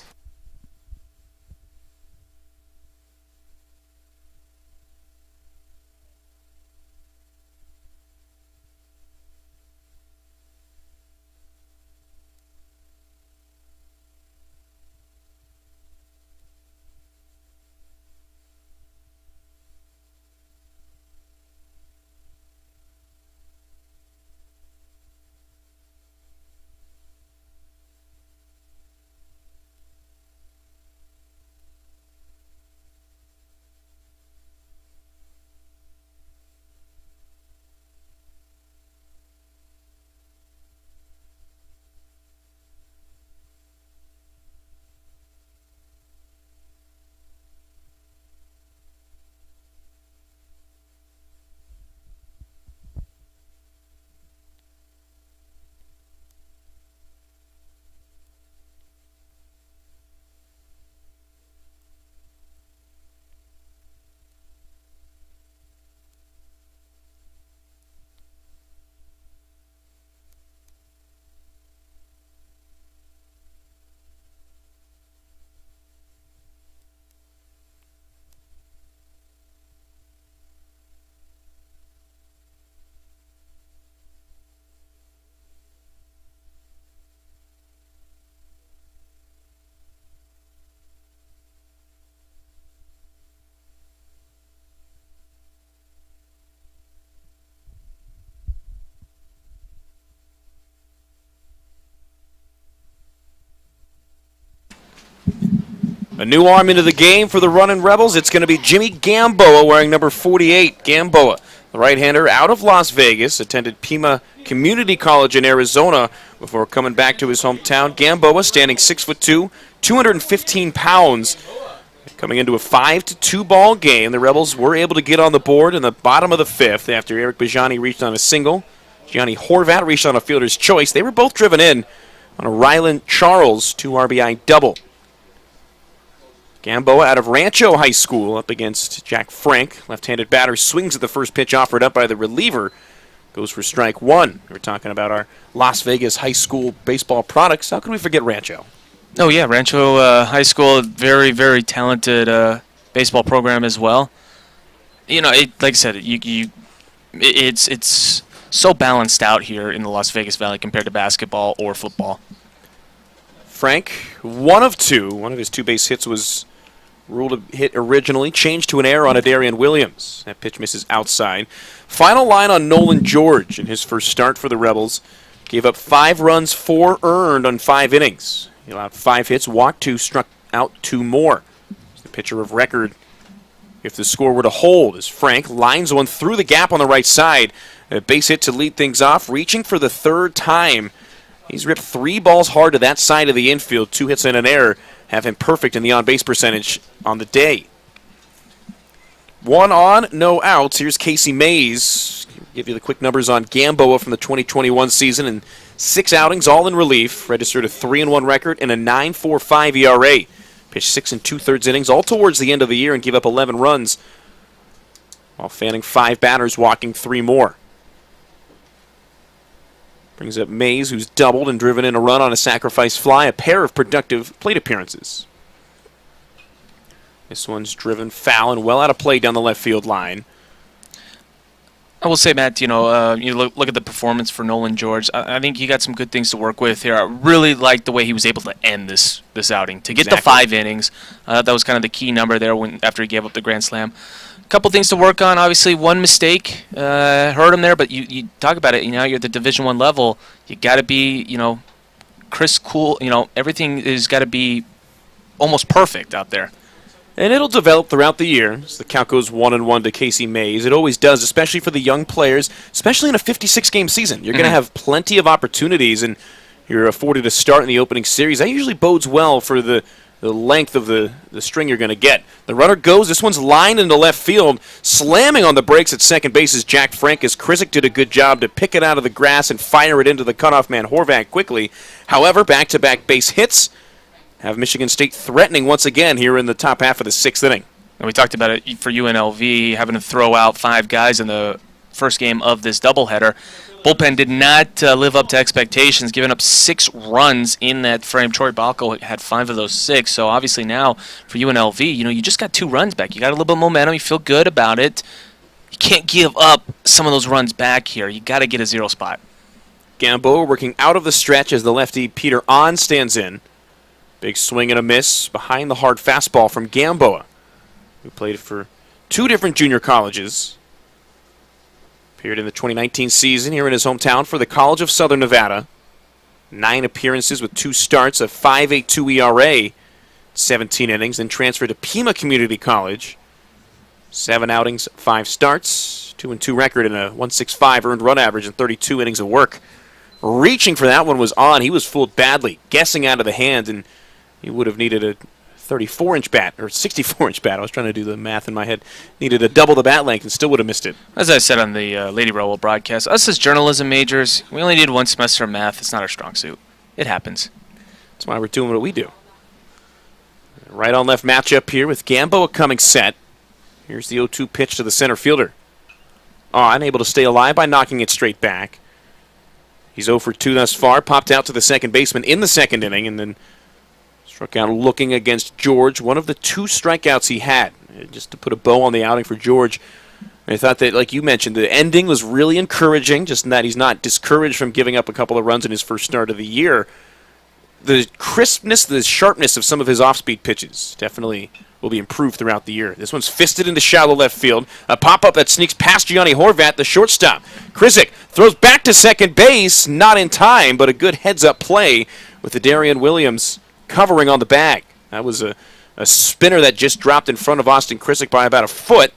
A new arm into the game for the running Rebels. It's going to be Jimmy Gamboa wearing number 48. Gamboa, the right-hander out of Las Vegas, attended Pima Community College in Arizona before coming back to his hometown. Gamboa standing 6'2", 215 pounds. Coming into a 5-2 ball game, the Rebels were able to get on the board in the bottom of the fifth after Eric Bajani reached on a single. Giovanni Horvat reached on a fielder's choice. They were both driven in on a Ryland Charles 2 RBI double. Gamboa out of Rancho High School up against Jack Frank. Left-handed batter swings at the first pitch offered up by the reliever. Goes for strike one. We're talking about our Las Vegas high school baseball products. How could we forget Rancho? Oh yeah, Rancho High School, very, very talented baseball program as well. You know, like I said, it's so balanced out here in the Las Vegas Valley compared to basketball or football. Frank, 1 of 2. One of his 2 base hits was ruled a hit originally, changed to an error on Adarian Williams. That pitch misses outside. Final line on Nolan George in his first start for the Rebels. Gave up 5 runs, 4 earned on 5 innings. He allowed 5 hits, walked 2, struck out 2 more. He's the pitcher of record if the score were to hold, as Frank lines one through the gap on the right side. A base hit to lead things off, reaching for the 3rd time. He's ripped 3 balls hard to that side of the infield. 2 hits and an error have him perfect in the on-base percentage on the day. 1 on, no outs. Here's Casey Mays. Give you the quick numbers on Gamboa from the 2021 season. And 6 outings, all in relief. Registered a 3-1 record and a 9.45 ERA. Pitched 6 2/3 innings, all towards the end of the year, and gave up 11 runs, while fanning 5 batters, walking 3 more. Brings up Mays, who's doubled and driven in a run on a sacrifice fly, a pair of productive plate appearances. This one's driven foul and well out of play down the left field line. I will say, Matt, you know, you look at the performance for Nolan George. I think he got some good things to work with here. I really liked the way he was able to end this outing. To get the 5 innings, that was kind of the key number there after he gave up the grand slam. A couple things to work on. Obviously, one mistake hurt him there, but you talk about it. You know, you're at the Division I level. You got to be, you know, crisp, cool. You know, everything has got to be almost perfect out there. And it'll develop throughout the year. So the count goes 1-1 to Casey Mays. It always does, especially for the young players, especially in a 56-game season. You're going to have plenty of opportunities, and you're afforded a start in the opening series. That usually bodes well for the length of the string you're going to get. The runner goes. This one's lined into left field. Slamming on the brakes at second base is Jack Frank, as Krizik did a good job to pick it out of the grass and fire it into the cutoff man Horvat quickly. However, back-to-back base hits have Michigan State threatening once again here in the top half of the 6th inning. And we talked about it for UNLV, having to throw out 5 guys in the first game of this doubleheader. Bullpen did not live up to expectations, giving up 6 runs in that frame. Troy Balco had 5 of those 6. So obviously now for UNLV, you know, you just got 2 runs back. You got a little bit of momentum. You feel good about it. You can't give up some of those runs back here. You got to get a 0 spot. Gamboa working out of the stretch as the lefty Peter Ahn stands in. Big swing and a miss behind the hard fastball from Gamboa, who played for 2 different junior colleges. Appeared in the 2019 season here in his hometown for the College of Southern Nevada. 9 appearances with 2 starts, a 5.82 ERA, 17 innings, then transferred to Pima Community College. 7 outings, 5 starts, 2-2 record, and a 1.65 earned run average in 32 innings of work. Reaching for that one was on. He was fooled badly, guessing out of the hand, and he would have needed a 34-inch bat, or 64-inch bat. I was trying to do the math in my head. Needed to double the bat length and still would have missed it. As I said on the Lady Rebel broadcast, us as journalism majors, we only did 1 semester of math. It's not our strong suit. It happens. That's why we're doing what we do. Right on left matchup here with Gamboa coming set. Here's the 0-2 pitch to the center fielder. Unable to stay alive by knocking it straight back. He's 0 for 2 thus far. Popped out to the second baseman in the 2nd inning and then struck out looking against George. One of the 2 strikeouts he had. Just to put a bow on the outing for George. I thought that, like you mentioned, the ending was really encouraging, just in that he's not discouraged from giving up a couple of runs in his first start of the year. The crispness, the sharpness of some of his off-speed pitches definitely will be improved throughout the year. This one's fisted into shallow left field. A pop-up that sneaks past Giovanni Horvat, the shortstop. Krizik throws back to second base, not in time, but a good heads-up play with Adarian Williams covering on the bag. That was a spinner that just dropped in front of Austin Krissick by about a foot.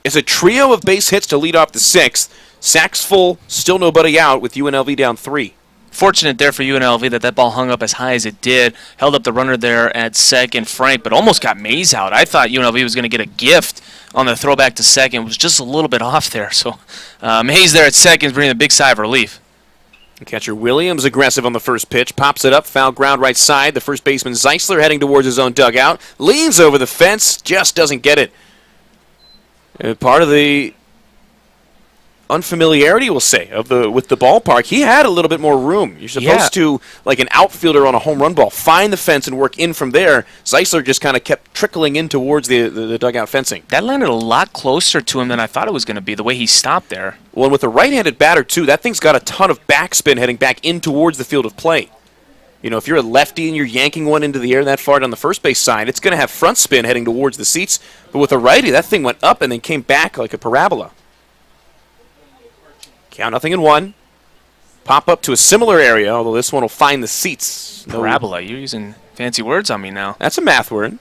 It's a trio of base hits to lead off the sixth. Sacks full, still nobody out with UNLV down 3. Fortunate there for UNLV that ball hung up as high as it did. Held up the runner there at second, Frank, but almost got Mays out. I thought UNLV was going to get a gift on the throwback to second. It was just a little bit off there. So Mays there at second is bringing a big sigh of relief. Catcher Williams aggressive on the first pitch. Pops it up, foul ground right side. The first baseman Zeisler heading towards his own dugout. Leans over the fence, just doesn't get it. Part of the unfamiliarity, we'll say, with the ballpark, he had a little bit more room. You're supposed to, like an outfielder on a home run ball, find the fence and work in from there. Zeisler just kind of kept trickling in towards the dugout fencing. That landed a lot closer to him than I thought it was going to be, the way he stopped there. Well, and with a right-handed batter, too, that thing's got a ton of backspin heading back in towards the field of play. You know, if you're a lefty and you're yanking one into the air that far down the first base side, it's going to have front spin heading towards the seats. But with a righty, that thing went up and then came back like a parabola. Count 0-1. Pop up to a similar area, although this one will find the seats. Parabola, you're using fancy words on me now. That's a math word.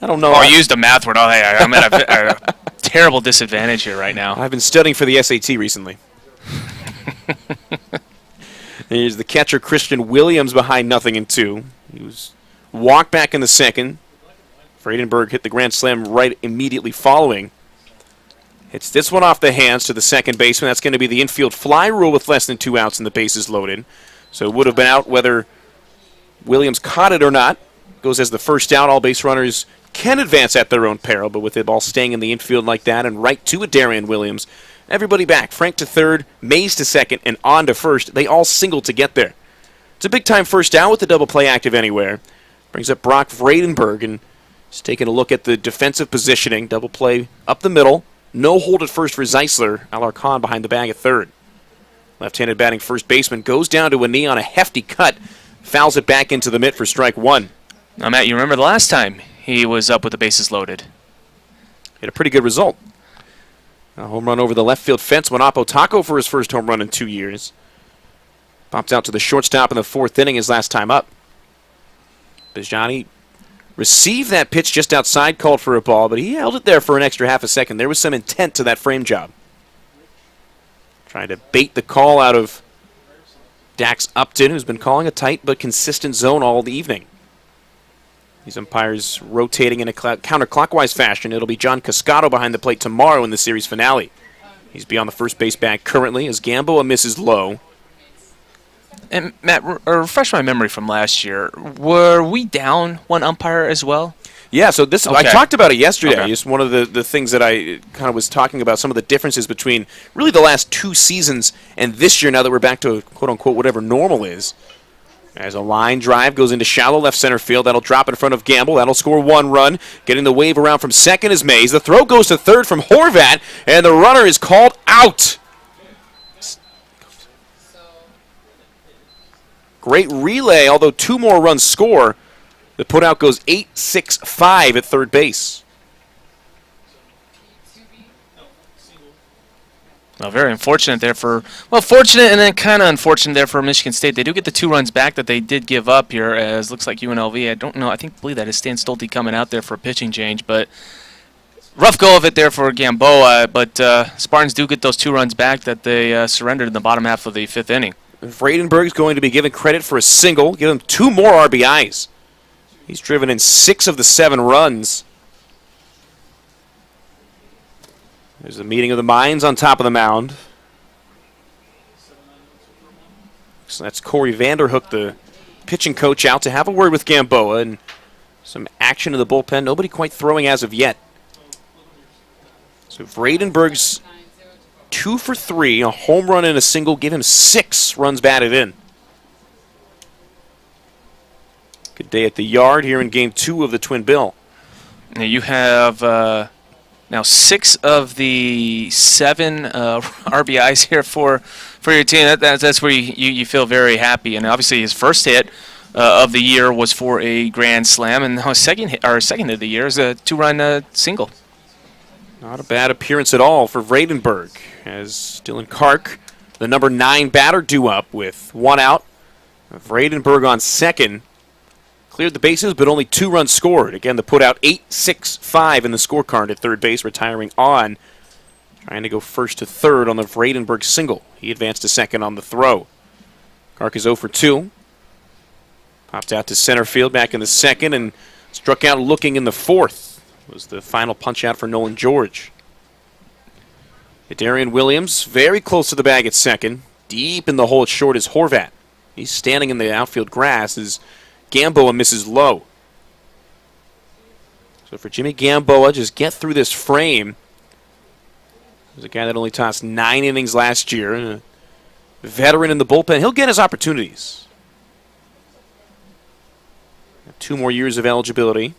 I don't know. Oh, I used a math word. Oh, hey, I'm at a terrible disadvantage here right now. I've been studying for the SAT recently. Here's the catcher, Christian Williams, behind 0-2. He was walked back in the second. Vredenberg hit the grand slam right immediately following. Hits this one off the hands to the second baseman. That's going to be the infield fly rule with less than 2 outs and the bases loaded. So it would have been out whether Williams caught it or not. Goes as the first out. All base runners can advance at their own peril, but with the ball staying in the infield like that and right to a Darian Williams, everybody back. Frank to third, Mays to second, and on to first. They all singled to get there. It's a big-time first out with the double play active anywhere. Brings up Brock Vredenberg, and just taking a look at the defensive positioning. Double play up the middle. No hold at first for Zeisler. Alarcon behind the bag at third. Left-handed batting first baseman goes down to a knee on a hefty cut. Fouls it back into the mitt for strike one. Now, Matt, you remember the last time he was up with the bases loaded. Had a pretty good result. A home run over the left field fence. Wanapo Taco for his first home run in 2 years. Pops out to the shortstop in the fourth inning his last time up. Bijani received that pitch just outside, called for a ball, but he held it there for an extra half a second. There was some intent to that frame job. Trying to bait the call out of Dax Upton, who's been calling a tight but consistent zone all the evening. These umpires rotating in a counterclockwise fashion. It'll be John Cascato behind the plate tomorrow in the series finale. He's beyond the first base bag currently as Gamboa misses low. And Matt, refresh my memory from last year. Were we down one umpire as well? Yeah, so this Okay. I talked about it yesterday. Okay. Just one of the things that I kind of was talking about, some of the differences between really the last 2 seasons and this year now that we're back to quote-unquote whatever normal is. As a line drive goes into shallow left center field. That'll drop in front of Gamble. That'll score 1 run. Getting the wave around from second is Mays. The throw goes to third from Horvat, and the runner is called out. Great relay, although 2 more runs score. The putout goes 8-6-5 at third base. Well, very unfortunate there fortunate and then kind of unfortunate there for Michigan State. They do get the 2 runs back that they did give up here, as looks like UNLV. I don't know. I believe that is Stan Stolte coming out there for a pitching change, but rough go of it there for Gamboa. But Spartans do get those 2 runs back that they surrendered in the bottom half of the 5th inning. Vredenberg is going to be given credit for a single. Give him 2 more RBIs. He's driven in 6 of the 7 runs. There's the meeting of the minds on top of the mound. So that's Corey Vanderhook, the pitching coach, out to have a word with Gamboa and some action in the bullpen. Nobody quite throwing as of yet. So Vredenberg's 2 for 3, a home run and a single. Give him 6 runs batted in. Good day at the yard here in Game 2 of the Twin Bill. Now you have now 6 of the 7 RBIs here for your team. That's where you feel very happy. And obviously his first hit of the year was for a grand slam, and now his second hit of the year is a 2-run single. Not a bad appearance at all for Vredenberg, as Dylan Kark, the number 9 batter, due up with 1 out. Vredenberg on second. Cleared the bases, but only 2 runs scored. Again, the put out 8-6-5 in the scorecard at third base, retiring on. Trying to go first to third on the Vredenberg single. He advanced to second on the throw. Kark is 0 for 2. Popped out to center field back in the second and struck out looking in the fourth. Was the final punch out for Nolan George. Darian Williams very close to the bag at second. Deep in the hole at short is Horvat. He's standing in the outfield grass as Gamboa misses low. So for Jimmy Gamboa, just get through this frame. There's a guy that only tossed 9 innings last year, and a veteran in the bullpen. He'll get his opportunities. 2 more years of eligibility.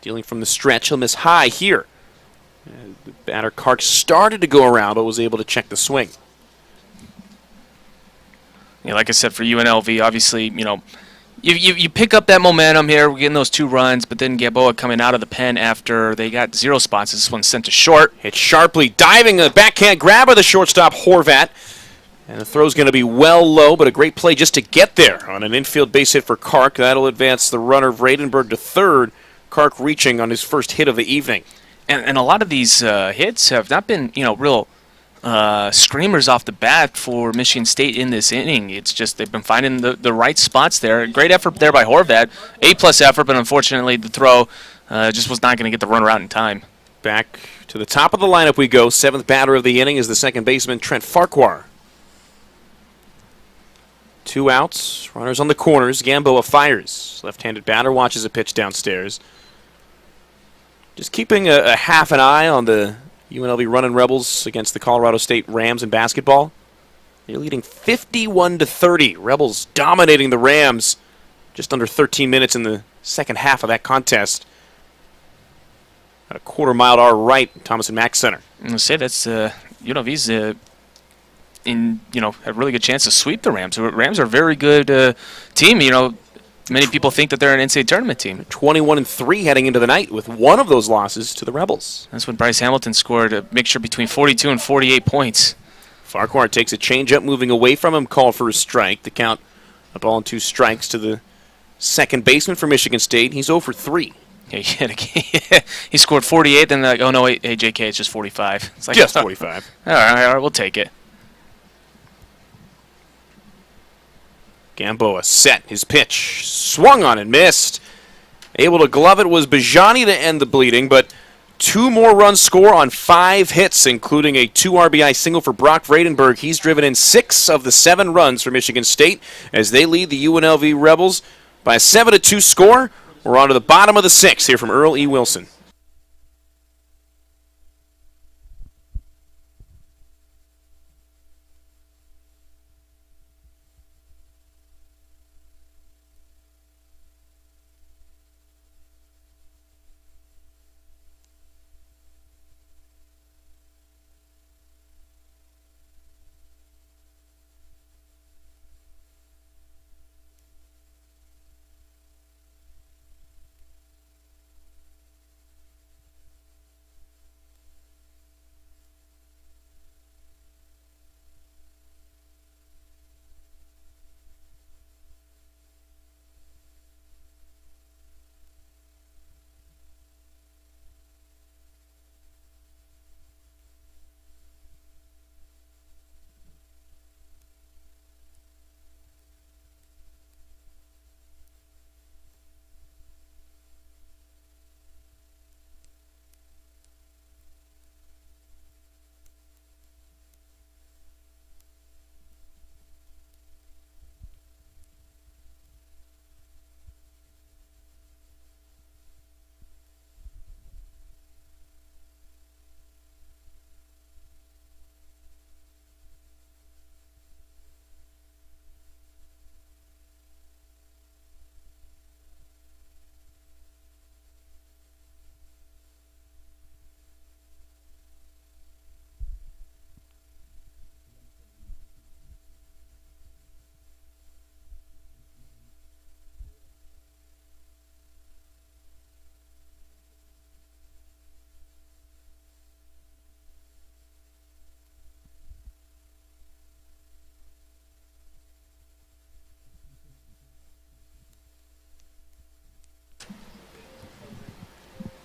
Dealing from the stretch, he'll miss high here. The batter Kark started to go around, but was able to check the swing. Yeah, like I said, for UNLV, obviously, you pick up that momentum here. We're getting those 2 runs, but then Gamboa coming out of the pen after they got 0 spots. This one sent to short. Hit sharply, diving a backhand grab of the shortstop Horvat. And the throw's going to be well low, but a great play just to get there on an infield base hit for Kark. That'll advance the runner Vredenberg to third. Kark reaching on his first hit of the evening. And a lot of these hits have not been, real screamers off the bat for Michigan State in this inning. It's just they've been finding the right spots there. Great effort there by Horvat. A-plus effort, but unfortunately the throw just was not going to get the runner out in time. Back to the top of the lineup we go. 7th batter of the inning is the second baseman, Trent Farquhar. 2 outs, runners on the corners. Gamboa fires. Left-handed batter watches a pitch downstairs. Just keeping a half an eye on the UNLV running Rebels against the Colorado State Rams in basketball. They're leading 51-30. Rebels dominating the Rams just under 13 minutes in the second half of that contest. At a quarter-mile to our right, Thomas and Mack Center. I'm going to say that's UNLV's a really good chance to sweep the Rams. The Rams are a very good team. Many people think that they're an NCAA tournament team. 21-3 heading into the night with one of those losses to the Rebels. That's when Bryce Hamilton scored a mixture between 42 and 48 points. Farquhar takes a changeup, moving away from him, called for a strike. The count, a ball and 2 strikes to the second baseman for Michigan State. He's 0 for 3. Yeah, he scored 48, then they're like, oh no, wait, hey JK, it's just 45. It's like, Just 45. All right, we'll take it. Gamboa set his pitch, swung on and missed. Able to glove it was Bajani to end the bleeding, but 2 more runs score on 5 hits, including a 2 RBI single for Brock Vredenberg. He's driven in 6 of the 7 runs for Michigan State as they lead the UNLV Rebels by a 7-2 score. We're on to the bottom of the 6th here from Earl E. Wilson.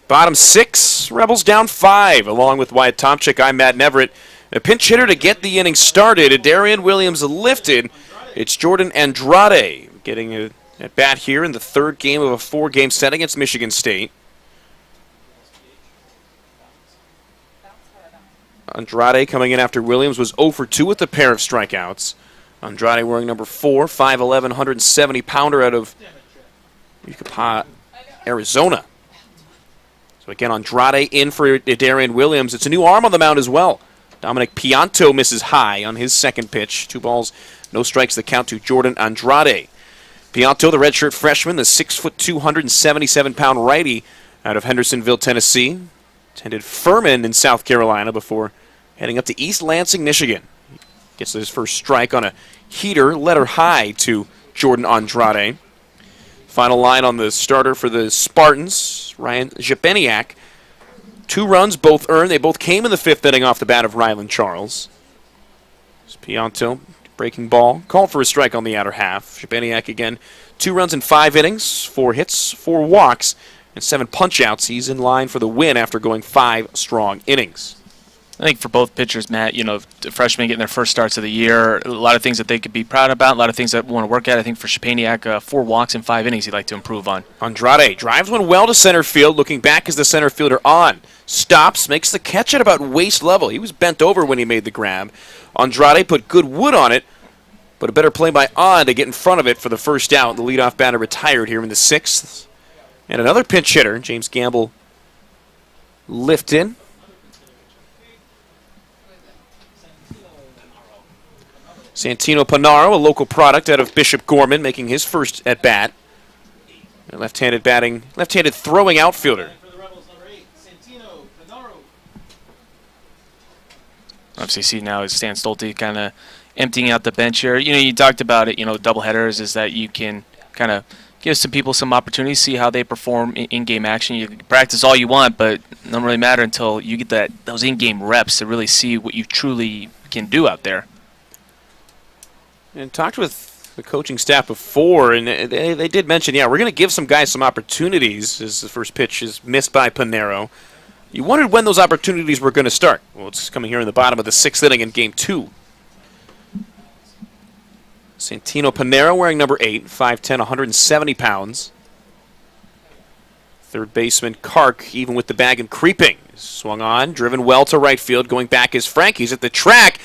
Bottom 6, Rebels down 5. Along with Wyatt Tomasick, I'm Matt Everett. A pinch hitter to get the inning started. Darian Williams lifted. It's Jordan Andrade getting a at bat here in the third game of a 4-game set against Michigan State. Andrade coming in after Williams was 0 for 2 with a pair of strikeouts. Andrade wearing number 4, 5'11", 170-pounder out of Yucapa, Arizona. So again, Andrade in for Darian Williams. It's a new arm on the mound as well. Dominic Pianto misses high on his second pitch. 2 balls, no strikes, the count to Jordan Andrade. Pianto, the redshirt freshman, the 6'2", 177-pound righty out of Hendersonville, Tennessee. Attended Furman in South Carolina before heading up to East Lansing, Michigan. Gets his first strike on a heater, letter high to Jordan Andrade. Final line on the starter for the Spartans, Ryan Jepeniak. 2 runs, both earned. They both came in the 5th inning off the bat of Ryland Charles. Pianto, breaking ball, called for a strike on the outer half. Jepeniak again, 2 runs in 5 innings, 4 hits, 4 walks, and 7 punch-outs. He's in line for the win after going 5 strong innings. I think for both pitchers, Matt, you know, the freshmen getting their first starts of the year, a lot of things that they could be proud about, a lot of things that want to work at. I think for Jepeniak, 4 walks in 5 innings he'd like to improve on. Andrade drives one well to center field, looking back as the center fielder on. Stops, makes the catch at about waist level. He was bent over when he made the grab. Andrade put good wood on it, but a better play by On to get in front of it for the first out. The leadoff batter retired here in the 6th. And another pinch hitter, James Gamble, lift in. Santino Panaro, a local product out of Bishop Gorman, making his first at bat. A left-handed throwing outfielder. For the Rebels, number 8, Santino Panaro. Obviously, see now is Stan Stolte kind of emptying out the bench here. You know, you talked about it, you know, doubleheaders is that you can kind of give some people some opportunities, see how they perform in-game action. You can practice all you want, but it doesn't really matter until you get those in-game reps to really see what you truly can do out there. And talked with the coaching staff before, and they did mention, yeah, we're going to give some guys some opportunities as the first pitch is missed by Panero. You wondered when those opportunities were going to start. Well, it's coming here in the bottom of the 6th inning in Game 2. Santino Panero wearing number 8, 5'10", 170 pounds. Third baseman Kark, even with the bag and creeping. Swung on, driven well to right field, going back is Frank. He's at the track.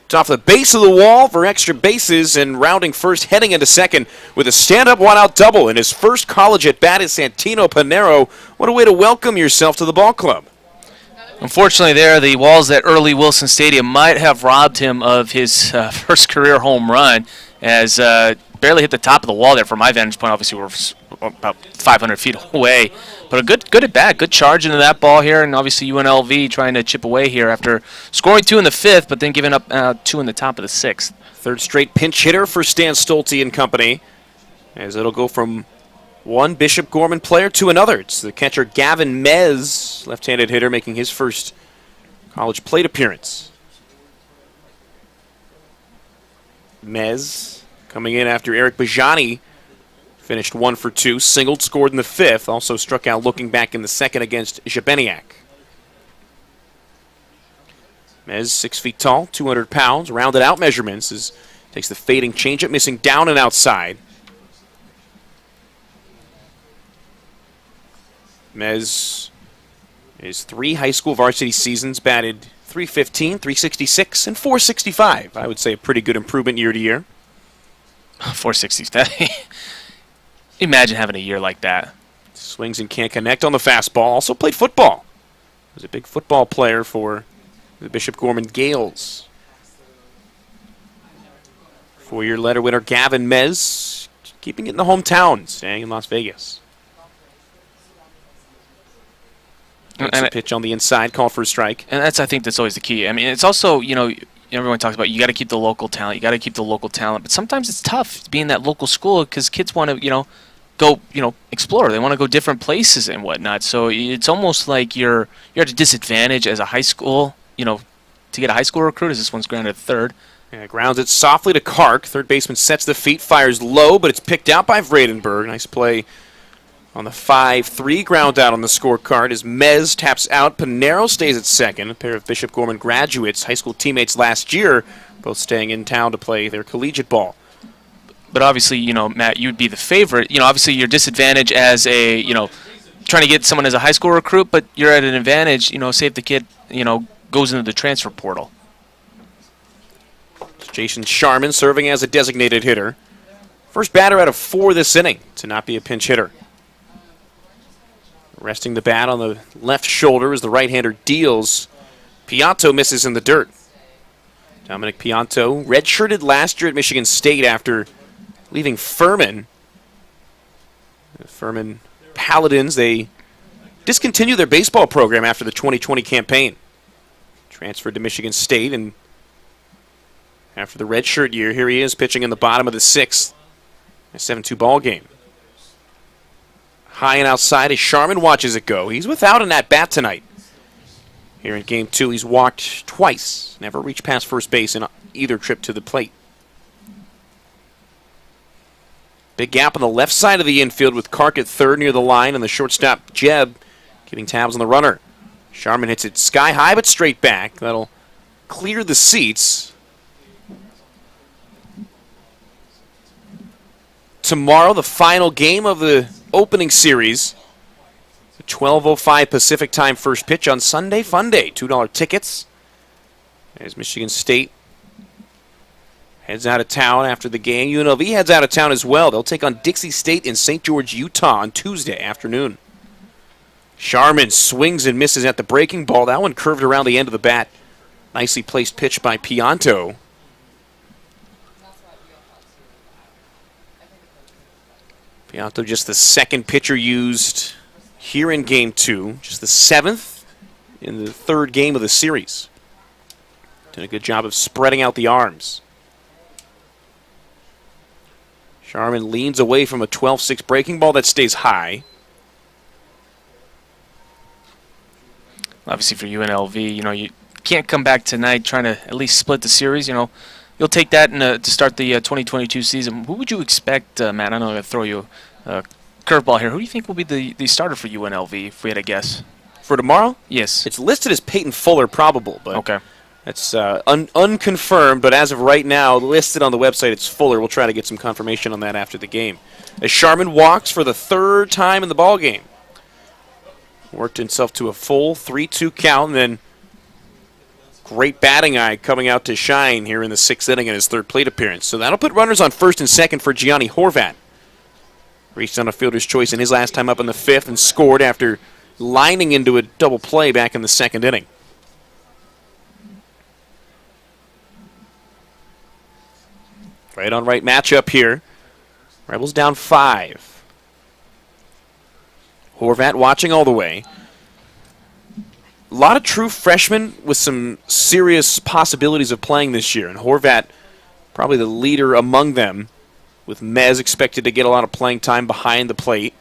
It's off the base of the wall for extra bases and rounding first, heading into second with a stand-up one-out double. In his first college at-bat is Santino Panero. What a way to welcome yourself to the ball club. Unfortunately, the walls at Earl E. Wilson Stadium might have robbed him of his first career home run, as barely hit the top of the wall there from my vantage point. Obviously, we're about 500 feet away. But a good at bat, good charge into that ball here, and obviously UNLV trying to chip away here after scoring 2 in the 5th, but then giving up 2 in the top of the 6th. Third straight pinch hitter for Stan Stolte and company, as it'll go from one Bishop Gorman player to another. It's the catcher Gavin Mez, left-handed hitter, making his first college plate appearance. Mez coming in after Eric Bajani finished 1 for 2, singled, scored in the 5th, also struck out looking back in the 2nd against Jepeniak. Mez, 6 feet tall, 200 pounds, rounded out measurements, takes the fading changeup, missing down and outside. Mez, his 3 high school varsity seasons, batted .315, .366, and .465. I would say a pretty good improvement year to year. 460. Imagine having a year like that. Swings and can't connect on the fastball. Also played football. Was a big football player for the Bishop Gorman Gales. 4-year letter winner Gavin Mez, keeping it in the hometown, staying in Las Vegas. Takes a pitch on the inside, called for a strike. And I think that's always the key. I mean, it's also, you know, everyone talks about you got to keep the local talent. You got to keep the local talent. But sometimes it's tough being that local school because kids want to, go, explore. They want to go different places and whatnot. So it's almost like you're at a disadvantage as a high school, to get a high school recruit, as this one's grounded third. Yeah, grounds it softly to Kark. Third baseman sets the feet, fires low, but it's picked out by Vredenberg. Nice play On the 5-3 ground out on the scorecard as Mez taps out. Pinero stays at second. A pair of Bishop Gorman graduates, high school teammates last year, both staying in town to play their collegiate ball. But obviously, Matt, you'd be the favorite. Obviously you're disadvantaged as a, trying to get someone as a high school recruit, but you're at an advantage, say if the kid, goes into the transfer portal. Jason Sharman serving as a designated hitter. First batter out of 4 this inning to not be a pinch hitter. Resting the bat on the left shoulder as the right-hander deals. Pianto misses in the dirt. Dominic Pianto redshirted last year at Michigan State after leaving Furman. The Furman Paladins, they discontinued their baseball program after the 2020 campaign. Transferred to Michigan State, and after the redshirt year, here he is pitching in the bottom of the 6th. A 7-2 ball game. High and outside as Sharman watches it go. He's without an at-bat tonight. Here in Game 2, he's walked twice. Never reached past first base in either trip to the plate. Big gap on the left side of the infield with Kark at third near the line, and the shortstop, Jeb, keeping tabs on the runner. Sharman hits it sky high but straight back. That'll clear the seats. Tomorrow, the final game of the opening series. 12:05 Pacific time first pitch on Sunday Fun Day. $2 tickets. As Michigan State heads out of town after the game. UNLV heads out of town as well. They'll take on Dixie State in St. George, Utah on Tuesday afternoon. Sharman swings and misses at the breaking ball. That one curved around the end of the bat. Nicely placed pitch by Pianto. Pianto just the second pitcher used here in Game 2. Just the 7th in the 3rd game of the series. Did a good job of spreading out the arms. Sharman leans away from a 12-6 breaking ball that stays high. Obviously for UNLV, you can't come back tonight trying to at least split the series. You'll take that to start the 2022 season. Who would you expect, Matt? I know I'm going to throw you a curveball here. Who do you think will be the starter for UNLV, if we had a guess? For tomorrow? Yes. It's listed as Peyton Fuller probable, but okay. It's unconfirmed, but as of right now, listed on the website, it's Fuller. We'll try to get some confirmation on that after the game. As Sharman walks for the 3rd time in the ballgame. Worked himself to a full 3-2 count, and then great batting eye coming out to shine here in the 6th inning in his 3rd plate appearance. So that'll put runners on 1st and 2nd for Giovanni Horvat. Reached on a fielder's choice in his last time up in the 5th and scored after lining into a double play back in the 2nd inning. Right on right matchup here. Rebels down 5. Horvat watching all the way. A lot of true freshmen with some serious possibilities of playing this year, and Horvat probably the leader among them, with Mez expected to get a lot of playing time behind the plate.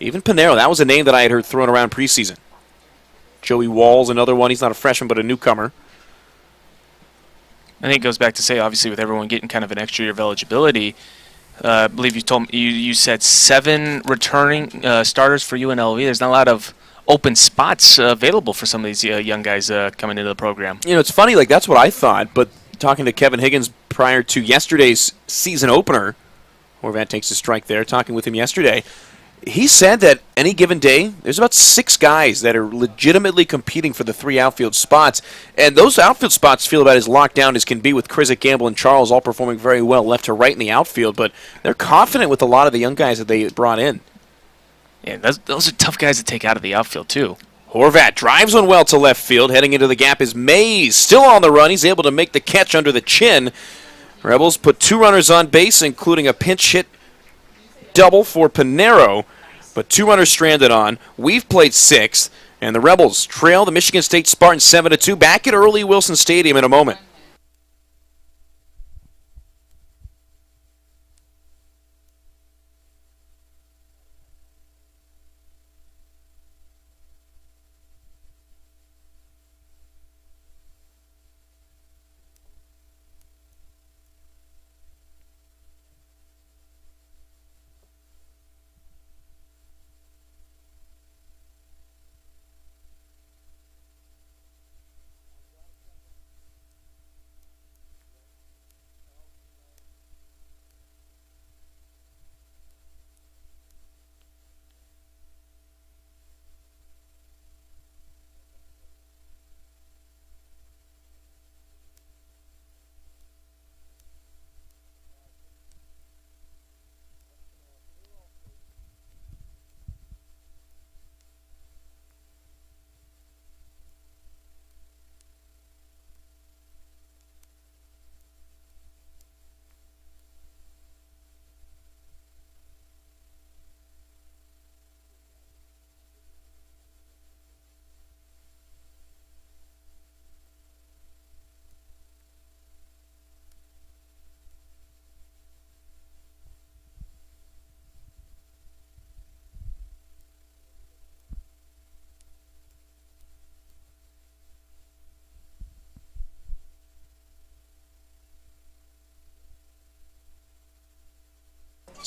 Even Pinero, that was a name that I had heard thrown around preseason. Joey Walls, another one. He's not a freshman, but a newcomer. I think it goes back to say, obviously, with everyone getting kind of an extra year of eligibility, I believe you said 7 returning starters for UNLV. There's not a lot of open spots available for some of these young guys coming into the program. It's funny, that's what I thought, but talking to Kevin Higgins prior to yesterday's season opener, Horvat takes a strike there, talking with him yesterday, he said that any given day, there's about 6 guys that are legitimately competing for the 3 outfield spots, and those outfield spots feel about as locked down as can be with Krizik, Gamble, and Charles all performing very well left to right in the outfield, but they're confident with a lot of the young guys that they brought in. Yeah, those are tough guys to take out of the outfield, too. Horvat drives one well to left field. Heading into the gap is Mays. Still on the run. He's able to make the catch under the chin. Rebels put 2 runners on base, including a pinch hit double for Pinero, but 2 runners stranded on. We've played 6th, and the Rebels trail the Michigan State Spartans 7-2. Back at Earl E. Wilson Stadium in a moment.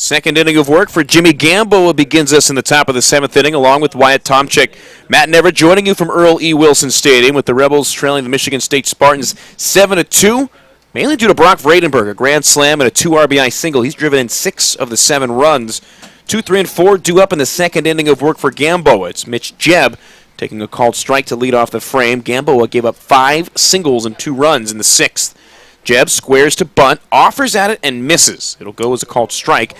Second inning of work for Jimmy Gamboa begins us in the top of the 7th inning, along with Wyatt Tomczyk. Matt Never joining you from Earl E. Wilson Stadium, with the Rebels trailing the Michigan State Spartans 7-2, mainly due to Brock Vradenberg, a grand slam and a 2 RBI single. He's driven in 6 of the 7 runs. 2, 3, and 4 due up in the second inning of work for Gamboa. It's Mitch Jebb taking a called strike to lead off the frame. Gamboa gave up 5 singles and 2 runs in the 6th. Jebb squares to bunt, offers at it, and misses. It'll go as a called strike.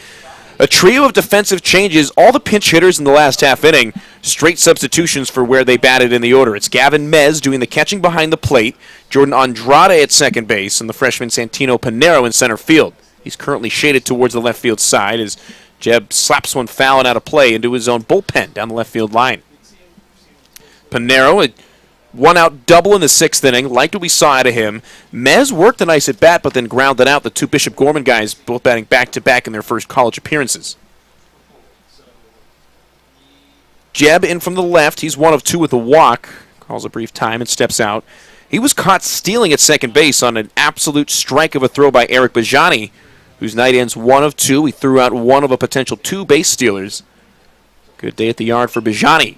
A trio of defensive changes, all the pinch hitters in the last half inning, straight substitutions for where they batted in the order. It's Gavin Mez doing the catching behind the plate, Jordan Andrade at second base, and the freshman Santino Panero in center field. He's currently shaded towards the left field side as Jebb slaps one foul and out of play into his own bullpen down the left field line. Panero, a one-out double in the 6th inning. Liked what we saw out of him. Mez worked a nice at-bat, but then grounded out. The 2 Bishop Gorman guys both batting back-to-back in their first college appearances. Jebb in from the left. He's 1 of 2 with a walk. Calls a brief time and steps out. He was caught stealing at second base on an absolute strike of a throw by Eric Bajani, whose night ends 1 of 2. He threw out 1 of a potential 2 base stealers. Good day at the yard for Bajani.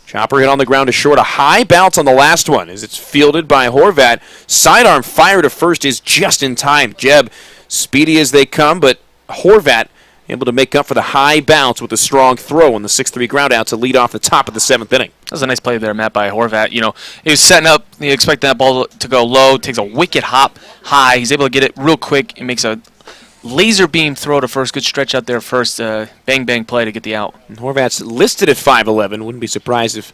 Chopper hit on the ground to short. A high bounce on the last one as it's fielded by Horvat. Sidearm fire to first is just in time. Jebb speedy as they come, but Horvat able to make up for the high bounce with a strong throw on the 6-3 ground out to lead off the top of the 7th inning. That was a nice play there, Matt, by Horvat. You know, he was setting up, he expected that ball to go low, takes a wicked hop high. He's able to get it real quick and makes a laser beam throw to first. Good stretch out there first. Bang, bang play to get the out. And Horvat's listed at 5'11". Wouldn't be surprised if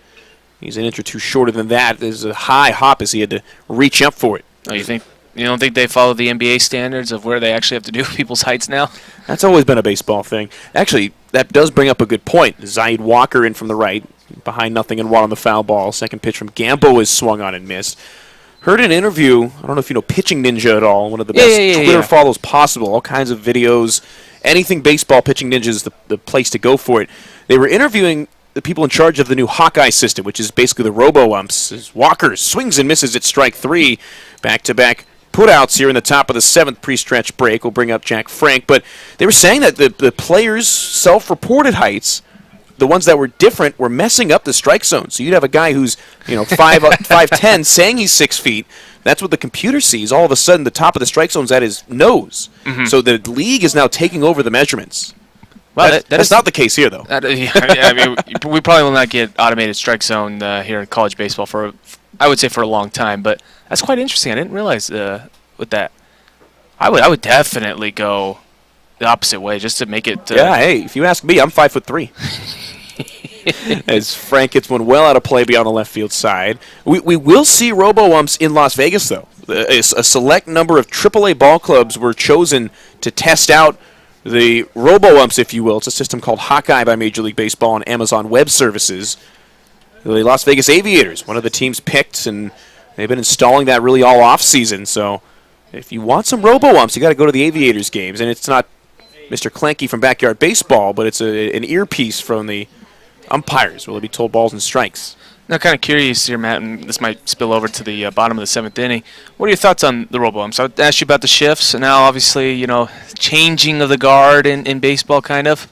he's an inch or 2 shorter than that. There's a high hop as he had to reach up for it. Oh, you don't think they follow the NBA standards of where they actually have to do people's heights now? That's always been a baseball thing. Actually, that does bring up a good point. Zaid Walker in from the right, behind 0-1 on the foul ball. Second pitch from Gamboa is swung on and missed. Heard an interview, I don't know if you know Pitching Ninja at all, one of the best Twitter follows possible, all kinds of videos, anything baseball. Pitching Ninja is the place to go for it. They were interviewing the people in charge of the new Hawkeye system, which is basically the robo-umps. As Walker swings and misses at strike 3, back-to-back putouts here in the top of the 7th pre-stretch break. We'll bring up Jack Frank, but they were saying that the players' self-reported heights, the ones that were different, were messing up the strike zone. So you'd have a guy who's 5'10", saying he's 6 feet. That's what the computer sees. All of a sudden, the top of the strike zone's at his nose. Mm-hmm. So the league is now taking over the measurements. Well, that's not the case here, though. I mean, we probably will not get automated strike zone here in college baseball for a long time. But that's quite interesting. I didn't realize with that. I would definitely go the opposite way just to make it. Yeah. Hey, if you ask me, I'm 5'3". As Frank gets one well out of play beyond the left field side. We will see robo-umps in Las Vegas, though. A select number of AAA ball clubs were chosen to test out the robo-umps, if you will. It's a system called Hawkeye by Major League Baseball on Amazon Web Services. The Las Vegas Aviators, one of the teams picked, and they've been installing that really all off-season. So if you want some robo-umps, you got to go to the Aviators games. And it's not Mr. Clanky from Backyard Baseball, but it's an earpiece from the umpires. Will it be told balls and strikes? Now, kind of curious here, Matt, and this might spill over to the bottom of the 7th inning. What are your thoughts on the robo-umps? I asked you about the shifts, and now obviously, changing of the guard in baseball, kind of.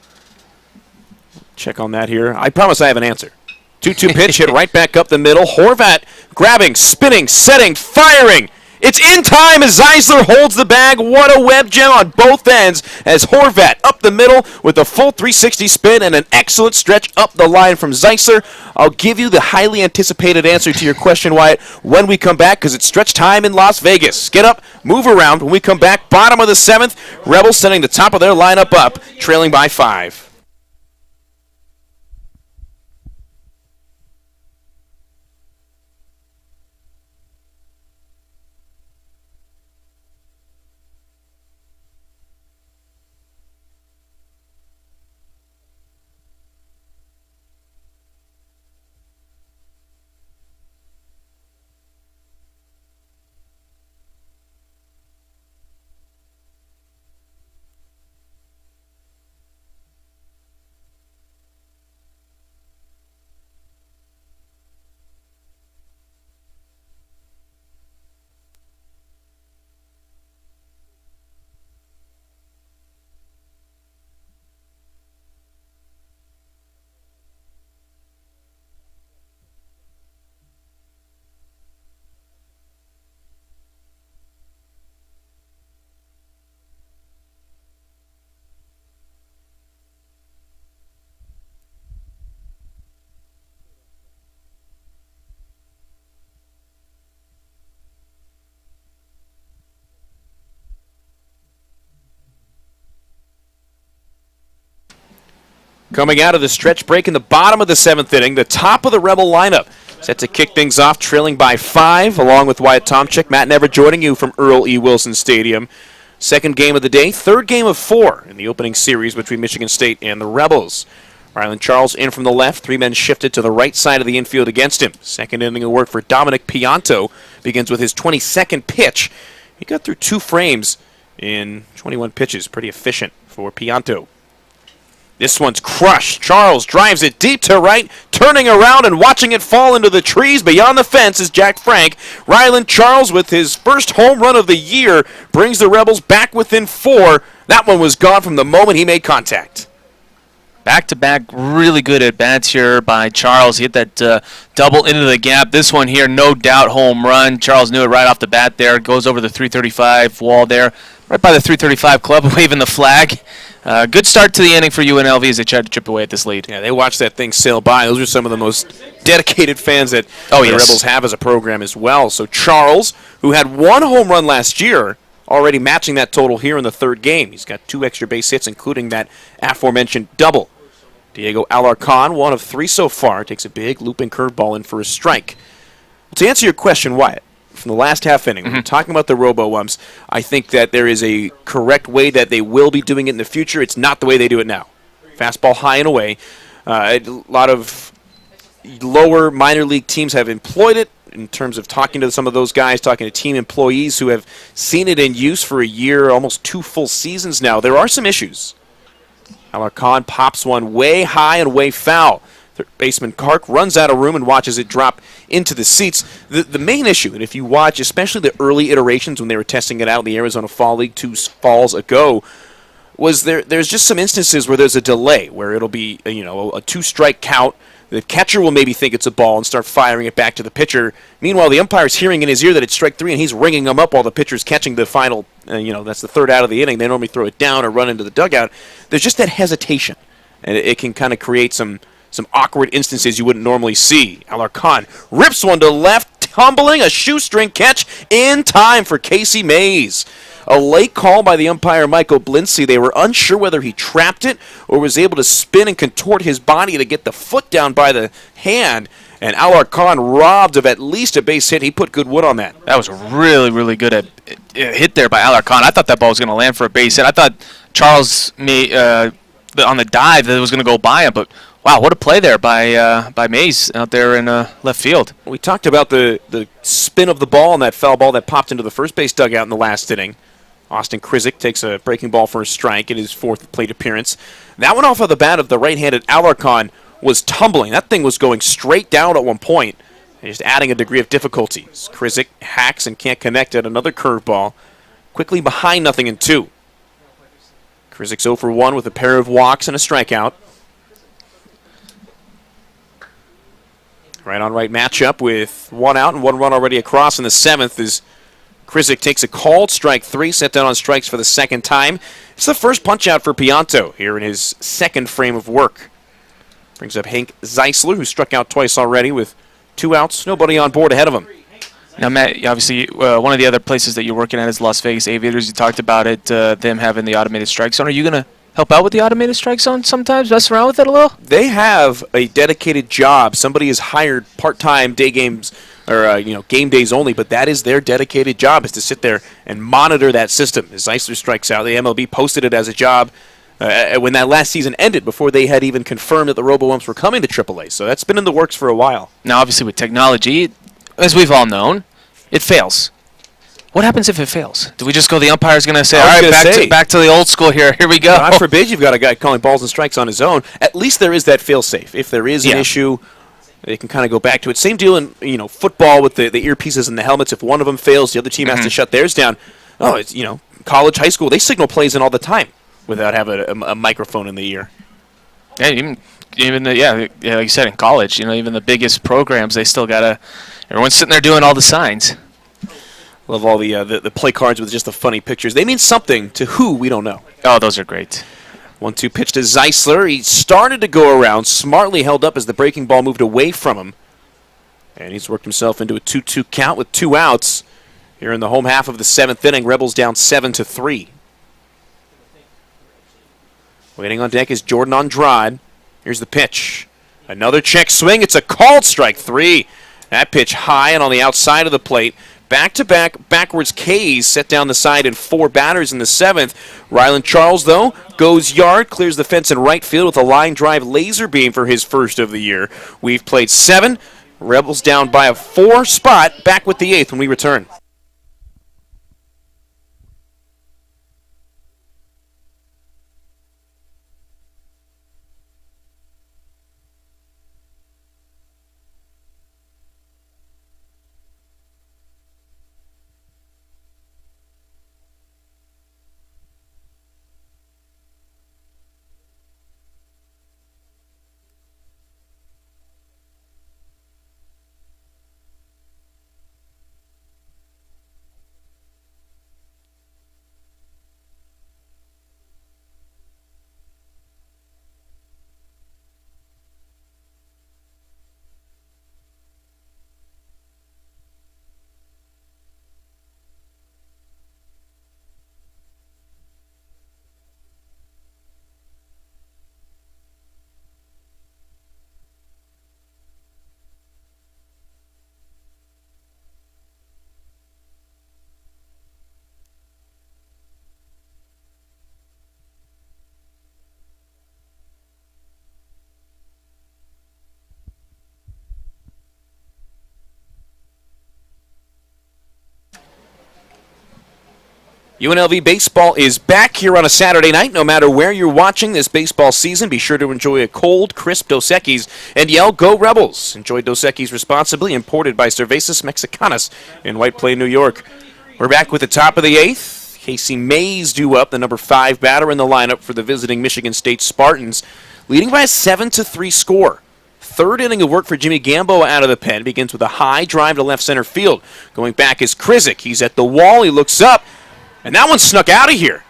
Check on that here. I promise I have an answer. 2-2 pitch hit right back up the middle. Horvat grabbing, spinning, setting, firing. It's in time as Zeisler holds the bag. What a web gem on both ends as Horvat up the middle with a full 360 spin and an excellent stretch up the line from Zeisler. I'll give you the highly anticipated answer to your question, Wyatt, when we come back, because it's stretch time in Las Vegas. Get up, move around. When we come back, bottom of the 7th, Rebels sending the top of their lineup up, trailing by 5. Coming out of the stretch break in the bottom of the 7th inning, the top of the Rebel lineup set to kick things off, trailing by 5, along with Wyatt Tomasick. Matt Never joining you from Earl E. Wilson Stadium. Second game of the day, third game of 4 in the opening series between Michigan State and the Rebels. Rylan Charles in from the left, 3 men shifted to the right side of the infield against him. Second inning of work for Dominic Pianto begins with his 22nd pitch. He got through 2 frames in 21 pitches. Pretty efficient for Pianto. This one's crushed. Charles drives it deep to right, turning around and watching it fall into the trees beyond the fence is Jack Frank. Rylan Charles, with his first home run of the year, brings the Rebels back within 4. That one was gone from the moment he made contact. Back-to-back really good at-bats here by Charles. He hit that double into the gap. This one here, no doubt, home run. Charles knew it right off the bat there. Goes over the 335 wall there, right by the 335 club, waving the flag. Good start to the inning for UNLV as they tried to chip away at this lead. Yeah, they watched that thing sail by. Those are some of the most dedicated fans that the Rebels have as a program as well. So Charles, who had 1 home run last year, already matching that total here in the 3rd game. He's got 2 extra base hits, including that aforementioned double. Diego Alarcon, 1 of 3 so far, takes a big looping curveball in for a strike. Well, to answer your question, Wyatt, from the last half inning, when we're talking about the Robo-Umps, I think that there is a correct way that they will be doing it in the future. It's not the way they do it now. Fastball high and away. A lot of lower minor league teams have employed it in terms of talking to some of those guys, talking to team employees who have seen it in use for a year, almost 2 full seasons now. There are some issues. Alarcon pops one way high and way foul. Third baseman Kark runs out of room and watches it drop into the seats. The main issue, and if you watch, especially the early iterations when they were testing it out in the Arizona Fall League 2 falls ago, was there's just some instances where there's a delay, where it'll be a 2-strike count. The catcher will maybe think it's a ball and start firing it back to the pitcher. Meanwhile, the umpire's hearing in his ear that it's strike 3, and he's ringing them up while the pitcher's catching the final, that's the 3rd out of the inning. They normally throw it down or run into the dugout. There's just that hesitation, and it can kind of create some awkward instances you wouldn't normally see. Alarcon rips one to left, tumbling, a shoestring catch in time for Casey Mays. A late call by the umpire, Michael Blindsey. They were unsure whether he trapped it or was able to spin and contort his body to get the foot down by the hand. And Alarcon robbed of at least a base hit. He put good wood on that. That was a really, really good hit there by Alarcon. I thought that ball was going to land for a base hit. I thought Charles on the dive that it was going to go by him, but wow, what a play there by Mays out there in left field. We talked about the spin of the ball and that foul ball that popped into the first base dugout in the last inning. Austin Krizik takes a breaking ball for a strike in his 4th plate appearance. That one off of the bat of the right-handed Alarcon was tumbling. That thing was going straight down at one point, and just adding a degree of difficulty. Krizik hacks and can't connect at another curveball. Quickly behind 0-2. Krizik's 0 for 1 with a pair of walks and a strikeout. Right on right matchup with 1 out and 1 run already across in the 7th as Krizik takes a called strike 3, set down on strikes for the 2nd time. It's the first punch out for Pianto here in his 2nd frame of work. Brings up Hank Zeisler, who struck out twice already with 2 outs, nobody on board ahead of him. Now, Matt, obviously, one of the other places that you're working at is Las Vegas Aviators. You talked about it, them having the automated strike zone. Are you going to help out with the automated strike zone sometimes, mess around with it a little? They have a dedicated job. Somebody is hired part-time day games or game days only, but that is their dedicated job, is to sit there and monitor that system. As Zeisler strikes out, the MLB posted it as a job when that last season ended, before they had even confirmed that the Robo-Umps were coming to AAA. So that's been in the works for a while. Now, obviously, with technology, as we've all known, it fails. What happens if it fails? Do we just go, the umpire's going to say, all right, back to the old school here. Here we go. God forbid you've got a guy calling balls and strikes on his own. At least there is that fail-safe. If there is an issue, they can kind of go back to it. Same deal in football with the earpieces and the helmets. If one of them fails, the other team has to shut theirs down. Oh, it's college, high school, they signal plays in all the time without having a microphone in the ear. Yeah, even like you said, in college, even the biggest programs, they still gotta. Everyone's sitting there doing all the signs. Love all the play cards with just the funny pictures. They mean something to who we don't know. Oh, those are great. 1-2 pitch to Zeisler. He started to go around, smartly held up as the breaking ball moved away from him. And he's worked himself into a 2-2 count with 2 outs. Here in the home half of the 7th inning, Rebels down 7-3. Waiting on deck is Jordan Andrade. Here's the pitch. Another check swing. It's a called strike 3. That pitch high and on the outside of the plate. Back-to-back backwards Ks set down the side in 4 batters in the 7th. Ryland Charles, though, goes yard, clears the fence in right field with a line drive laser beam for his first of the year. We've played 7. Rebels down by a 4 spot. Back with the 8th when we return. UNLV baseball is back here on a Saturday night. No matter where you're watching this baseball season, be sure to enjoy a cold, crisp Dos Equis and yell, "Go Rebels!" Enjoy Dos Equis responsibly, imported by Cervezas Mexicanas in White Plain, New York. We're back with the top of the 8th. Casey Mays due up, the number 5 batter in the lineup for the visiting Michigan State Spartans, leading by a 7-3 score. Third inning of work for Jimmy Gamboa out of the pen begins with a high drive to left center field. Going back is Krizik. He's at the wall. He looks up. And that one snuck out of here.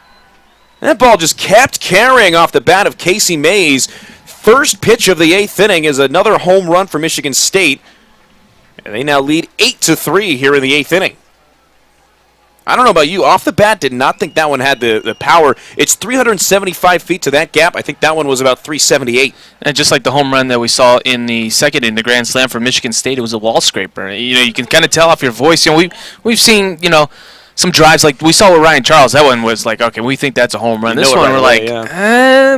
And that ball just kept carrying off the bat of Casey Mays. First pitch of the 8th inning is another home run for Michigan State. And they now lead 8-3 here in the 8th inning. I don't know about you. Off the bat, did not think that one had the power. It's 375 feet to that gap. I think that one was about 378. And just like the home run that we saw in the second in the Grand Slam for Michigan State, it was a wall scraper. You know, you can kind of tell off your voice. You know, we've seen, you know, some drives like we saw with Ryan Charles. That one was like, okay, we think that's a home run. This one, we're like,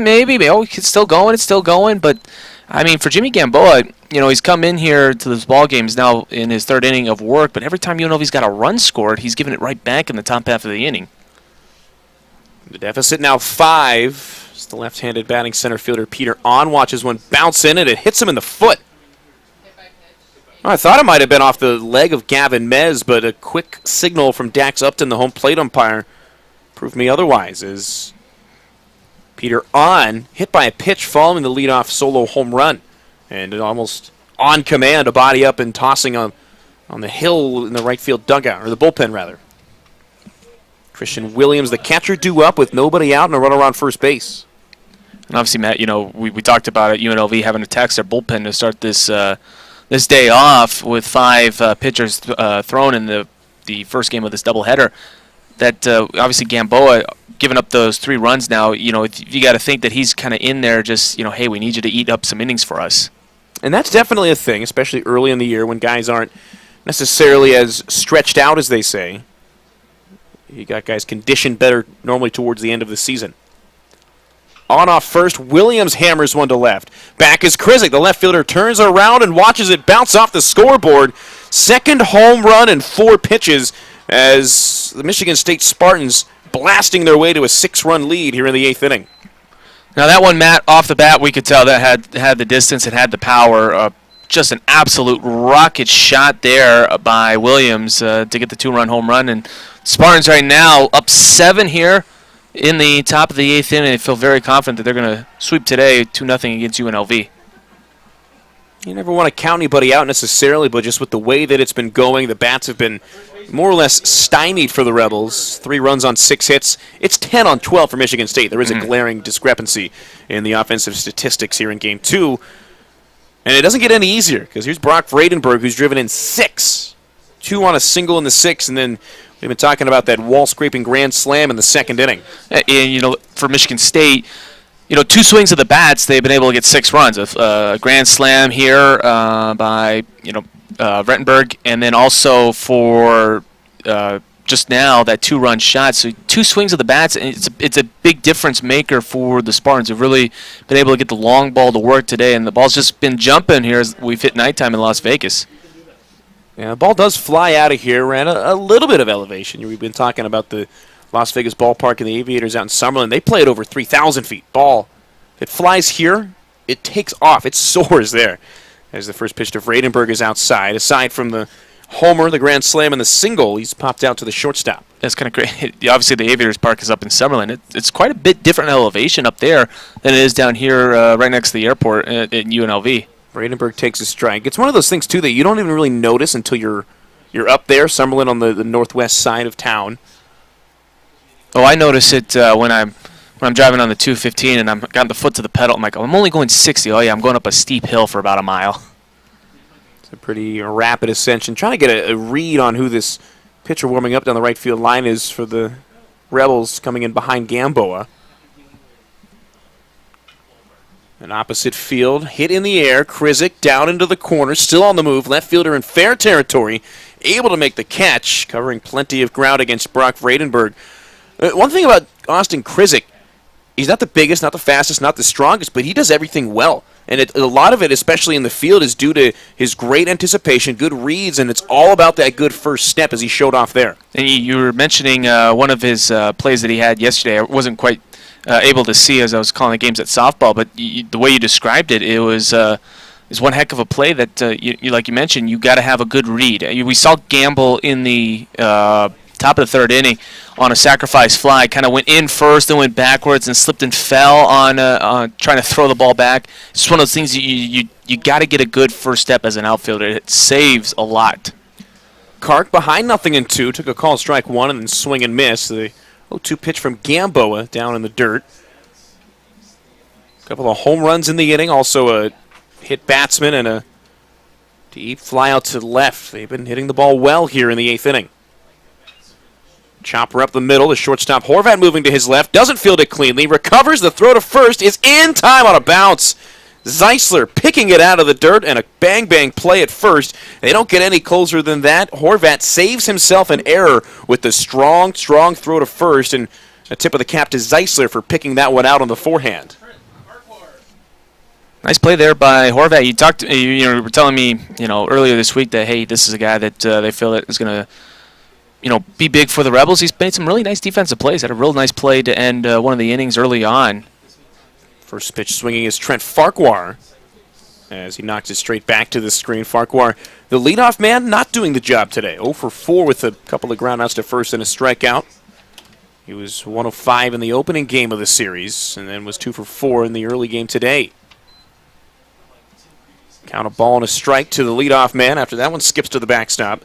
maybe. Oh, it's still going. It's still going. But, I mean, for Jimmy Gamboa, you know, he's come in here to this ball game. He's now in his 3rd inning of work. But every time UNLV's got a run scored, he's giving it right back in the top half of the inning. The deficit now 5. It's the left-handed batting center fielder Peter On watches one bounce in, and it hits him in the foot. I thought it might have been off the leg of Gavin Mez, but a quick signal from Dax Upton, the home plate umpire, proved me otherwise, as Peter On hit by a pitch following the leadoff solo home run. And it almost on command, a body up and tossing on the hill in the right field dugout, or the bullpen, rather. Christian Williams, the catcher, due up with nobody out and a runner on first base. And obviously, Matt, you know, we talked about it, UNLV having to tax their bullpen to start this day off with 5 pitchers thrown in the first game of this doubleheader. That obviously Gamboa giving up those 3 runs now, you know, you got to think that he's kind of in there just, you know, hey, we need you to eat up some innings for us. And that's definitely a thing, especially early in the year when guys aren't necessarily as stretched out as they say. You got guys conditioned better normally towards the end of the season. On off first, Williams hammers one to left. Back is Krizik. The left fielder turns around and watches it bounce off the scoreboard. Second home run in 4 pitches as the Michigan State Spartans blasting their way to a 6-run lead here in the 8th inning. Now that one, Matt, off the bat, we could tell that had the distance, it had the power. Just an absolute rocket shot there by Williams to get the 2-run home run. And Spartans right now up 7 here in the top of the 8th inning. They feel very confident that they're going to sweep today 2-0 against UNLV. You never want to count anybody out necessarily, but just with the way that it's been going, the bats have been more or less stymied for the Rebels. 3 runs on 6 hits. It's 10 on 12 for Michigan State. There is a glaring discrepancy in the offensive statistics here in Game 2. And it doesn't get any easier, because here's Brock Vradenberg, who's driven in 6. 2 on a single in the 6th, and then we've been talking about that wall-scraping grand slam in the 2nd inning. And, you know, for Michigan State, two swings of the bats, they've been able to get 6 runs. A grand slam here by Rettenberg, and then also for just now that 2-run shot. So 2 swings of the bats, and it's a big difference maker for the Spartans. They've really been able to get the long ball to work today, and the ball's just been jumping here as we've hit nighttime in Las Vegas. Yeah, the ball does fly out of here, ran a little bit of elevation. We've been talking about the Las Vegas ballpark and the Aviators out in Summerlin. They play at over 3,000 feet. Ball, if it flies here, it takes off. It soars there. As the first pitch to Vredenberg is outside. Aside from the homer, the grand slam, and the single, he's popped out to the shortstop. That's kind of great. Obviously, the Aviators Park is up in Summerlin. It's quite a bit different elevation up there than it is down here right next to the airport at UNLV. Vredenberg takes a strike. It's one of those things, too, that you don't even really notice until you're up there, Summerlin on the northwest side of town. Oh, I notice it when I'm driving on the 215 and I'm got the foot to the pedal. I'm like, I'm only going 60. Oh, yeah, I'm going up a steep hill for about a mile. It's a pretty rapid ascension. Trying to get a read on who this pitcher warming up down the right field line is for the Rebels coming in behind Gamboa. An opposite field, hit in the air. Krizik down into the corner, still on the move. Left fielder in fair territory, able to make the catch, covering plenty of ground against Brock Vredenberg. One thing about Austin Krizik, he's not the biggest, not the fastest, not the strongest, but he does everything well. And a lot of it, especially in the field, is due to his great anticipation, good reads, and it's all about that good first step as he showed off there. And you were mentioning one of his plays that he had yesterday. I wasn't quite able to see as I was calling the games at softball, but the way you described it, it was is one heck of a play that, like you mentioned, you got to have a good read. We saw Gamble in the top of the 3rd inning on a sacrifice fly, kind of went in first, then went backwards and slipped and fell on trying to throw the ball back. It's just one of those things you got to get a good first step as an outfielder. It saves a lot. Kark behind 0-2, took a call strike 1 and then swing and miss. The 0-2 pitch from Gamboa down in the dirt. A couple of home runs in the inning, also a hit batsman and a deep fly out to left. They've been hitting the ball well here in the 8th inning. Chopper up the middle, the shortstop Horvat moving to his left, doesn't field it cleanly, recovers, the throw to first is in time on a bounce. Zeisler picking it out of the dirt and a bang-bang play at first. They don't get any closer than that. Horvat saves himself an error with the strong throw to first, and a tip of the cap to Zeisler for picking that one out on the forehand. Nice play there by Horvat. You were telling me, earlier this week that, hey, this is a guy that they feel that is going to be big for the Rebels. He's made some really nice defensive plays. Had a real nice play to end one of the innings early on. First pitch swinging is Trent Farquhar as he knocks it straight back to the screen. Farquhar, the leadoff man, not doing the job today. 0 for 4 with a couple of groundouts to first and a strikeout. He was 1 of 5 in the opening game of the series and then was 2 for 4 in the early game today. Count a ball and a strike to the leadoff man. After that one skips to the backstop.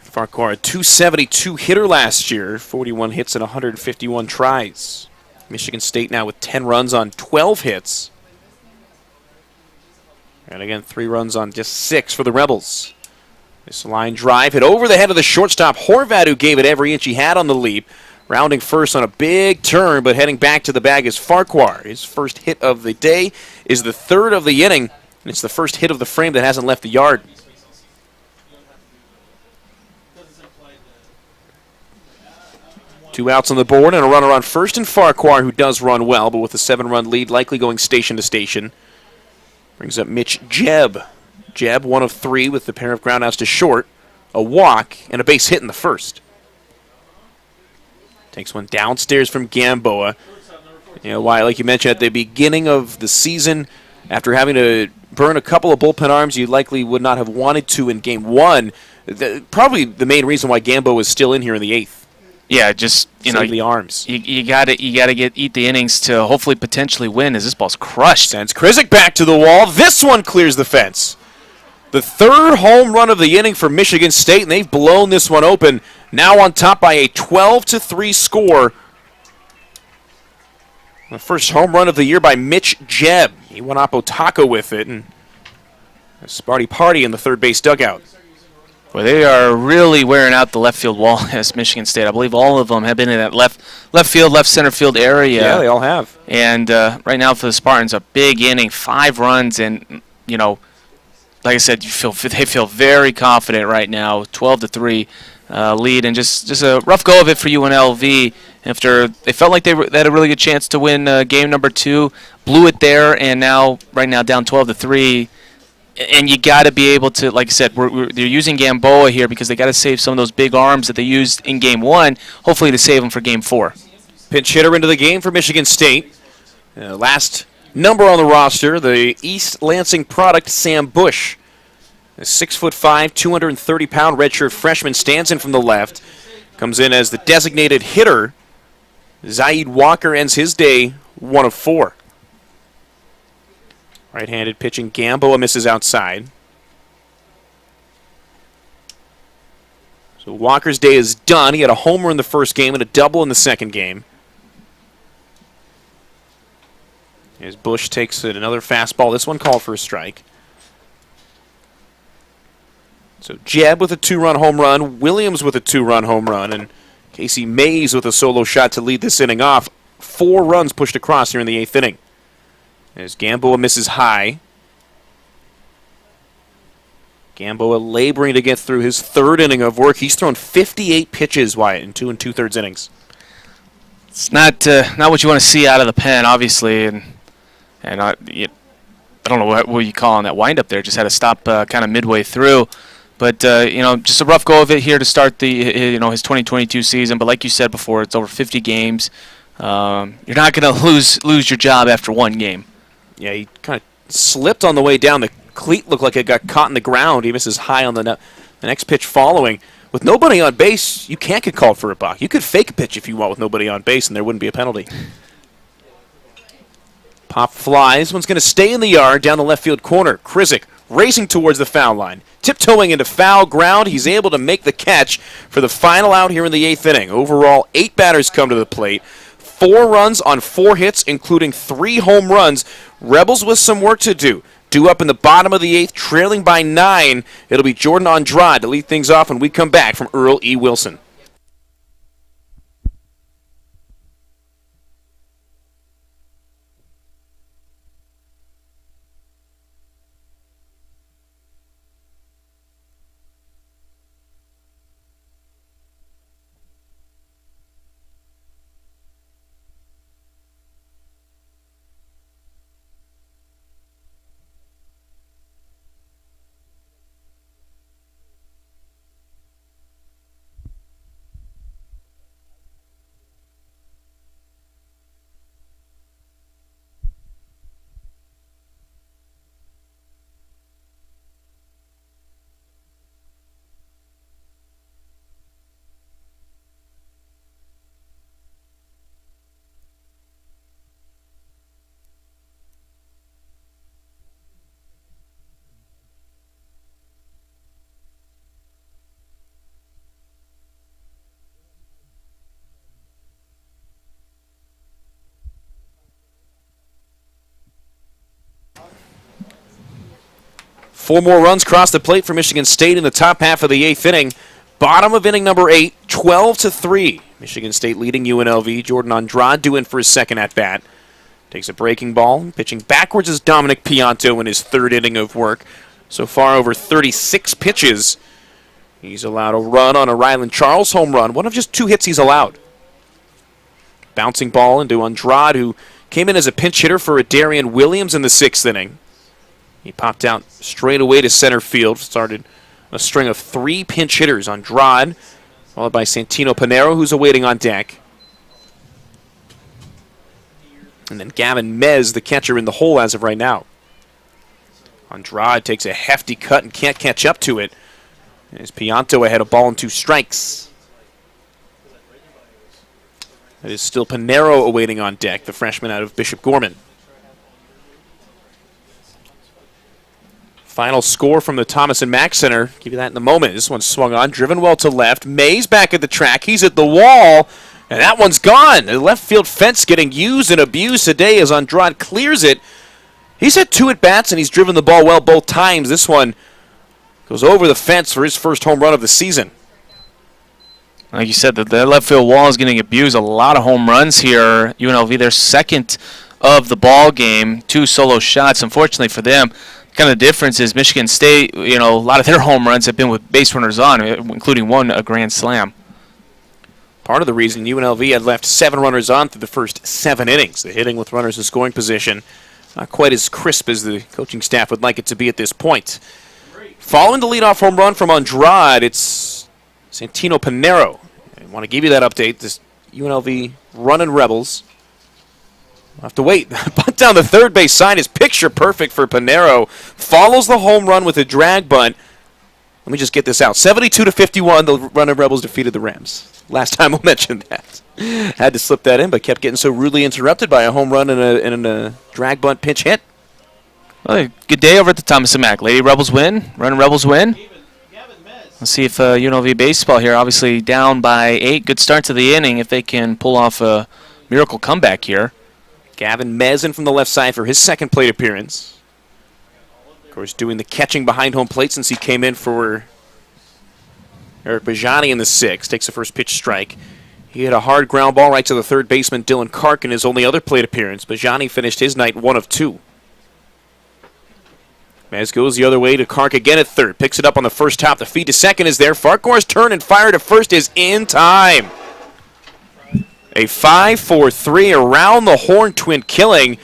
Farquhar, a .272 hitter last year, 41 hits and 151 tries. Michigan State now with 10 runs on 12 hits. And again, 3 runs on just 6 for the Rebels. This line drive hit over the head of the shortstop, Horvat, who gave it every inch he had on the leap. Rounding first on a big turn, but heading back to the bag is Farquhar. His first hit of the day is the 3rd of the inning, and it's the first hit of the frame that hasn't left the yard. 2 outs on the board and a runner on first, and Farquhar, who does run well, but with a 7-run lead, likely going station to station. Brings up Mitch Jebb. Jebb, 1 of 3 with the pair of groundouts to short, a walk, and a base hit in the first. Takes one downstairs from Gamboa. Why, like you mentioned, at the beginning of the season, after having to burn a couple of bullpen arms you likely would not have wanted to in Game 1, probably the main reason why Gamboa is still in here in the 8th. Yeah, just Save the arms. You gotta eat the innings to hopefully potentially win as this ball's crushed. Sends Krizik back to the wall. This one clears the fence. The 3rd home run of the inning for Michigan State, and they've blown this one open. Now on top by a 12-3 score. The first home run of the year by Mitch Jebb. He went up Otaka with it, and a Sparty party in the third base dugout. Well, they are really wearing out the left field wall as Michigan State. I believe all of them have been in that left field, left center field area. Yeah, they all have. And right now for the Spartans, a big inning, 5 runs, and like I said, they feel very confident right now. 12-3 lead, and just a rough go of it for UNLV. After they felt like they had a really good chance to win game number 2, blew it there, and right now down 12-3. And you got to be able to, like I said, they're using Gamboa here because they got to save some of those big arms that they used in game 1, hopefully to save them for game 4. Pinch hitter into the game for Michigan State. Last number on the roster, the East Lansing product, Sam Bush. A 6'5", 230-pound redshirt freshman stands in from the left. Comes in as the designated hitter. Zaid Walker ends his day 1 of 4. Right-handed pitching, Gamboa misses outside. So Walker's day is done. He had a homer in the first game and a double in the second game. As Bush takes another fastball. This one called for a strike. So Jebb with a 2-run home run, Williams with a 2-run home run, and Casey Mays with a solo shot to lead this inning off. 4 runs pushed across here in the 8th inning. As Gamboa misses high. Gamboa laboring to get through his 3rd inning of work. He's thrown 58 pitches, Wyatt, in 2 2/3 innings. It's not what you want to see out of the pen, obviously, and I don't know what you call on that windup there. Just had to stop kind of midway through. But, just a rough go of it here to start his 2022 season. But like you said before, it's over 50 games. You're not going to lose your job after 1 game. Yeah, he kind of slipped on the way down. The cleat looked like it got caught in the ground. He misses high on the next pitch following. With nobody on base, you can't get called for a balk. You could fake a pitch if you want with nobody on base, and there wouldn't be a penalty. Pop flies. One's going to stay in the yard down the left field corner. Krizik racing towards the foul line. Tiptoeing into foul ground. He's able to make the catch for the final out here in the 8th inning. Overall, 8 batters come to the plate. 4 runs on 4 hits, including 3 home runs. Rebels with some work to do. Due up in the bottom of the 8th, trailing by 9. It'll be Jordan Andrade to lead things off when we come back from Earl E. Wilson. Four more runs cross the plate for Michigan State in the top half of the 8th inning. Bottom of inning number 8, 12-3. Michigan State leading UNLV. Jordan Andrade due in for his second at-bat. Takes a breaking ball. Pitching backwards is Dominic Pianto in his 3rd inning of work. So far over 36 pitches. He's allowed a run on a Ryland Charles home run. One of just 2 hits he's allowed. Bouncing ball into Andrade, who came in as a pinch hitter for a Darian Williams in the 6th inning. He popped out straight away to center field. Started a string of 3 pinch hitters. Andrade, followed by Santino Pinero, who's awaiting on deck. And then Gavin Mez, the catcher, in the hole as of right now. Andrade takes a hefty cut and can't catch up to it. As Pianto ahead, a ball and 2 strikes. It is still Pinero awaiting on deck, the freshman out of Bishop Gorman. Final score from the Thomas and Mack Center. Give you that in a moment. This one swung on, driven well to left. Mays back at the track. He's at the wall, and that one's gone. The left field fence getting used and abused today as Andrade clears it. He's had 2 at-bats, and he's driven the ball well both times. This one Goes over the fence for his first home run of the season. Like you said, the left field wall is getting abused. A lot of home runs here. UNLV, their second of the ball game, 2 solo shots. Unfortunately for them, kind of the difference is Michigan State, a lot of their home runs have been with base runners on, including one a grand slam. Part of the reason UNLV had left 7 runners on through the first 7 innings. The hitting with runners in scoring position, not quite as crisp as the coaching staff would like it to be at this point. Following the leadoff home run from Andrade, it's Santino Pinero. I want to give you that update. This UNLV running Rebels. We'll have to wait. Bunt down the third base side is picture perfect for Pinero. Follows the home run with a drag bunt. Let me just get this out. 72-51, the running Rebels defeated the Rams. Last time I mentioned that. Had to slip that in, but kept getting so rudely interrupted by a home run and a drag bunt pinch hit. Well, good day over at the Tomasick. Lady Rebels win. Running Rebels win. Let's see if UNLV baseball here, obviously down by 8. Good start to the inning if they can pull off a miracle comeback here. Gavin Mezin from the left side for his second plate appearance. Of course, doing the catching behind home plate since he came in for Eric Bajani in the 6th. Takes the first pitch strike. He hit a hard ground ball right to the third baseman, Dylan Kark, in his only other plate appearance. Bajani finished his night 1 of 2. Mez goes the other way to Kark again at third. Picks it up on the first top. The feed to second is there. Farquhar's turn and fire to first is in time. A 5-4-3 around the horn twin killing.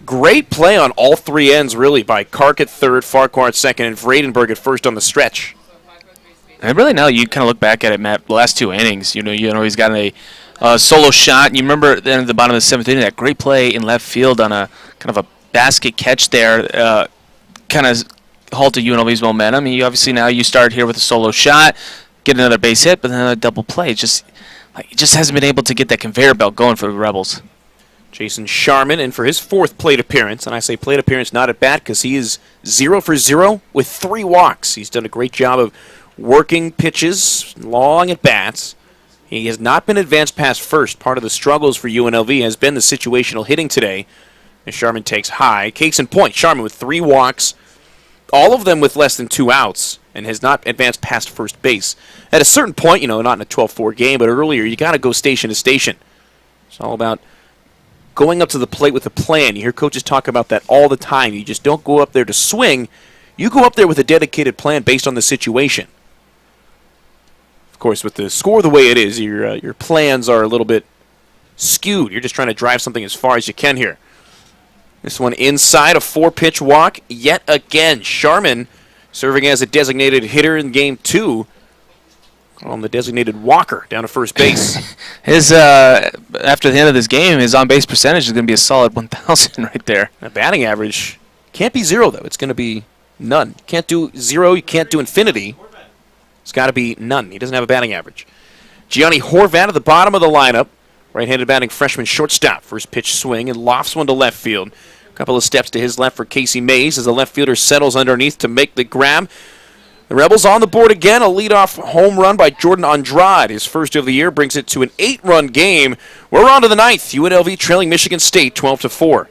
Great play on all 3 ends, really, by Kark at third, Farquhar at second, and Vredenberg at first on the stretch. And really now you kind of look back at it, Matt, the last 2 innings. He's got a solo shot. And you remember then at the bottom of the 7th inning, that great play in left field on a kind of a basket catch there. Kind of halted UNLV's momentum. Obviously now you start here with a solo shot, get another base hit, but then a double play. It just hasn't been able to get that conveyor belt going for the Rebels. Jason Sharman in for his 4th plate appearance, and I say plate appearance not at bat because he is 0 for 0 with 3 walks. He's done a great job of working pitches, long at bats. He has not been advanced past first. Part of the struggles for UNLV has been the situational hitting today. As Sharman takes high. Case in point, Sharman with 3 walks, all of them with less than 2 outs, and has not advanced past first base. At a certain point, not in a 12-4 game, but earlier, you got to go station to station. It's all about going up to the plate with a plan. You hear coaches talk about that all the time. You just don't go up there to swing. You go up there with a dedicated plan based on the situation. Of course, with the score the way it is, your plans are a little bit skewed. You're just trying to drive something as far as you can here. This one inside, a 4-pitch walk. Yet again, Sharman serving as a designated hitter in game 2. On the designated walker down to first base. His after the end of this game, his on-base percentage is going to be a solid 1,000 right there. The batting average can't be 0, though. It's going to be none. You can't do 0. You can't do infinity. It's got to be none. He doesn't have a batting average. Giovanni Horvat at the bottom of the lineup. Right-handed batting freshman shortstop. First pitch swing and lofts one to left field. A couple of steps to his left for Casey Mays as the left fielder settles underneath to make the grab. The Rebels on the board again. A leadoff home run by Jordan Andrade. His first of the year brings it to an 8-run game. We're on to the 9th. UNLV trailing Michigan State 12-4.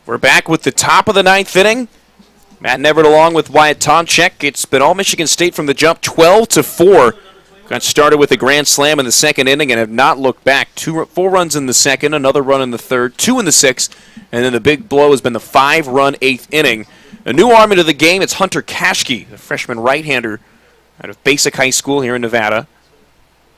We're back with the top of the ninth inning. Matt Nevert along with Wyatt Tomczyk. It's been all Michigan State from the jump, 12-4. Got started with a grand slam in the second inning and have not looked back. 4 runs in the second, another run in the third, 2 in the sixth, and then the big blow has been the 5-run eighth inning. A new arm into the game, it's Hunter Kashke, the freshman right-hander out of Basic High School here in Nevada.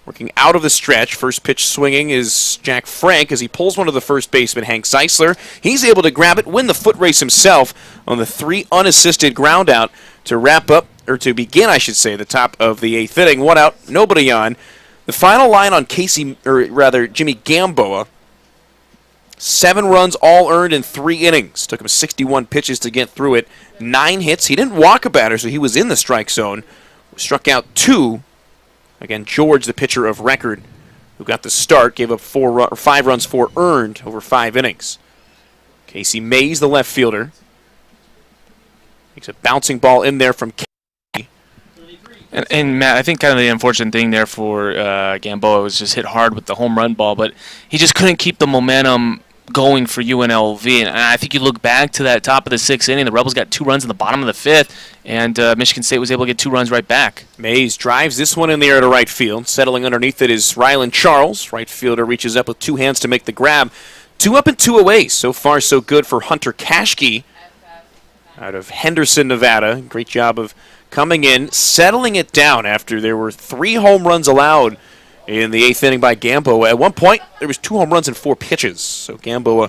Working out of the stretch, first pitch swinging is Jack Frank as he pulls one of the first baseman, Hank Zeisler. He's able to grab it, win the foot race himself on the 3 unassisted ground out to wrap up, or to begin, I should say, the top of the eighth inning. 1 out, nobody on. The final line on Jimmy Gamboa, 7 runs all earned in 3 innings. Took him 61 pitches to get through it. 9 hits. He didn't walk a batter, so he was in the strike zone. Struck out 2. Again, George, the pitcher of record, who got the start, gave up 5 runs, 4 earned over 5 innings. Casey Mays, the left fielder, makes a bouncing ball in there from Casey. And Matt, I think kind of the unfortunate thing there for Gamboa was just hit hard with the home run ball, but he just couldn't keep the momentum going for UNLV. And I think you look back to that top of the 6th inning, the Rebels got 2 runs in the bottom of the 5th, and Michigan State was able to get 2 runs right back. Mays drives this one in the air to right field. Settling underneath it is Rylan Charles. Right fielder reaches up with 2 hands to make the grab. 2 up and 2 away. So far, so good for Hunter Kashke out of Henderson, Nevada. Great job of coming in, settling it down after there were 3 home runs allowed in the 8th inning by Gamboa. At one point, there was 2 home runs and 4 pitches. So Gamboa,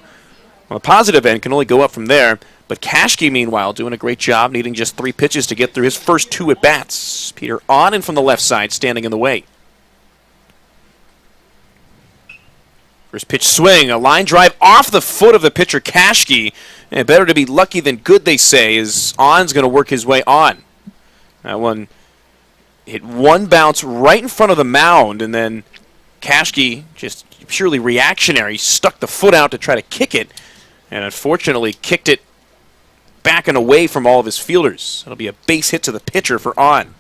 on the positive end, can only go up from there. But Kashke, meanwhile, doing a great job, needing just 3 pitches to get through his first 2 at-bats. Peter on and from the left side, standing in the way. First pitch swing, a line drive off the foot of the pitcher, Kashke. And better to be lucky than good, they say, as On's going to work his way on. That one hit one bounce right in front of the mound, and then Kashke, just purely reactionary, stuck the foot out to try to kick it, and unfortunately kicked it back and away from all of his fielders. It'll be a base hit to the pitcher for On.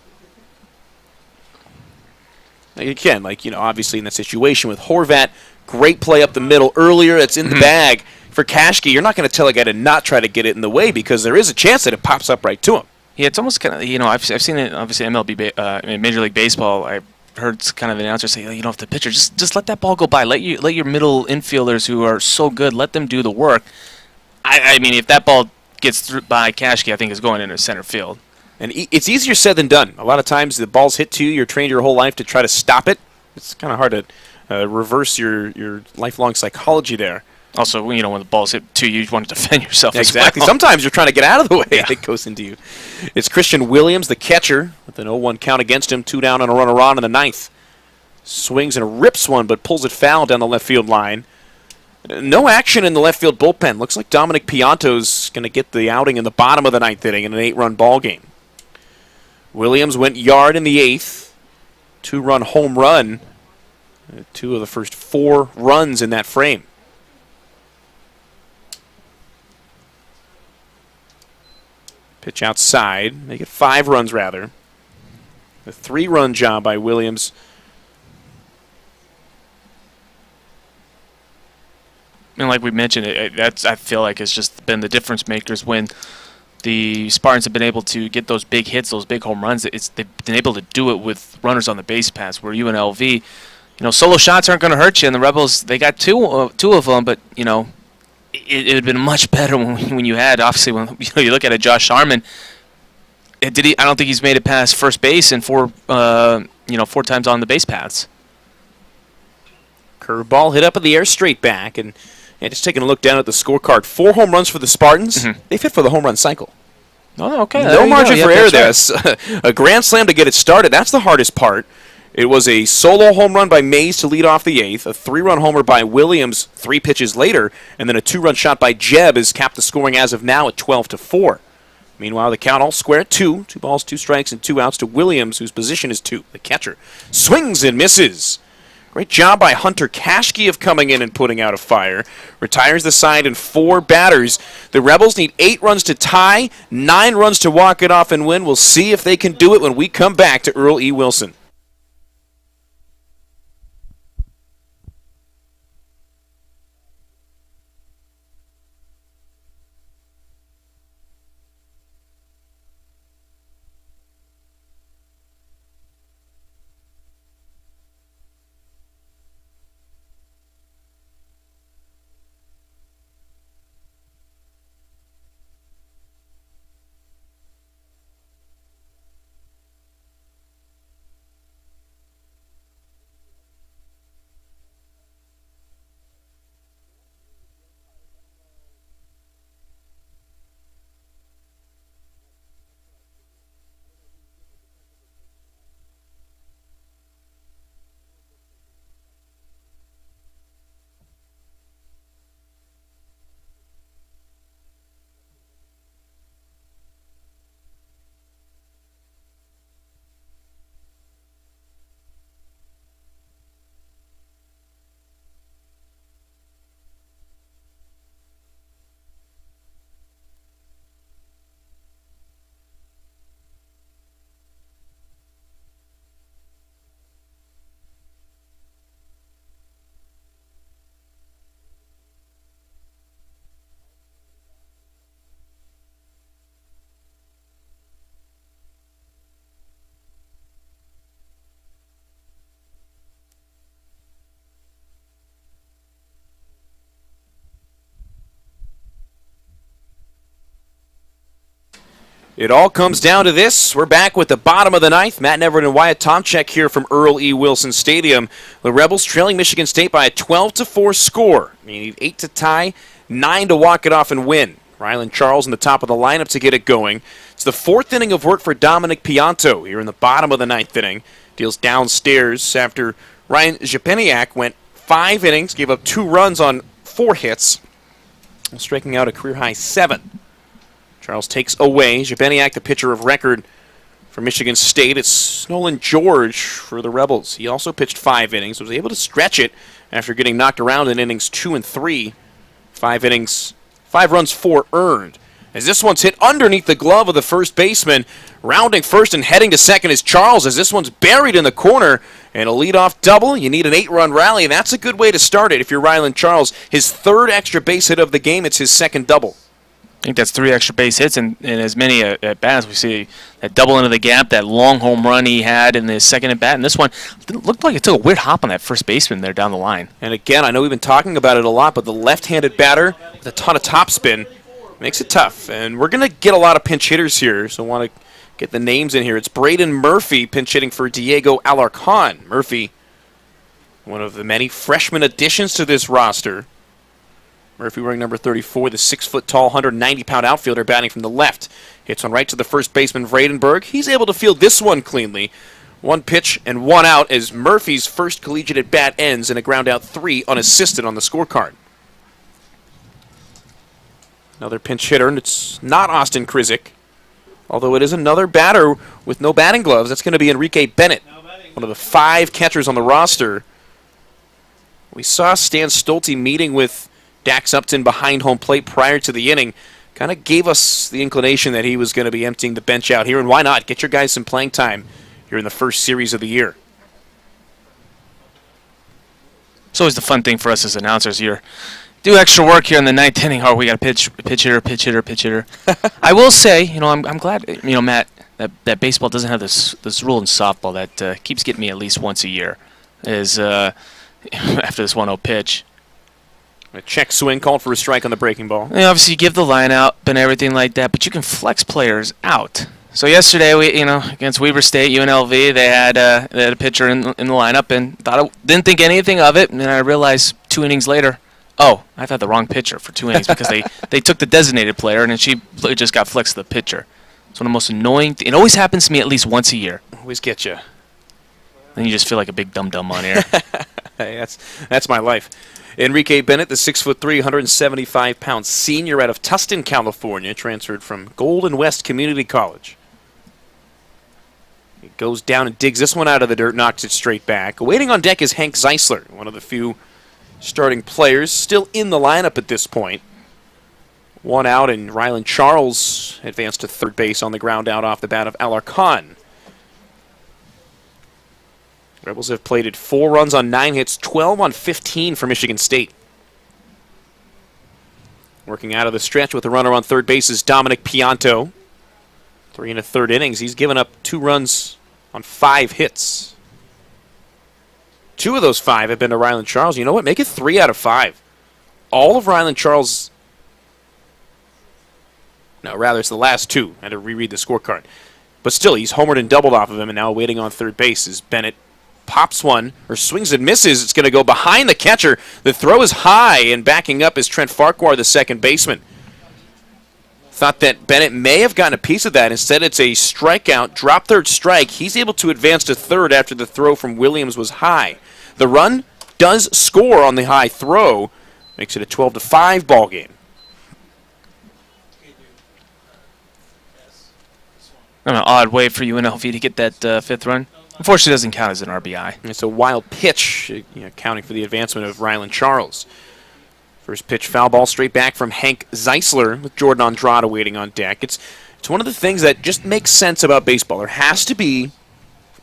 Again, obviously in that situation with Horvat, great play up the middle earlier. It's in the bag. For Kashke, you're not going to tell a guy to not try to get it in the way because there is a chance that it pops up right to him. Yeah, it's almost kind of, I've seen it, obviously, MLB, in Major League Baseball. I heard kind of an announcer say, if the pitcher, just let that ball go by. Let your middle infielders who are so good, let them do the work. I mean, if that ball gets through by Kashke, I think is going into center field. And it's easier said than done. A lot of times the ball's hit to you, you're trained your whole life to try to stop it. It's kind of hard to reverse your lifelong psychology there. Also, when the ball's hit to you, you want to defend yourself exactly. as well. Sometimes you're trying to get out of the way. Yeah. It goes into you. It's Christian Williams, the catcher, with an 0-1 count against him, 2 down and a runner on in the 9th. Swings and rips one, but pulls it foul down the left field line. No action in the left field bullpen. Looks like Dominic Pianto's going to get the outing in the bottom of the 9th inning in an 8-run ball game. Williams went yard in the 8th. 2-run home run. 2 of the first 4 runs in that frame. Pitch outside. They get 5 runs, rather. A 3-run job by Williams. And like we mentioned, I feel like it's just been the difference makers when the Spartans have been able to get those big hits, those big home runs. They've been able to do it with runners on the base paths, where UNLV, solo shots aren't going to hurt you, and the Rebels, they got two of them, but, it would have been much better when you had, obviously, when you look at it, Josh Sharman. I don't think he's made it past first base in 4 times on the base paths. Curveball hit up in the air, straight back, and just taking a look down at the scorecard. 4 home runs for the Spartans. They fit for the home run cycle. Oh, okay. No margin for error there. A grand slam to get it started. That's the hardest part. It was a solo home run by Mays to lead off the 8th, a 3-run homer by Williams 3 pitches later, and then a 2-run shot by Jeb has capped the scoring as of now at 12-4. Meanwhile, the count all square at 2. 2 balls, 2 strikes, and 2 outs to Williams, whose position is 2. The catcher swings and misses. Great job by Hunter Kashke of coming in and putting out a fire. Retires the side in 4 batters. The Rebels need 8 runs to tie, 9 runs to walk it off and win. We'll see if they can do it when we come back to Earl E. Wilson. It all comes down to this. We're back with the bottom of the ninth. Matt Neverett and Wyatt Tomczyk here from Earl E. Wilson Stadium. The Rebels trailing Michigan State by a 12-4 score. You need 8 to tie, 9 to walk it off and win. Rylan Charles in the top of the lineup to get it going. It's the 4th inning of work for Dominic Pianto here in the bottom of the 9th inning. Deals downstairs after Ryan Jepeniak went 5 innings, gave up 2 runs on 4 hits, striking out a career-high 7. Charles takes away. Jepeniak, the pitcher of record for Michigan State. It's Nolan George for the Rebels. He also pitched 5 innings, was able to stretch it after getting knocked around in innings 2 and 3. 5 innings, 5 runs, 4 earned. As this one's hit underneath the glove of the first baseman, rounding first and heading to second is Charles, as this one's buried in the corner, and a leadoff double. You need an 8-run rally, and that's a good way to start it if you're Rylan Charles. His 3rd extra base hit of the game. It's his 2nd double. I think that's 3 extra base hits and as many at bats. We see that double into the gap, that long home run he had in the 2nd at bat, and this one looked like it took a weird hop on that first baseman there down the line. And again, I know we've been talking about it a lot, but the left-handed batter with a ton of topspin makes it tough. And we're going to get a lot of pinch hitters here, so I want to get the names in here. It's Braden Murphy pinch hitting for Diego Alarcon. Murphy, one of the many freshman additions to this roster. Murphy wearing number 34, the 6-foot-tall, 190-pound outfielder batting from the left. Hits one right to the first baseman, Vredenberg. He's able to field this one cleanly. 1 pitch and 1 out as Murphy's first collegiate at-bat ends in a ground-out 3 unassisted on the scorecard. Another pinch hitter, and it's not Austin Krizik, although it is another batter with no batting gloves. That's going to be Enrique Bennett, one of the 5 catchers on the roster. We saw Stan Stolte meeting with Dax Upton behind home plate prior to the inning. Kind of gave us the inclination that he was going to be emptying the bench out here, and why not? Get your guys some playing time here in the first series of the year. It's always the fun thing for us as announcers here. Do extra work here in the 9th inning. Oh, we got a pitch hitter. I will say, I'm glad, Matt, that baseball doesn't have this rule in softball that keeps getting me at least once a year. Is after this 1-0 pitch. A check swing called for a strike on the breaking ball. Obviously, you give the line out and everything like that, but you can flex players out. So yesterday, we against Weber State, UNLV, they had a pitcher in the lineup, and didn't think anything of it. And then I realized 2 innings later, oh, I've had the wrong pitcher for 2 innings because they took the designated player, and then she just got flexed to the pitcher. It's one of the most annoying. It always happens to me at least once a year. Always get you. Then you just feel like a big dum-dum on here. Hey, that's my life. Enrique Bennett, the 6'3", 175-pound senior out of Tustin, California, transferred from Golden West Community College. He goes down and digs this one out of the dirt, knocks it straight back. Waiting on deck is Hank Zeisler, one of the few starting players still in the lineup at this point. 1 out, and Rylan Charles advanced to third base on the ground out off the bat of Alarcon. Rebels have plated 4 runs on 9 hits, 12 on 15 for Michigan State. Working out of the stretch with the runner on third base is Dominic Pianto. 3 1/3 innings. He's given up 2 runs on 5 hits. 2 of those 5 have been to Rylan Charles. You know what? Make it 3 out of 5. All of Rylan Charles... No, rather, it's the last 2. I had to reread the scorecard. But still, he's homered and doubled off of him, and now waiting on third base is Bennett. Pops one, or swings and misses. It's going to go behind the catcher. The throw is high, and backing up is Trent Farquhar, the second baseman. Thought that Bennett may have gotten a piece of that. Instead, it's a strikeout, drop third strike. He's able to advance to third after the throw from Williams was high. The run does score on the high throw. Makes it a 12-5 ball game. An odd way for UNLV to get that 5th run. Unfortunately, it doesn't count as an RBI. It's a wild pitch, counting for the advancement of Rylan Charles. First pitch, foul ball straight back from Hank Zeisler with Jordan Andrade waiting on deck. It's one of the things that just makes sense about baseball. There has to be,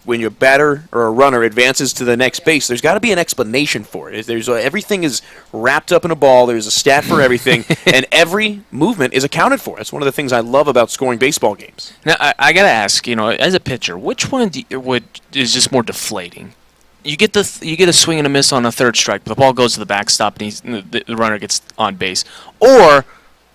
when your batter or a runner advances to the next base, there's got to be an explanation for it. Everything is wrapped up in a ball. There's a stat for everything, and every movement is accounted for. That's one of the things I love about scoring baseball games. Now, I got to ask, as a pitcher, which one is just more deflating? You get a swing and a miss on a third strike, but the ball goes to the backstop and the runner gets on base, or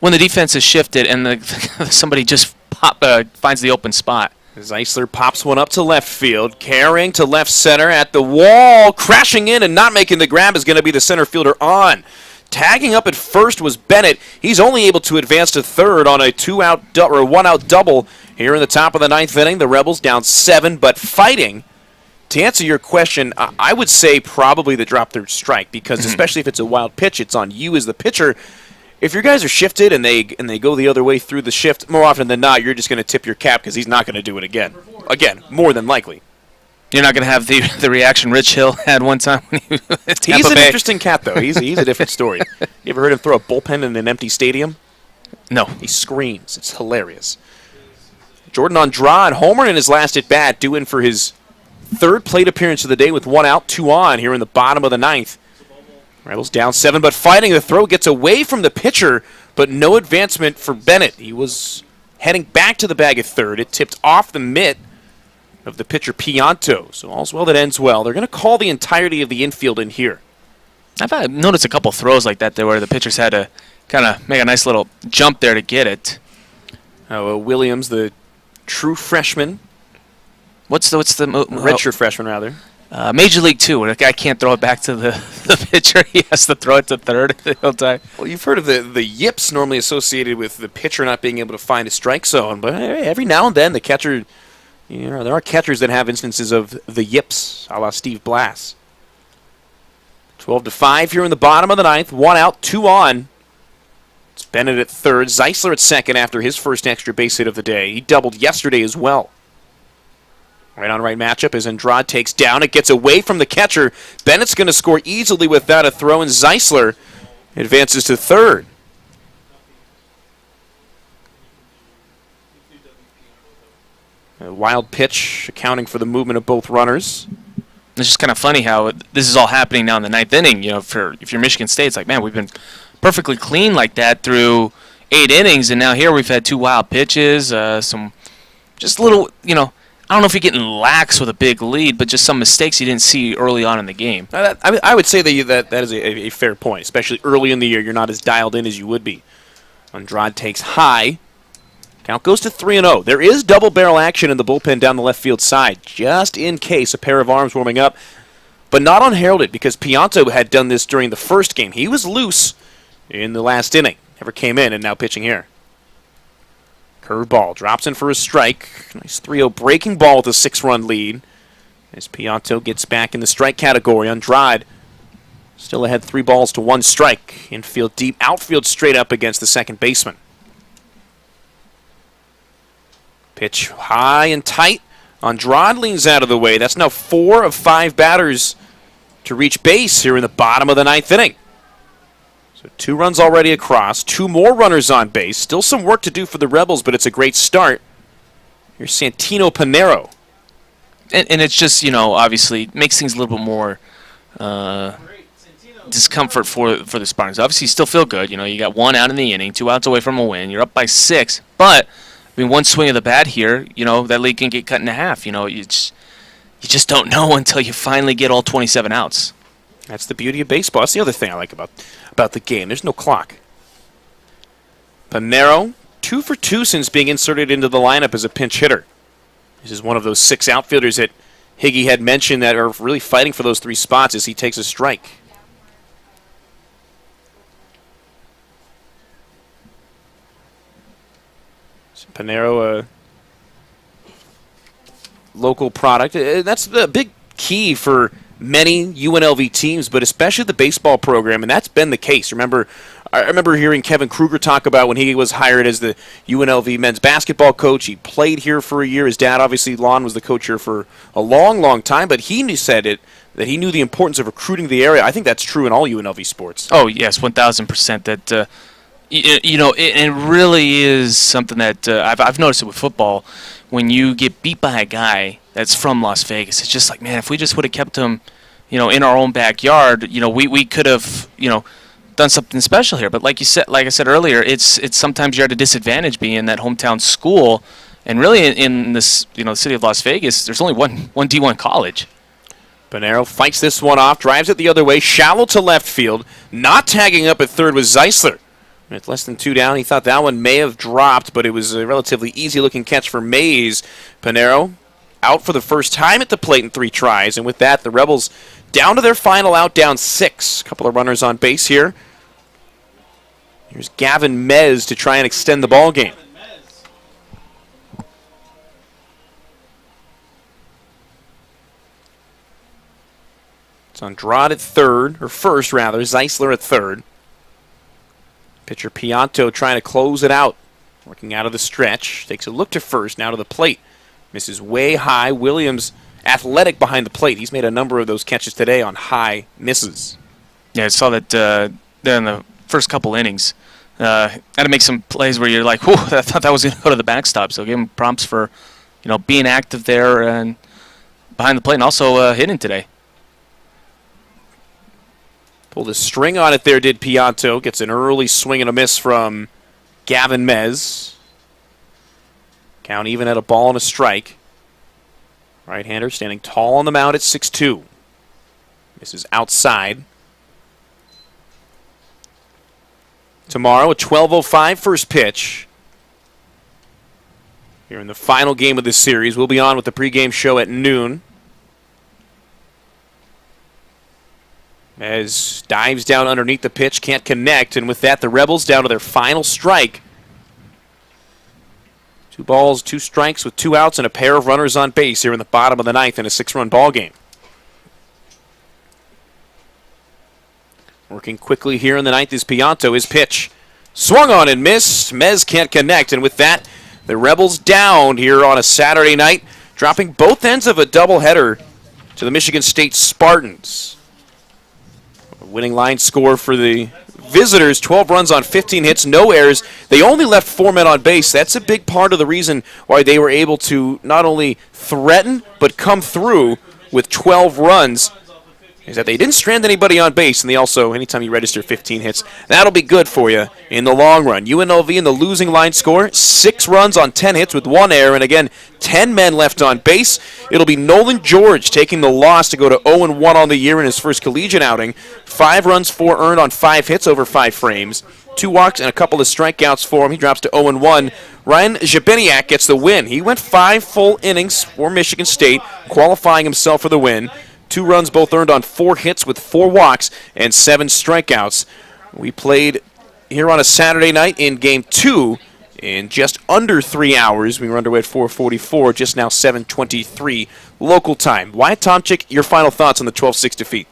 when the defense is shifted and somebody just finds the open spot. Zeisler pops one up to left field, carrying to left center at the wall, crashing in and not making the grab is going to be the center fielder on. Tagging up at first was Bennett. He's only able to advance to third on a one-out double here in the top of the ninth inning. The Rebels down 7, but fighting. To answer your question, I would say probably the drop third strike, because especially if it's a wild pitch, it's on you as the pitcher. If your guys are shifted and they go the other way through the shift, more often than not, you're just going to tip your cap because he's not going to do it again. Again, more than likely. You're not going to have the reaction Rich Hill had one time when he was at Tampa He's an Bay. interesting cat, though. He's a different story. You ever heard him throw a bullpen in an empty stadium? No. He screams. It's hilarious. Jordan Andrade, homer in his last at-bat, due in for his third plate appearance of the day with 1 out, 2 on here in the bottom of the ninth. Rebels down 7, but fighting. The throw gets away from the pitcher, but no advancement for Bennett. He was heading back to the bag at third. It tipped off the mitt of the pitcher Pianto. So all's well that ends well. They're going to call the entirety of the infield in here. I've noticed a couple throws like that there where the pitchers had to kind of make a nice little jump there to get it. Williams, the true freshman, redshirt freshman rather. Major League 2, where the guy can't throw it back to the pitcher. He has to throw it to third the whole time. Well, you've heard of the yips normally associated with the pitcher not being able to find a strike zone, but every now and then the catcher, there are catchers that have instances of the yips, a la Steve Blass. 12-5 here in the bottom of the ninth. 1 out, 2 on. It's Bennett at third. Zeisler at second after his first extra base hit of the day. He doubled yesterday as well. Right on right matchup as Andrade takes down. It gets away from the catcher. Bennett's going to score easily without a throw, and Zeisler advances to third. A wild pitch accounting for the movement of both runners. It's just kind of funny how this is all happening now in the ninth inning. If you're Michigan State, it's like, man, we've been perfectly clean like that through 8 innings, and now here we've had 2 wild pitches, some just little, I don't know if you're getting lax with a big lead, but just some mistakes you didn't see early on in the game. I would say that is a fair point, especially early in the year. You're not as dialed in as you would be. Andrade takes high. Count goes to 3-0. There is double barrel action in the bullpen down the left field side, just in case, a pair of arms warming up, but not unheralded because Pianto had done this during the first game. He was loose in the last inning, never came in, and now pitching here. Curveball drops in for a strike. Nice 3-0 breaking ball with a 6-run lead. As Pianto gets back in the strike category, Andrade still ahead 3-1 strike. Infield deep, outfield straight up against the second baseman. Pitch high and tight. Andrade leans out of the way. That's now 4 of 5 batters to reach base here in the bottom of the ninth inning. So 2 runs already across, 2 more runners on base. Still some work to do for the Rebels, but it's a great start. Here's Santino Panero. And it's just, obviously makes things a little bit more discomfort for the Spartans. Obviously, you still feel good. You got 1 out in the inning, 2 outs away from a win. You're up by 6. But, one swing of the bat here, that lead can get cut in half. You just don't know until you finally get all 27 outs. That's the beauty of baseball. That's the other thing I like about the game. There's no clock. Panero, 2 for 2 since being inserted into the lineup as a pinch hitter. This is one of those 6 outfielders that Higgy had mentioned that are really fighting for those 3 spots as he takes a strike. So Panero, a local product. That's the big key for many UNLV teams, but especially the baseball program, and that's been the case. I remember hearing Kevin Kruger talk about when he was hired as the UNLV men's basketball coach. He played here for a year. His dad, obviously, Lon, was the coach here for a long, long time, but he said that he knew the importance of recruiting the area. I think that's true in all UNLV sports. Oh, yes, 1,000%. That it really is something that I've noticed it with football. When you get beat by a guy that's from Las Vegas, it's just like, man, if we just would have kept him, in our own backyard, we could have, done something special here. But like I said earlier, it's sometimes you're at a disadvantage being that hometown school, and really in this, the city of Las Vegas, there's only one D1 college. Panero fights this one off, drives it the other way, shallow to left field, not tagging up at third with Zeisler. With less than 2 down, he thought that one may have dropped, but it was a relatively easy-looking catch for Mays. Pinero out for the first time at the plate in 3 tries, and with that, the Rebels down to their final out, down 6. A couple of runners on base here. Here's Gavin Mez to try and extend the ball game. It's Andrade at first rather, Zeisler at third. Pitcher Pianto trying to close it out. Working out of the stretch. Takes a look to first, now to the plate. Misses way high. Williams athletic behind the plate. He's made a number of those catches today on high misses. Yeah, I saw that there in the first couple innings. Had to make some plays where you're like, whew, I thought that was going to go to the backstop. So give him prompts for, being active there and behind the plate and also hitting today. Pulled a string on it there, did Pianto. Gets an early swing and a miss from Gavin Mez. Count even at a ball and a strike. Right-hander standing tall on the mound at 6-2. Misses outside. Tomorrow, a 12:05 first pitch. Here in the final game of this series. We'll be on with the pregame show at noon. As dives down underneath the pitch, can't connect, and with that, the Rebels down to their final strike. 2 balls, 2 strikes with 2 outs and a pair of runners on base here in the bottom of the 9th in a 6-run ball game. Working quickly here in the 9th is Pianto. His pitch swung on and missed. Mez can't connect, and with that, the Rebels down here on a Saturday night, dropping both ends of a doubleheader to the Michigan State Spartans. Winning line score for the visitors, 12 runs on 15 hits, no errors. They only left 4 men on base. That's a big part of the reason why they were able to not only threaten, but come through with 12 runs, is that they didn't strand anybody on base, and they also, anytime you register 15 hits, that'll be good for you in the long run. UNLV in the losing line score, 6 runs on 10 hits with 1 error, and again, 10 men left on base. It'll be Nolan George taking the loss to go to 0-1 on the year in his first collegiate outing. 5 runs, 4 earned on 5 hits over 5 frames. 2 walks and a couple of strikeouts for him. He drops to 0-1. Ryan Jabiniak gets the win. He went 5 full innings for Michigan State, qualifying himself for the win. 2 runs both earned on 4 hits with 4 walks and 7 strikeouts. We played here on a Saturday night in Game 2 in just under 3 hours. We were underway at 4:44, just now 7:23 local time. Wyatt Tomczyk, your final thoughts on the 12-6 defeat?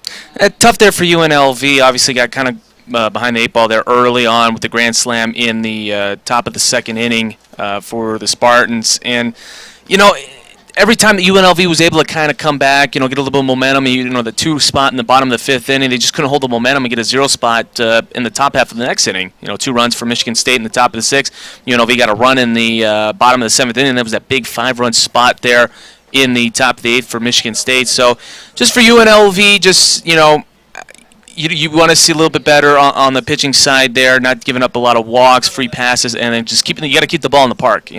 Tough there for UNLV. Obviously got kind of behind the 8 ball there early on with the grand slam in the top of the 2nd inning for the Spartans. And, every time that UNLV was able to kind of come back, get a little bit of momentum, the 2 spot in the bottom of the 5th inning, they just couldn't hold the momentum and get a 0 spot in the top half of the next inning. 2 runs for Michigan State in the top of the 6th. UNLV got a run in the bottom of the 7th inning. There was that big 5-run spot there in the top of the 8th for Michigan State. So just for UNLV, just, you want to see a little bit better on the pitching side there, not giving up a lot of walks, free passes, and then just you got to keep the ball in the park.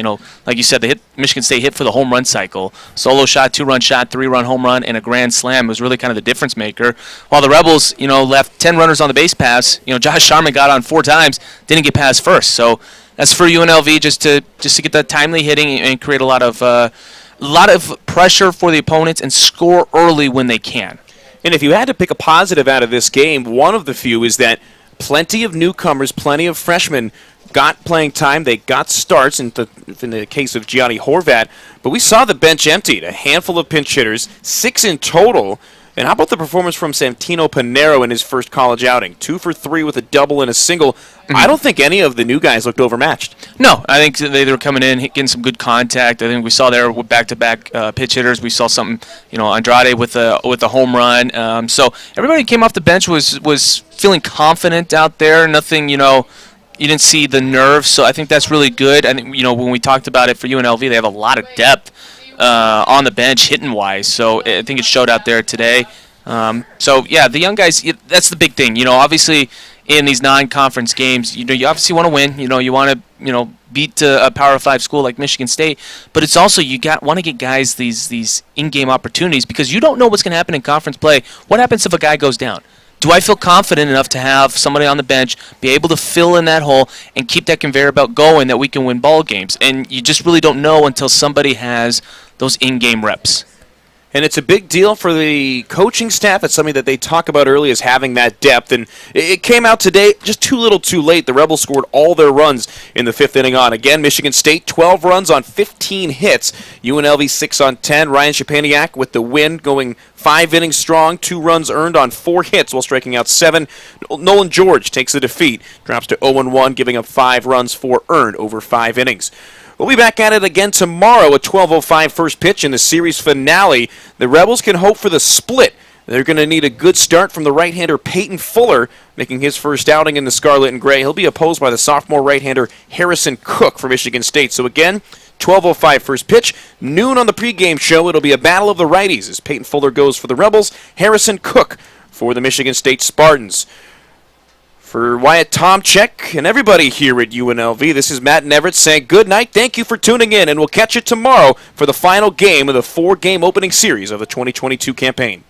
Like you said, Michigan State hit for the home run cycle. Solo shot, 2-run shot, 3-run home run, and a grand slam was really kind of the difference maker. While the Rebels, left 10 runners on the base pass. Josh Sharman got on 4 times, didn't get past first. So that's for UNLV just to get that timely hitting and create a lot of pressure for the opponents and score early when they can. And if you had to pick a positive out of this game, one of the few is that plenty of newcomers, plenty of freshmen got playing time. They got starts in the case of Giovanni Horvat. But we saw the bench emptied, a handful of pinch hitters, 6 in total. And how about the performance from Santino Pinero in his first college outing? 2 for 3 with a double and a single. Mm-hmm. I don't think any of the new guys looked overmatched. No, I think they were coming in, getting some good contact. I think we saw there with back-to-back pitch hitters. We saw something, Andrade with a home run. So everybody came off the bench was feeling confident out there. Nothing, you didn't see the nerves. So I think that's really good. I think, when we talked about it for UNLV, they have a lot of depth on the bench hitting-wise. So I think it showed out there today. So, yeah, the young guys, that's the big thing. Obviously in these non-conference games, you obviously want to win. You want to, beat a Power 5 school like Michigan State. But it's also want to get guys these in-game opportunities because you don't know what's going to happen in conference play. What happens if a guy goes down? do I feel confident enough to have somebody on the bench be able to fill in that hole and keep that conveyor belt going that we can win ball games? And you just really don't know until somebody has those in-game reps. And it's a big deal for the coaching staff. It's something that they talk about early as having that depth. And it came out today just too little too late. The Rebels scored all their runs in the 5th inning on. Again, Michigan State, 12 runs on 15 hits. UNLV 6 on 10. Ryan Szczepaniak with the win, going 5 innings strong, 2 runs earned on 4 hits while striking out 7. Nolan George takes the defeat, drops to 0-1, giving up 5 runs, 4 earned over 5 innings. We'll be back at it again tomorrow at 12:05 first pitch in the series finale. The Rebels can hope for the split. They're going to need a good start from the right-hander Peyton Fuller, making his first outing in the Scarlet and Gray. He'll be opposed by the sophomore right-hander Harrison Cook for Michigan State. So again, 12:05 first pitch, noon on the pregame show. It'll be a battle of the righties as Peyton Fuller goes for the Rebels, Harrison Cook for the Michigan State Spartans. For Wyatt Tomczyk and everybody here at UNLV, this is Matt Neverett saying good night. Thank you for tuning in, and we'll catch you tomorrow for the final game of the 4-game opening series of the 2022 campaign.